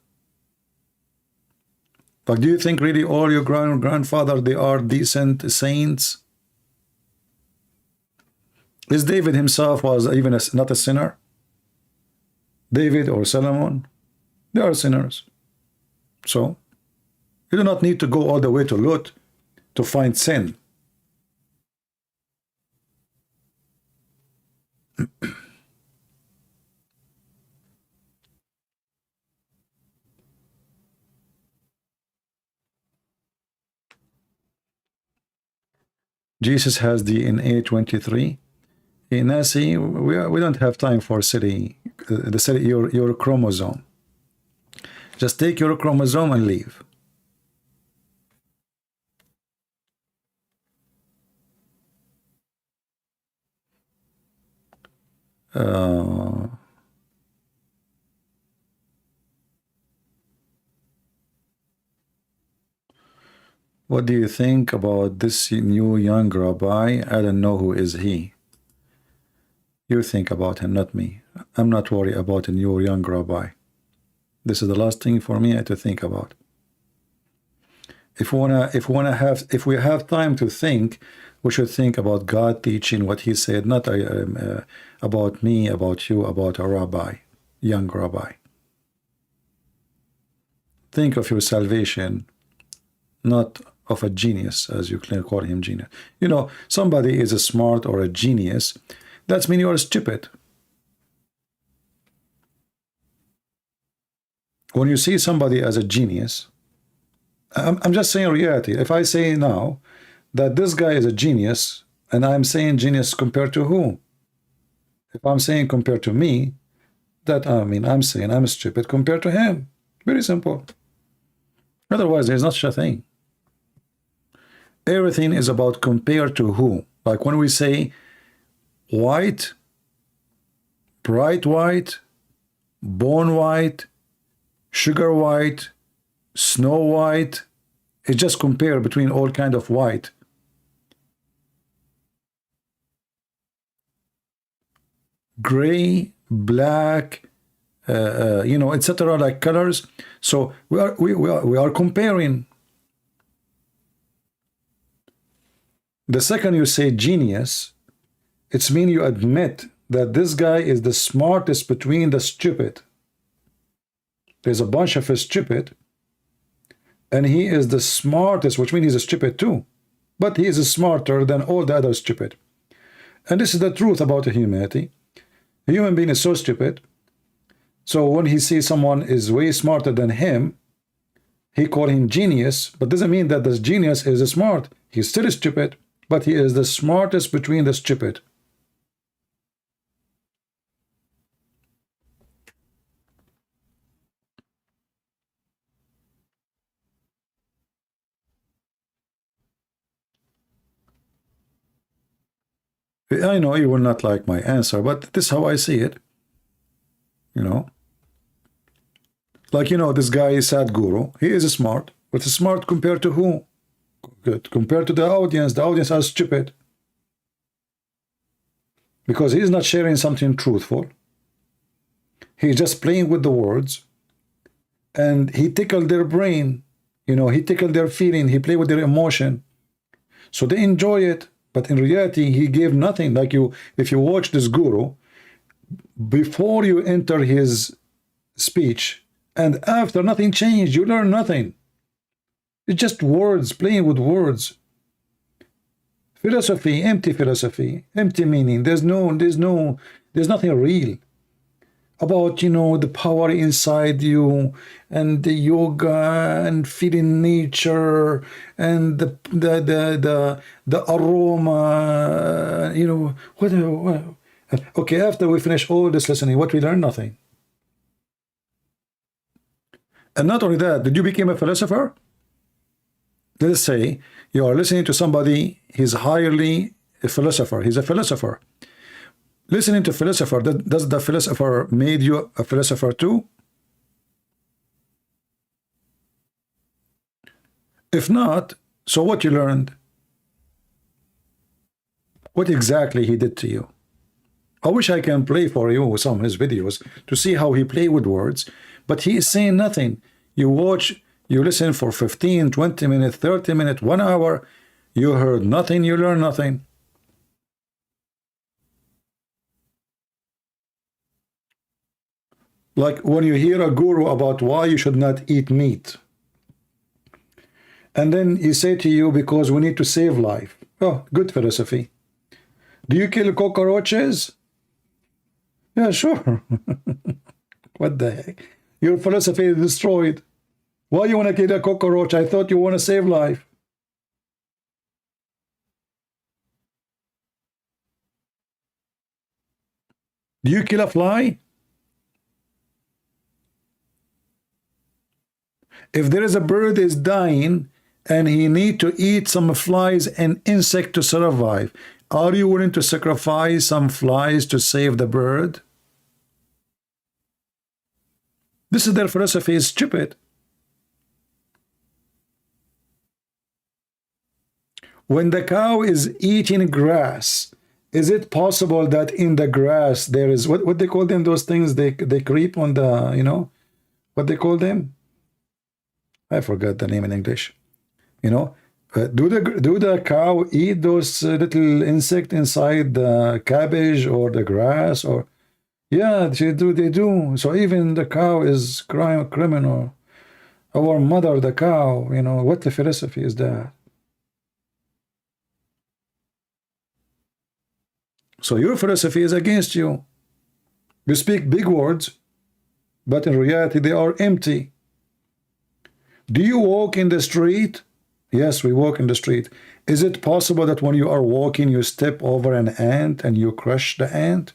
But do you think really all your grandfather, they are decent saints? Is David himself was even not a sinner? David or Solomon, they are sinners. So, you do not need to go all the way to Lot to find sin. Jesus has DNA 23. Nasi, we don't have time for your chromosome. Just take your chromosome and leave. What do you think about this new young rabbi? I don't know who is he. You think about him, not me. I'm not worried about a new young rabbi. This is the last thing for me to think about. If we have time to think, we should think about God teaching what He said, not about me, about you, about a rabbi, young rabbi. Think of your salvation, not of a genius, as you call him genius. You know, somebody is a smart or a genius. That means you are stupid. When you see somebody as a genius, I'm just saying reality. If I say now that this guy is a genius, and I'm saying genius compared to who? If I'm saying compared to me, that I'm saying I'm stupid compared to him. Very simple. Otherwise, there's not such a thing. Everything is about compared to who. Like when we say white, bright white, bone white, sugar white, snow white, it's just compare between all kind of white. Gray, black, you know, etc. like colors. So we are comparing. The second you say genius, it's mean you admit that this guy is the smartest between the stupid. There's a bunch of stupid, and he is the smartest, which means he's a stupid too. But he is smarter than all the other stupid. And this is the truth about humanity. A human being is so stupid. So when he sees someone is way smarter than him, he calls him genius, but doesn't mean that this genius is smart. He's still stupid, but he is the smartest between the stupid. I know you will not like my answer, but this is how I see it. You know, like, you know, this guy is Sadhguru. He is smart, but smart compared to who? Good. Compared to the audience are stupid. Because he's not sharing something truthful. He's just playing with the words. And he tickled their brain. You know, he tickled their feeling. He played with their emotion. So they enjoy it. But in reality, he gave nothing. Like you, if you watch this guru, before you enter his speech and after, nothing changed. You learn nothing. It's just words, playing with words. Philosophy, empty meaning. There's nothing real about, you know, the power inside you and the yoga and feeling nature and the aroma, you know, what. Okay, after we finish all this listening, what we learn? Nothing. And not only that, did you become a philosopher? Let's say you are listening to somebody, he's highly a philosopher, he's a philosopher. Listening to philosopher, does the philosopher made you a philosopher too? If not, so what you learned? What exactly he did to you? I wish I can play for you some of his videos to see how he played with words, but he is saying nothing. You watch, you listen for 15, 20 minutes, 30 minutes, 1 hour, you heard nothing, you learn nothing. Like when you hear a guru about why you should not eat meat, and then he say to you, because we need to save life. Oh, good philosophy. Do you kill cockroaches? Yeah, sure. What the heck? Your philosophy is destroyed. Why you want to kill a cockroach? I thought you want to save life. Do you kill a fly? If there is a bird is dying and he need to eat some flies and insect to survive, are you willing to sacrifice some flies to save the bird? This is their philosophy, is stupid. When the cow is eating grass, is it possible that in the grass there is, what they call them, those things they creep on the, you know, what they call them? I forgot the name in English. You know, do the cow eat those little insect inside the cabbage or the grass? Or yeah, they do. So even the cow is criminal. Our mother, the cow, you know, what the philosophy is that? So your philosophy is against you. You speak big words, but in reality they are empty. Do you walk in the street? Yes, we walk in the street. Is it possible that when you are walking, you step over an ant and you crush the ant?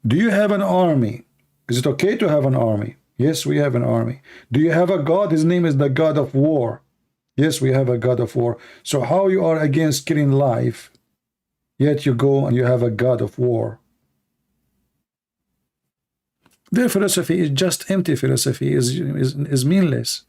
Do you have an army? Is it okay to have an army? Yes, we have an army. Do you have a God? His name is the God of war. Yes, we have a God of war. So how you are against killing life, yet you go and you have a God of war? Their philosophy is just empty philosophy, is meaningless.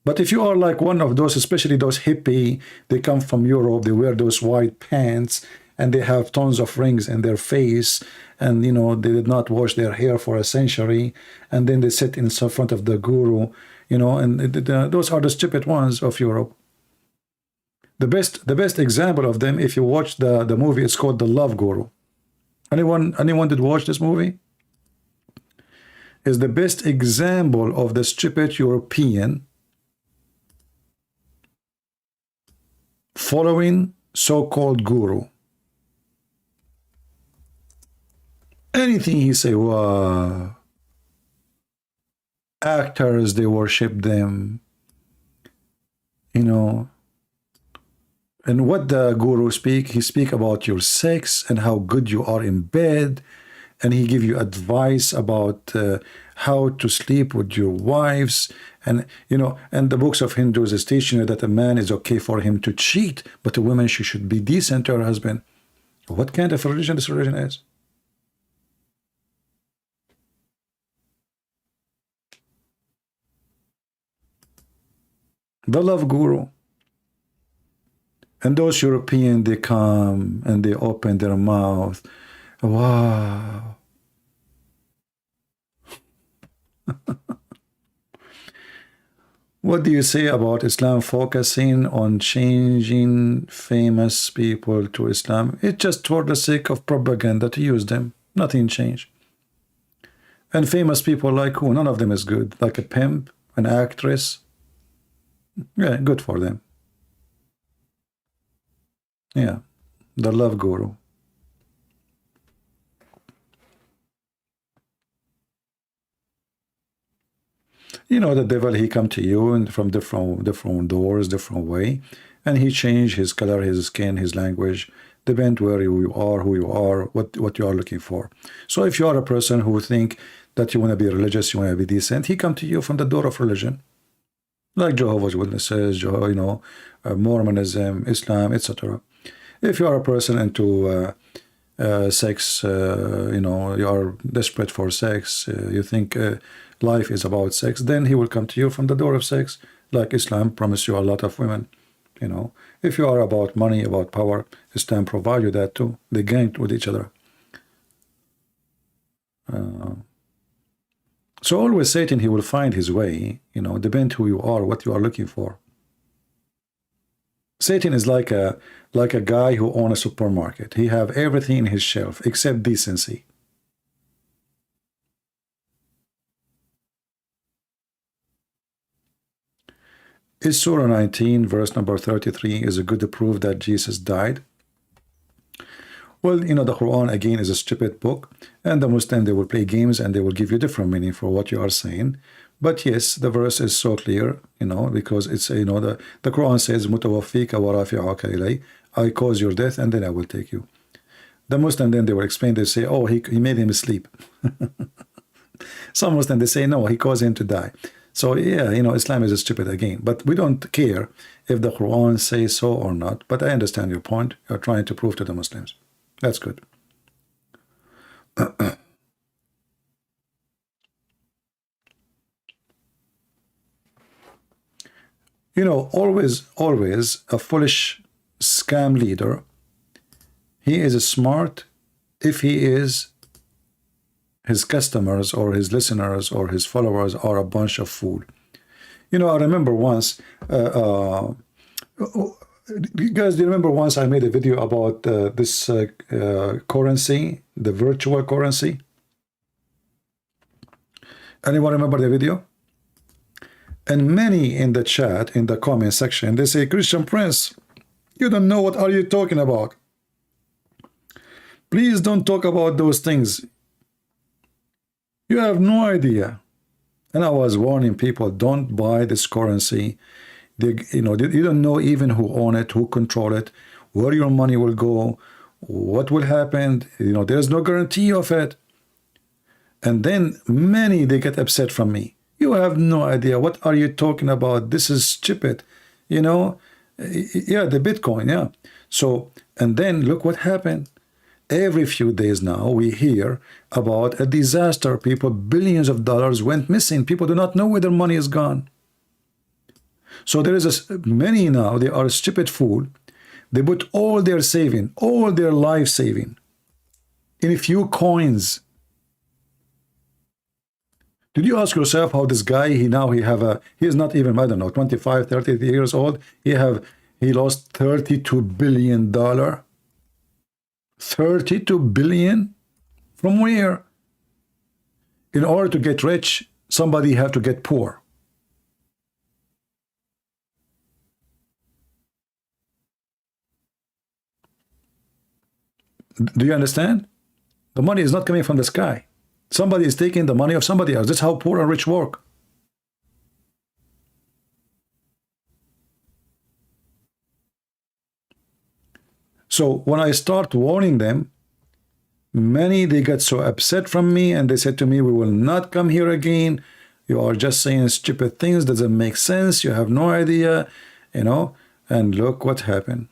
But if you are like one of those, especially those hippie, they come from Europe, they wear those white pants, and they have tons of rings in their face, and you know, they did not wash their hair for a century, and then they sit in front of the guru, you know, and those are the stupid ones of Europe. The best example of them, if you watch the movie, it's called The Love Guru. Anyone did watch this movie? Is the best example of the stupid European following so-called guru. Anything he say, wow. Actors, they worship them, you know. And what the guru speak, he speak about your sex and how good you are in bed, and he give you advice about how to sleep with your wives, and you know, and the books of Hindus is teaching you that a man is okay for him to cheat, but a woman, she should be decent to her husband. What kind of religion this religion is? The love guru. And those Europeans, they come and they open their mouth. Wow. What do you say about Islam focusing on changing famous people to Islam? It's just for the sake of propaganda to use them. Nothing changed. And famous people like who? None of them is good. Like a pimp, an actress. Yeah, good for them. Yeah, the love guru. You know, the devil, he come to you and from different doors, different way, and he change his color, his skin, his language, depend where you are, who you are, what you are looking for. So if you are a person who think that you want to be religious, you want to be decent, he come to you from the door of religion, like Jehovah's Witnesses, you know, Mormonism, Islam, etc. If you are a person into sex, you know, you are desperate for sex, you think life is about sex, then he will come to you from the door of sex, like Islam promise you a lot of women, you know. If you are about money, about power, Islam provide you that too. They gang with each other. So always Satan, he will find his way, you know, depend who you are, what you are looking for. Satan is like a guy who owns a supermarket. He have everything in his shelf except decency. Is Surah 19, verse number 33, is a good proof that Jesus died? Well, you know, the Quran, again, is a stupid book, and the Muslim, they will play games and they will give you different meaning for what you are saying. But yes, the verse is so clear, you know, because it's, you know, the Quran says, Mutawaffika wa rafi'uka ilay, I cause your death and then I will take you. The Muslim, then they will explain, they say, oh, he made him sleep. Some Muslim, they say, no, he caused him to die. So yeah, you know, Islam is stupid again, but we don't care if the Quran says so or not. But I understand your point. You're trying to prove to the Muslims. That's good. You know, always a foolish scam leader. He is smart if he is his customers or his listeners or his followers are a bunch of fool. You know, I remember once, you guys, do you remember once I made a video about this currency, the virtual currency? Anyone remember the video? And many in the chat, in the comment section, they say, Christian Prince, you don't know what are you talking about. Please don't talk about those things. You have no idea. And I was warning people, don't buy this currency. You don't know even who own it, who control it, where your money will go, what will happen. You know, there's no guarantee of it. And then many, they get upset from me. You have no idea. What are you talking about? This is stupid. You know, yeah, the Bitcoin, yeah. So, and then look what happened. Every few days now, we hear about a disaster. People, billions of dollars went missing. People do not know where their money is gone. So there is many now, they are a stupid fool. They put all their saving, all their life saving in a few coins. Did you ask yourself how this guy, he is not even, I don't know, 25, 30 years old. He lost $32 billion. 32 billion? From where? In order to get rich, somebody have to get poor. Do you understand? The money is not coming from the sky. Somebody is taking the money of somebody else. That's how poor and rich work. So when I start warning them, many, they get so upset from me and they said to me, we will not come here again. You are just saying stupid things. Doesn't make sense. You have no idea, you know. And look what happened.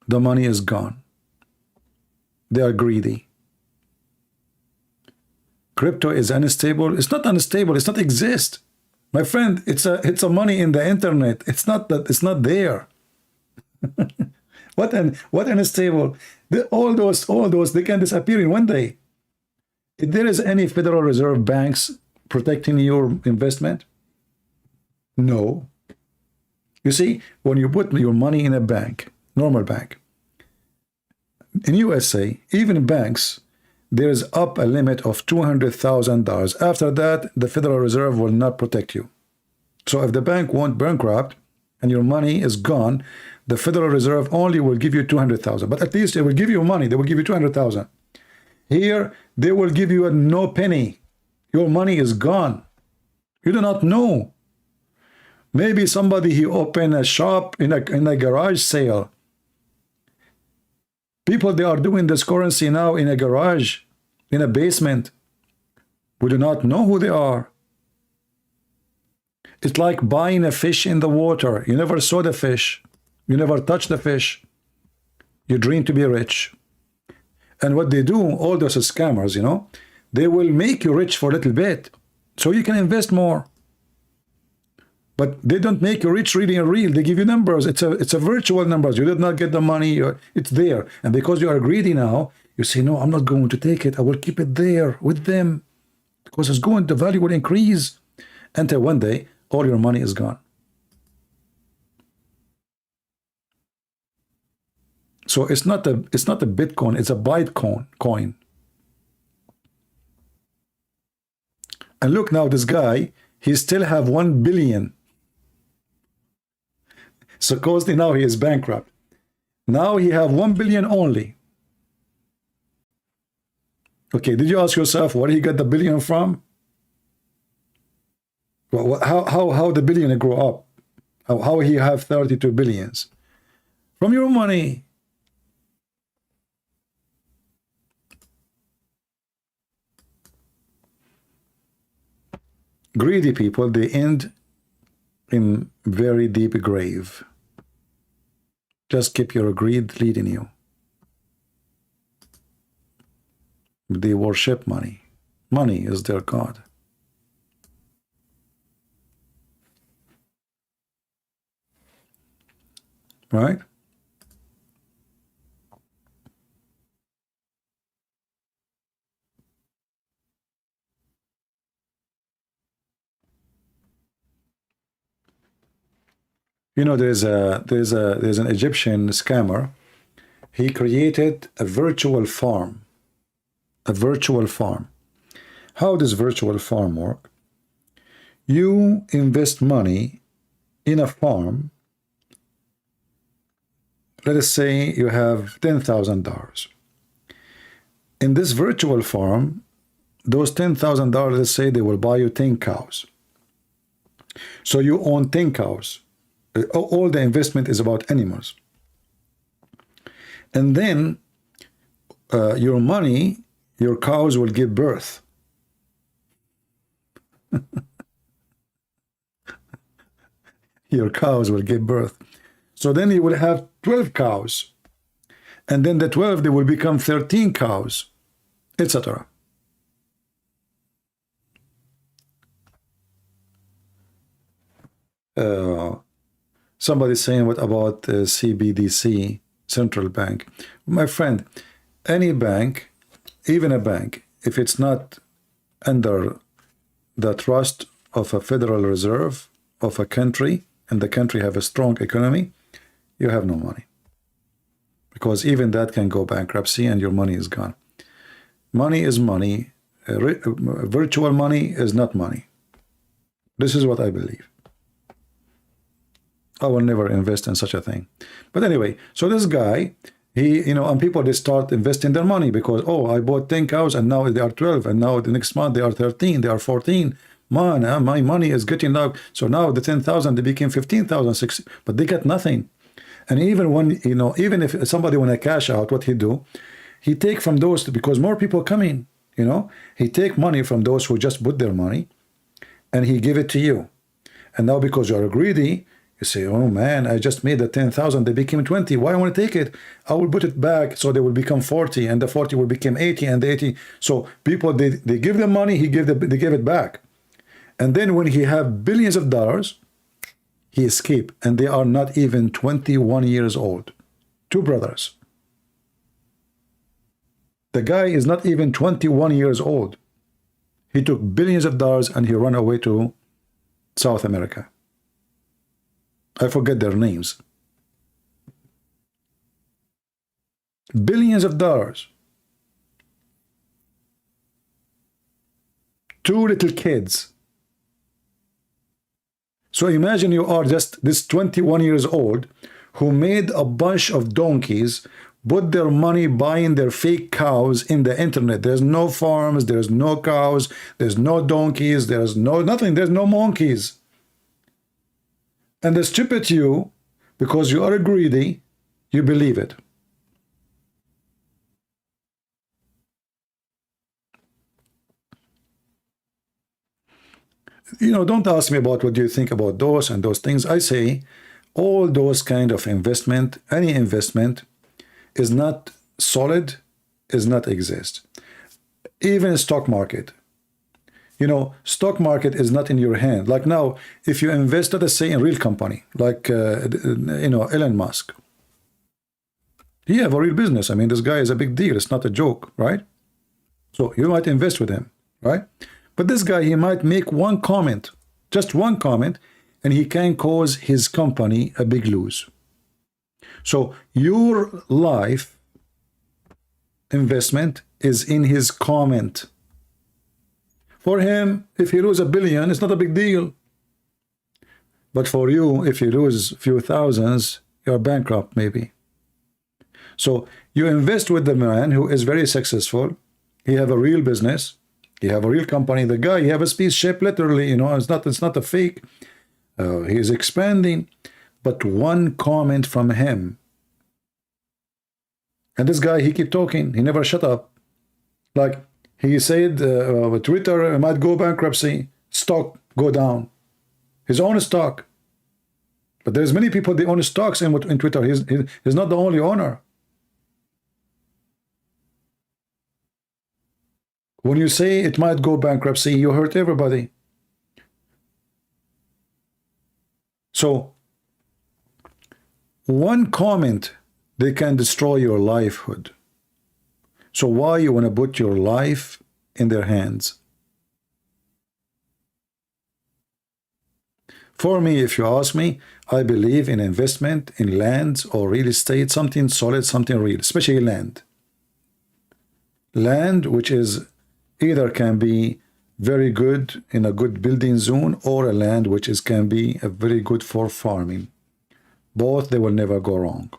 The money is gone. They are greedy. Crypto is unstable. It's not unstable. It's not exist. My friend, it's a money in the internet. It's not that, it's not there. What unstable? All those they can disappear in one day. If there is any Federal Reserve banks protecting your investment, no. You see, when you put your money in a bank, normal bank, in USA, even banks, there is up a limit of $200,000. After that, the Federal Reserve will not protect you. So if the bank won't bankrupt and your money is gone, the Federal Reserve only will give you $200,000. But at least they will give you money. They will give you $200,000. Here, they will give you a no penny. Your money is gone. You do not know. Maybe somebody, he opened a shop in a garage sale. People, they are doing this currency now in a garage, in a basement. We do not know who they are. It's like buying a fish in the water. You never saw the fish. You never touch the fish. You dream to be rich. And what they do, all those scammers, you know, they will make you rich for a little bit so you can invest more. But they don't make you rich really and real. They give you numbers. It's a virtual numbers. You did not get the money. It's there. And because you are greedy now, you say, no, I'm not going to take it. I will keep it there with them because the value will increase until one day all your money is gone. So it's not a Bitcoin, it's a Bytecoin coin. And look now, this guy, he still have 1 billion. Supposedly now he is bankrupt. Now he have 1 billion only. Okay, did you ask yourself where he got the billion from? Well, how the billion grow up? How he have 32 billions? From your money. Greedy people, they end in very deep grave. Just keep your greed leading you. They worship money. Money is their God. right? You know, there's an Egyptian scammer. He created a virtual farm. A virtual farm. How does virtual farm work? You invest money in a farm. Let us say you have $10,000. In this virtual farm, those $10,000, let's say they will buy you 10 cows. So you own 10 cows. All the investment is about animals. And then your money, your cows will give birth. Your cows will give birth. So then you will have 12 cows. And then the 12, they will become 13 cows, etc. Somebody's saying, what about CBDC, central bank? My friend, any bank, even a bank, if it's not under the trust of a Federal Reserve of a country, and the country have a strong economy, you have no money. Because even that can go bankruptcy and your money is gone. Money is money. Virtual money is not money. This is what I believe. I will never invest in such a thing. But anyway, so this guy, he, you know, and people, they start investing their money because, oh, I bought 10 cows and now they are 12, and now the next month they are 13, they are 14. Man, my money is getting up. So now the 10,000, they became 15,000, but they get nothing. And even when, you know, even if somebody want to cash out, what he do, he take from those, because more people come in, you know, he take money from those who just put their money and he give it to you. And now because you are greedy, you say, oh man, I just made the 10,000, they became 20. Why I want to take it? I will put it back so they will become 40, and the 40 will become 80, and the 80. So people, they give them money, they give it back. And then when he have billions of dollars, he escape, and they are not even 21 years old. Two brothers. The guy is not even 21 years old. He took billions of dollars and he ran away to South America. I forget their names. Billions of dollars. Two little kids. So imagine you are just this 21 years old who made a bunch of donkeys, put their money buying their fake cows in the internet. There's no farms, there's no cows, there's no donkeys, there's no nothing, there's no monkeys. And the stupid you, because you are greedy, you believe it. You know, don't ask me about what do you think about those and those things. I say all those kind of investment, any investment is not solid, is not exist. Even stock market. You know, stock market is not in your hand. Like now, if you invest, let us say, in real company, like, you know, Elon Musk. He have a real business. I mean, this guy is a big deal. It's not a joke, right? So you might invest with him, right? But this guy, he might make one comment, just one comment, and he can cause his company a big lose. So your life investment is in his comment. For him, if he lose $1 billion, it's not a big deal. But for you, if you lose a few thousands, you're bankrupt maybe. So you invest with the man who is very successful. He have a real business. He have a real company. The guy, he have a spaceship, literally, you know, it's not a fake. He's expanding. But one comment from him. And this guy, he keep talking. He never shut up. Like, he said Twitter might go bankruptcy, stock go down. His own stock. But there's many people, they own stocks in Twitter. He's not the only owner. When you say it might go bankruptcy, you hurt everybody. So One comment, they can destroy your livelihood. So why you want to put your life in their hands? For me, if you ask me, I believe in investment in lands or real estate, something solid, something real, especially land. Land which is either can be very good in a good building zone, or a land which is can be a very good for farming. Both, they will never go wrong.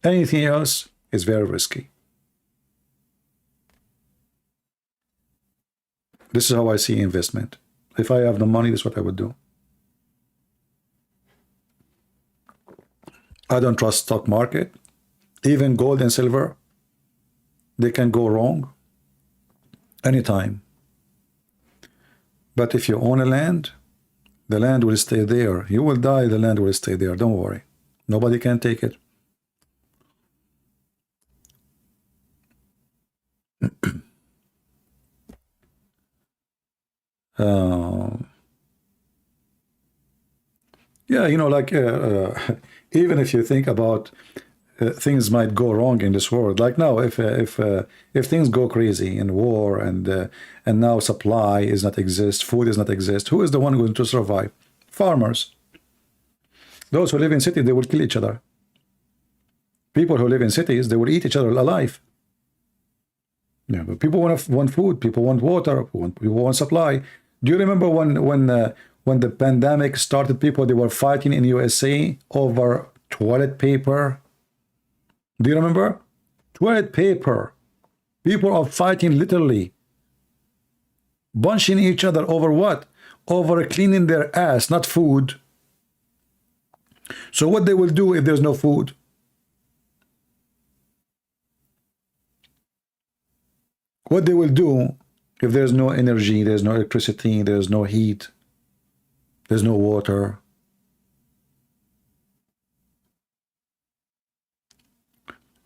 Anything else is very risky. This is how I see investment. If I have the money, that's what I would do. I don't trust stock market. Even gold and silver, they can go wrong anytime. But if you own a land, the land will stay there. You will die, the land will stay there. Don't worry. Nobody can take it. Yeah, you know, like even if you think about things might go wrong in this world, like now, if things go crazy in war and now supply is not exist, food is not exist, who is the one going to survive? Farmers. Those who live in cities, they will kill each other. People who live in cities, they will eat each other alive. Yeah, but people want food, people want water, people want supply. Do you remember when the pandemic started, people they were fighting in USA over toilet paper? Do you remember? Toilet paper. People are fighting literally, bunching each other over what? Over cleaning their ass, not food. So what they will do if there's no food? What they will do if there's no energy, there's no electricity, there's no heat, there's no water?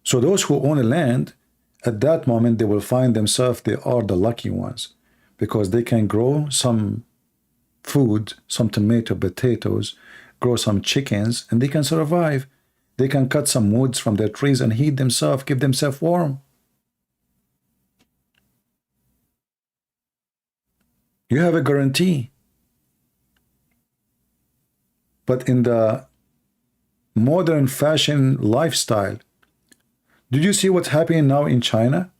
So those who own a land, at that moment, they will find themselves, they are the lucky ones, because they can grow some food, some tomato, potatoes, grow some chickens, and they can survive. They can cut some woods from their trees and heat themselves, keep themselves warm. You have a guarantee. But in the modern fashion lifestyle, did you see what's happening now in China?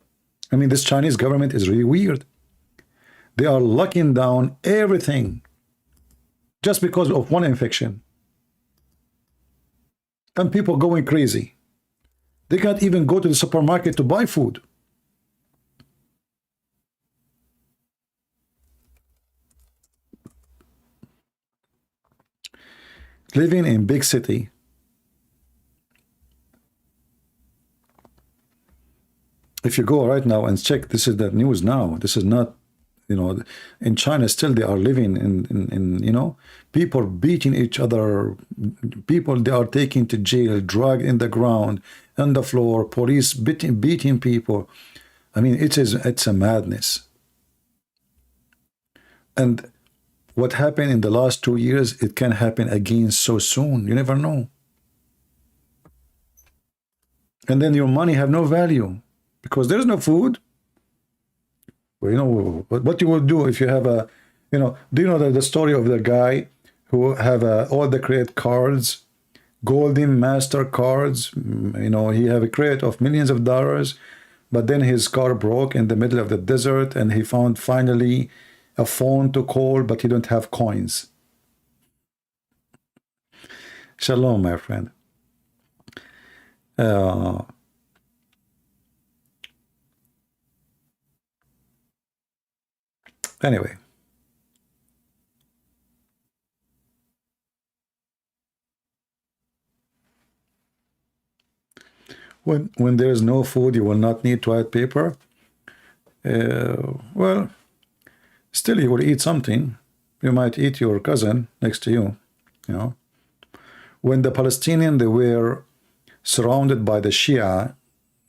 I mean, this Chinese government is really weird. They are locking down everything just because of one infection. And people going crazy. They can't even go to the supermarket to buy food. Living in big city, if you go right now and check, this is the news now. This is not, you know, in China still they are living in you know, people beating each other, people they are taken to jail, dragged in the ground, on the floor, police beating people. I mean, it's a madness. And what happened in the last 2 years, it can happen again so soon. You never know. And then your money have no value because there's no food. Well, you know what you will do if you have a, you know, do you know the story of the guy who have all the credit cards, golden master cards? You know, he have a credit of millions of dollars, but then his car broke in the middle of the desert, and he found finally a phone to call, but he don't have coins. Shalom, my friend. Anyway, when there is no food, you will not need toilet paper. Well, still you will eat something. You might eat your cousin next to you, you know. When the Palestinians, they were surrounded by the Shia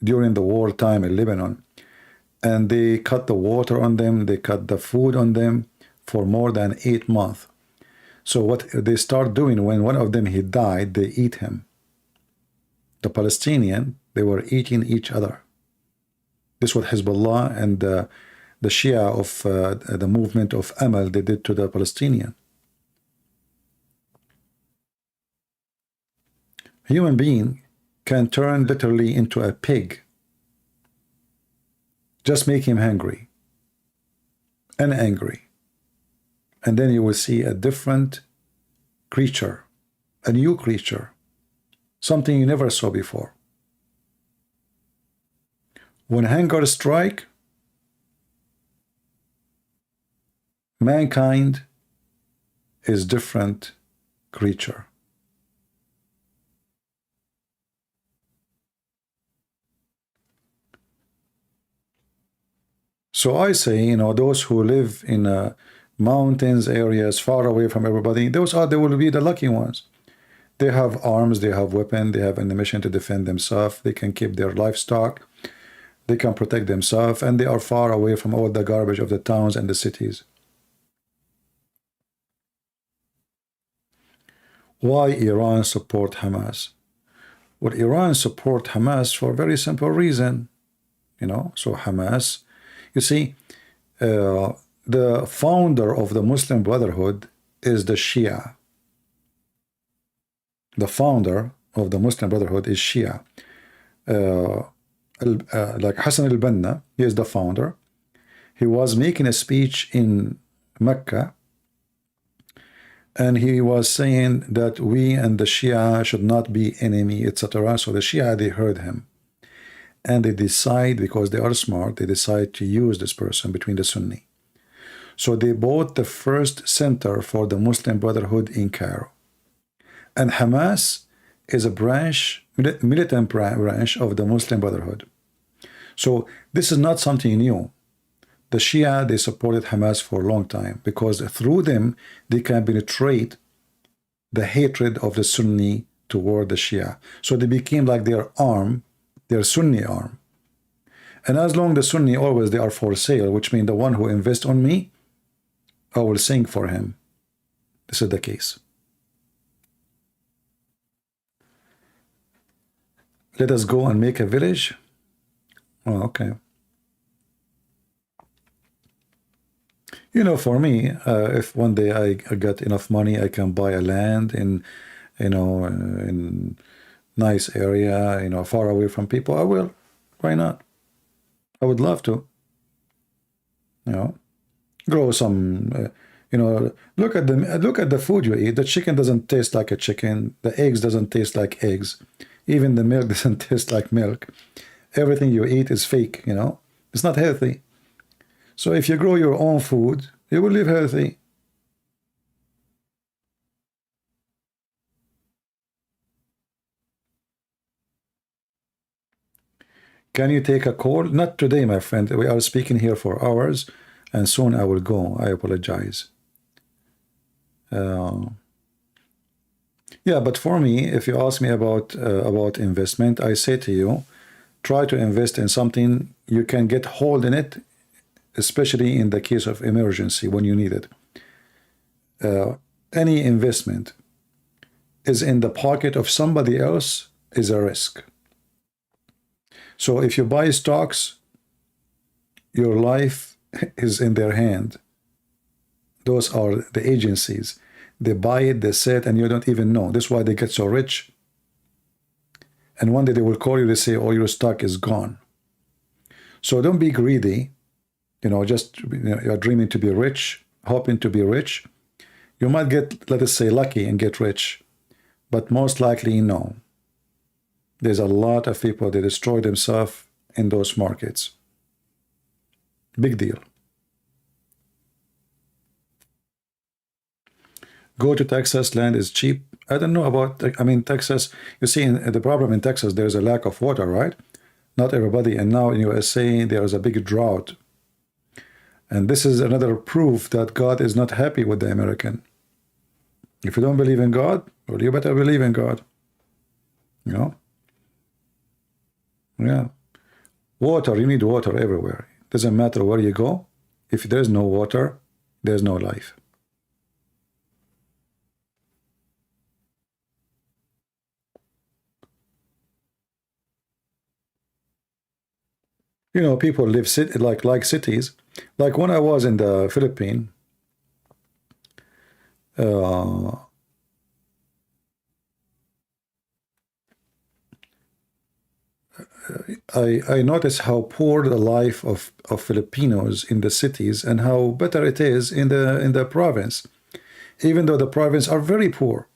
during the wartime in Lebanon, and they cut the water on them, they cut the food on them for more than 8 months. So what they start doing, when one of them he died, they eat him. the Palestinian, they were eating each other. This is what Hezbollah and the Shia of the movement of Amal, they did to the Palestinian. A human being can turn literally into a pig. Just make him hungry and angry. And then you will see a different creature, a new creature, something you never saw before. When hunger strikes, mankind is different creature. So I say, those who live in mountains areas far away from everybody, they will be the lucky ones. They have arms, they have weapons, they have ammunition to defend themselves, they can keep their livestock, they can protect themselves, and they are far away from all the garbage of the towns and the cities. Why Iran support Hamas? Well, Iran support Hamas for a very simple reason. So Hamas, you see, the founder of the Muslim Brotherhood is the Shia. The founder of the Muslim Brotherhood is Shia. Like Hassan al-Banna, he is the founder. He was making a speech in Mecca, and he was saying that we and the Shia should not be enemy, etc. So the Shia, they heard him. And they decide, because they are smart, they decide to use this person between the Sunni. So they bought the first center for the Muslim Brotherhood in Cairo. And Hamas is a branch, militant branch of the Muslim Brotherhood. So this is not something new. The Shia, they supported Hamas for a long time because through them, they can penetrate the hatred of the Sunni toward the Shia. So they became like their arm, their Sunni arm. And as long as the Sunni always, they are for sale, which means the one who invests on me, I will sing for him. This is the case. Let us go and make a village. Oh, okay. For me, if one day I got enough money, I can buy a land in, in nice area, far away from people, I will. Why not? I would love to. Grow some, look at the food you eat. The chicken doesn't taste like a chicken. The eggs doesn't taste like eggs. Even the milk doesn't taste like milk. Everything you eat is fake, It's not healthy. So if you grow your own food, you will live healthy. Can you take a call? Not today, my friend. We are speaking here for hours, and soon I will go. I apologize. Yeah, but for me, if you ask me about investment, I say to you, try to invest in something you can get hold in it, especially in the case of emergency when you need it. Any investment is in the pocket of somebody else is a risk. So if you buy stocks, your life is in their hand. Those are the agencies. They buy it, they sell it, and you don't even know. That's why they get so rich. And one day they will call you, they say, oh, your stock is gone. So don't be greedy. You're dreaming to be rich, hoping to be rich. You might get, let us say, lucky and get rich. But most likely, no. There's a lot of people that destroy themselves in those markets. Big deal. Go to Texas, land is cheap. I don't know about, Texas, you see, the problem in Texas, there's a lack of water, right? Not everybody, and now in USA, there is a big drought. And this is another proof that God is not happy with the American. If you don't believe in God, well, you better believe in God. Yeah. Water, you need water everywhere. Doesn't matter where you go. If there's no water, there's no life. You know, people live like cities. Like when I was in the Philippines, uh, I noticed how poor the life of Filipinos in the cities and how better it is in the province, even though the province are very poor.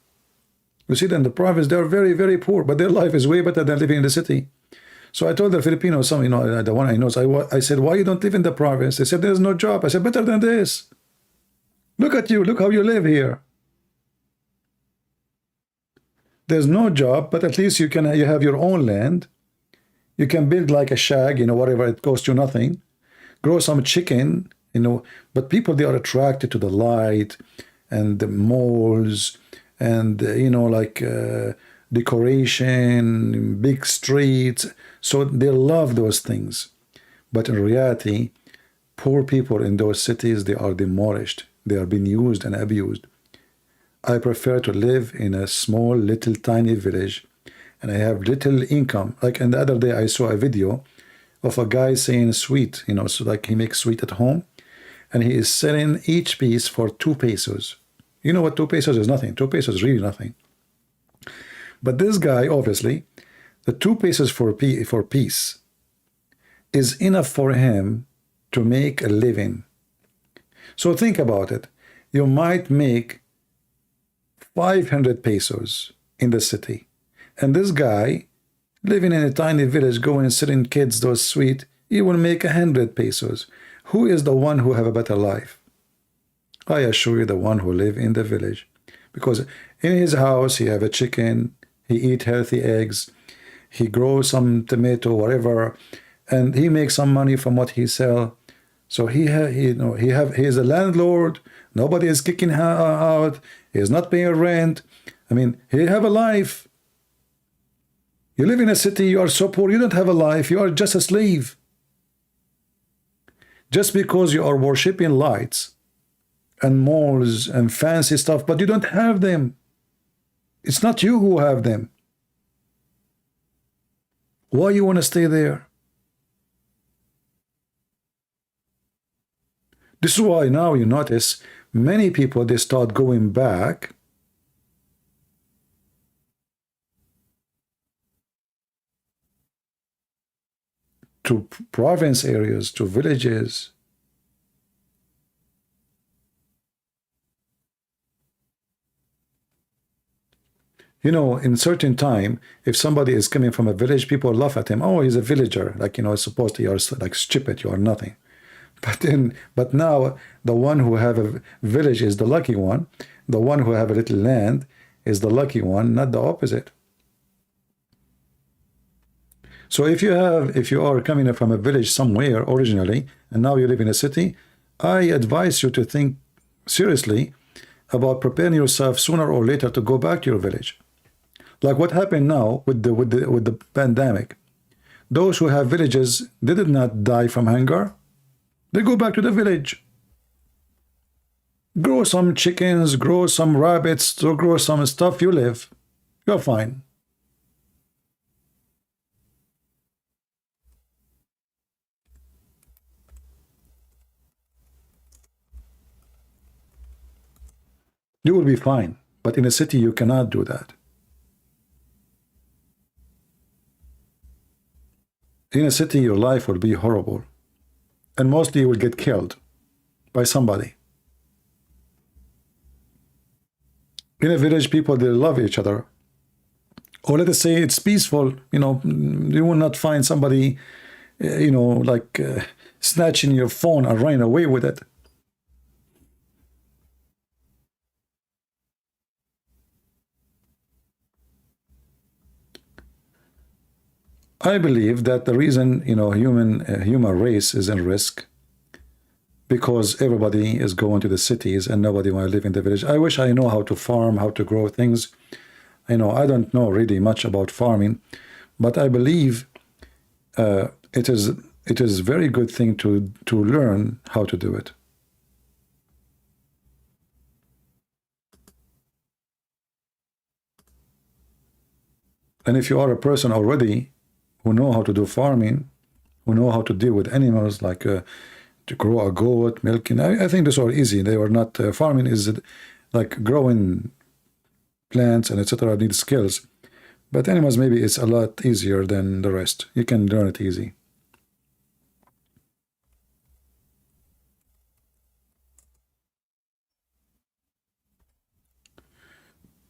You see, in the province they are very, very poor, but their life is way better than living in the city. So I told the Filipinos, some, you know, the one I know, I said, why you don't live in the province? They said, there's no job. I said, better than this. Look at you, look how you live here. There's no job, but at least you have your own land. You can build like a shack, you know, whatever, it costs you nothing. Grow some chicken, you know, but people, they are attracted to the light and the malls and, you know, like decoration, big streets. So they love those things. But in reality, poor people in those cities, they are demolished. They are being used and abused. I prefer to live in a small, little, tiny village, and I have little income. Like, and the other day I saw a video of a guy saying sweet, you know, so like he makes sweet at home, and he is selling each piece for 2 pesos. You know what 2 pesos is? Nothing. 2 pesos is really nothing. But this guy, obviously, the 2 pesos for piece is enough for him to make a living. So think about it. You might make 500 pesos in the city. And this guy, living in a tiny village, going and selling kids those sweet, he will make 100 pesos. Who is the one who have a better life? I assure you, the one who live in the village. Because in his house, he have a chicken, he eat healthy eggs, he grows some tomato, whatever, and he makes some money from what he sell. So he is a landlord. Nobody is kicking him out. He is not paying rent. I mean, he have a life. You live in a city, you are so poor, you don't have a life, you are just a slave. Just because you are worshipping lights and malls and fancy stuff, but you don't have them. It's not you who have them. Why you want to stay there? This is why now you notice many people, they start going back to province areas, to villages. You know, in certain time, if somebody is coming from a village, people laugh at him. Oh, he's a villager. Like, you know, supposed to, you're like stupid, you are nothing. But now the one who have a village is the lucky one. The one who have a little land is the lucky one, not the opposite. So if you are coming from a village somewhere originally, and now you live in a city, I advise you to think seriously about preparing yourself sooner or later to go back to your village. Like what happened now with the pandemic. Those who have villages, they did not die from hunger. They go back to the village. Grow some chickens, grow some rabbits, to grow some stuff, you live. You're fine. You will be fine. But in a city, you cannot do that. In a city, your life will be horrible. And mostly you will get killed by somebody. In a village, people, they love each other. Or let us say it's peaceful. You know, you will not find somebody, you know, like snatching your phone and running away with it. I believe that the reason, you know, human race is in risk because everybody is going to the cities and nobody want to live in the village. I wish I know how to farm, how to grow things. You know, I don't know really much about farming, but I believe it is a very good thing to learn how to do it. And if you are a person already who know how to do farming, who know how to deal with animals, like to grow a goat, milking. I think these are easy. They are not farming is like growing plants and etc. need skills, but animals maybe it's a lot easier than the rest. You can learn it easy.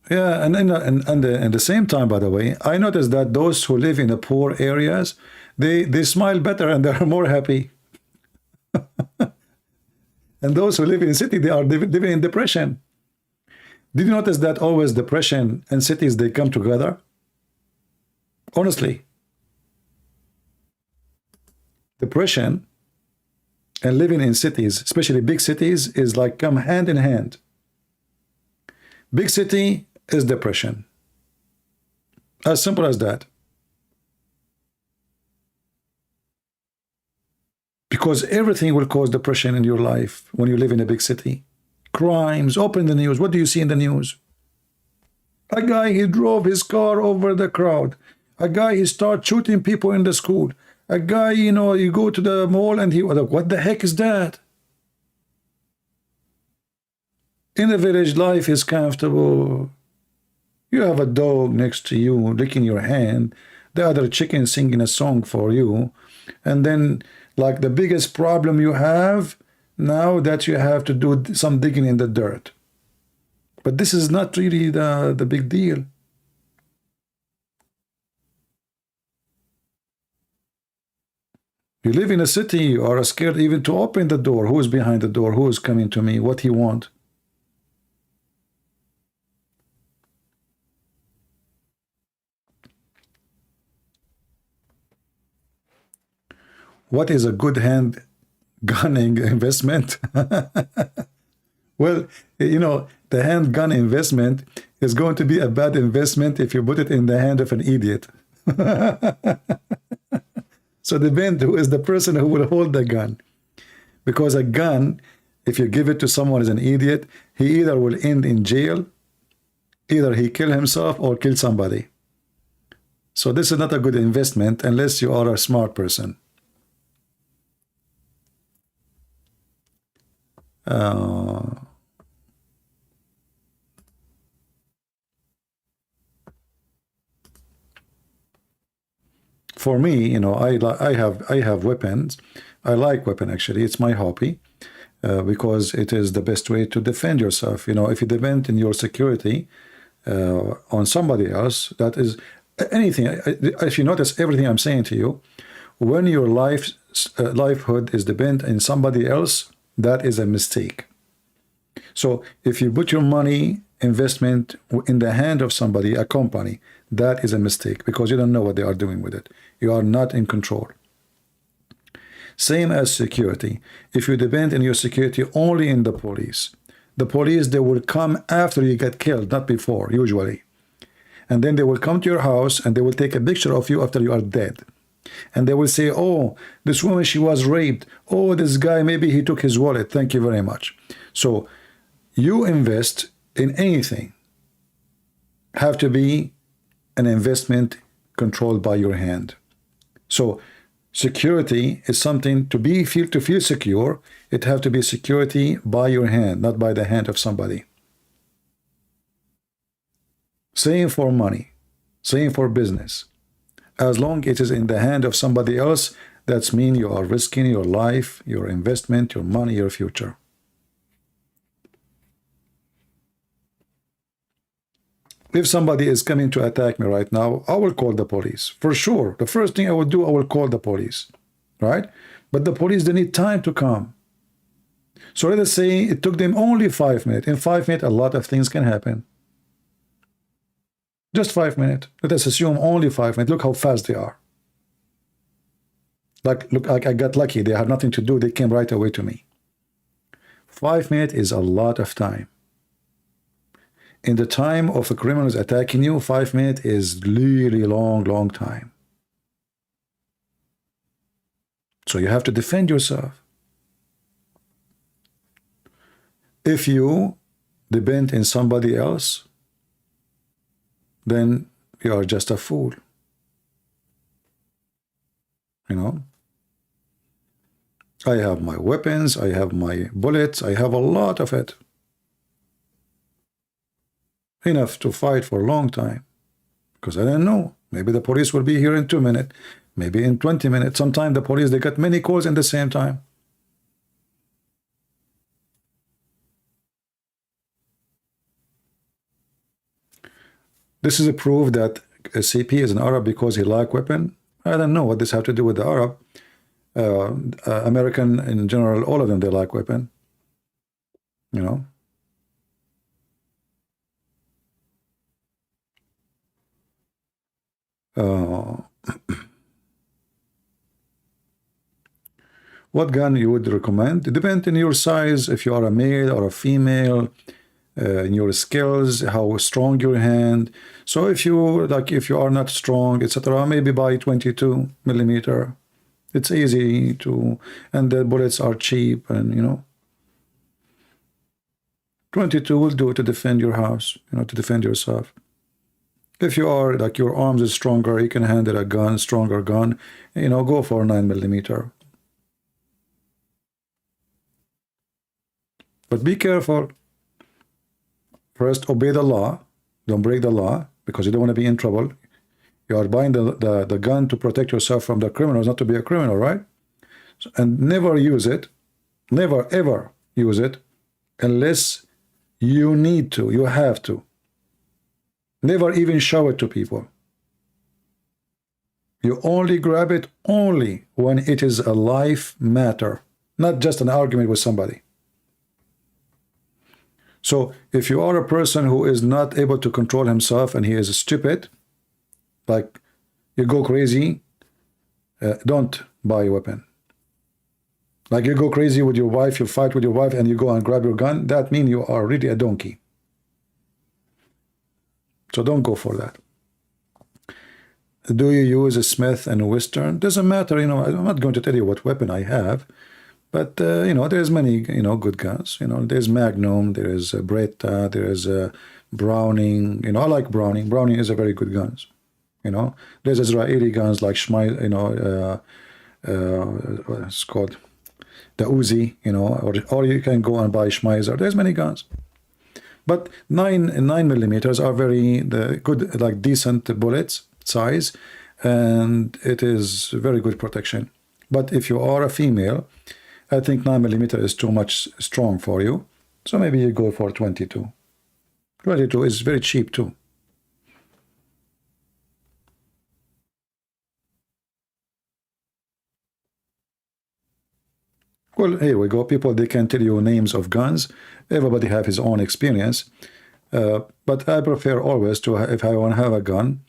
Yeah, and at the same time, by the way, I noticed that those who live in the poor areas, they smile better and they're more happy. And those who live in the city, they are living in depression. Did you notice that always depression and cities, they come together? Honestly. Depression and living in cities, especially big cities, is like come hand in hand. Big city is depression. As simple as that. Because everything will cause depression in your life when you live in a big city. Crimes, open the news. What do you see in the news? A guy, he drove his car over the crowd. A guy, he started shooting people in the school. A guy, you know, you go to the mall and he, what the heck is that? In the village, life is comfortable. You have a dog next to you, licking your hand. The other chicken singing a song for you. And then, like the biggest problem you have, now that you have to do some digging in the dirt. But this is not really the big deal. You live in a city, you are scared even to open the door. Who is behind the door? Who is coming to me? What he want? What is a good handgunning investment? Well, you know, the handgun investment is going to be a bad investment if you put it in the hand of an idiot. So depend who is the person who will hold the gun. Because a gun, if you give it to someone as an idiot, he either will end in jail, either he kill himself or kill somebody. So this is not a good investment unless you are a smart person. For me, you know, I have weapons. I like weapon actually. It's my hobby because it is the best way to defend yourself. You know, if you depend in your security on somebody else, that is anything. If you notice everything I'm saying to you, when your livelihood is dependent in somebody else, that is a mistake. So if you put your money investment in the hand of somebody, a company, that is a mistake because you don't know what they are doing with it. You are not in control. Same as security. If you depend on your security only in the police, they will come after you get killed, not before, usually. And then they will come to your house and they will take a picture of you after you are dead. And they will say, oh, this woman, she was raped. Oh, this guy, maybe he took his wallet. Thank you very much. So you invest in anything have to be an investment controlled by your hand. So security is something to feel secure. It have to be security by your hand, not by the hand of somebody. Same for money, same for business. As long as it is in the hand of somebody else, that's mean you are risking your life, your investment, your money, your future. If somebody is coming to attack me right now, I will call the police. For sure. The first thing I will do, I will call the police. Right? But the police, they need time to come. So let us say it took them only 5 minutes. In 5 minutes, a lot of things can happen. Just 5 minutes. Let us assume only 5 minutes. Look how fast they are. Look, I got lucky. They had nothing to do. They came right away to me. 5 minutes is a lot of time. In the time of a criminal is attacking you, 5 minutes is really long time. So you have to defend yourself. If you depend on somebody else, then you are just a fool. You know? I have my weapons, I have my bullets, I have a lot of it. Enough to fight for a long time. Because I don't know. Maybe the police will be here in 2 minutes. Maybe in 20 minutes. Sometimes the police, they get many calls in the same time. This is a proof that a CP is an Arab because he like weapon. I don't know what this have to do with the Arab. American in general, all of them, they like weapon. You know. What gun you would recommend? It depends on your size, if you are a male or a female, in your skills, how strong your hand. So if you if you are not strong, etc., maybe buy 22 millimeter. It's easy to, and the bullets are cheap, and you know, 22 will do to defend your house, you know, to defend yourself. If you are like your arms is stronger, you can handle a gun, stronger gun, you know, go for 9 millimeter. But be careful. First, obey the law. Don't break the law because you don't want to be in trouble. You are buying the gun to protect yourself from the criminals, not to be a criminal, right? So, and never use it. Never, ever use it unless you need to. You have to. Never even show it to people. You only grab it only when it is a life matter, not just an argument with somebody. So if you are a person who is not able to control himself and he is stupid, like you go crazy, don't buy a weapon. Like you go crazy with your wife, you fight with your wife and you go and grab your gun, that means you are really a donkey. So don't go for that. Do you use a Smith and Western? Doesn't matter, you know, I'm not going to tell you what weapon I have. But, you know, there's many, you know, good guns. You know, there's Magnum, there is Beretta, there is Browning. You know, I like Browning. Browning is a very good guns. You know, there's Israeli guns like Shmai, you know, it's called the Uzi, you know, or you can go and buy Schmeiser. There's many guns. But 9 millimeters are very good, like decent bullets size, and it is very good protection. But if you are a female, I think 9 millimeter is too much strong for you. So maybe you go for 22. 22 is very cheap too. Well, here we go. People, they can tell you names of guns. Everybody have his own experience. But I prefer always to, if I want to have a gun,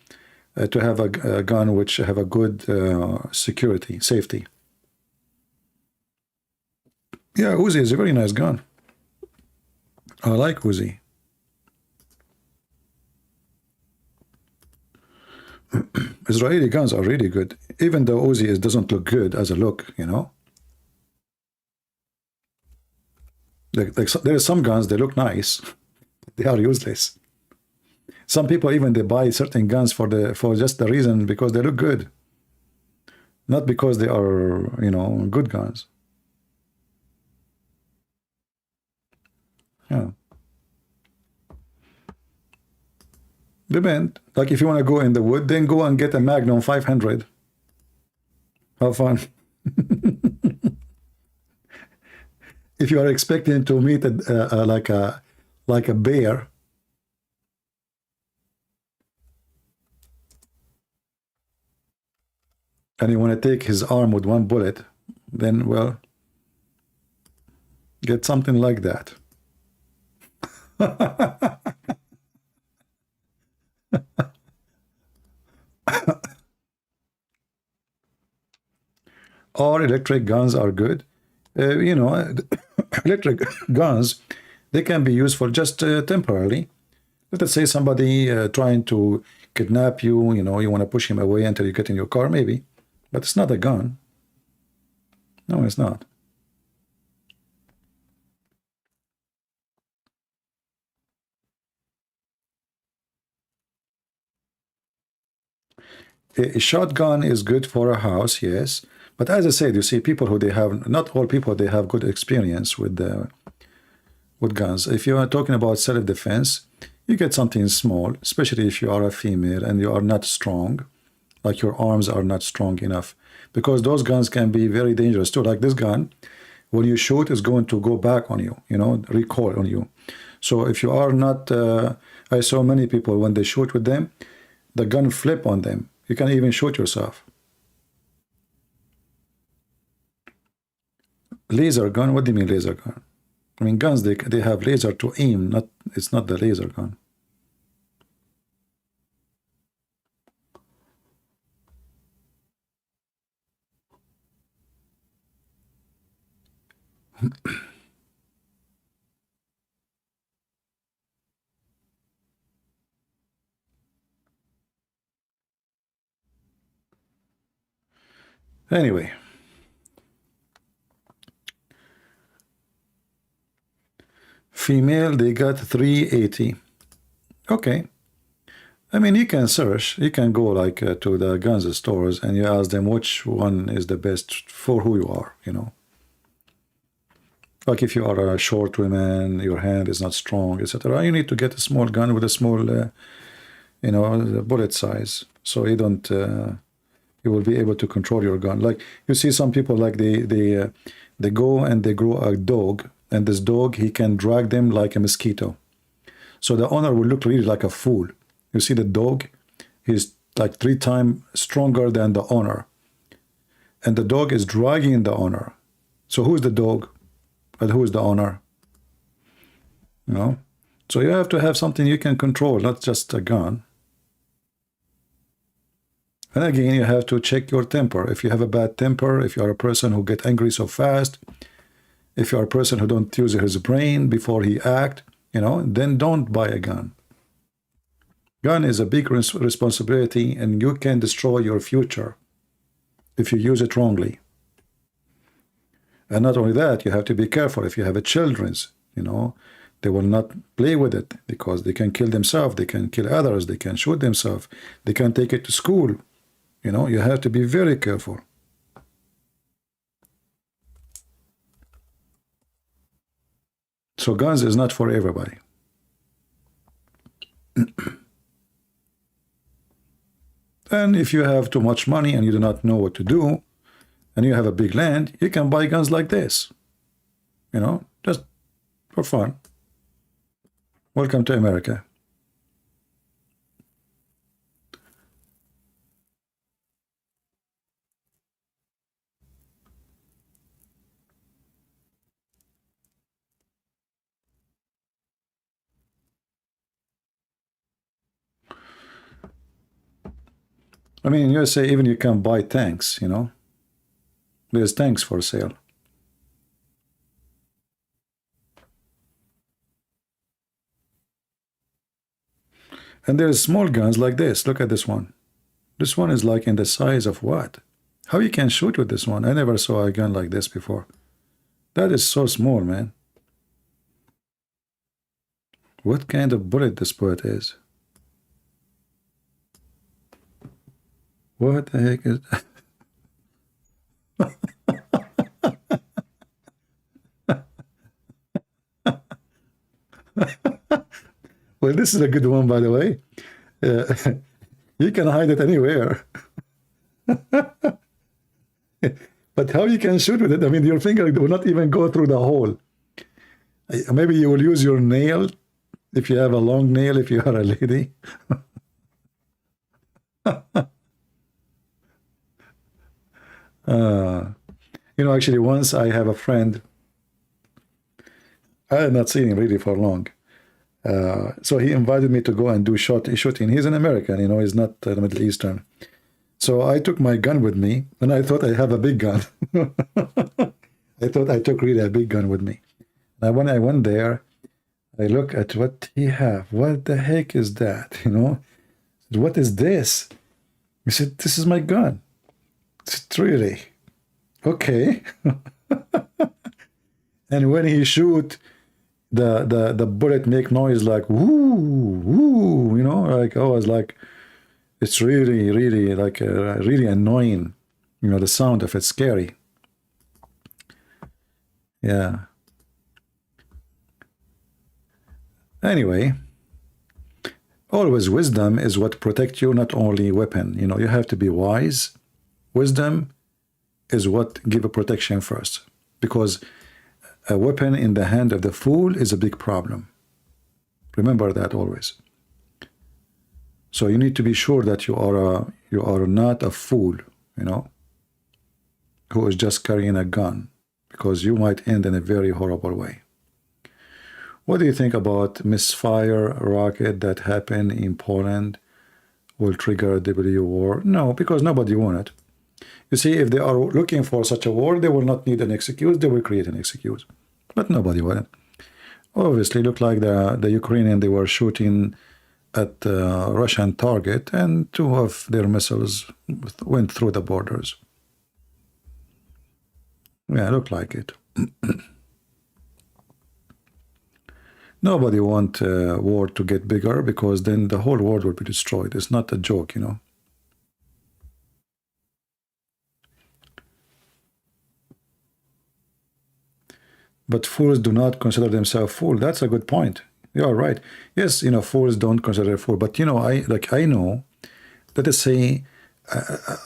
to have a gun which have a good security, safety. Yeah, Uzi is a very nice gun. I like Uzi. Israeli guns are really good, even though Uzi doesn't look good as a look, you know. Like there are some guns, they look nice, but they are useless. Some people even they buy certain guns for just the reason because they look good, not because they are, you know, good guns. Yeah. Depend. Like if you want to go in the wood, then go and get a Magnum 500. Have fun. If you are expecting to meet like a bear, and you want to take his arm with one bullet, then well, get something like that. Or electric guns are good. You know, electric guns, they can be used for just temporarily. Let us say somebody trying to kidnap you, you know, you want to push him away until you get in your car, maybe. But it's not a gun. No, it's not. A shotgun is good for a house, yes, But as I said, you see people who they have, not all people, they have good experience with guns. If you are talking about self-defense, you get something small, especially if you are a female and you are not strong, like your arms are not strong enough, because those guns can be very dangerous too. Like this gun, when you shoot, it's going to go back on you, you know, recoil on you. So if you are not, I saw many people when they shoot with them, the gun flip on them. You can even shoot yourself. Laser gun? What do you mean laser gun? I mean guns, they have laser to aim, not, it's not the laser gun. Anyway, female, they got 380. Okay. I mean, you can search, you can go like to the guns stores and you ask them which one is the best for who you are, you know. Like if you are a short woman, your hand is not strong, etc. You need to get a small gun with a small, you know, bullet size, so you don't, you will be able to control your gun. Like you see some people like they go and they grow a dog, and this dog, he can drag them like a mosquito. So the owner will look really like a fool. You see the dog, he's like 3 times stronger than the owner, and the dog is dragging the owner. So who's the dog and who is the owner? You know, so you have to have something you can control, not just a gun. And again, you have to check your temper. If you have a bad temper, if you are a person who get angry so fast, if you are a person who don't use his brain before he act, you know, then don't buy a gun. Gun is a big responsibility, and you can destroy your future if you use it wrongly. And not only that, you have to be careful if you have a children's, you know, they will not play with it because they can kill themselves, they can kill others, they can shoot themselves, they can take it to school. You know, you have to be very careful. So guns is not for everybody. And if you have too much money and you do not know what to do, and you have a big land, you can buy guns like this. You know, just for fun. Welcome to America. I mean, in USA, even you can buy tanks, you know. There's tanks for sale. And there's small guns like this. Look at this one. This one is like in the size of what? How you can shoot with this one? I never saw a gun like this before. That is so small, man. What kind of bullet this bullet is? What the heck is that? Well, this is a good one, by the way. You can hide it anywhere. But how you can shoot with it? I mean, your finger will not even go through the hole. Maybe you will use your nail, if you have a long nail, if you are a lady. You know, actually, once I have a friend, I had not seen him really for long. So he invited me to go and do shooting. He's an American, you know, he's not Middle Eastern. So I took my gun with me, and I thought I have a big gun. I thought I took really a big gun with me. Now, when I went there, I look at what he have. What the heck is that? You know, what is this? He said, "This is my gun." It's really okay. And when he shoot, the bullet make noise like woo woo. You know, like I was like, it's really like really annoying. You know, the sound of it's scary. Yeah. Anyway, always wisdom is what protects you, not only weapon. You know, you have to be wise. Wisdom is what give a protection first, because a weapon in the hand of the fool is a big problem. Remember that always. So you need to be sure that you are not a fool, you know, who is just carrying a gun, because you might end in a very horrible way. What do you think about misfire rocket that happened in Poland will trigger a W war? No, because nobody wanted. You see, if they are looking for such a war, they will not need an excuse. They will create an excuse. But nobody wanted. Obviously, looked like the Ukrainian, they were shooting at Russian target, and 2 of their missiles went through the borders. Yeah, looked like it. Nobody want war to get bigger, because then the whole world will be destroyed. It's not a joke, you know. But fools do not consider themselves fool. That's a good point. You are right. Yes, you know, fools don't consider a fool. But you know, I know, let us say,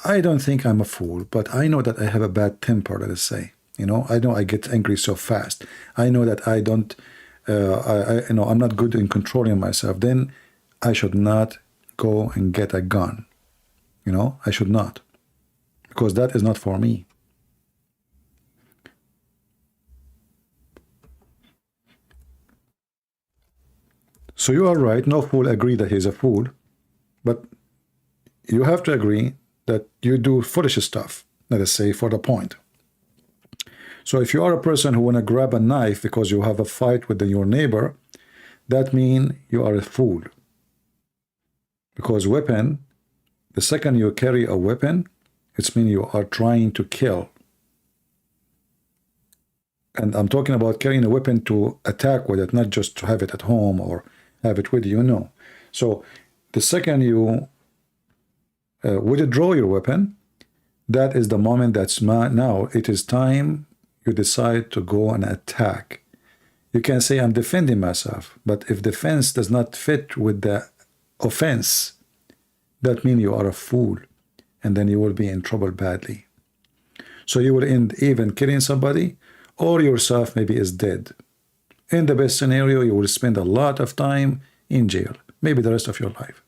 I don't think I'm a fool, but I know that I have a bad temper. Let us say, you know I get angry so fast. I know that I don't. You know, I'm not good in controlling myself. Then I should not go and get a gun. You know, I should not, because that is not for me. So you are right. No fool agree that he's a fool, but you have to agree that you do foolish stuff. Let us say, for the point. So if you are a person who want to grab a knife because you have a fight with your neighbor, that means you are a fool. Because weapon, the second you carry a weapon, it means you are trying to kill. And I'm talking about carrying a weapon to attack with it, not just to have it at home or have it with you, no. So the second you withdraw your weapon, that is the moment that's now it is time you decide to go and attack. You can say, I'm defending myself, but if defense does not fit with the offense, that means you are a fool, and then you will be in trouble badly. So you will end even killing somebody, or yourself maybe is dead. In the best scenario, you will spend a lot of time in jail, maybe the rest of your life.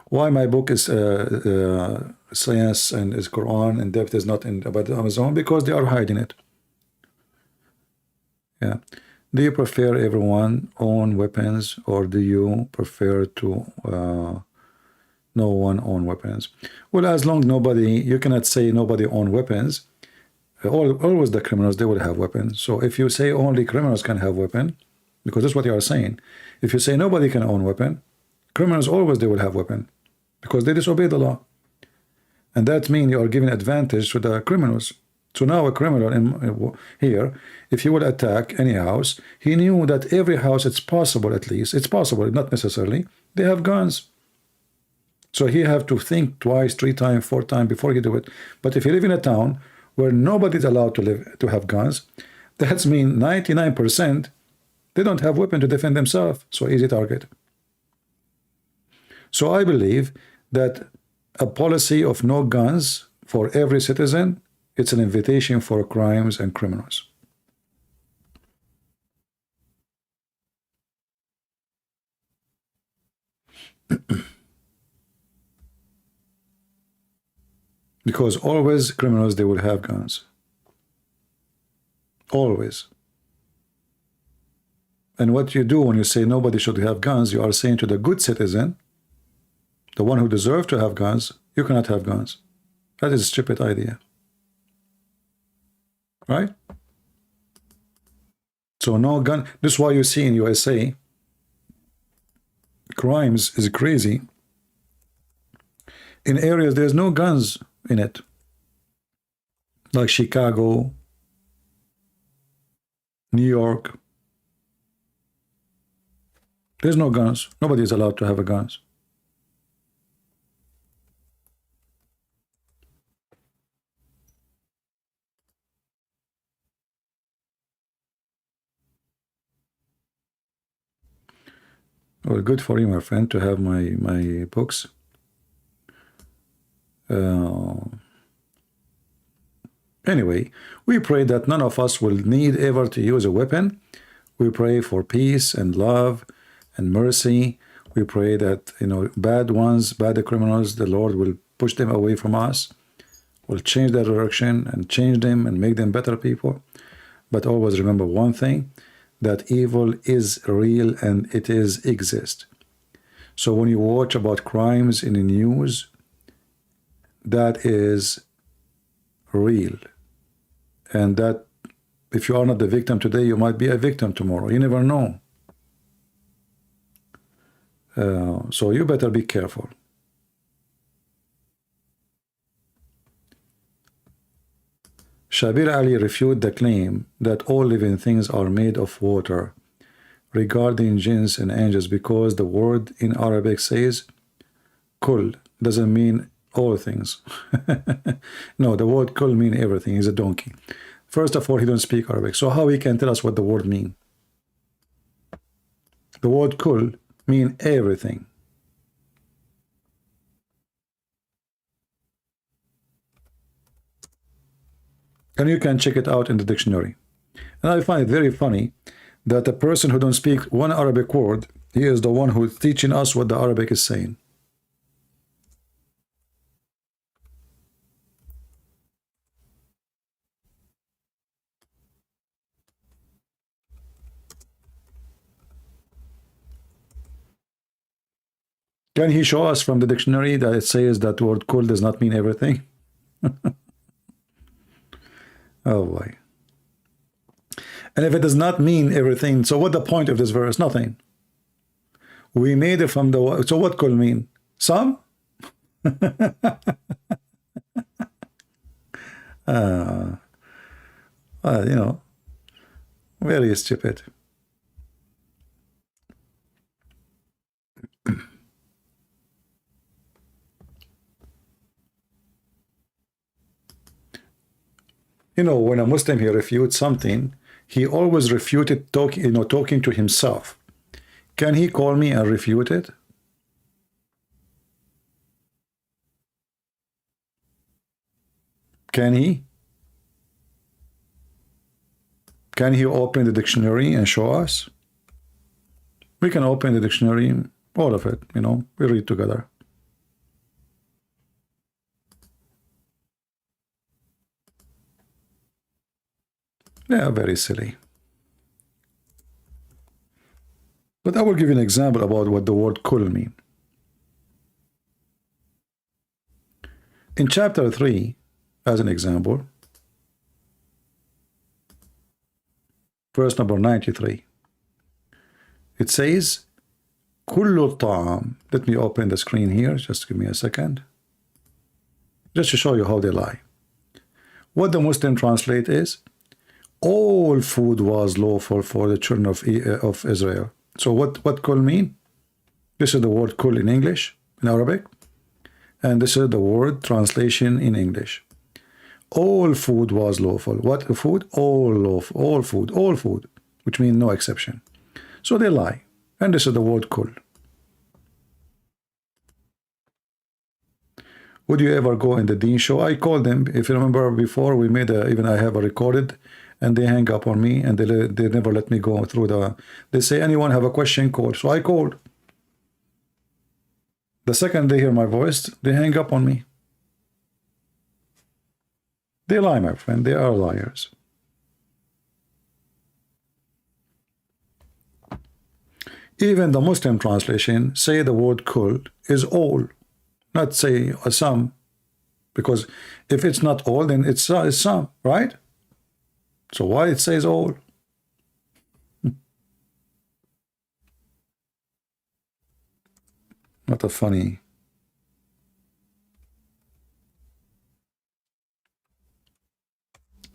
Why my book is science and is Quran in depth is not in about Amazon? Because they are hiding it. Yeah. Do you prefer everyone own weapons, or do you prefer to no one own weapons? Well, as long nobody, you cannot say nobody own weapons. Always the criminals, they will have weapons. So if you say only criminals can have weapon, because that's what you are saying. If you say nobody can own weapon, criminals always they will have weapon, because they disobey the law. And that means you are giving advantage to the criminals. So now a criminal in here, if he would attack any house, he knew that every house, it's possible, at least, it's possible, not necessarily, they have guns. So he have to think twice, 3 times, 4 times before he do it. But if you live in a town where nobody's allowed to have guns, that means 99% they don't have weapon to defend themselves. So easy target. So I believe that a policy of no guns for every citizen, it's an invitation for crimes and criminals. Because always criminals, they will have guns. Always. And what you do when you say nobody should have guns, you are saying to the good citizen, the one who deserves to have guns, you cannot have guns. That is a stupid idea. Right? So no gun. This is why you see in USA, crimes is crazy. In areas there's no guns in it. Like Chicago, New York. There's no guns. Nobody is allowed to have a guns. Well, good for you, my friend, to have my books. Anyway, we pray that none of us will need ever to use a weapon. We pray for peace and love and mercy. We pray that, you know, bad ones, bad criminals, the Lord will push them away from us, will change their direction and change them and make them better people. But always remember one thing, that evil is real and it is exist. So when you watch about crimes in the news, that is real. And that if you are not the victim today, you might be a victim tomorrow. You never know. So you better be careful. Shabir Ali refuted the claim that all living things are made of water regarding jinns and angels, because the word in Arabic says kul, doesn't mean all things. No, the word kul mean everything. He's a donkey. First of all, he don't speak Arabic, so how he can tell us what the word mean? The word kul mean everything. And you can check it out in the dictionary. And I find it very funny that a person who don't speak one Arabic word, he is the one who is teaching us what the Arabic is saying. Can he show us from the dictionary that it says that the word kul does not mean everything? Oh boy. And if it does not mean everything, so what the point of this verse? Nothing. We made it from the, so what kul mean? Some? You know, very stupid. You know, when a Muslim he refutes something, he always refuted talking to himself. Can he call me and refute it? Can he? Can he open the dictionary and show us? We can open the dictionary, all of it, you know, we read together. They are very silly. But I will give you an example about what the word kul mean. In chapter 3, as an example, verse number 93, it says, kullu ta'am. Let me open the screen here, just give me a second. Just to show you how they lie. What the Muslim translate is, all food was lawful for the children of Israel. So what kul mean? This is the word kul in English, in Arabic, and this is the word translation in English. All food was lawful. What food? All lawful, all food, which means no exception. So they lie, and this is the word kul. Would you ever go in the Dean show? I called them. If you remember before, we made even I have a recorded, and they hang up on me, and they never let me go through the. They say, anyone have a question, call. So I called. The second they hear my voice, they hang up on me. They lie, my friend. They are liars. Even the Muslim translation say the word kul is all, not say some, because if it's not all, then it's some, right? So why it says all? Not a funny.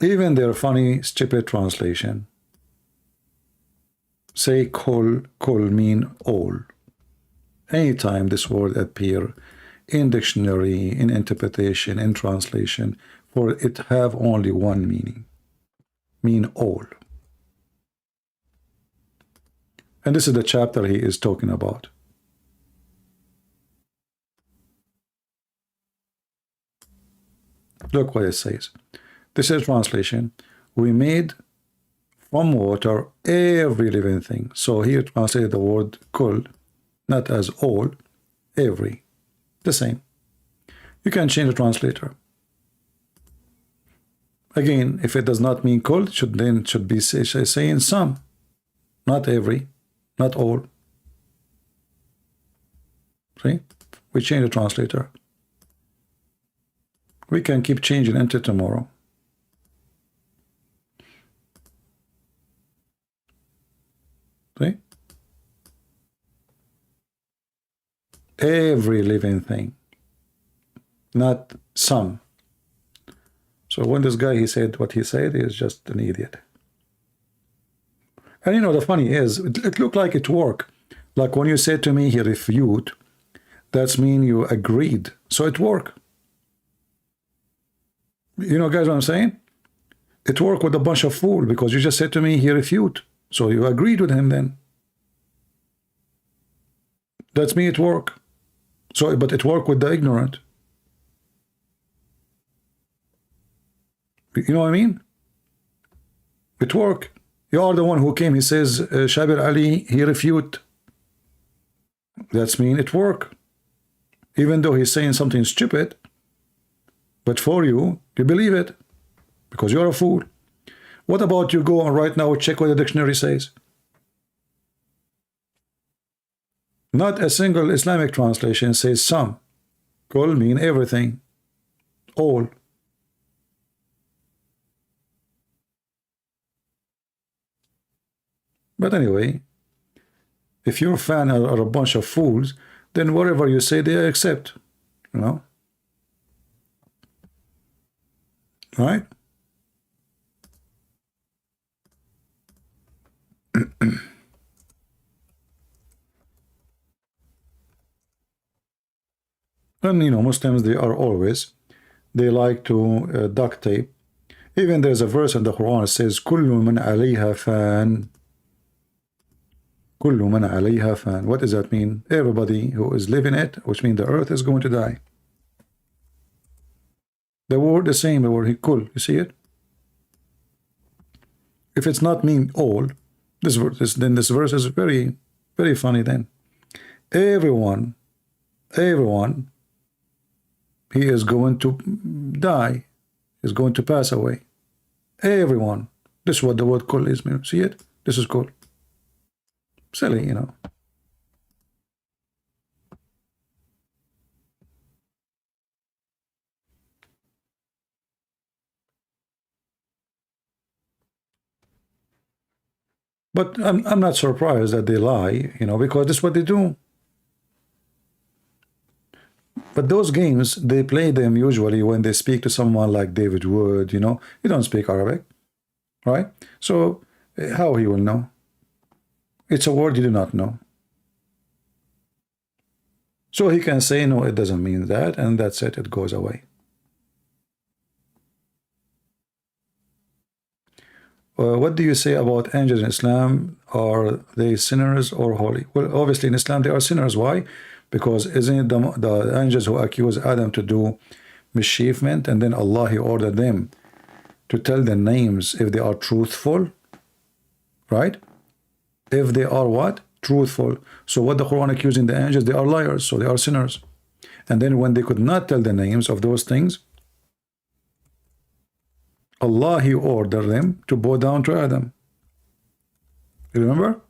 Even their funny, stupid translation say kul mean all. Anytime this word appear in dictionary, in interpretation, in translation, for it have only one meaning, mean all. And this is the chapter he is talking about. Look what it says. This is translation. We made from water every living thing. So here translated the word kul, not as all, every, the same. You can change the translator. Again, if it does not mean kul, then should be saying some, not every, not all. See? We change the translator. We can keep changing until tomorrow. See? Every living thing, not some. So when this guy, he said what he said, he is just an idiot. And you know, the funny is, it looked like it worked. Like when you said to me, he refute, that's mean you agreed. So it worked. You know, guys, what I'm saying? It worked with a bunch of fool, because you just said to me, he refute. So you agreed with him then. That's me, it worked. So, but it worked with the ignorant. You know what I mean? It worked. You are the one who came, he says, Shabir Ali, he refute. That's mean it worked. Even though he's saying something stupid, but for you, you believe it, because you're a fool. What about you go and right now check what the dictionary says? Not a single Islamic translation says some. Kul mean everything, all. But anyway, if your fan are a bunch of fools, then whatever you say, they accept, you know? Right? And you know, Muslims, they like to duct tape. Even there's a verse in the Quran that says, "Kullu man alayha fan." Kullu man alayha fan. What does that mean? Everybody who is living it, which means the earth is going to die. The word the same, the word kul. You see it? If it's not mean all, then this verse is very, very funny. Then everyone, he is going to die, is going to pass away. Everyone. This is what the word kul is. See it? This is kul. Silly, you know. But I'm not surprised that they lie, you know, because this is what they do. But those games, they play them usually when they speak to someone like David Wood, you know. You don't speak Arabic, right? So how he will know? It's a word you do not know. So he can say, no, it doesn't mean that, and that's it, it goes away. What do you say about angels in Islam? Are they sinners or holy? Well, obviously in Islam they are sinners. Why? Because isn't it the angels who accuse Adam to do mischievement, and then Allah, he ordered them to tell the names if they are truthful, right? If they are what? Truthful. So what the Quran accusing the angels, they are liars, so they are sinners. And then when they could not tell the names of those things, Allah, he ordered them to bow down to Adam. You remember?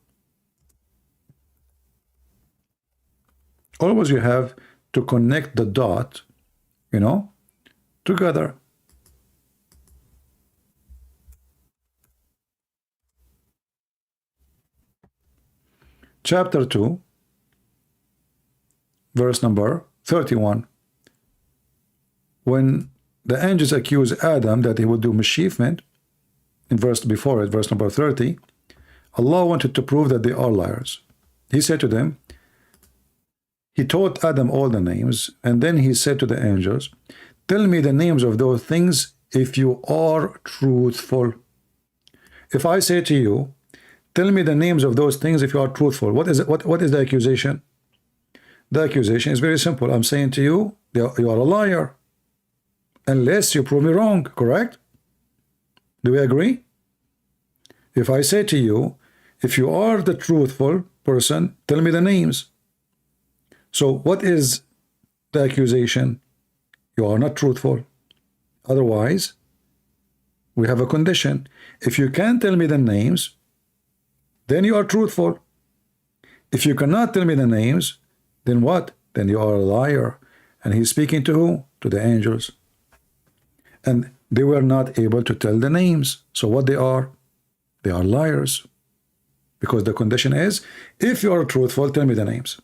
Always you have to connect the dot, you know, together. Chapter 2, verse number 31. When the angels accuse Adam that he would do mischievement, in verse before it, verse number 30, Allah wanted to prove that they are liars. He said to them, he taught Adam all the names, and then he said to the angels, tell me the names of those things if you are truthful. If I say to you, tell me the names of those things if you are truthful, what is it? What is the accusation? The accusation is very simple. I'm saying to you, you are a liar, unless you prove me wrong, correct? Do we agree? If I say to you, if you are the truthful person, tell me the names. So what is the accusation? You are not truthful. Otherwise, we have a condition. If you can't tell me the names, then you are truthful. If you cannot tell me the names, then what? Then you are a liar. And he's speaking to who? To the angels. And they were not able to tell the names. So what they are liars. Because the condition is, if you are truthful, tell me the names.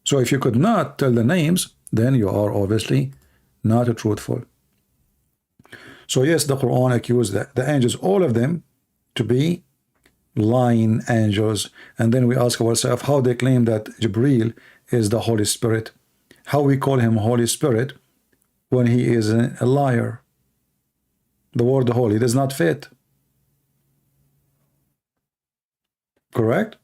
So if you could not tell the names, then you are obviously not truthful. So yes, the Quran accused the angels, all of them, to be lying angels. And then we ask ourselves how they claim that Jibreel is the Holy Spirit. How we call him Holy Spirit when he is a liar. The word holy does not fit. Correct?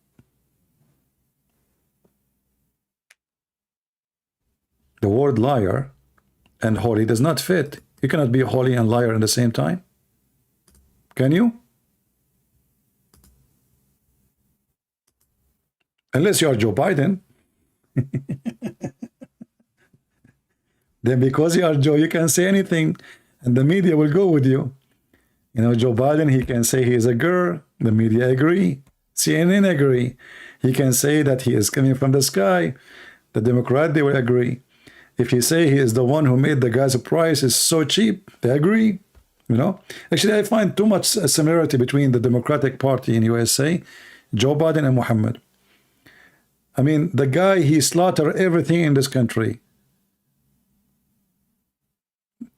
The word liar and holy does not fit. You cannot be holy and liar at the same time. Can you? Unless you are Joe Biden. Then because you are Joe, you can say anything and the media will go with you. You know, Joe Biden, he can say he is a girl. The media agree. CNN agree. He can say that he is coming from the sky. The Democrat, they will agree. If you say he is the one who made the gas price is so cheap, they agree. You know, actually, I find too much similarity between the Democratic Party in USA, Joe Biden and Muhammad. I mean, the guy, he slaughtered everything in this country.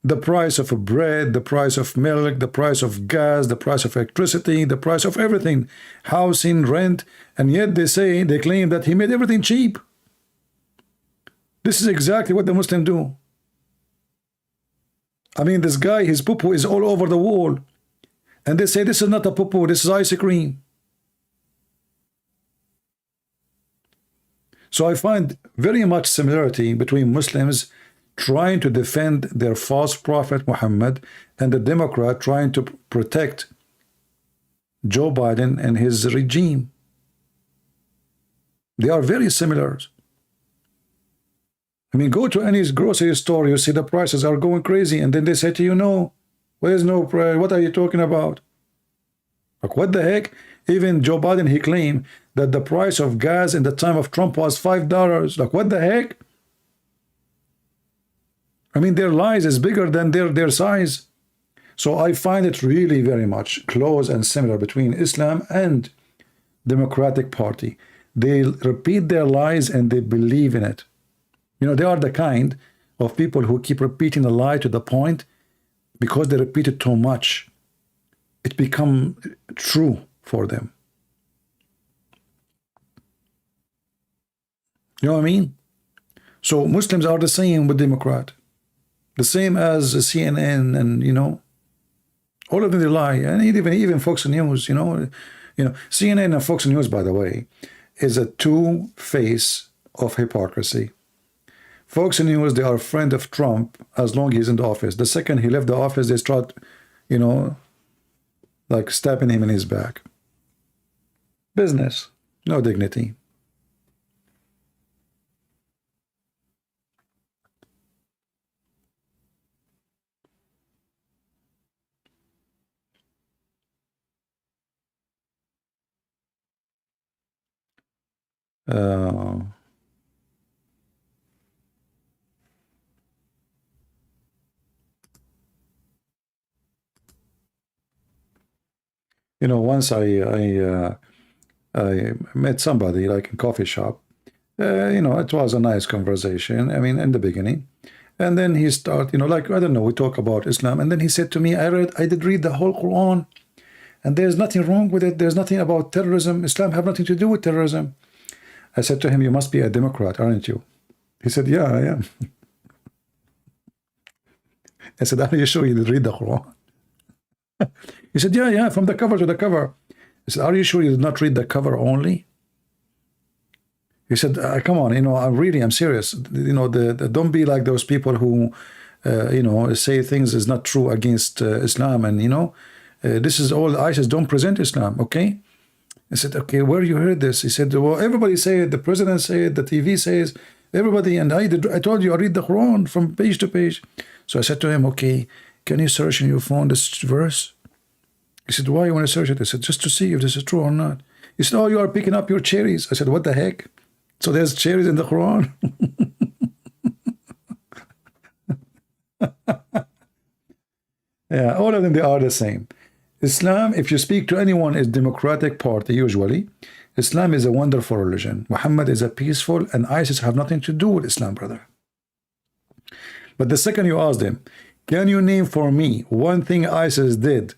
The price of bread, the price of milk, the price of gas, the price of electricity, the price of everything, housing, rent, and yet they claim that he made everything cheap. This is exactly what the Muslims do. I mean, this guy, his poo-poo is all over the wall. And they say, this is not a poo-poo, this is ice cream. So I find very much similarity between Muslims trying to defend their false prophet Muhammad and the Democrat trying to protect Joe Biden and his regime. They are very similar. I mean, go to any grocery store, you see the prices are going crazy, and then they say to you, no, where's no price? What are you talking about? Like, what the heck? Even Joe Biden, he claimed that the price of gas in the time of Trump was $5. Like, what the heck? I mean, their lies is bigger than their size. So I find it really very much close and similar between Islam and Democratic Party. They repeat their lies and they believe in it. You know, they are the kind of people who keep repeating a lie to the point because they repeat it too much. It becomes true for them. You know what I mean? So Muslims are the same with Democrat. The same as CNN and, you know, all of them, they lie. And even Fox News, you know, CNN and Fox News, by the way, is a two-face of hypocrisy. Fox News, they are a friend of Trump as long as he's in the office. The second he left the office, they start, you know, like stabbing him in his back. Business, no dignity. You know, once I met somebody like in a coffee shop. You know, it was a nice conversation. I mean, in the beginning, and then he started, you know, like, I don't know, we talk about Islam, and then he said to me, I did read the whole Quran, and there's nothing wrong with it. There's nothing about terrorism. Islam have nothing to do with terrorism. I said to him, you must be a Democrat, aren't you? He said, yeah, I am. I said, are you sure you did read the Quran? He said, yeah, from the cover to the cover. I said, are you sure you did not read the cover only? He said, come on, I'm serious. Don't be like those people who, say things is not true against Islam. And, this is all ISIS don't present Islam, okay? I said, okay, where you heard this? He said, well, everybody say it. The president say it. The TV says, everybody. And I told you, I read the Quran from page to page. So I said to him, okay, can you search in your phone this verse? He said, why you want to search it? I said, just to see if this is true or not. He said, oh, you are picking up your cherries. I said, what the heck? So there's cherries in the Quran. Yeah, all of them, they are the same. Islam, if you speak to anyone, is Democratic Party usually. Islam is a wonderful religion. Muhammad is a peaceful, and ISIS have nothing to do with Islam, brother. But the second you ask them, can you name for me one thing ISIS did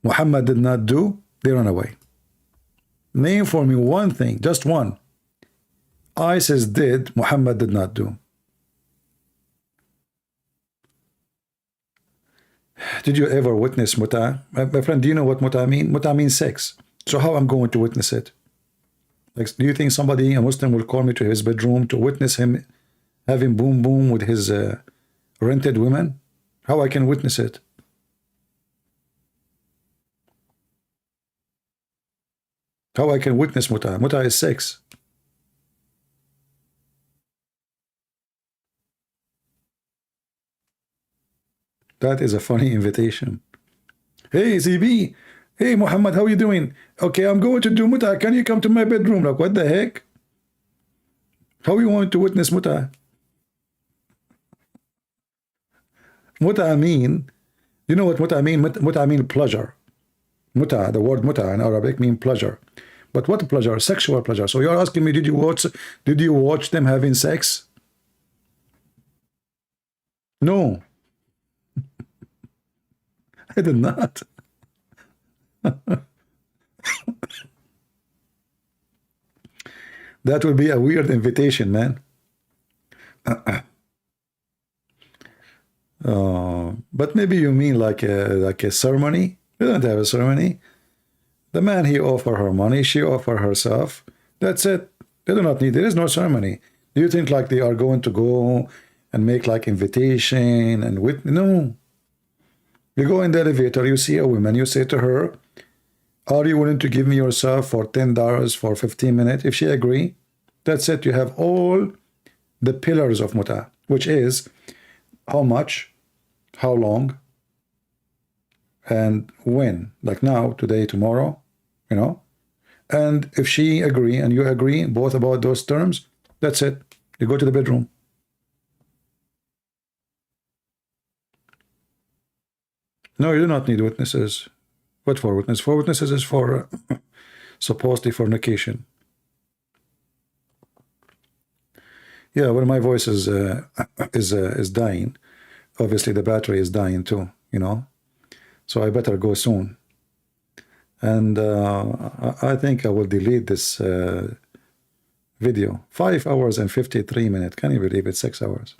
Muhammad did not do? They run away. Name for me one thing, just one. ISIS did, Muhammad did not do. Did you ever witness muta? My friend, do you know what muta means? Muta means sex. So how I'm going to witness it? Like, do you think somebody, a Muslim, will call me to his bedroom to witness him having boom boom with his rented women? How I can witness it? How I can witness muta? Muta is sex. That is a funny invitation. Hey, ZB. Hey, Muhammad, how are you doing? Okay, I'm going to do muta. Can you come to my bedroom? Like, what the heck? How you want to witness muta? Muta mean, you know what muta mean? Muta mean pleasure. Muta, the word muta in Arabic mean pleasure. But what pleasure? Sexual pleasure. So you're asking me, did you watch them having sex? No. I did not. That would be a weird invitation, man. But maybe you mean like a ceremony? We don't have a ceremony. The man, he offer her money, she offer herself. That's it. They do not need. There is no ceremony. Do you think like they are going to go and make like invitation and with? No. You go in the elevator, you see a woman, you say to her, are you willing to give me yourself for $10 for 15 minutes? If she agree, that's it. You have all the pillars of muta, which is how much, how long, and when. Like now, today, tomorrow, And if she agree and you agree both about those terms, that's it. You go to the bedroom. No, you do not need witnesses. What for witness? For witnesses is for supposedly fornication. Yeah, well, my voice is dying. Obviously, the battery is dying too. So I better go soon. And I think I will delete this video. 5 hours and 53 minutes. Can you believe it? 6 hours.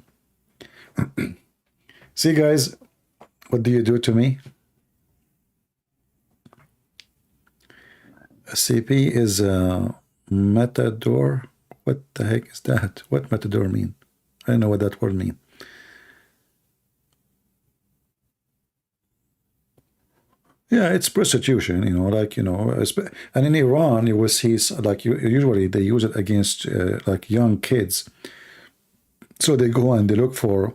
See, guys. What do you do to me? CP is a matador. What the heck is that? What matador mean? I don't know what that word mean. Yeah, it's prostitution, and in Iran, you will see, like, usually they use it against, like, young kids. So they go and they look for,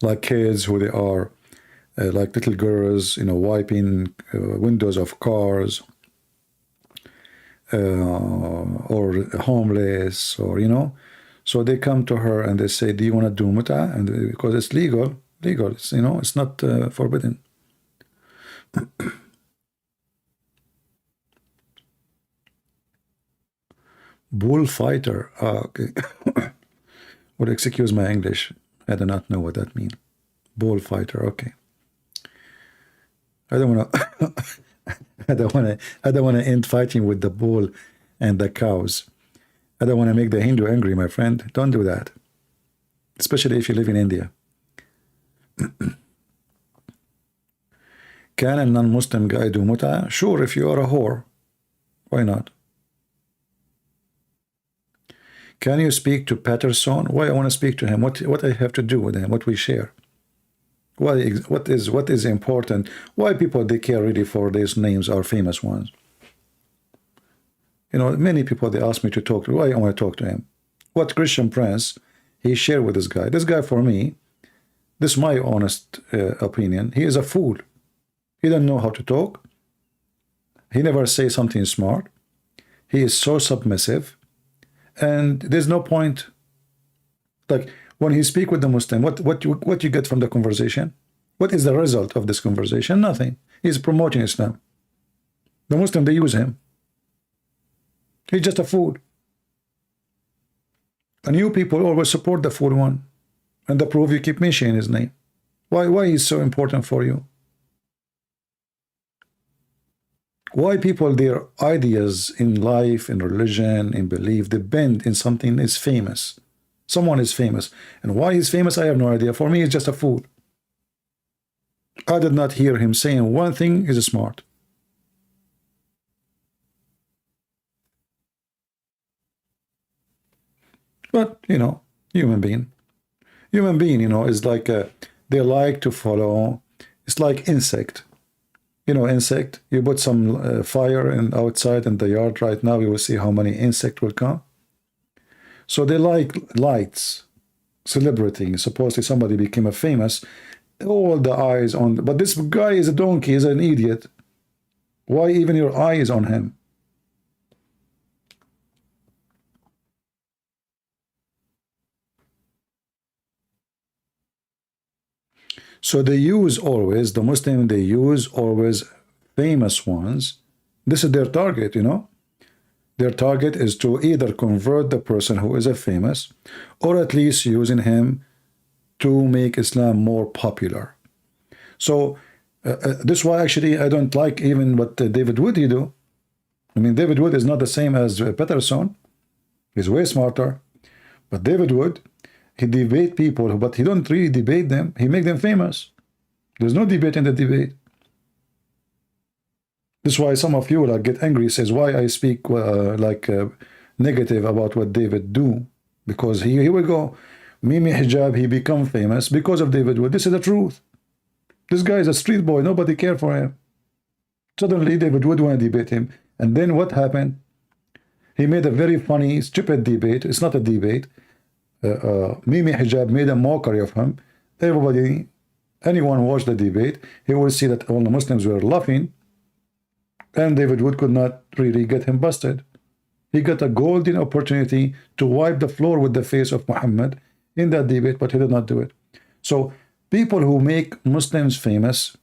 like, kids who they are, like little girls, wiping windows of cars, or homeless, or, so they come to her and they say, do you want to do muta? And because it's legal, it's, it's not forbidden. Bullfighter. Okay. Would excuse my English. I do not know what that means. Bullfighter. Okay. I don't want to. I don't want to. I don't want to end fighting with the bull and the cows. I don't want to make the Hindu angry, my friend. Don't do that, especially if you live in India. Can a non-Muslim guy do mut'a? Sure, if you are a whore. Why not? Can you speak to Patterson? Why I want to speak to him? What I have to do with him? What we share? What is important? Why people they care really for these names are famous ones? You know, many people they ask me to talk to. Why I want to talk to him? What Christian Prince he shared with this guy? This guy for me, this is my honest opinion. He is a fool. He doesn't know how to talk. He never say something smart. He is so submissive, and there's no point. Like when he speak with the Muslim, what you get from the conversation? What is the result of this conversation? Nothing. He's promoting Islam. The Muslim they use him. He's just a fool. And you people always support the fool one, and the proof you keep mentioning his name. Why is so important for you? Why people, their ideas in life, in religion, in belief, depend in something is famous. Someone is famous. And why he's famous, I have no idea. For me, he's just a fool. I did not hear him saying one thing is smart. But, you know, human being, you know, is like, they like to follow, it's like insect. You know, insect, you put some fire outside in the yard right now, you will see how many insects will come. So they like lights, celebrity. Supposedly somebody became a famous, all the eyes on, but this guy is a donkey, is an idiot. Why even your eye is on him? So they use always, the Muslim, they use always famous ones. This is their target, you know. Their target is to either convert the person who is a famous, or at least using him to make Islam more popular. So this is why actually I don't like even what David Wood he do. I mean, David Wood is not the same as Patterson. He's way smarter. But David Wood, he debate people, but he don't really debate them. He make them famous. There's no debate in the debate. This is why some of you will get angry, says why I speak negative about what David do. Because here we go. Mimi Hijab, he become famous because of David Wood. This is the truth. This guy is a street boy. Nobody care for him. Suddenly David Wood want to debate him. And then what happened? He made a very funny, stupid debate. It's not a debate. Mimi Hijab made a mockery of him. Everybody, anyone watch the debate, he will see that all the Muslims were laughing, and David Wood could not really get him busted. He got a golden opportunity to wipe the floor with the face of Muhammad in that debate, but he did not do it. So people who make Muslims famous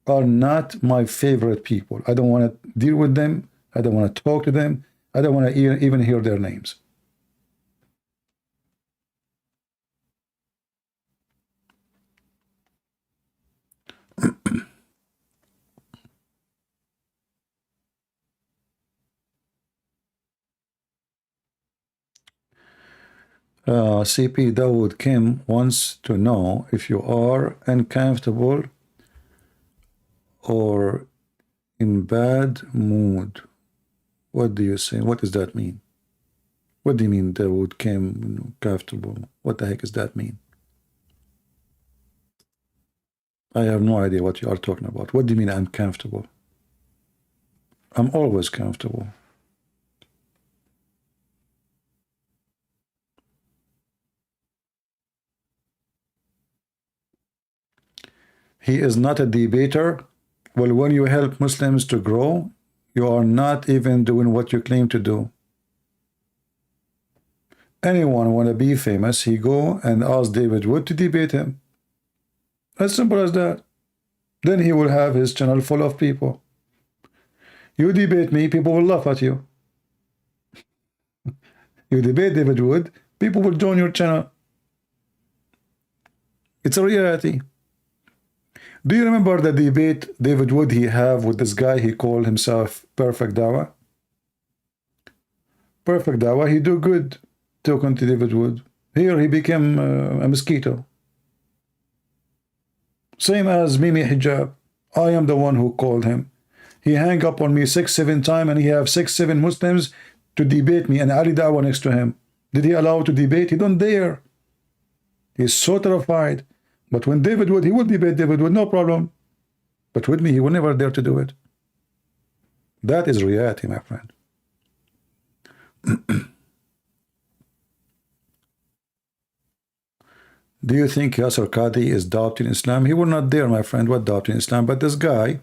are not my favorite people. I don't want to deal with them. I don't want to talk to them. I don't want to even hear their names. CP Dawood Kim wants to know if you are uncomfortable or in bad mood. What do you say? What does that mean? What do you mean Dawood Kim comfortable? What the heck does that mean? I have no idea what you are talking about. What do you mean I'm comfortable? I'm always comfortable. He is not a debater. Well, when you help Muslims to grow, you are not even doing what you claim to do. Anyone want to be famous, he go and ask David Wood to debate him. As simple as that. Then he will have his channel full of people. You debate me, people will laugh at you. You debate David Wood, people will join your channel. It's a reality. Do you remember the debate David Wood he have with this guy he called himself Perfect Dawa? Perfect Dawa, he do good talking to David Wood. Here he became a mosquito. Same as Mimi Hijab. I am the one who called him. He hang up on me 6-7 times, and he have 6-7 Muslims to debate me, and Ali Dawa next to him. Did he allow to debate? He don't dare. He's so terrified. But when David Wood, he will debate David Wood, no problem. But with me, he will never dare to do it. That is reality, my friend. Do you think Yasser Qadi is doubting Islam? He will not dare, my friend, what doubting Islam. But this guy,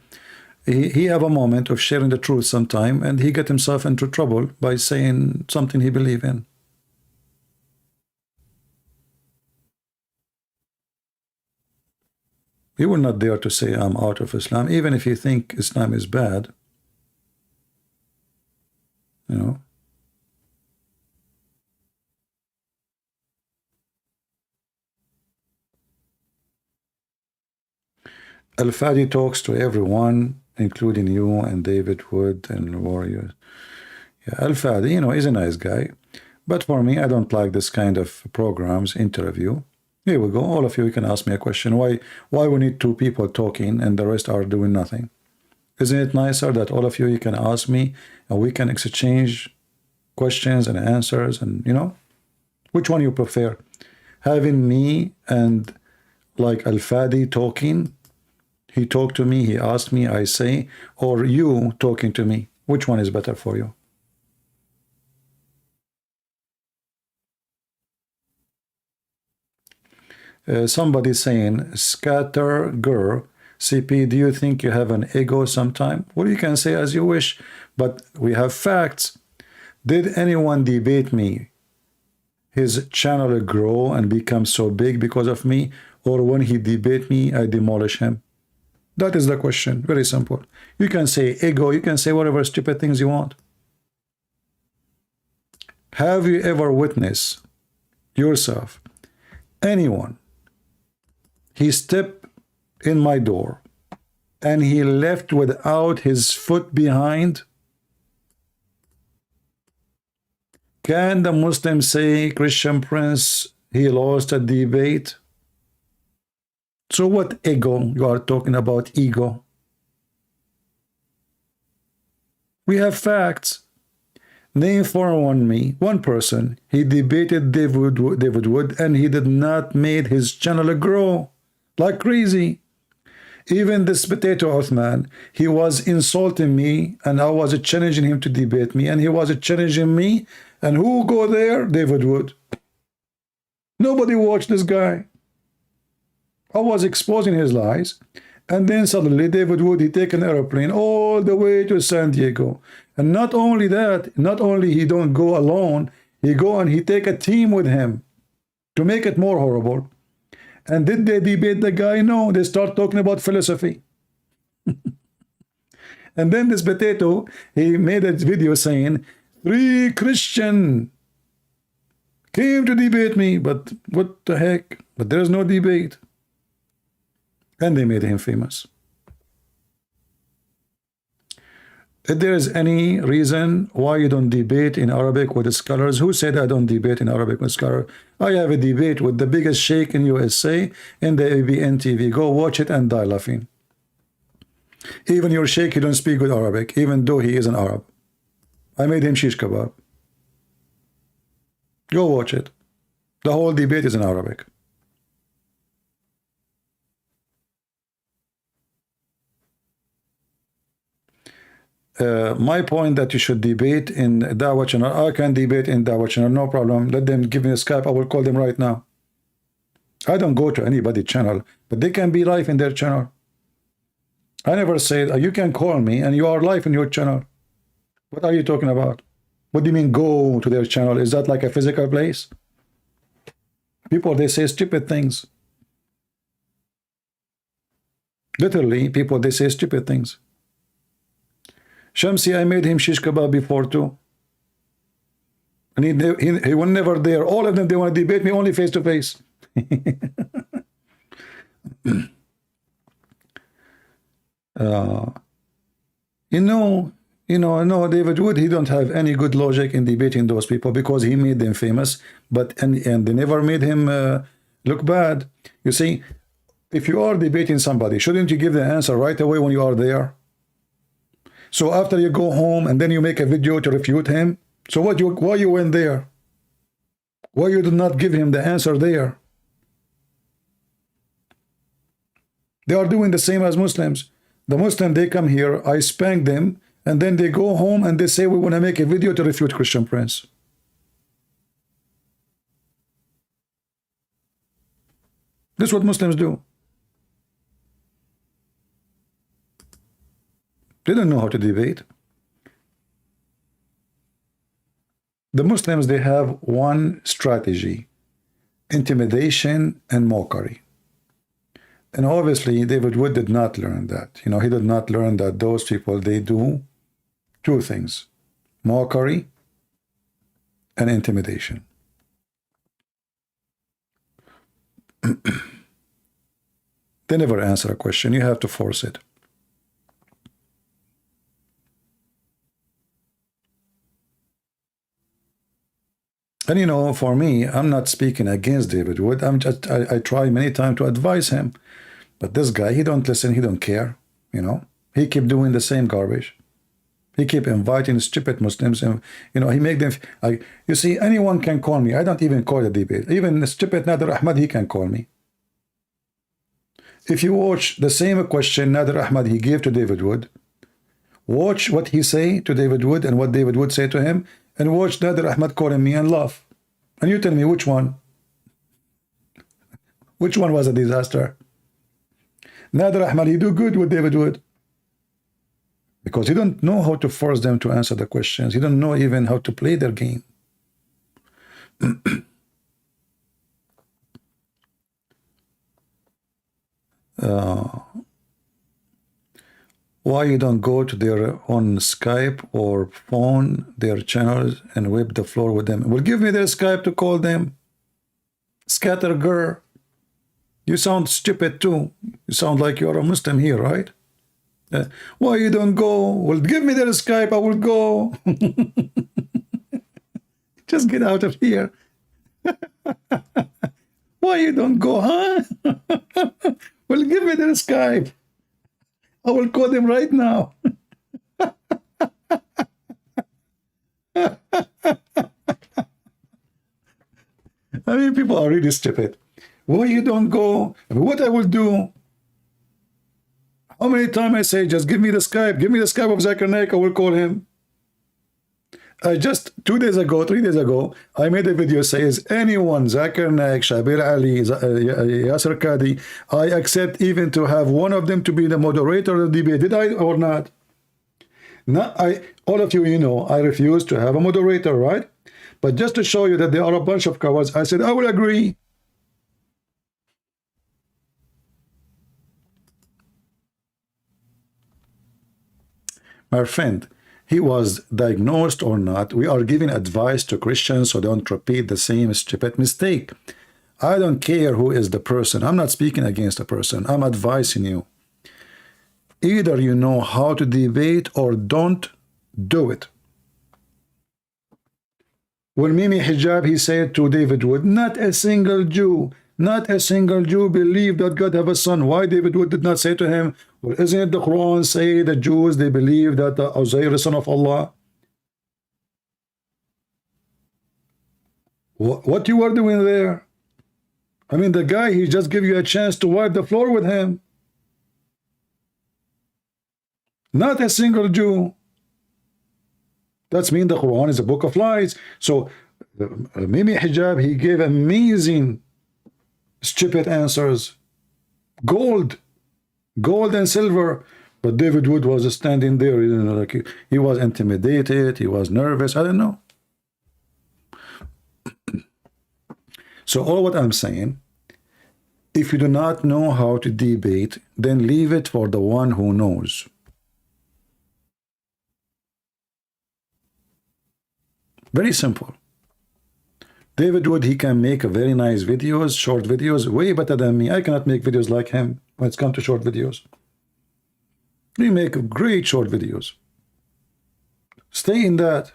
he have a moment of sharing the truth sometime, and he get himself into trouble by saying something he believe in. He will not dare to say I'm out of Islam, even if you think Islam is bad. You know. Al-Fadi talks to everyone, including you and David Wood and Warriors. Yeah, Al-Fadi, you know, is a nice guy. But for me, I don't like this kind of programs, interview. Here we go. All of you can ask me a question. Why we need two people talking and the rest are doing nothing? Isn't it nicer that all of you can ask me and we can exchange questions and answers, and, you know, which one you prefer? Having me and like Al-Fadi talking, he talked to me, he asked me, I say, or you talking to me? Which one is better for you? Somebody saying, scatter girl, CP, do you think you have an ego sometime? Well, you can say as you wish, but we have facts. Did anyone debate me? His channel grow and become so big because of me, or when he debate me, I demolish him? That is the question. Very simple. You can say ego, you can say whatever stupid things you want. Have you ever witnessed yourself, anyone, he stepped in my door and he left without his foot behind? Can the Muslim say, Christian Prince, he lost a debate? So what ego you are talking about? Ego. We have facts. Name for one person. He debated David Wood and he did not make his channel grow like crazy. Even this potato Uthman, he was insulting me and I was challenging him to debate me and he was challenging me. And who go there? David Wood. Nobody watched this guy. I was exposing his lies. And then suddenly David Wood, he take an airplane all the way to San Diego. And not only that, not only he don't go alone, he go and he take a team with him to make it more horrible. And did they debate the guy? No, they start talking about philosophy. And then this potato, he made a video saying, 3 Christian came to debate me, but what the heck? But there's no debate. And they made him famous. If there is any reason why you don't debate in Arabic with the scholars, who said I don't debate in Arabic with scholars? I have a debate with the biggest sheikh in USA in the ABN TV. Go watch it and die laughing. Even your sheikh, he don't speak good Arabic, even though he is an Arab. I made him shish kebab. Go watch it. The whole debate is in Arabic. My point that you should debate in Dawah channel. I can debate in Dawah channel, no problem. Let them give me a Skype. I will call them right now. I don't go to anybody's channel, but they can be live in their channel. I never said you can call me and you are live in your channel. What are you talking about? What do you mean go to their channel? Is that like a physical place? People, they say stupid things. Literally, people, they say stupid things. Shamsi, I made him shish kebab before too. And he was never there. All of them, they want to debate me only face to face. Uh, you know, no, David Wood, he don't have any good logic in debating those people because he made them famous, but and they never made him look bad. You see, if you are debating somebody, shouldn't you give the answer right away when you are there? So after you go home and then you make a video to refute him, so why you went there? Why you did not give him the answer there? They are doing the same as Muslims. The Muslim, they come here, I spank them, and then they go home and they say we want to make a video to refute Christian Prince. This is what Muslims do. They don't know how to debate. The Muslims, they have one strategy: intimidation and mockery. And obviously, David Wood did not learn that. You know, he did not learn that those people, they do two things: mockery and intimidation. They never answer a question. You have to force it. And you know, for me, I'm not speaking against David Wood. I try many times to advise him. But this guy, he don't listen, he don't care, you know. He keep doing the same garbage. He keep inviting stupid Muslims, and you know, he make them. You see, anyone can call me. I don't even call a debate. Even the stupid Nader Ahmad, he can call me. If you watch the same question Nader Ahmad he gave to David Wood, watch what he say to David Wood and what David Wood say to him, and watch Nader Ahmad calling me and laugh. And you tell me which one. Which one was a disaster? Nader Ahmad, he do good with David Wood. Because he don't know how to force them to answer the questions. He don't know even how to play their game. Why you don't go to their on Skype or phone their channels and wipe the floor with them? Well, give me their Skype to call them. Scatterger. You sound stupid too. You sound like you're a Muslim here, right? Why you don't go? Well, give me their Skype, I will go. Just get out of here. Why you don't go, huh? Well, give me their Skype. I will call them right now. I mean, people are really stupid. Why you don't go? What I will do? How many times I say, just give me the Skype. Give me the Skype of Zakir Naik. I will call him. Just 2 days ago, 3 days ago, I made a video says, anyone, Zakir Naik, Shabir Ali, Yasser Qadi, I accept even to have one of them to be the moderator of the debate. Did I or not? No, all of you, you know, I refuse to have a moderator, right? But just to show you that there are a bunch of cowards, I said, I will agree. My friend, he was diagnosed or not, we are giving advice to Christians so don't repeat the same stupid mistake. I don't care who is the person. I'm not speaking against a person. I'm advising you. Either you know how to debate or don't do it. When Mimi Hijab, he said to David Wood, not a single Jew believed that God have a son. Why David Wood did not say to him, well, isn't it the Quran say the Jews, they believe that Uzair is son of Allah? What you were doing there? I mean, the guy, he just gave you a chance to wipe the floor with him. Not a single Jew. That's mean the Quran is a book of lies. So Mimi Hijab, he gave amazing stupid answers. Gold and silver. But David Wood was standing there, you know, like he was intimidated, he was nervous, I don't know. So all what I'm saying, if you do not know how to debate, then leave it for the one who knows. Very simple. David Wood, he can make a very nice videos, short videos, way better than me. I cannot make videos like him when it's come to short videos. We make great short videos. Stay in that.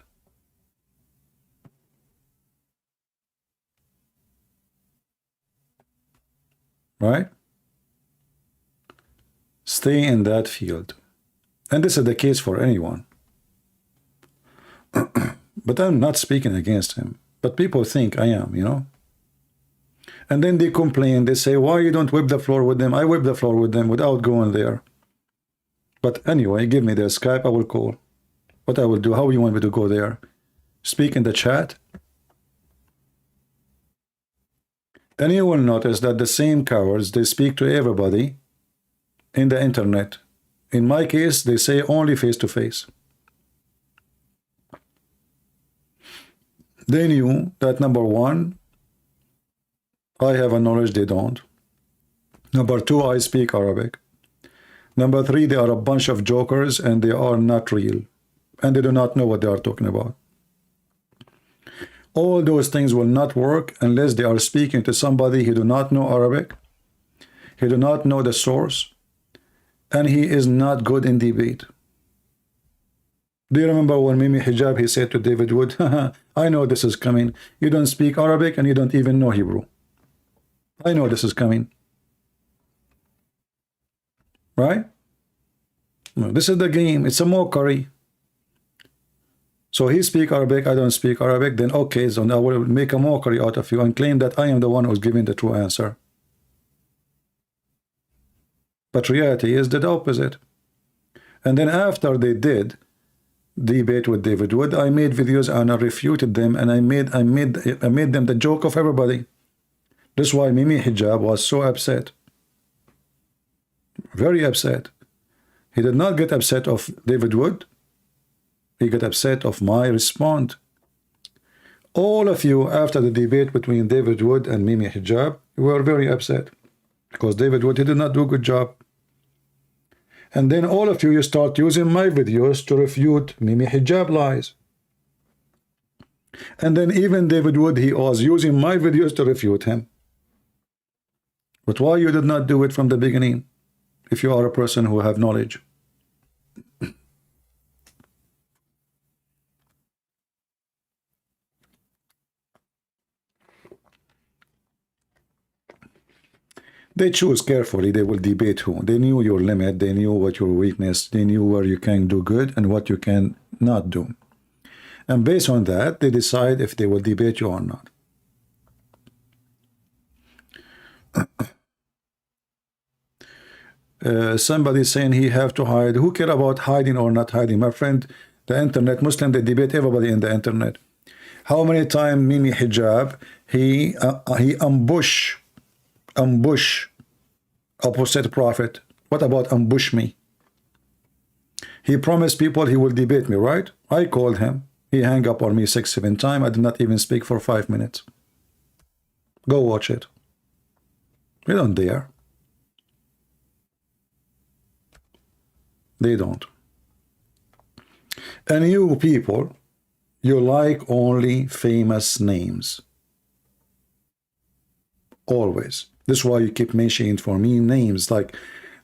Right? Stay in that field. And this is the case for anyone. But I'm not speaking against him. But people think I am, you know. And then they complain. They say, why you don't whip the floor with them? I whip the floor with them without going there. But anyway, give me their Skype. I will call. What I will do? How you want me to go there? Speak in the chat? And you will notice that the same cowards, they speak to everybody in the internet. In my case, they say only face-to-face. They knew that, number one, I have a knowledge they don't. Number two, I speak Arabic. Number three, they are a bunch of jokers and they are not real. And they do not know what they are talking about. All those things will not work unless they are speaking to somebody who do not know Arabic, he do not know the source, and he is not good in debate. Do you remember when Mimi Hijab, he said to David Wood, I know this is coming. You don't speak Arabic and you don't even know Hebrew. I know this is coming. Right? This is the game. It's a mockery. So he speak Arabic, I don't speak Arabic, then okay, so I will make a mockery out of you and claim that I am the one who's giving the true answer. But reality is the opposite. And then after they did debate with David Wood, I made videos and I refuted them, and I made them the joke of everybody. That's why Mimi Hijab was so upset. Very upset. He did not get upset of David Wood. He got upset of my response. All of you, after the debate between David Wood and Mimi Hijab, were very upset because David Wood, he did not do a good job. And then all of you, you start using my videos to refute Mimi Hijab lies. And then even David Wood, he was using my videos to refute him. But why you did not do it from the beginning if you are a person who have knowledge? They choose carefully. They will debate who. They knew your limit. They knew what your weakness. They knew where you can do good and what you can not do. And based on that, they decide if they will debate you or not. Somebody saying he have to hide. Who care about hiding or not hiding? My friend, the internet, Muslim, they debate everybody in the internet. How many times Mimi Hijab, he ambush opposite prophet? What about ambush me? He promised people he will debate me, right? I called him. He hung up on me 6-7 times. I did not even speak for 5 minutes. Go watch it. They don't dare. They don't. And you people, you like only famous names. Always. This is why you keep mentioning for me names like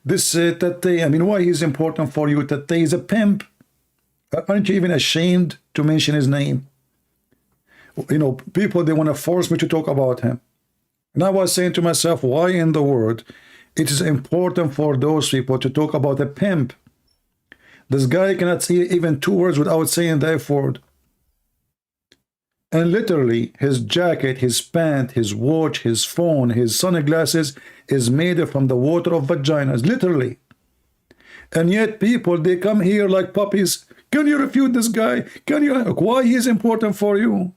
this Tate. I mean, why he's important for you? Tate is a pimp. Aren't you even ashamed to mention his name? You know, people, they want to force me to talk about him. And I was saying to myself, why in the world it is important for those people to talk about a pimp? This guy cannot say even 2 words without saying the F word. And literally, his jacket, his pant, his watch, his phone, his sunglasses is made from the water of vaginas, literally. And yet people, they come here like puppies. Can you refute this guy? Can you? Why he is important for you?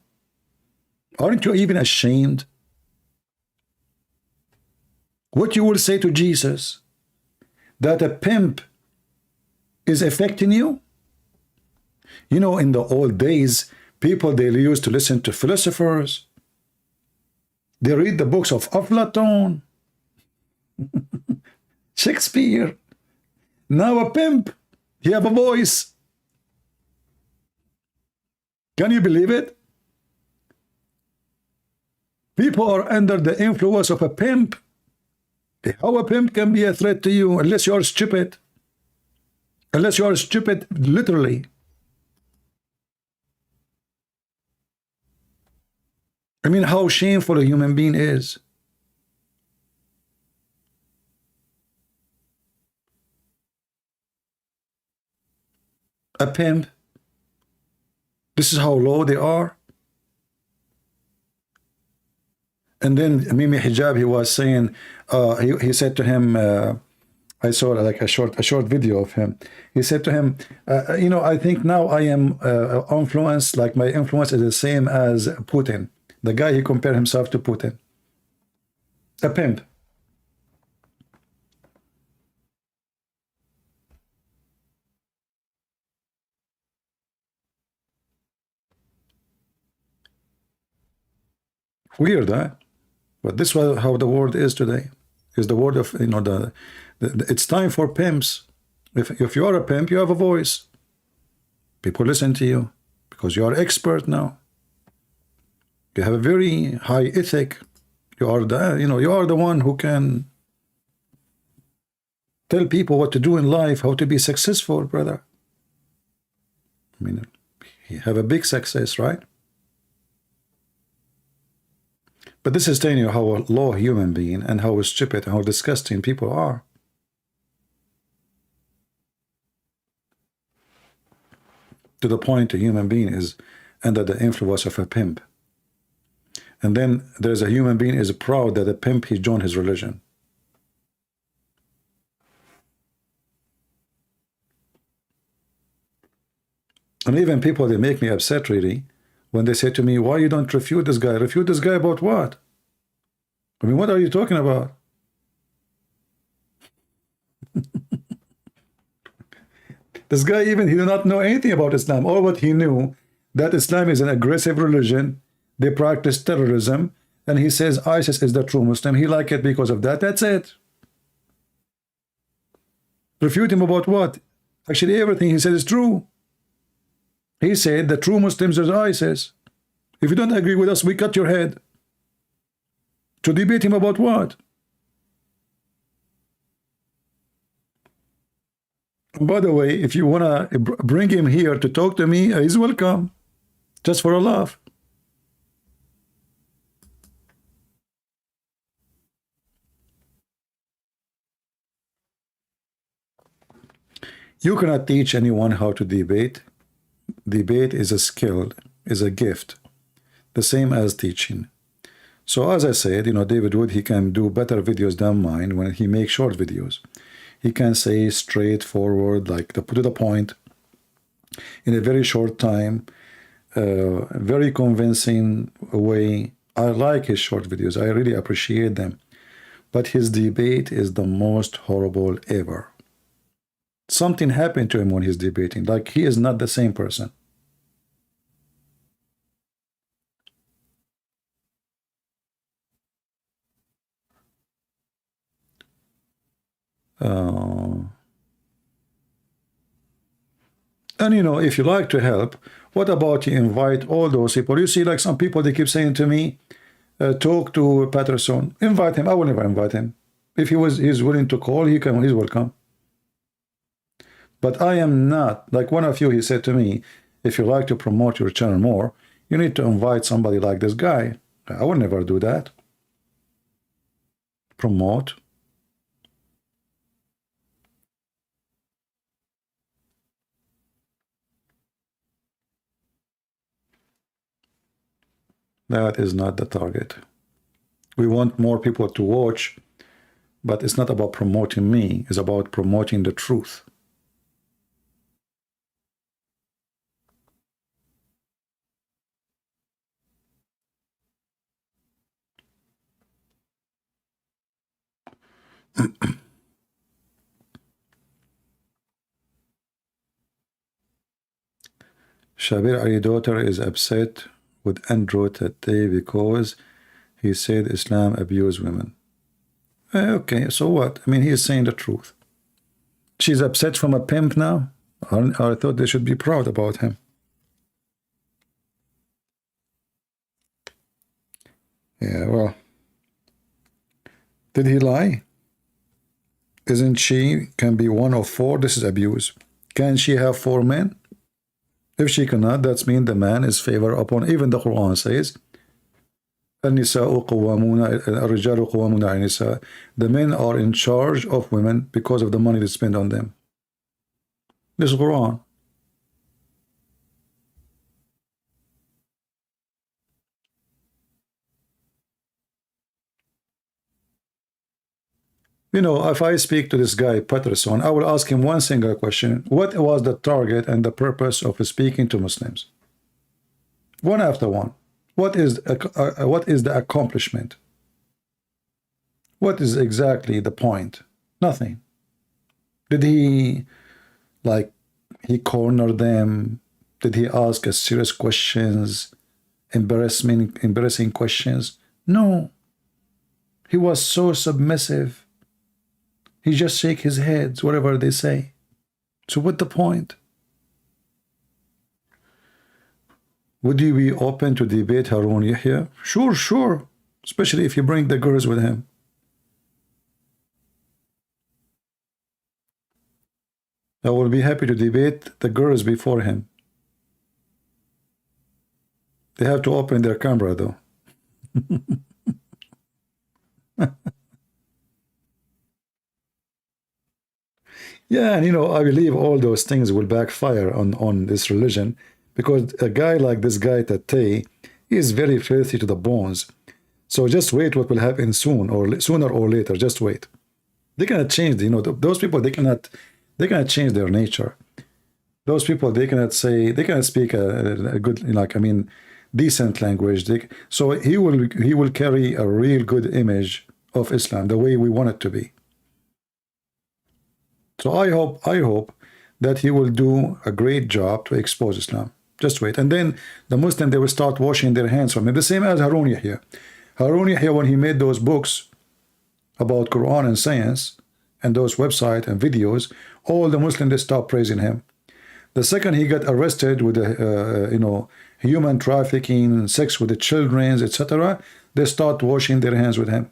Aren't you even ashamed? What you will say to Jesus? That a pimp is affecting you? You know, in the old days, people, they used to listen to philosophers. They read the books of Aflaton, Shakespeare. Now a pimp, he have a voice. Can you believe it? People are under the influence of a pimp. How a pimp can be a threat to you unless you're stupid? Unless you are stupid, literally. I mean, how shameful a human being is. A pimp. This is how low they are. And then Mimi Hijab, he was saying, he said to him, I saw like a short video of him. He said to him, you know, I think now I am influenced, like my influence is the same as Putin. The guy, he compared himself to Putin. A pimp. Weird, huh? But this is how the world is today. Is the world of, you know, it's time for pimps. If you are a pimp, you have a voice. People listen to you because you are expert now. You have a very high ethic. You are the, you know, you are the one who can tell people what to do in life, how to be successful, brother. I mean, you have a big success, right? But this is telling you how a low human being and how stupid and how disgusting people are. To the point a human being is under the influence of a pimp. And then there's a human being is proud that a pimp, he joined his religion. And even people, they make me upset really when they say to me, why you don't refute this guy? Refute this guy about what? I mean, what are you talking about? This guy, even he did not know anything about Islam. All what he knew, that Islam is an aggressive religion. They practice terrorism. And he says ISIS is the true Muslim. He liked it because of that. That's it. Refute him about what? Actually, everything he said is true. He said the true Muslims is ISIS. If you don't agree with us, we cut your head. To debate him about what? By the way, if you want to bring him here to talk to me, he's welcome. Just for a laugh. You cannot teach anyone how to debate. Debate is a skill, is a gift. The same as teaching. So as I said, you know, David Wood, he can do better videos than mine when he makes short videos. He can say straightforward, like to the point, in a very short time, very convincing way. I like his short videos. I really appreciate them. But his debate is the most horrible ever. Something happened to him when he's debating. Like he is not the same person. And you know, if you like to help, what about you invite all those people? You see, like some people, they keep saying to me, talk to Patterson, invite him. I will never invite him. If he's willing to call, he's welcome. But I am not, like one of you, he said to me, if you like to promote your channel more, you need to invite somebody like this guy. I will never do that. Promote. That is not the target. We want more people to watch, but it's not about promoting me. It's about promoting the truth. Shabir Ali daughter is upset with Andrew today because he said Islam abuse women. Okay, so what? I mean, he is saying the truth. She's upset from a pimp now? I thought they should be proud about him. Yeah, well, did he lie? Isn't she can be one of four? This is abuse. Can she have 4 men? If she cannot, that means the man is favored upon. Even the Quran says, النساء قوامون الرجال قوامون على النساء. The men are in charge of women because of the money they spend on them. This is Quran. You know, if I speak to this guy, Patterson, I will ask him one single question. What was the target and the purpose of speaking to Muslims? One after one. What is the accomplishment? What is exactly the point? Nothing. Did he, like, he cornered them? Did he ask us serious questions, embarrassing questions? No. He was so submissive. He just shake his head, whatever they say. So what the point? Would you be open to debate Harun Yahya? Sure, sure. Especially if you bring the girls with him. I will be happy to debate the girls before him. They have to open their camera, though. Yeah, and you know, I believe all those things will backfire on this religion, because a guy like this guy Tate is very filthy to the bones. So just wait what will happen sooner or later. Just wait. They cannot change. You know, those people, they cannot change their nature. Those people, they cannot speak a good, like, I mean, decent language. So he will carry a real good image of Islam, the way we want it to be. So I hope that he will do a great job to expose Islam. Just wait. And then the Muslim, they will start washing their hands from it. The same as Harun Yahya. Harun Yahya, when he made those books about Quran and science, and those websites and videos, all the Muslims, they stopped praising him. The second he got arrested with you know, human trafficking, sex with the children, etc., they start washing their hands with him.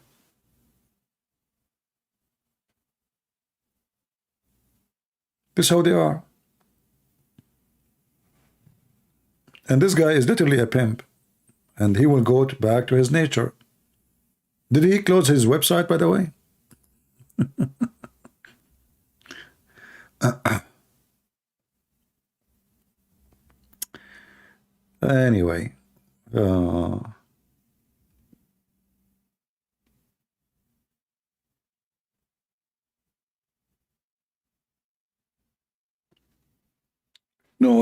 This is how they are. And this guy is literally a pimp, and he will go back to his nature. Did he close his website, by the way? Anyway, no,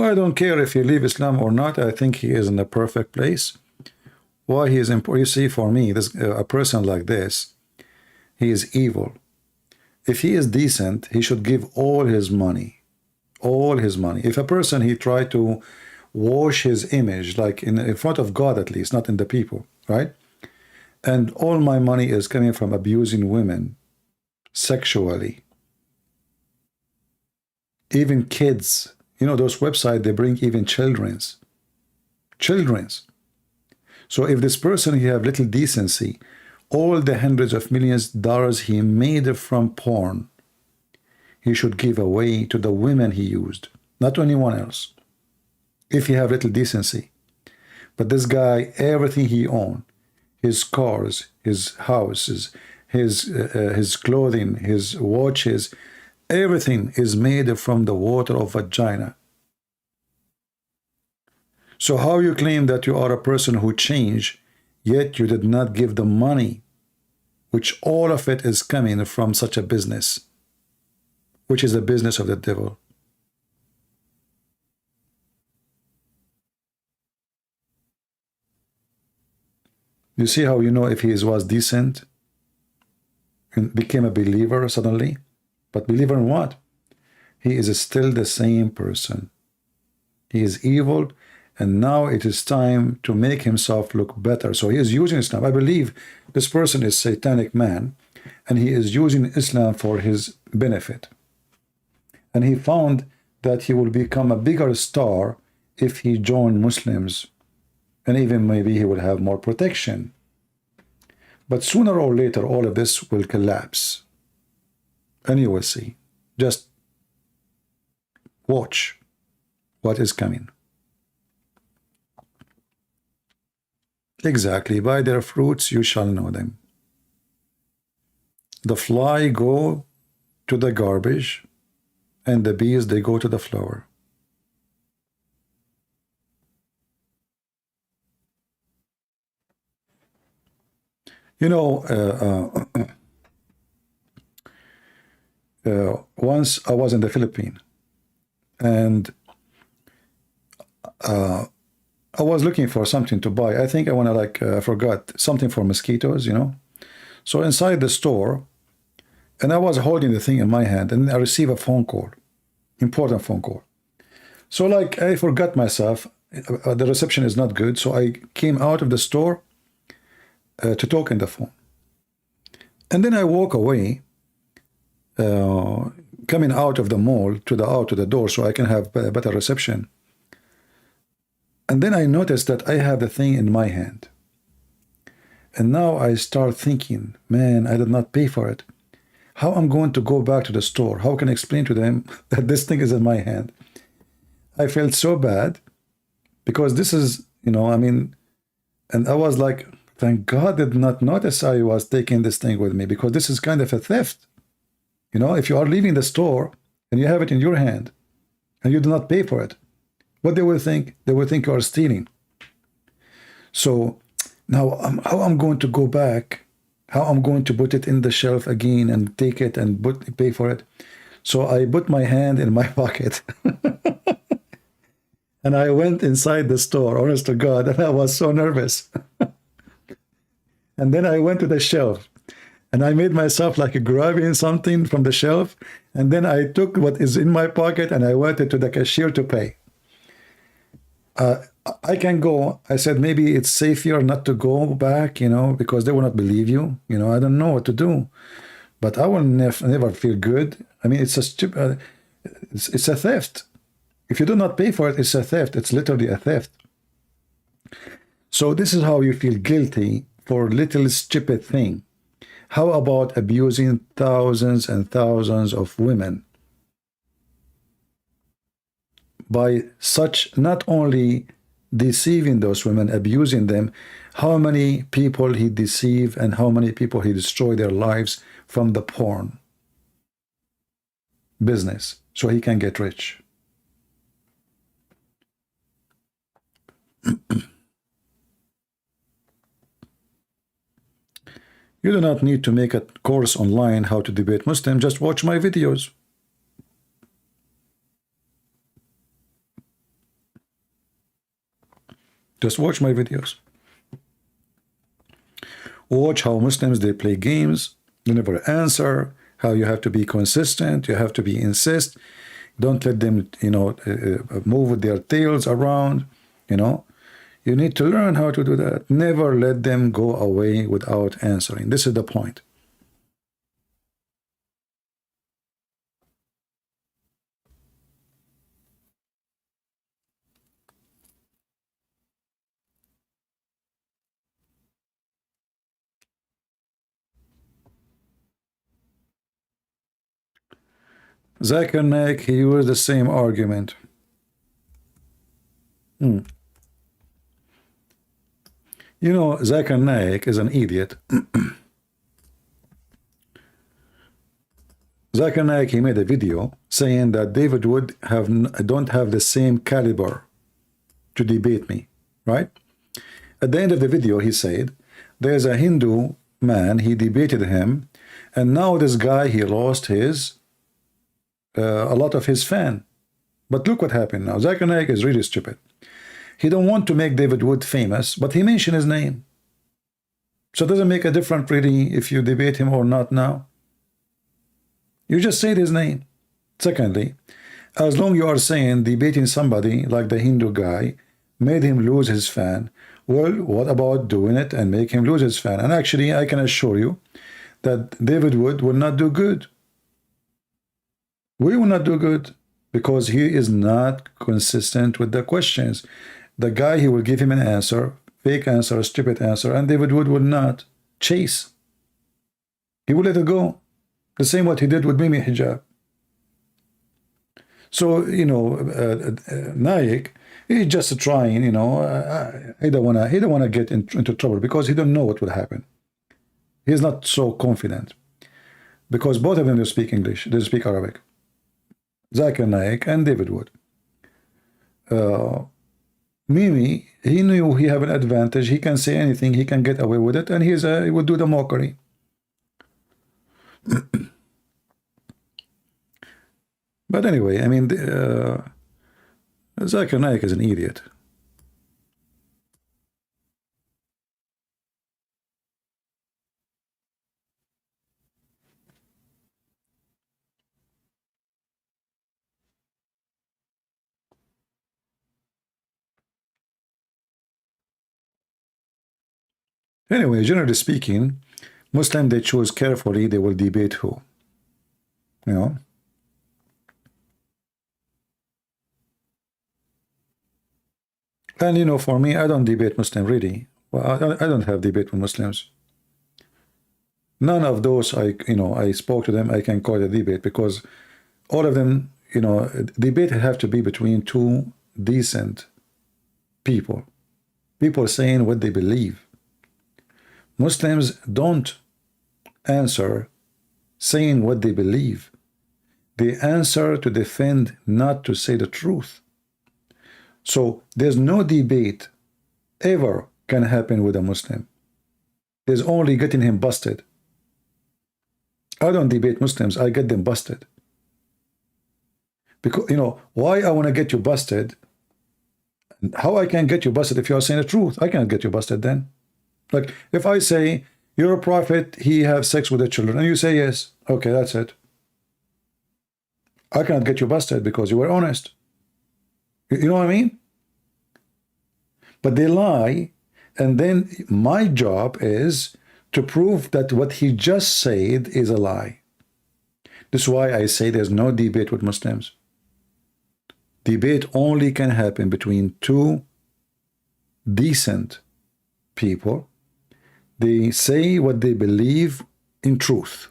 I don't care if he leave Islam or not. I think he is in the perfect place. Why he is important? You see, for me, this a person like this, he is evil. If he is decent, he should give all his money. All his money. If a person, he try to wash his image, like in front of God at least, not in the people, right? And all my money is coming from abusing women sexually. Even kids. You know, those websites, they bring even children's. So if this person, he have little decency, all the hundreds of millions of dollars he made from porn, he should give away to the women he used, not anyone else, if he have little decency. But this guy, everything he owned, his cars, his houses, his clothing, his watches, everything is made from the water of vagina. So how you claim that you are a person who changed, yet you did not give the money, which all of it is coming from such a business, which is the business of the devil. You see how you know if he was decent and became a believer suddenly? But believer in what? He is still the same person. He is evil, and now it is time to make himself look better. So he is using Islam. I believe this person is a satanic man, and he is using Islam for his benefit. And he found that he will become a bigger star if he joined Muslims, and even maybe he will have more protection. But sooner or later, all of this will collapse. And you will see. Just Watch what is coming. Exactly. By their fruits you shall know them. The fly go to the garbage, and the bees, they go to the flower. You know, once I was in the Philippines, and I was looking for something to buy. I think I want to I forgot something for mosquitoes, you know. So inside the store, and I was holding the thing in my hand, and I received a phone call, important phone call. So like I forgot myself, the reception is not good, so I came out of the store to talk in the phone. And then I walk away, coming out of the mall to the door so I can have a better reception. And then I noticed that I have the thing in my hand. And now I start thinking, man, I did not pay for it. How I'm going to go back to the store? How can I explain to them that this thing is in my hand? I felt so bad because this is, you know, I mean, and I was like, thank God I did not notice I was taking this thing with me, because this is kind of a theft. You know, if you are leaving the store and you have it in your hand and you do not pay for it, what they will think? They will think you are stealing. So now how I'm going to go back, how I'm going to put it in the shelf again and take it and pay for it. So I put my hand in my pocket and I went inside the store, honest to God, and I was so nervous. And then I went to the shelf and I made myself like grabbing something from the shelf, and then I took what is in my pocket and I went to the cashier to pay. I can go. I said, maybe it's safer not to go back, you know, because they will not believe you. You know, I don't know what to do, but I will never feel good. I mean, it's a stupid, it's a theft. If you do not pay for it, it's a theft. It's literally a theft. So this is how you feel guilty for little stupid thing. How about abusing thousands and thousands of women? By such, not only deceiving those women, abusing them, how many people he deceived and how many people he destroyed their lives from the porn business so he can get rich. You do not need to make a course online how to debate Muslim. Just watch my videos. Just watch my videos. Watch how Muslims, they play games, they never answer, how you have to be consistent, you have to be insist. Don't let them, you know, move with their tails around, you know. You need to learn how to do that. Never let them go away without answering. This is the point. Zakir Naik, he used the same argument. You know, Zakir Naik is an idiot. Zakir Naik, he made a video saying that David Wood don't have the same caliber to debate me, right? At the end of the video, he said, there's a Hindu man, he debated him, and now this guy, he lost his a lot of his fan. But look what happened now. Zakir Naik is really stupid. He don't want to make David Wood famous, but he mentioned his name. So it doesn't make a difference really if you debate him or not now. You just said his name. Secondly, as long you are saying debating somebody like the Hindu guy made him lose his fan, well, what about doing it and make him lose his fan? And actually, I can assure you that David Wood will not do good. We will not do good because he is not consistent with the questions. The guy, he will give him an answer, fake answer, stupid answer, and David Wood will not chase. He will let it go. The same what he did with Mimi Hijab. So, you know, Naik, he's just trying, you know, he don't wanna get into trouble because he don't know what will happen. He's not so confident because both of them, they speak English, they speak Arabic. Zakir Naik and David Wood. Mimi, he knew he have an advantage. He can say anything. He can get away with it, and he would do the mockery. But anyway, I mean, Zakir Naik is an idiot. Anyway, generally speaking, Muslim, they choose carefully. They will debate who, you know. And you know, for me, I don't debate Muslim really. Well, I don't have debate with Muslims. None of those I spoke to them. I can call it a debate because all of them, you know, debate have to be between two decent people, people saying what they believe. Muslims don't answer saying what they believe. They answer to defend, not to say the truth. So there's no debate ever can happen with a Muslim. There's only getting him busted. I don't debate Muslims, I get them busted. Because, you know, why I want to get you busted? How I can get you busted if you are saying the truth? I can't get you busted then. Like, if I say, you're a prophet, he have sex with the children, and you say yes, okay, that's it. I cannot get you busted because you were honest. You know what I mean? But they lie, and then my job is to prove that what he just said is a lie. This is why I say there's no debate with Muslims. Debate only can happen between two decent people. They say what they believe in truth.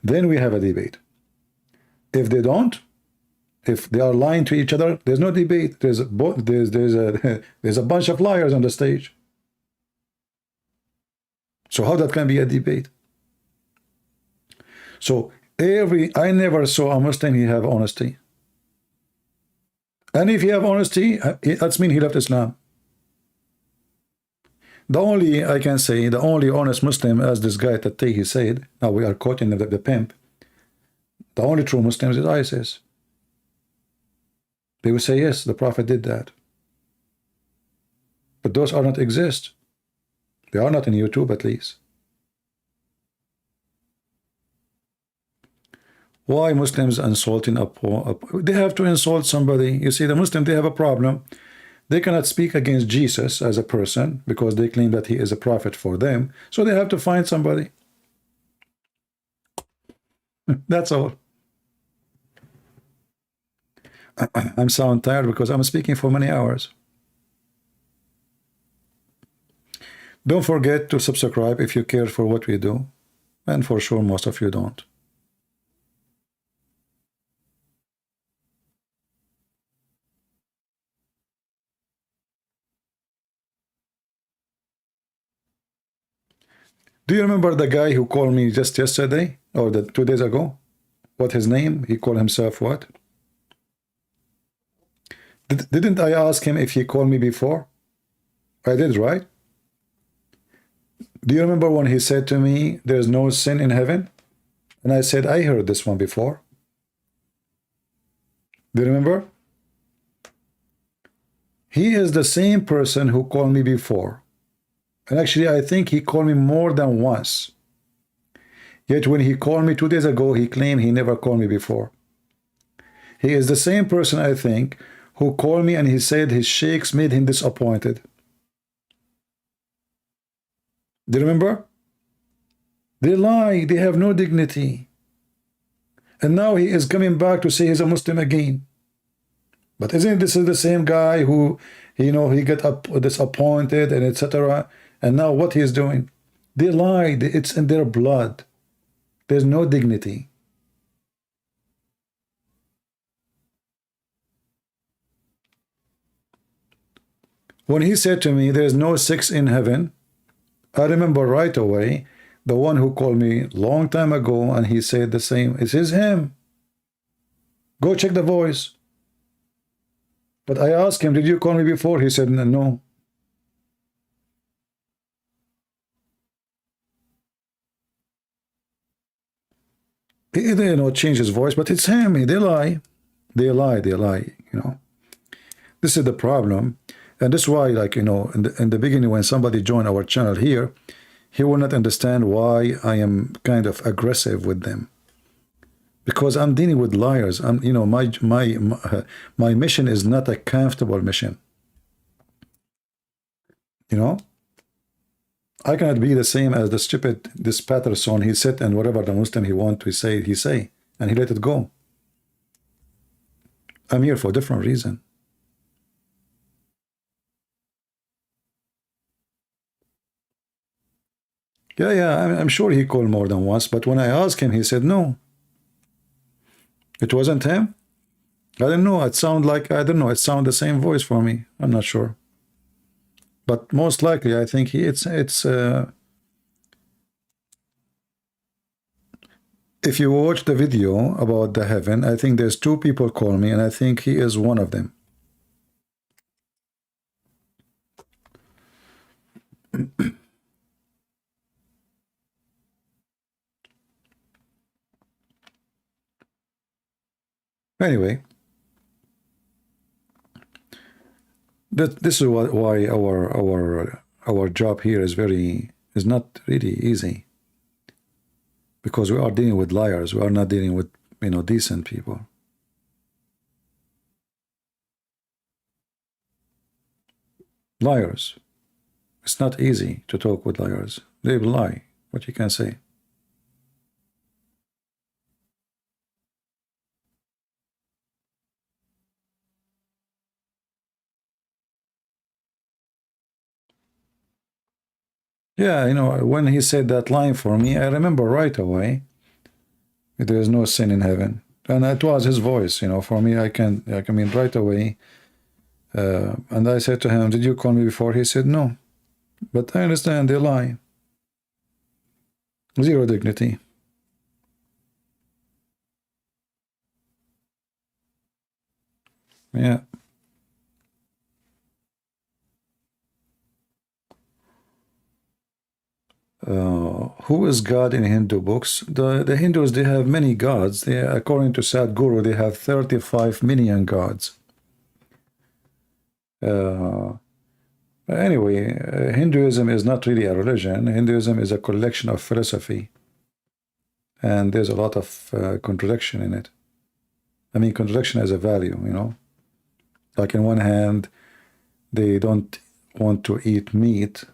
Then we have a debate. If they don't, if they are lying to each other, there's no debate. There's a bunch of liars on the stage. So how that can be a debate? So I never saw a Muslim he have honesty. And if he have honesty, that's mean he left Islam. The only, I can say, the only honest Muslim, as this guy Tatteh he said, now we are quoting the pimp, the only true Muslims is ISIS. They will say, yes, the Prophet did that. But those are not exist. They are not in YouTube, at least. Why Muslims insulting they have to insult somebody. You see, the Muslim, they have a problem. They cannot speak against Jesus as a person because they claim that he is a prophet for them. So they have to find somebody. That's all. I'm sound tired because I'm speaking for many hours. Don't forget to subscribe if you care for what we do. And for sure, most of you don't. Do you remember the guy who called me just yesterday or 2 days ago? What his name? He called himself what? Didn't I ask him if he called me before? I did, right? Do you remember when he said to me, there's no sin in heaven? And I said, I heard this one before. Do you remember? He is the same person who called me before. And actually, I think he called me more than once. Yet when he called me 2 days ago, he claimed he never called me before. He is the same person, I think, who called me and he said his sheikhs made him disappointed. Do you remember? They lie. They have no dignity. And now he is coming back to say he's a Muslim again. But isn't this the same guy who, you know, he got disappointed and etc. And now what he is doing? They lie. It's in their blood. There's no dignity. When he said to me, there's no sex in heaven, I remember right away the one who called me long time ago, and he said the same. It is him. Go check the voice. But I asked him, did you call me before? He said, no. He, you know, changed his voice, but it's him. They lie. They lie. They lie, you know. This is the problem. And that's why, like, you know, in the beginning, when somebody joined our channel here, he will not understand why I am kind of aggressive with them. Because I'm dealing with liars. I'm, you know, my mission is not a comfortable mission. You know, I cannot be the same as the stupid, this Patterson. He said, and whatever the Muslim he want to say, he say, and he let it go. I'm here for a different reason. Yeah, I'm sure he called more than once, but when I asked him, he said no. It wasn't him. I don't know. It sound like, I don't know. It sound the same voice for me. I'm not sure. But most likely, I think it's if you watch the video about the heaven, I think there's two people call me, and I think he is one of them. Anyway, this is why our job here is not really easy, because we are dealing with liars. We are not dealing with, you know, decent people. Liars. It's not easy to talk with liars. They will lie. What you can say. Yeah, you know, when he said that line for me, I remember right away, there is no sin in heaven. And it was his voice, you know, for me, I mean, right away. And I said to him, did you call me before? He said, no. But I understand, they lie. Zero dignity. Yeah. Who is God in Hindu books? The Hindus, they have many gods. They, according to Sadhguru, they have 35 million gods. Anyway, Hinduism is not really a religion. Hinduism is a collection of philosophy. And there's a lot of contradiction in it. I mean, contradiction as a value, you know. Like in one hand, they don't want to eat meat,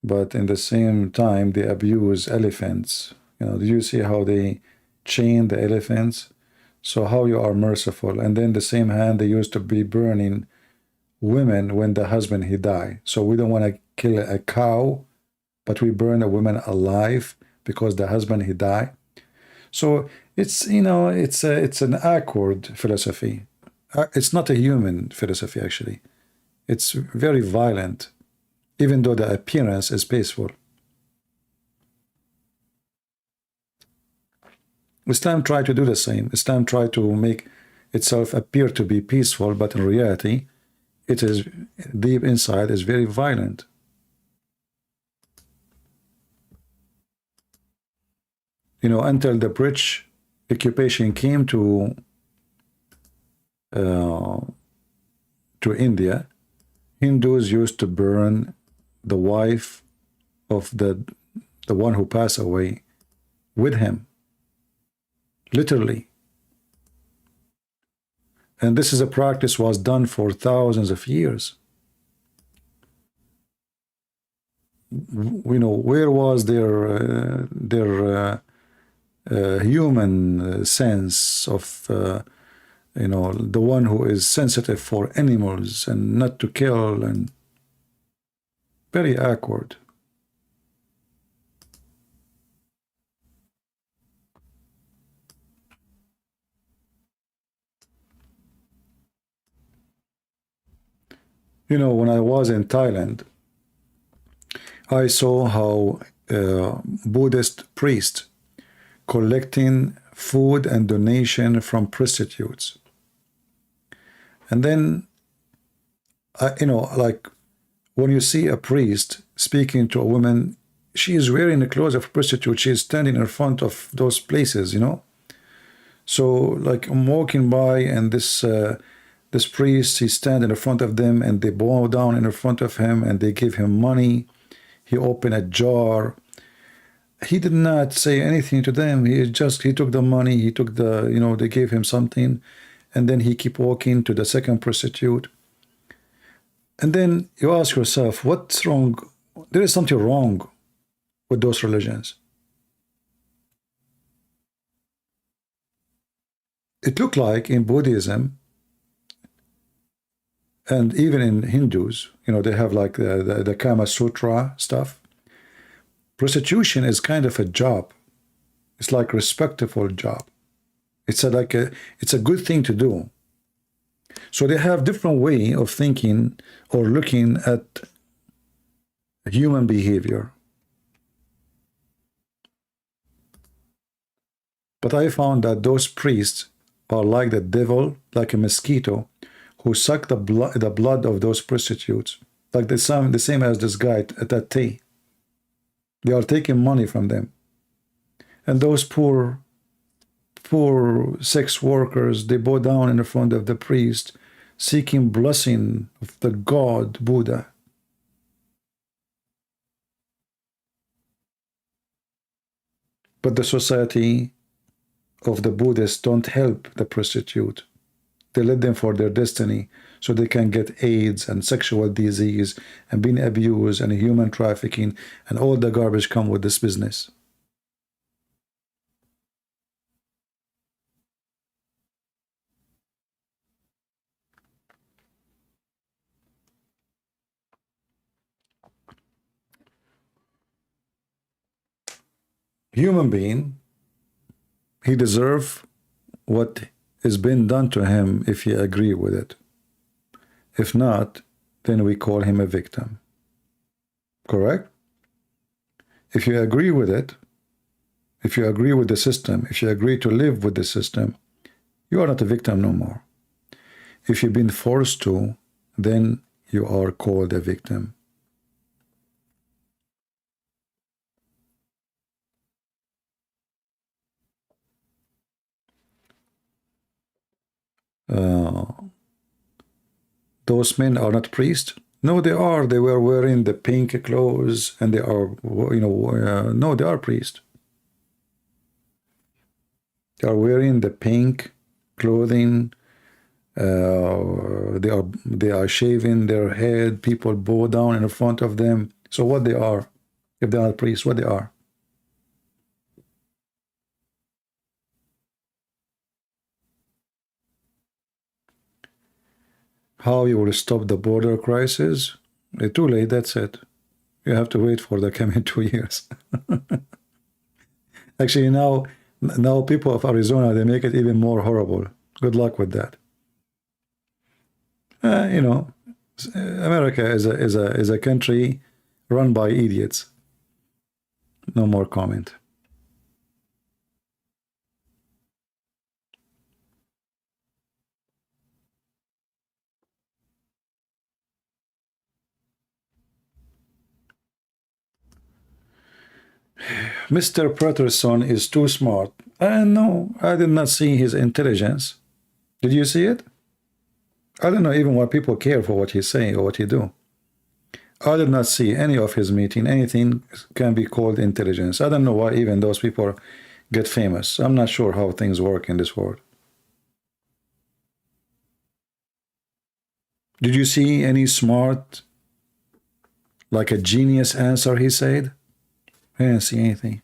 but in the same time, they abuse elephants. You know, do you see how they chain the elephants? So how you are merciful. And then the same hand, they used to be burning women when the husband he died. So we don't want to kill a cow, but we burn a woman alive because the husband he died. So it's, you know, it's an awkward philosophy. It's not a human philosophy, actually. It's very violent, even though the appearance is peaceful. Islam tried to do the same. Islam tried to make itself appear to be peaceful, but in reality, it is deep inside is very violent. You know, until the British occupation came to India, Hindus used to burn the wife of the one who passed away with him, literally. And this is a practice was done for thousands of years. You know, where was their human sense of, you know, the one who is sensitive for animals and not to kill, and very awkward. You know, when I was in Thailand, I saw how Buddhist priests collecting food and donation from prostitutes. And then, you know, like when you see a priest speaking to a woman, she is wearing the clothes of a prostitute. She is standing in front of those places, you know. So, like, I'm walking by, and this priest, he's standing in front of them, and they bow down in front of him, and they give him money. He opened a jar. He did not say anything to them. He took the money. He took the, you know, they gave him something, and then he keep walking to the second prostitute. And then you ask yourself, what's wrong? There is something wrong with those religions. It looked like in Buddhism and even in Hindus, you know, they have like the Kama Sutra stuff. Prostitution is kind of a job. It's like a respectable job. It's a good thing to do. So they have different way of thinking or looking at human behavior. But I found that those priests are like the devil, like a mosquito, who suck the blood of those prostitutes, like the same as this guy at that tea. They are taking money from them. And those poor sex workers, they bow down in front of the priest, seeking blessing of the God Buddha. But the society of the Buddhists don't help the prostitute. They let them for their destiny so they can get AIDS and sexual disease and being abused and human trafficking and all the garbage come with this business. Human being, he deserves what is being done to him if he agree with it. If not, then we call him a victim. Correct? If you agree with it, if you agree with the system, if you agree to live with the system, you are not a victim no more. If you've been forced to, then you are called a victim. Those men are not priests? No, they are. They were wearing the pink clothes, and they are, you know, no, they are priests. They are wearing the pink clothing. They are shaving their head. People bow down in front of them. So what they are? If they are priests, what they are? How you will stop the border crisis? It's too late, that's it. You have to wait for the coming 2 years. Actually, now people of Arizona, they make it even more horrible. Good luck with that. You know, America is a country run by idiots. No more comment. Mr. Patterson is too smart. No, I did not see his intelligence. Did you see it? I don't know even why people care for what he's saying or what he do. I did not see any of his meeting. Anything can be called intelligence. I don't know why even those people get famous. I'm not sure how things work in this world. Did you see any smart, like a genius answer he said? I didn't see anything.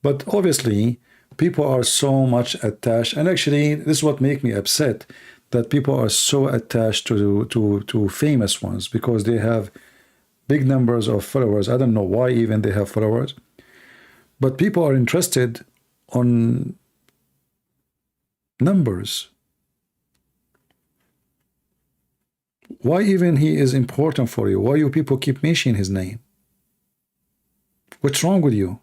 But obviously, people are so much attached, and actually, this is what makes me upset, that people are so attached to famous ones because they have big numbers of followers. I don't know why even they have followers, but people are interested on numbers. Why even he is important for you? Why you people keep mentioning his name? What's wrong with you?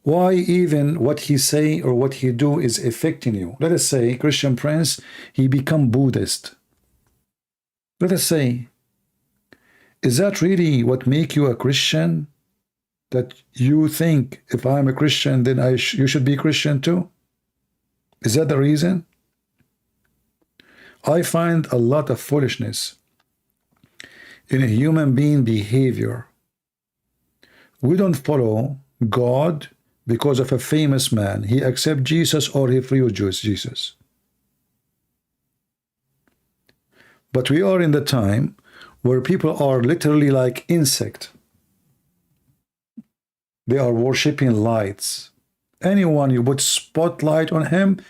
Why even what he say or what he do is affecting you? Let us say Christian Prince, he become Buddhist. Let us say, is that really what make you a Christian? That you think if I'm a Christian, then you should be Christian too? Is that the reason? I find a lot of foolishness in a human being behavior. We don't follow God because of a famous man. He accepts Jesus or he refuses Jesus. But we are in the time where people are literally like insect. They are worshipping lights. Anyone you put spotlight on him,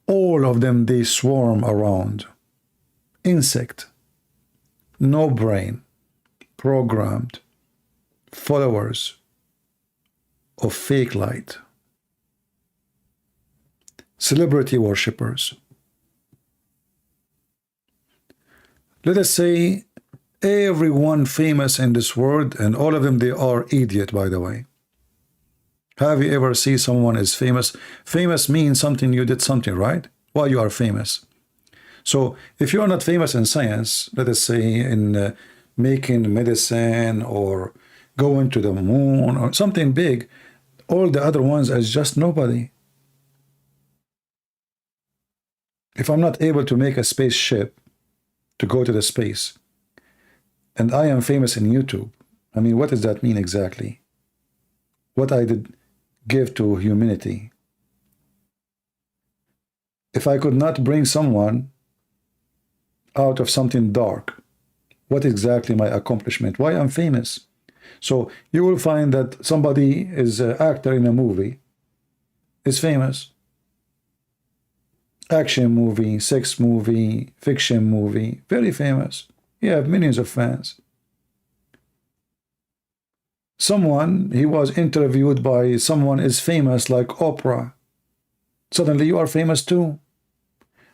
all of them, they swarm around. Insect. No brain. Programmed. Followers of fake light. Celebrity worshippers. Let us say everyone famous in this world, and all of them, they are idiot, by the way. Have you ever seen someone is famous? Famous means something, you did something, right? Why you are famous? So if you are not famous in science, let us say in making medicine or going to the moon or something big, all the other ones is just nobody. If I'm not able to make a spaceship to go to the space, and I am famous in YouTube, I mean, what does that mean exactly? What I did give to humanity? If I could not bring someone out of something dark, what exactly my accomplishment? Why I'm famous? So you will find that somebody is an actor in a movie, is famous. Action movie, sex movie, fiction movie, very famous. You have millions of fans. Someone, he was interviewed by someone is famous like Oprah. Suddenly you are famous too.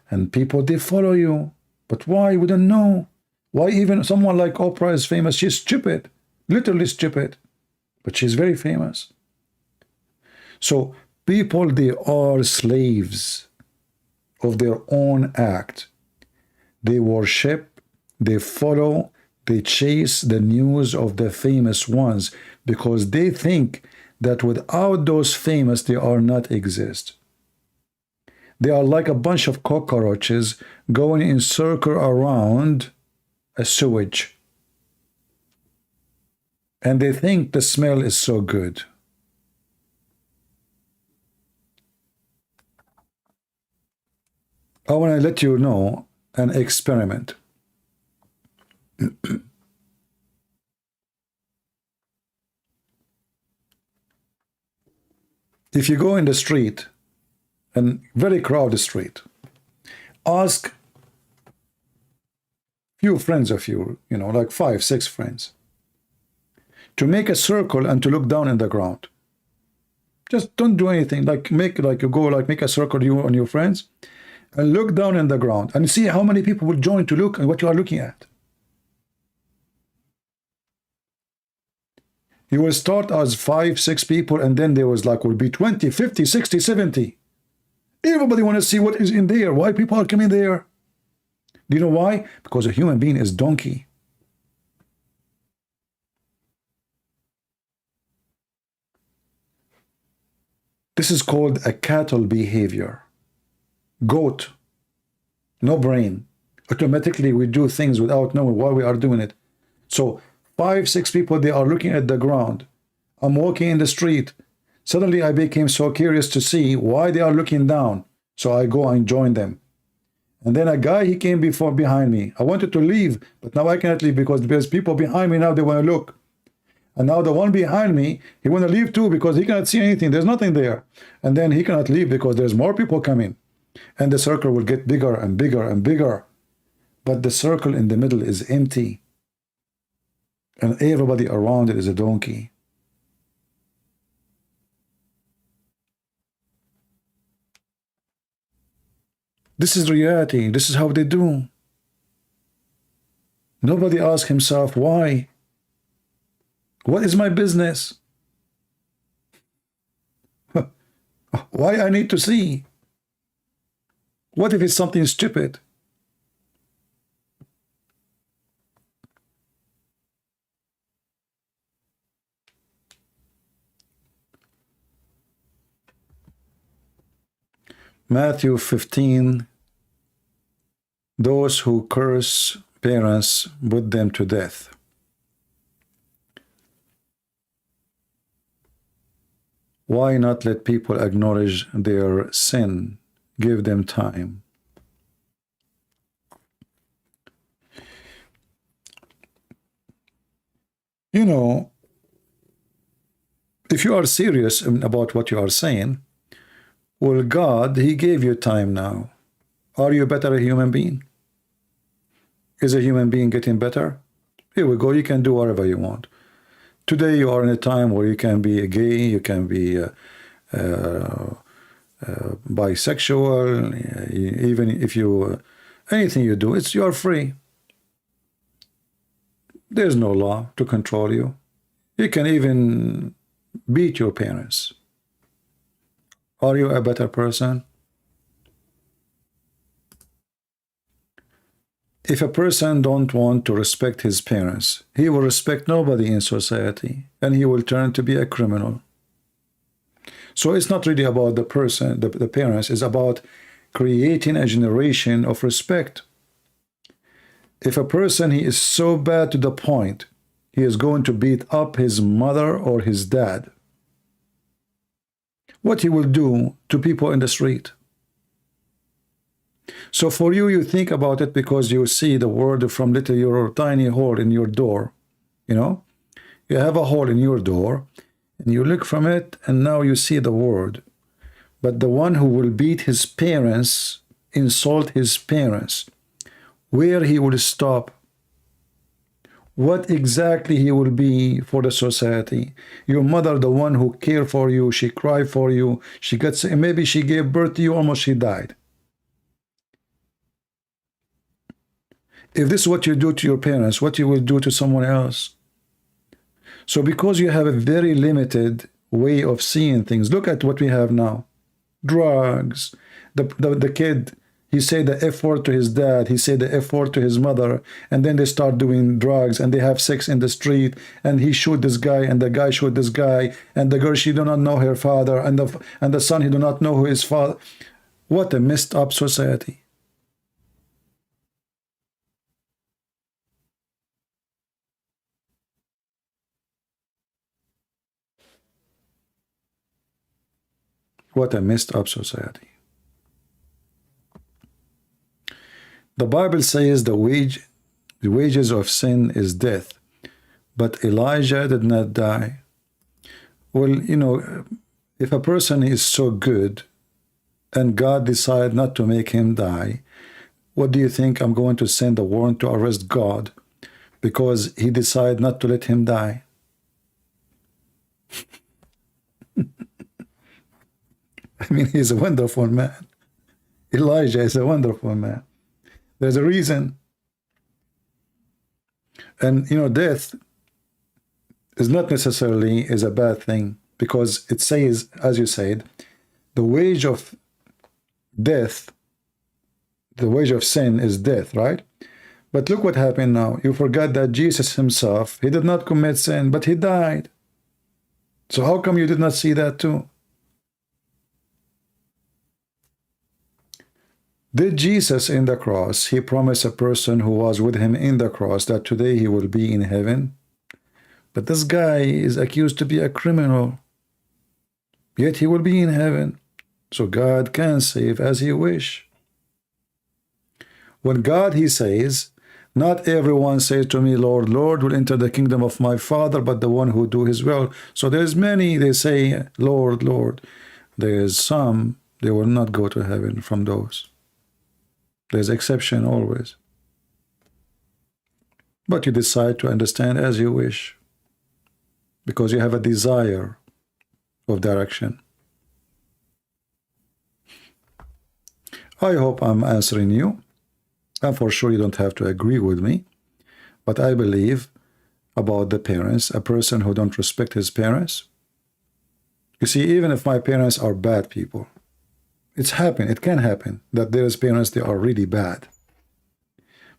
And people, they follow you. But why? We don't know. Why even someone like Oprah is famous? She's stupid. Literally stupid. But she's very famous. So people, they are slaves of their own act. They worship, they follow, they chase the news of the famous ones because they think that without those famous, they are not exist. They are like a bunch of cockroaches going in circle around a sewage. And they think the smell is so good. I want to let you know an experiment. If you go in the street, a very crowded street, ask few friends of you, like 5, 6 friends, to make a circle and to look down in the ground. Just don't do anything. Like make a circle, you and your friends, and look down in the ground and see how many people will join to look at what you are looking at. You will start as 5, 6 people, and then there will be 20, 50, 60, 70. Everybody want to see what is in there. Why people are coming there? Do you know why? Because a human being is donkey. This is called a cattle behavior. Goat, no brain. Automatically we do things without knowing why we are doing it. So 5, 6 people, they are looking at the ground. I'm walking in the street. Suddenly I became so curious to see why they are looking down. So I go and join them. And then a guy, he came behind me. I wanted to leave, but now I cannot leave because there's people behind me now, they want to look. And now the one behind me, he want to leave too because he cannot see anything. There's nothing there. And then he cannot leave because there's more people coming. And the circle will get bigger and bigger and bigger. But the circle in the middle is empty. And everybody around it is a donkey. This is reality. This is how they do. Nobody asks himself, why? What is my business? Why I need to see? What if it's something stupid? Matthew 15, those who curse parents, put them to death. Why not let people acknowledge their sin? Give them time. You know, if you are serious about what you are saying, well, God, He gave you time now. Are you a better human being? Is a human being getting better? Here we go. You can do whatever you want. Today you are in a time where you can be gay, you can be bisexual, even if you, anything you do, you are free. There's no law to control you. You can even beat your parents. Are you a better person? If a person don't want to respect his parents, he will respect nobody in society, and he will turn to be a criminal. So it's not really about the person, the parents, it's about creating a generation of respect. If a person, he is so bad to the point, he is going to beat up his mother or his dad, what he will do to people in the street. So for you, you think about it because you see the world from little your tiny hole in your door. You know, you have a hole in your door and you look from it and now you see the world. But the one who will beat his parents, insult his parents, where he will stop, what exactly he will be for the society. Your mother, the one who cared for you, she cried for you, she got, maybe she gave birth to you, almost she died. If this is what you do to your parents, what you will do to someone else. So because you have a very limited way of seeing things, look at what we have now. Drugs. The kid, he said the F word to his dad, he said the F word to his mother, and then they start doing drugs and they have sex in the street, and he shoot this guy and the guy shoot this guy, and the girl, she do not know her father, and the son, he do not know who his father. What a messed up society. What a messed up society. The Bible says the wages of sin is death, but Elijah did not die. Well, you know, if a person is so good and God decide not to make him die, what do you think? I'm going to send a warrant to arrest God because he decided not to let him die? I mean, he's a wonderful man. Elijah is a wonderful man. There's a reason. And, you know, death is not necessarily is a bad thing, because it says, as you said, the wage of death, the wage of sin is death, right? But look what happened now. You forgot that Jesus himself, he did not commit sin, but he died. So how come you did not see that too? Did Jesus in the cross, he promised a person who was with him in the cross that today he will be in heaven? But this guy is accused to be a criminal, yet he will be in heaven. So God can save as he wish. When God, he says, not everyone says to me, Lord, Lord, will enter the kingdom of my Father, but the one who do his will. So there's many, they say, Lord, Lord. There's some, they will not go to heaven from those. There's exception always. But you decide to understand as you wish, because you have a desire of direction. I hope I'm answering you. And for sure, you don't have to agree with me. But I believe about the parents, a person who don't respect his parents. You see, even if my parents are bad people, it can happen that there's parents that are really bad.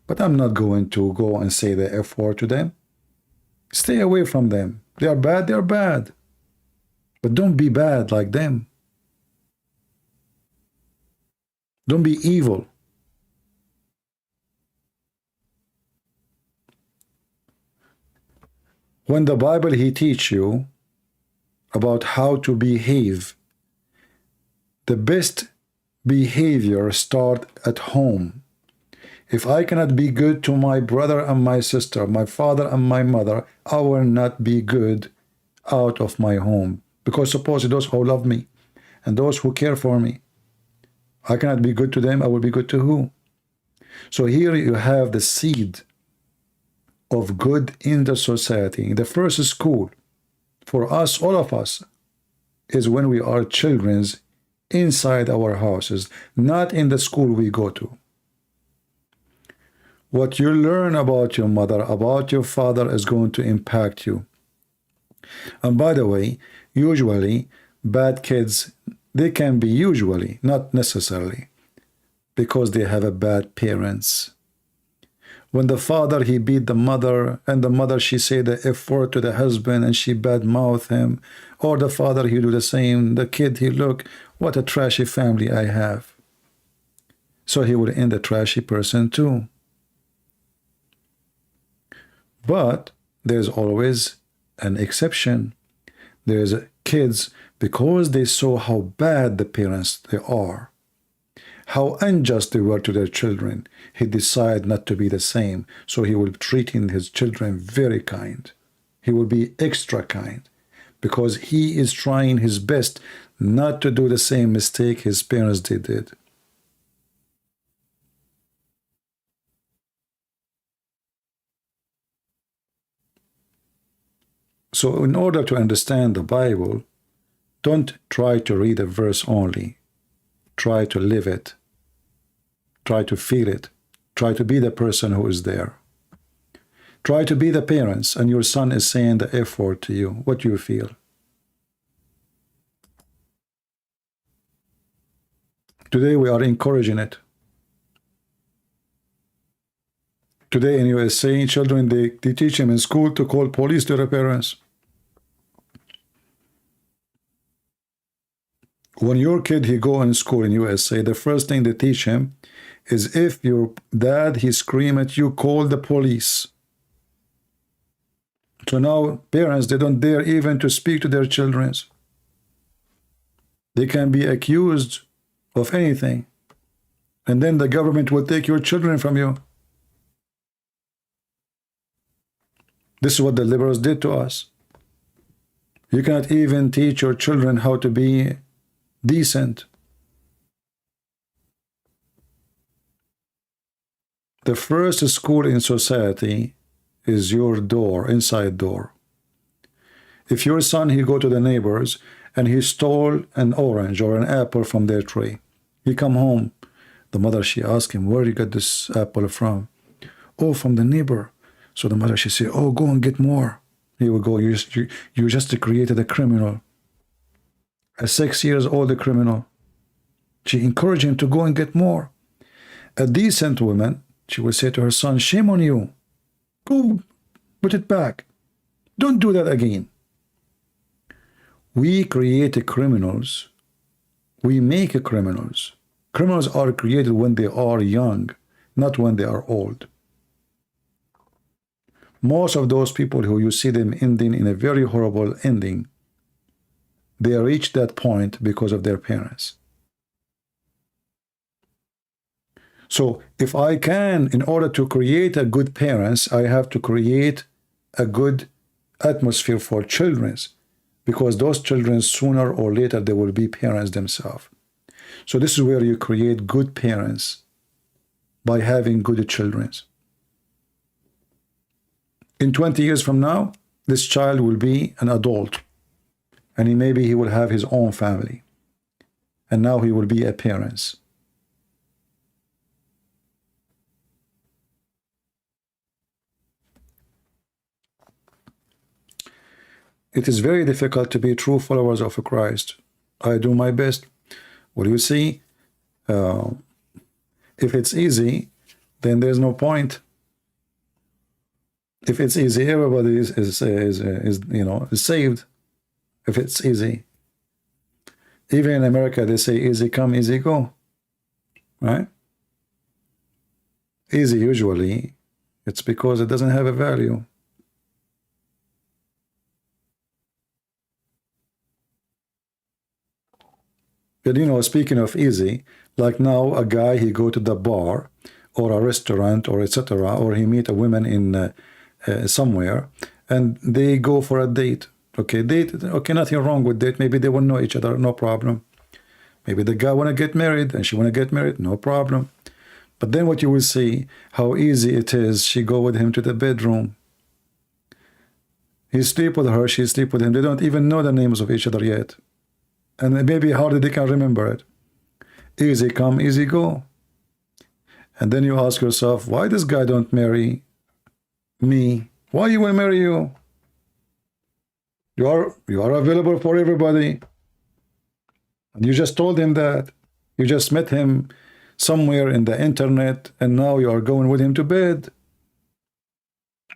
But I'm not going to go and say the F word to them. Stay away from them. They are bad, they're bad. But don't be bad like them. Don't be evil. When the Bible he teach you about how to behave, the best behavior start at home. If I cannot be good to my brother and my sister, my father and my mother, I will not be good out of my home. Because suppose those who love me and those who care for me, I cannot be good to them, I will be good to who? So here you have the seed of good in the society. The first school for us, all of us, is when we are children inside our houses, not in the school we go to. What you learn about your mother, about your father is going to impact you. And by the way, usually bad kids, they can be usually, not necessarily, because they have a bad parents. When the father, he beat the mother, and the mother, she say the F word to the husband, and she badmouth him, or the father, he do the same, the kid, he look, what a trashy family I have. So he will end a trashy person too. But there's always an exception. There's kids, because they saw how bad the parents they are, how unjust they were to their children, he decided not to be the same. So he will treat his children very kind. He will be extra kind, because he is trying his best not to do the same mistake his parents did. So in order to understand the Bible, don't try to read a verse only. Try to live it. Try to feel it. Try to be the person who is there. Try to be the parents, and your son is saying the F word to you. What do you feel? Today we are encouraging it. Today in USA, children, they teach them in school to call police to their parents. When your kid, he go in school in USA, the first thing they teach him is if your dad, he scream at you, call the police. So now parents, they don't dare even to speak to their children. They can be accused of anything. And then the government will take your children from you. This is what the liberals did to us. You cannot even teach your children how to be decent. The first school in society is your door, inside door. If your son, he go to the neighbors and he stole an orange or an apple from their tree, he come home, the mother, she ask him, where you got this apple from? Oh, from the neighbor. So the mother, she say, oh, go and get more. He will go, you just created a criminal, a 6 years old criminal. She encouraged him to go and get more. A decent woman, she will say to her son, shame on you. Go put it back. Don't do that again. We create criminals. We make criminals. Criminals are created when they are young, not when they are old. Most of those people who you see them ending in a very horrible ending, they reach that point because of their parents. So if I can, in order to create a good parents, I have to create a good atmosphere for children, because those children, sooner or later, they will be parents themselves. So this is where you create good parents, by having good children. In 20 years from now, this child will be an adult, and maybe he will have his own family, and now he will be a parent. it is very difficult to be true followers of Christ. I do my best. Well, you see, if it's easy, then there's no point. If it's easy, everybody is you know, is saved. If it's easy, even in America, they say easy come, easy go, right? Easy usually, it's because it doesn't have a value. But you know, speaking of easy, like now a guy, he go to the bar or a restaurant or etc., or he meet a woman in somewhere, and they go for a date. Okay, date. Okay, nothing wrong with date. Maybe they won't know each other, no problem. Maybe the guy want to get married and she want to get married, no problem. But then what you will see, how easy it is. She go with him to the bedroom. He sleep with her, she sleep with him. They don't even know the names of each other yet. And maybe hardly they can remember it. Easy come, easy go. And then you ask yourself, why this guy don't marry me? Why he will marry you? You are available for everybody. And you just told him that. You just met him somewhere in the internet, and now you are going with him to bed.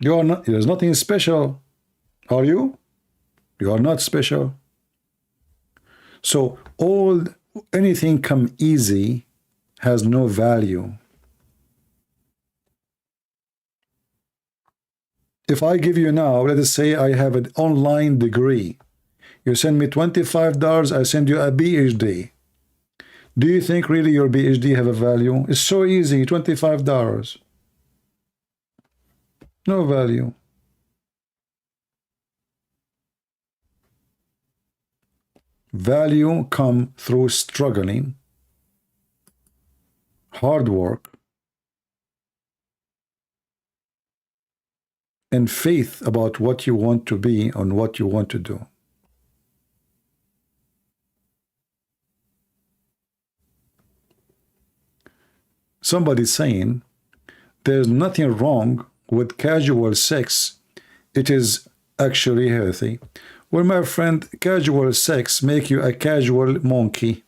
You are not, there's nothing special. Are you? You are not special. So anything come easy has no value. If I give you now, let us say I have an online degree. You send me $25, I send you a PhD. Do you think really your PhD have a value? It's so easy, $25. No value. Value come through struggling, hard work, and faith about what you want to be and what you want to do. Somebody's saying there's nothing wrong with casual sex. It is actually healthy. Well, my friend, casual sex make you a casual monkey.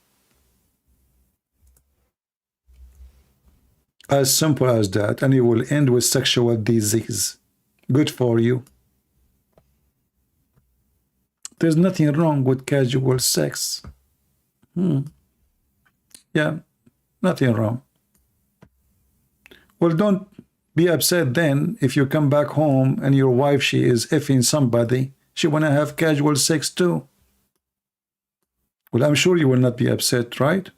As simple as that, and you will end with sexual disease. Good for you. There's nothing wrong with casual sex. Yeah, nothing wrong. Well, don't be upset then if you come back home and your wife, she is effing somebody. She want to have casual sex too. Well, I'm sure you will not be upset, right?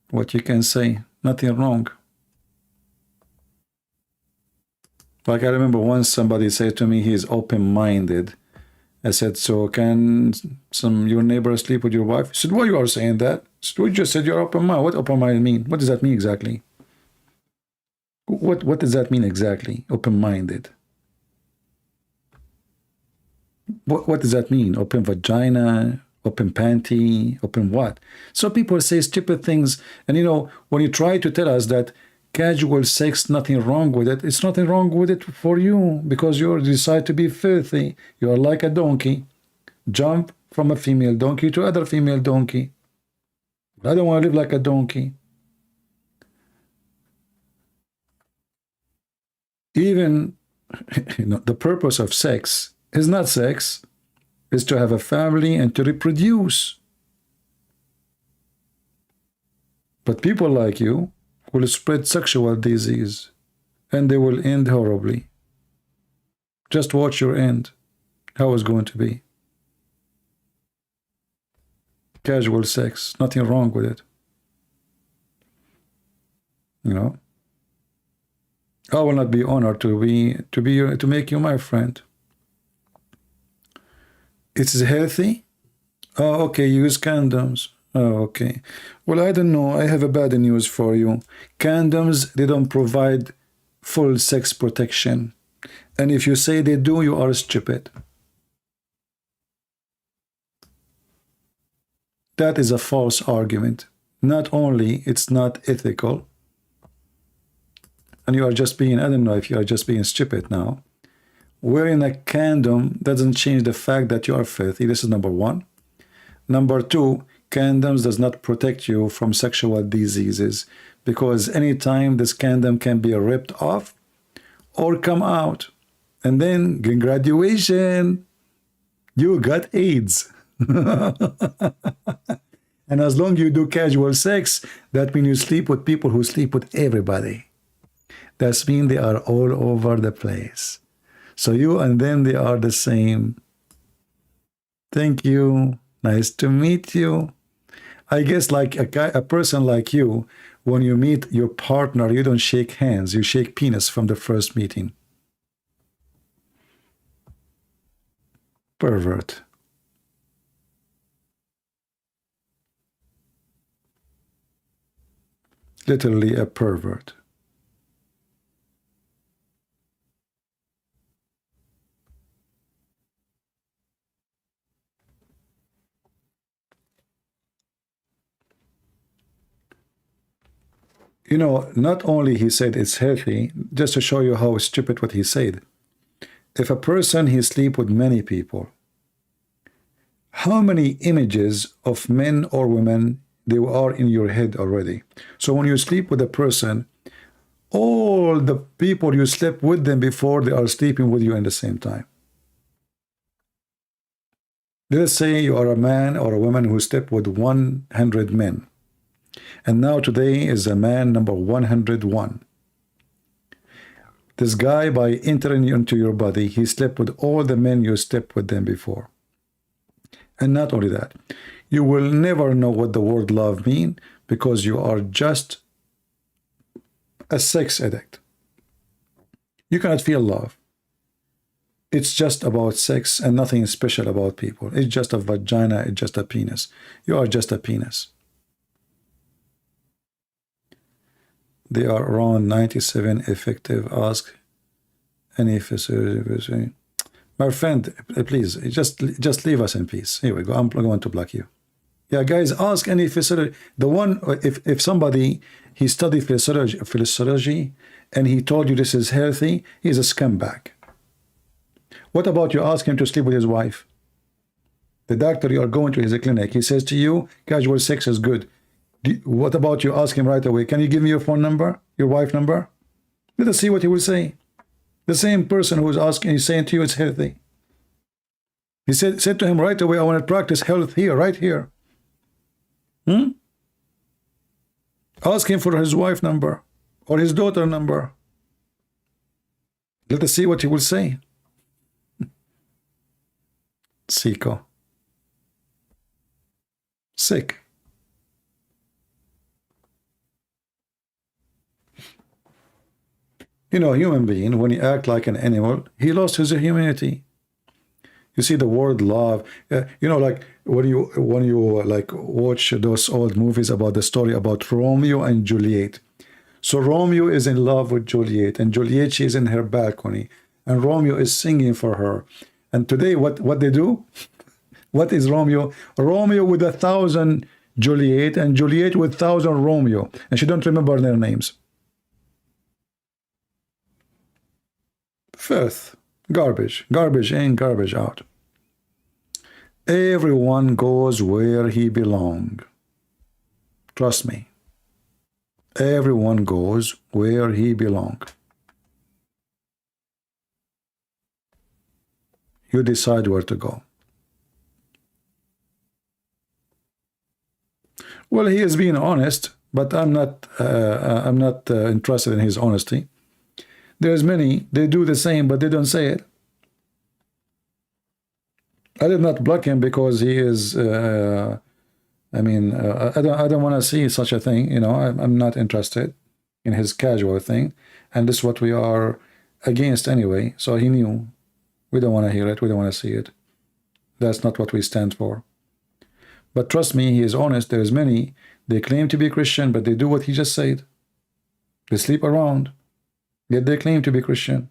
What you can say, nothing wrong. Like I remember once somebody said to me, he's open-minded. I said, so can your neighbor sleep with your wife? He said, why you are saying that? I said, we just said you're open-minded. What open-minded mean? What does that mean exactly? What does that mean exactly? Open-minded. What does that mean? Open vagina, open panty, open what? So people say stupid things. And you know, when you try to tell us that casual sex, nothing wrong with it, it's nothing wrong with it for you because you decide to be filthy. You are like a donkey. Jump from a female donkey to other female donkey. I don't want to live like a donkey. Even you know, the purpose of sex is not sex, it's to have a family and to reproduce. But people like you will spread sexual disease and they will end horribly. Just watch your end, how it's going to be. Casual sex, nothing wrong with it. You know, I will not be honored to make you my friend. It's healthy. Oh, okay. Use condoms. Oh, okay. Well, I don't know. I have a bad news for you. Condoms, they don't provide full sex protection. And if you say they do, you are stupid. That is a false argument. Not only it's not ethical, and you are just being, I don't know if you are just being stupid now. Wearing a condom doesn't change the fact that you are filthy. This is number one. Number two, condoms does not protect you from sexual diseases, because anytime this condom can be ripped off or come out, and then in graduation, you got AIDS. And as long as you do casual sex, that means you sleep with people who sleep with everybody. That means they are all over the place. So you and them, they are the same. Thank you. Nice to meet you. I guess like a person like you, when you meet your partner, you don't shake hands. You shake penis from the first meeting. Pervert. Literally a pervert. You know, not only he said it's healthy, just to show you how stupid what he said. If a person, he sleep with many people, how many images of men or women they are in your head already? So when you sleep with a person, all the people you slept with them before, they are sleeping with you in the same time. Let's say you are a man or a woman who slept with 100 men. And now today is a man number 101. This guy, by entering into your body, he slept with all the men you slept with them before. And not only that, you will never know what the word love means, because you are just a sex addict. You cannot feel love. It's just about sex and nothing special about people. It's just a vagina, it's just a penis. You are just a penis. They are around 97 effective. Ask any facility. My friend, please, just leave us in peace. Here we go. I'm going to block you. Yeah, guys, ask any facility. The one, if somebody, he studied physiology and he told you this is healthy, he's a scumbag. What about you ask him to sleep with his wife? The doctor, you are going to his clinic, he says to you, casual sex is good. What about you ask him right away, can you give me your phone number, your wife number? Let us see what he will say. The same person who is asking, he's saying to you it's healthy. He said to him right away, I want to practice health here, right here. Ask him for his wife number or his daughter number. Let us see what he will say. Sicko. Sick. You know, a human being, when he act like an animal, he lost his humanity. You see the word love, you know, like when you like watch those old movies about the story about Romeo and Juliet. So Romeo is in love with Juliet, and Juliet, she is in her balcony, and Romeo is singing for her. And today, what they do? What is Romeo? Romeo with 1,000 Juliet, and Juliet with 1,000 Romeo, and she don't remember their names. Filth, garbage, garbage in, garbage out. Everyone goes where he belongs. Trust me. Everyone goes where he belongs. You decide where to go. Well, he is being honest, but I'm not interested in his honesty. There's many, they do the same, but they don't say it. I did not block him because he is, I don't want to see such a thing, you know, I'm not interested in his casual thing, and this is what we are against anyway, so he knew. We don't want to hear it, we don't want to see it. That's not what we stand for. But trust me, he is honest. There's many, they claim to be Christian, but they do what he just said. They sleep around. Yet they claim to be Christian.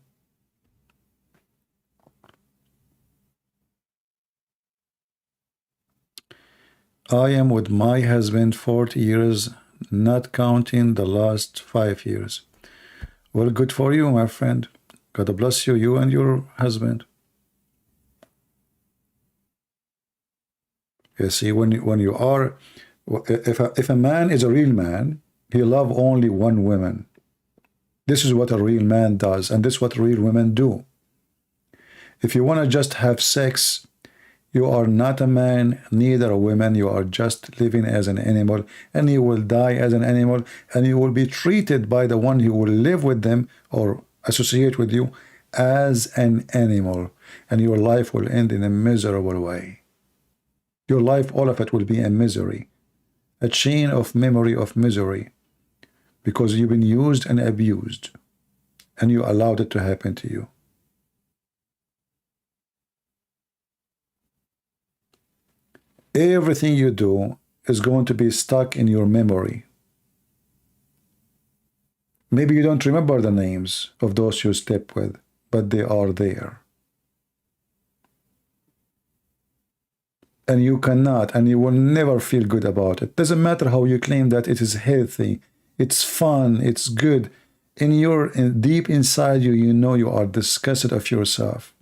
I am with my husband 40 years, not counting the last 5 years. Well, good for you, my friend. God bless you, you and your husband. You see, when you are, if a man is a real man, he love only one woman. This is what a real man does, and this is what real women do. If you want to just have sex, you are not a man, neither a woman. You are just living as an animal, and you will die as an animal, and you will be treated by the one who will live with them or associate with you as an animal, and your life will end in a miserable way. Your life, all of it, will be a misery, a chain of memory of misery, because you've been used and abused, and you allowed it to happen to you. Everything you do is going to be stuck in your memory. Maybe you don't remember the names of those you slept with, but they are there. And you cannot, and you will never feel good about it. Doesn't matter how you claim that it is healthy, it's fun, it's good. Deep inside you, you know you are disgusted of yourself.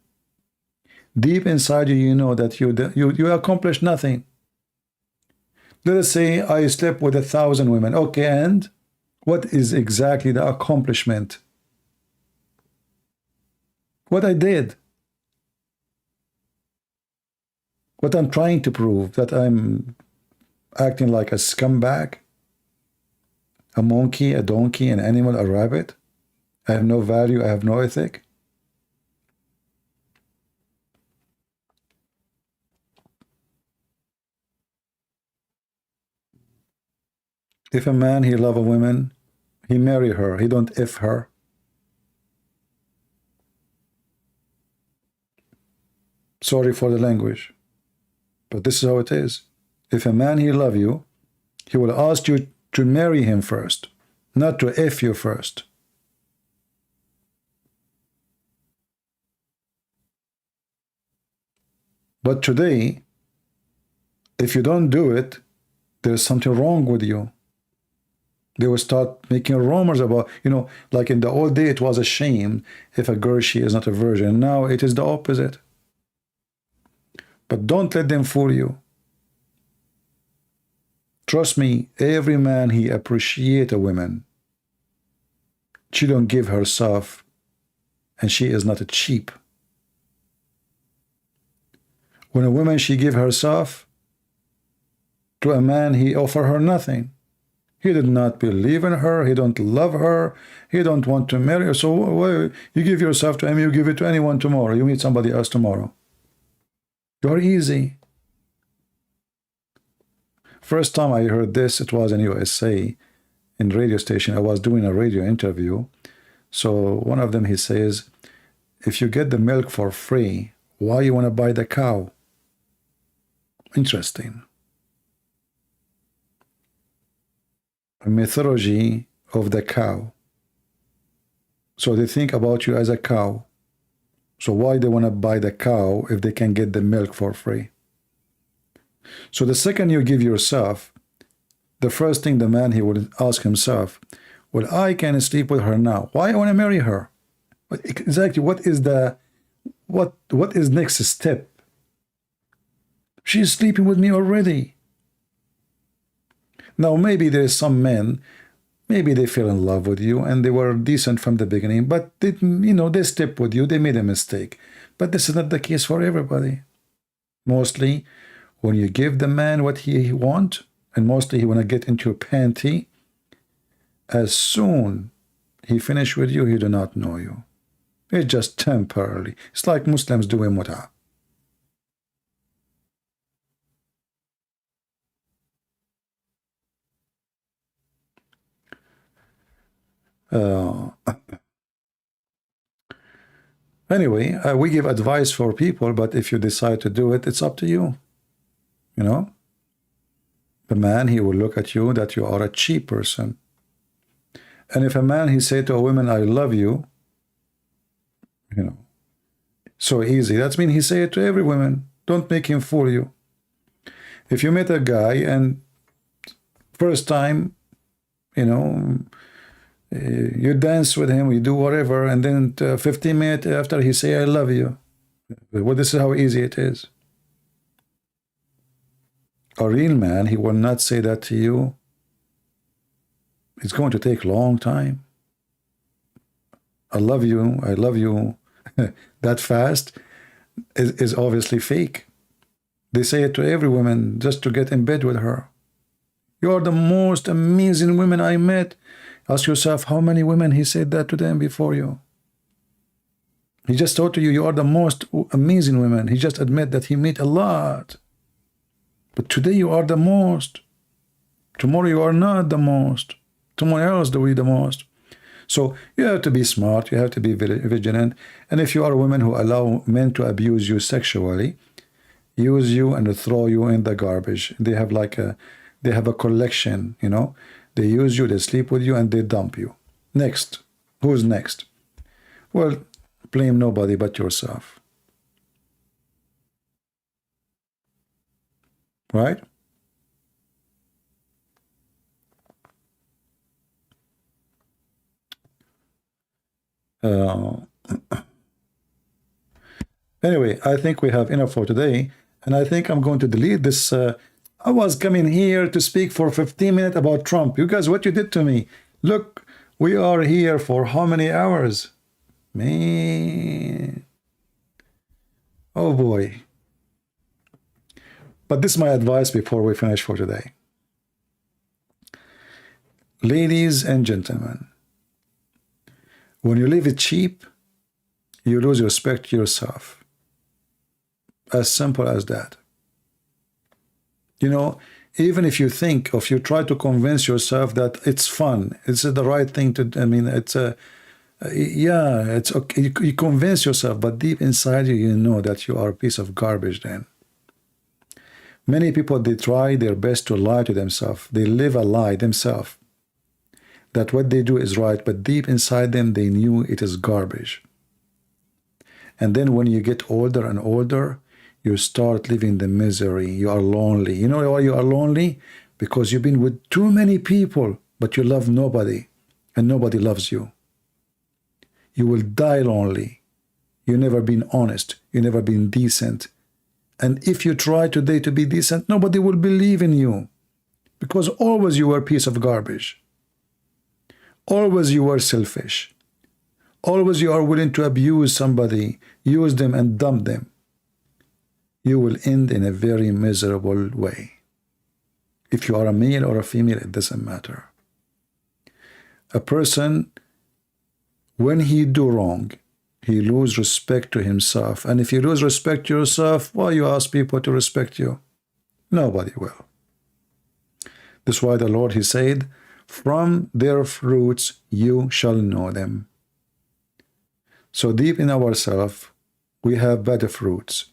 Deep inside you, you know that you accomplished nothing. Let us say I slept with 1,000 women. Okay, and what is exactly the accomplishment? What I did? What I'm trying to prove? That I'm acting like a scumbag? A monkey, a donkey, an animal, a rabbit? I have no value, I have no ethic? If a man, he love a woman, he marry her, he don't if her. Sorry for the language, but this is how it is. If a man, he love you, he will ask you to marry him first, not to if you first. But today, if you don't do it, there's something wrong with you. They will start making rumors about, like in the old day, it was a shame if a girl, she is not a virgin. Now it is the opposite. But don't let them fool you. Trust me, every man, he appreciate a woman. She don't give herself, and she is not a cheap. When a woman, she give herself to a man, he offer her nothing. He did not believe in her. He don't love her. He don't want to marry her. So you give yourself to him, you give it to anyone tomorrow. You meet somebody else tomorrow. You're easy. First time I heard this, it was in USA, in radio station. I was doing a radio interview. So one of them, he says, if you get the milk for free, why you want to buy the cow? Interesting. A mythology of the cow. So they think about you as a cow. So why they want to buy the cow if they can get the milk for free? So the second you give yourself, the first thing the man, he would ask himself, well, I can sleep with her now. Why I want to marry her? But exactly, what is next step? She's sleeping with me already. Now, maybe there's some men, maybe they fell in love with you and they were decent from the beginning, but they slept with you, they made a mistake. But this is not the case for everybody. Mostly, when you give the man what he wants, and mostly he want to get into your panty, as soon he finish with you, he do not know you. It's just temporarily. It's like Muslims doing mut'ah. Anyway, we give advice for people, but if you decide to do it, it's up to you. The man, he will look at you that you are a cheap person. And if a man, he say to a woman, I love you, so easy. That means he say it to every woman. Don't make him fool you. If you meet a guy and first time, You dance with him, you do whatever, and then 15 minutes after he say, I love you. Well, this is how easy it is. A real man, he will not say that to you. It's going to take a long time. I love you that fast is obviously fake. They say it to every woman just to get in bed with her. You are the most amazing woman I met. Ask yourself how many women he said that to them before you. He just told to you, you are the most amazing woman. He just admit that he met a lot. But today you are the most. Tomorrow you are not the most. Someone else will be the most. So you have to be smart. You have to be vigilant. And if you are a woman who allow men to abuse you sexually, use you and throw you in the garbage. They have a collection, you know. They use you, they sleep with you, and they dump you. Next. Who's next? Well, blame nobody but yourself. Right? Anyway, I think we have enough for today, and I think I'm going to delete this. I was coming here to speak for 15 minutes about Trump. You guys, what you did to me. Look, we are here for how many hours? Man. Oh boy. But this is my advice before we finish for today. Ladies and gentlemen, when you live it cheap, you lose respect to yourself. As simple as that. You know, even if you think, or if you try to convince yourself that it's fun, it's the right thing to, I mean, it's yeah, it's okay. You convince yourself, but deep inside you, you know that you are a piece of garbage then. Many people, they try their best to lie to themselves. They live a lie themselves. That what they do is right, but deep inside them, they knew it is garbage. And then when you get older and older, you start living the misery. You are lonely. You know why you are lonely? Because you've been with too many people, but you love nobody, and nobody loves you. You will die lonely. You've never been honest. You've never been decent. And if you try today to be decent, nobody will believe in you. Because always you were a piece of garbage. Always you were selfish. Always you are willing to abuse somebody, use them and dump them. You will end in a very miserable way. If you are a male or a female, it doesn't matter. A person, when he do wrong, he lose respect to himself. And if you lose respect to yourself, why you ask people to respect you? Nobody will. That's why the Lord, he said, from their fruits you shall know them. So deep in ourselves, we have bad fruits.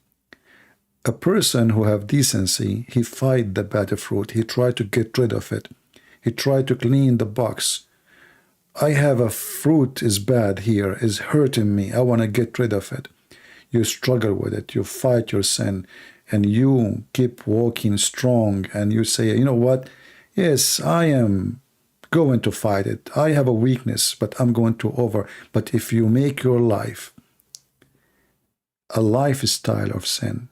A person who have decency, he fight the bad fruit. He try to get rid of it. He try to clean the box. I have a fruit is bad here, is hurting me. I want to get rid of it. You struggle with it. You fight your sin. And you keep walking strong. And you say, you know what? Yes, I am going to fight it. I have a weakness, but I'm going to over. But if you make your life a lifestyle of sin,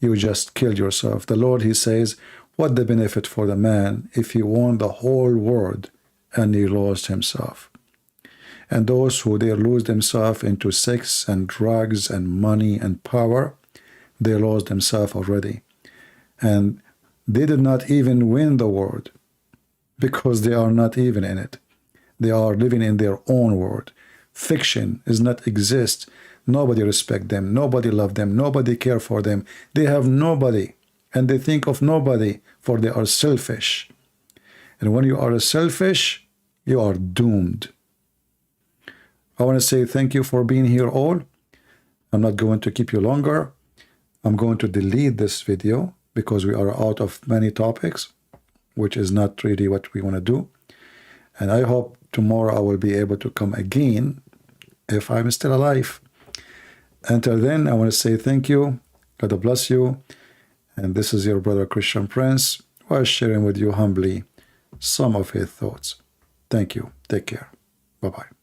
you just kill yourself. The Lord, he says, what the benefit for the man if he won the whole world and he lost himself? And those who they lose themselves into sex and drugs and money and power, they lost themselves already. And they did not even win the world because they are not even in it. They are living in their own world. Fiction does not exist. Nobody respect them. Nobody love them. Nobody care for them. They have nobody. And they think of nobody, for they are selfish. And when you are selfish, you are doomed. I want to say thank you for being here all. I'm not going to keep you longer. I'm going to delete this video because we are out of many topics, which is not really what we want to do. And I hope tomorrow I will be able to come again if I'm still alive. Until then, I want to say thank you. God bless you. And this is your brother Christian Prince, who is sharing with you humbly some of his thoughts. Thank you. Take care. Bye-bye.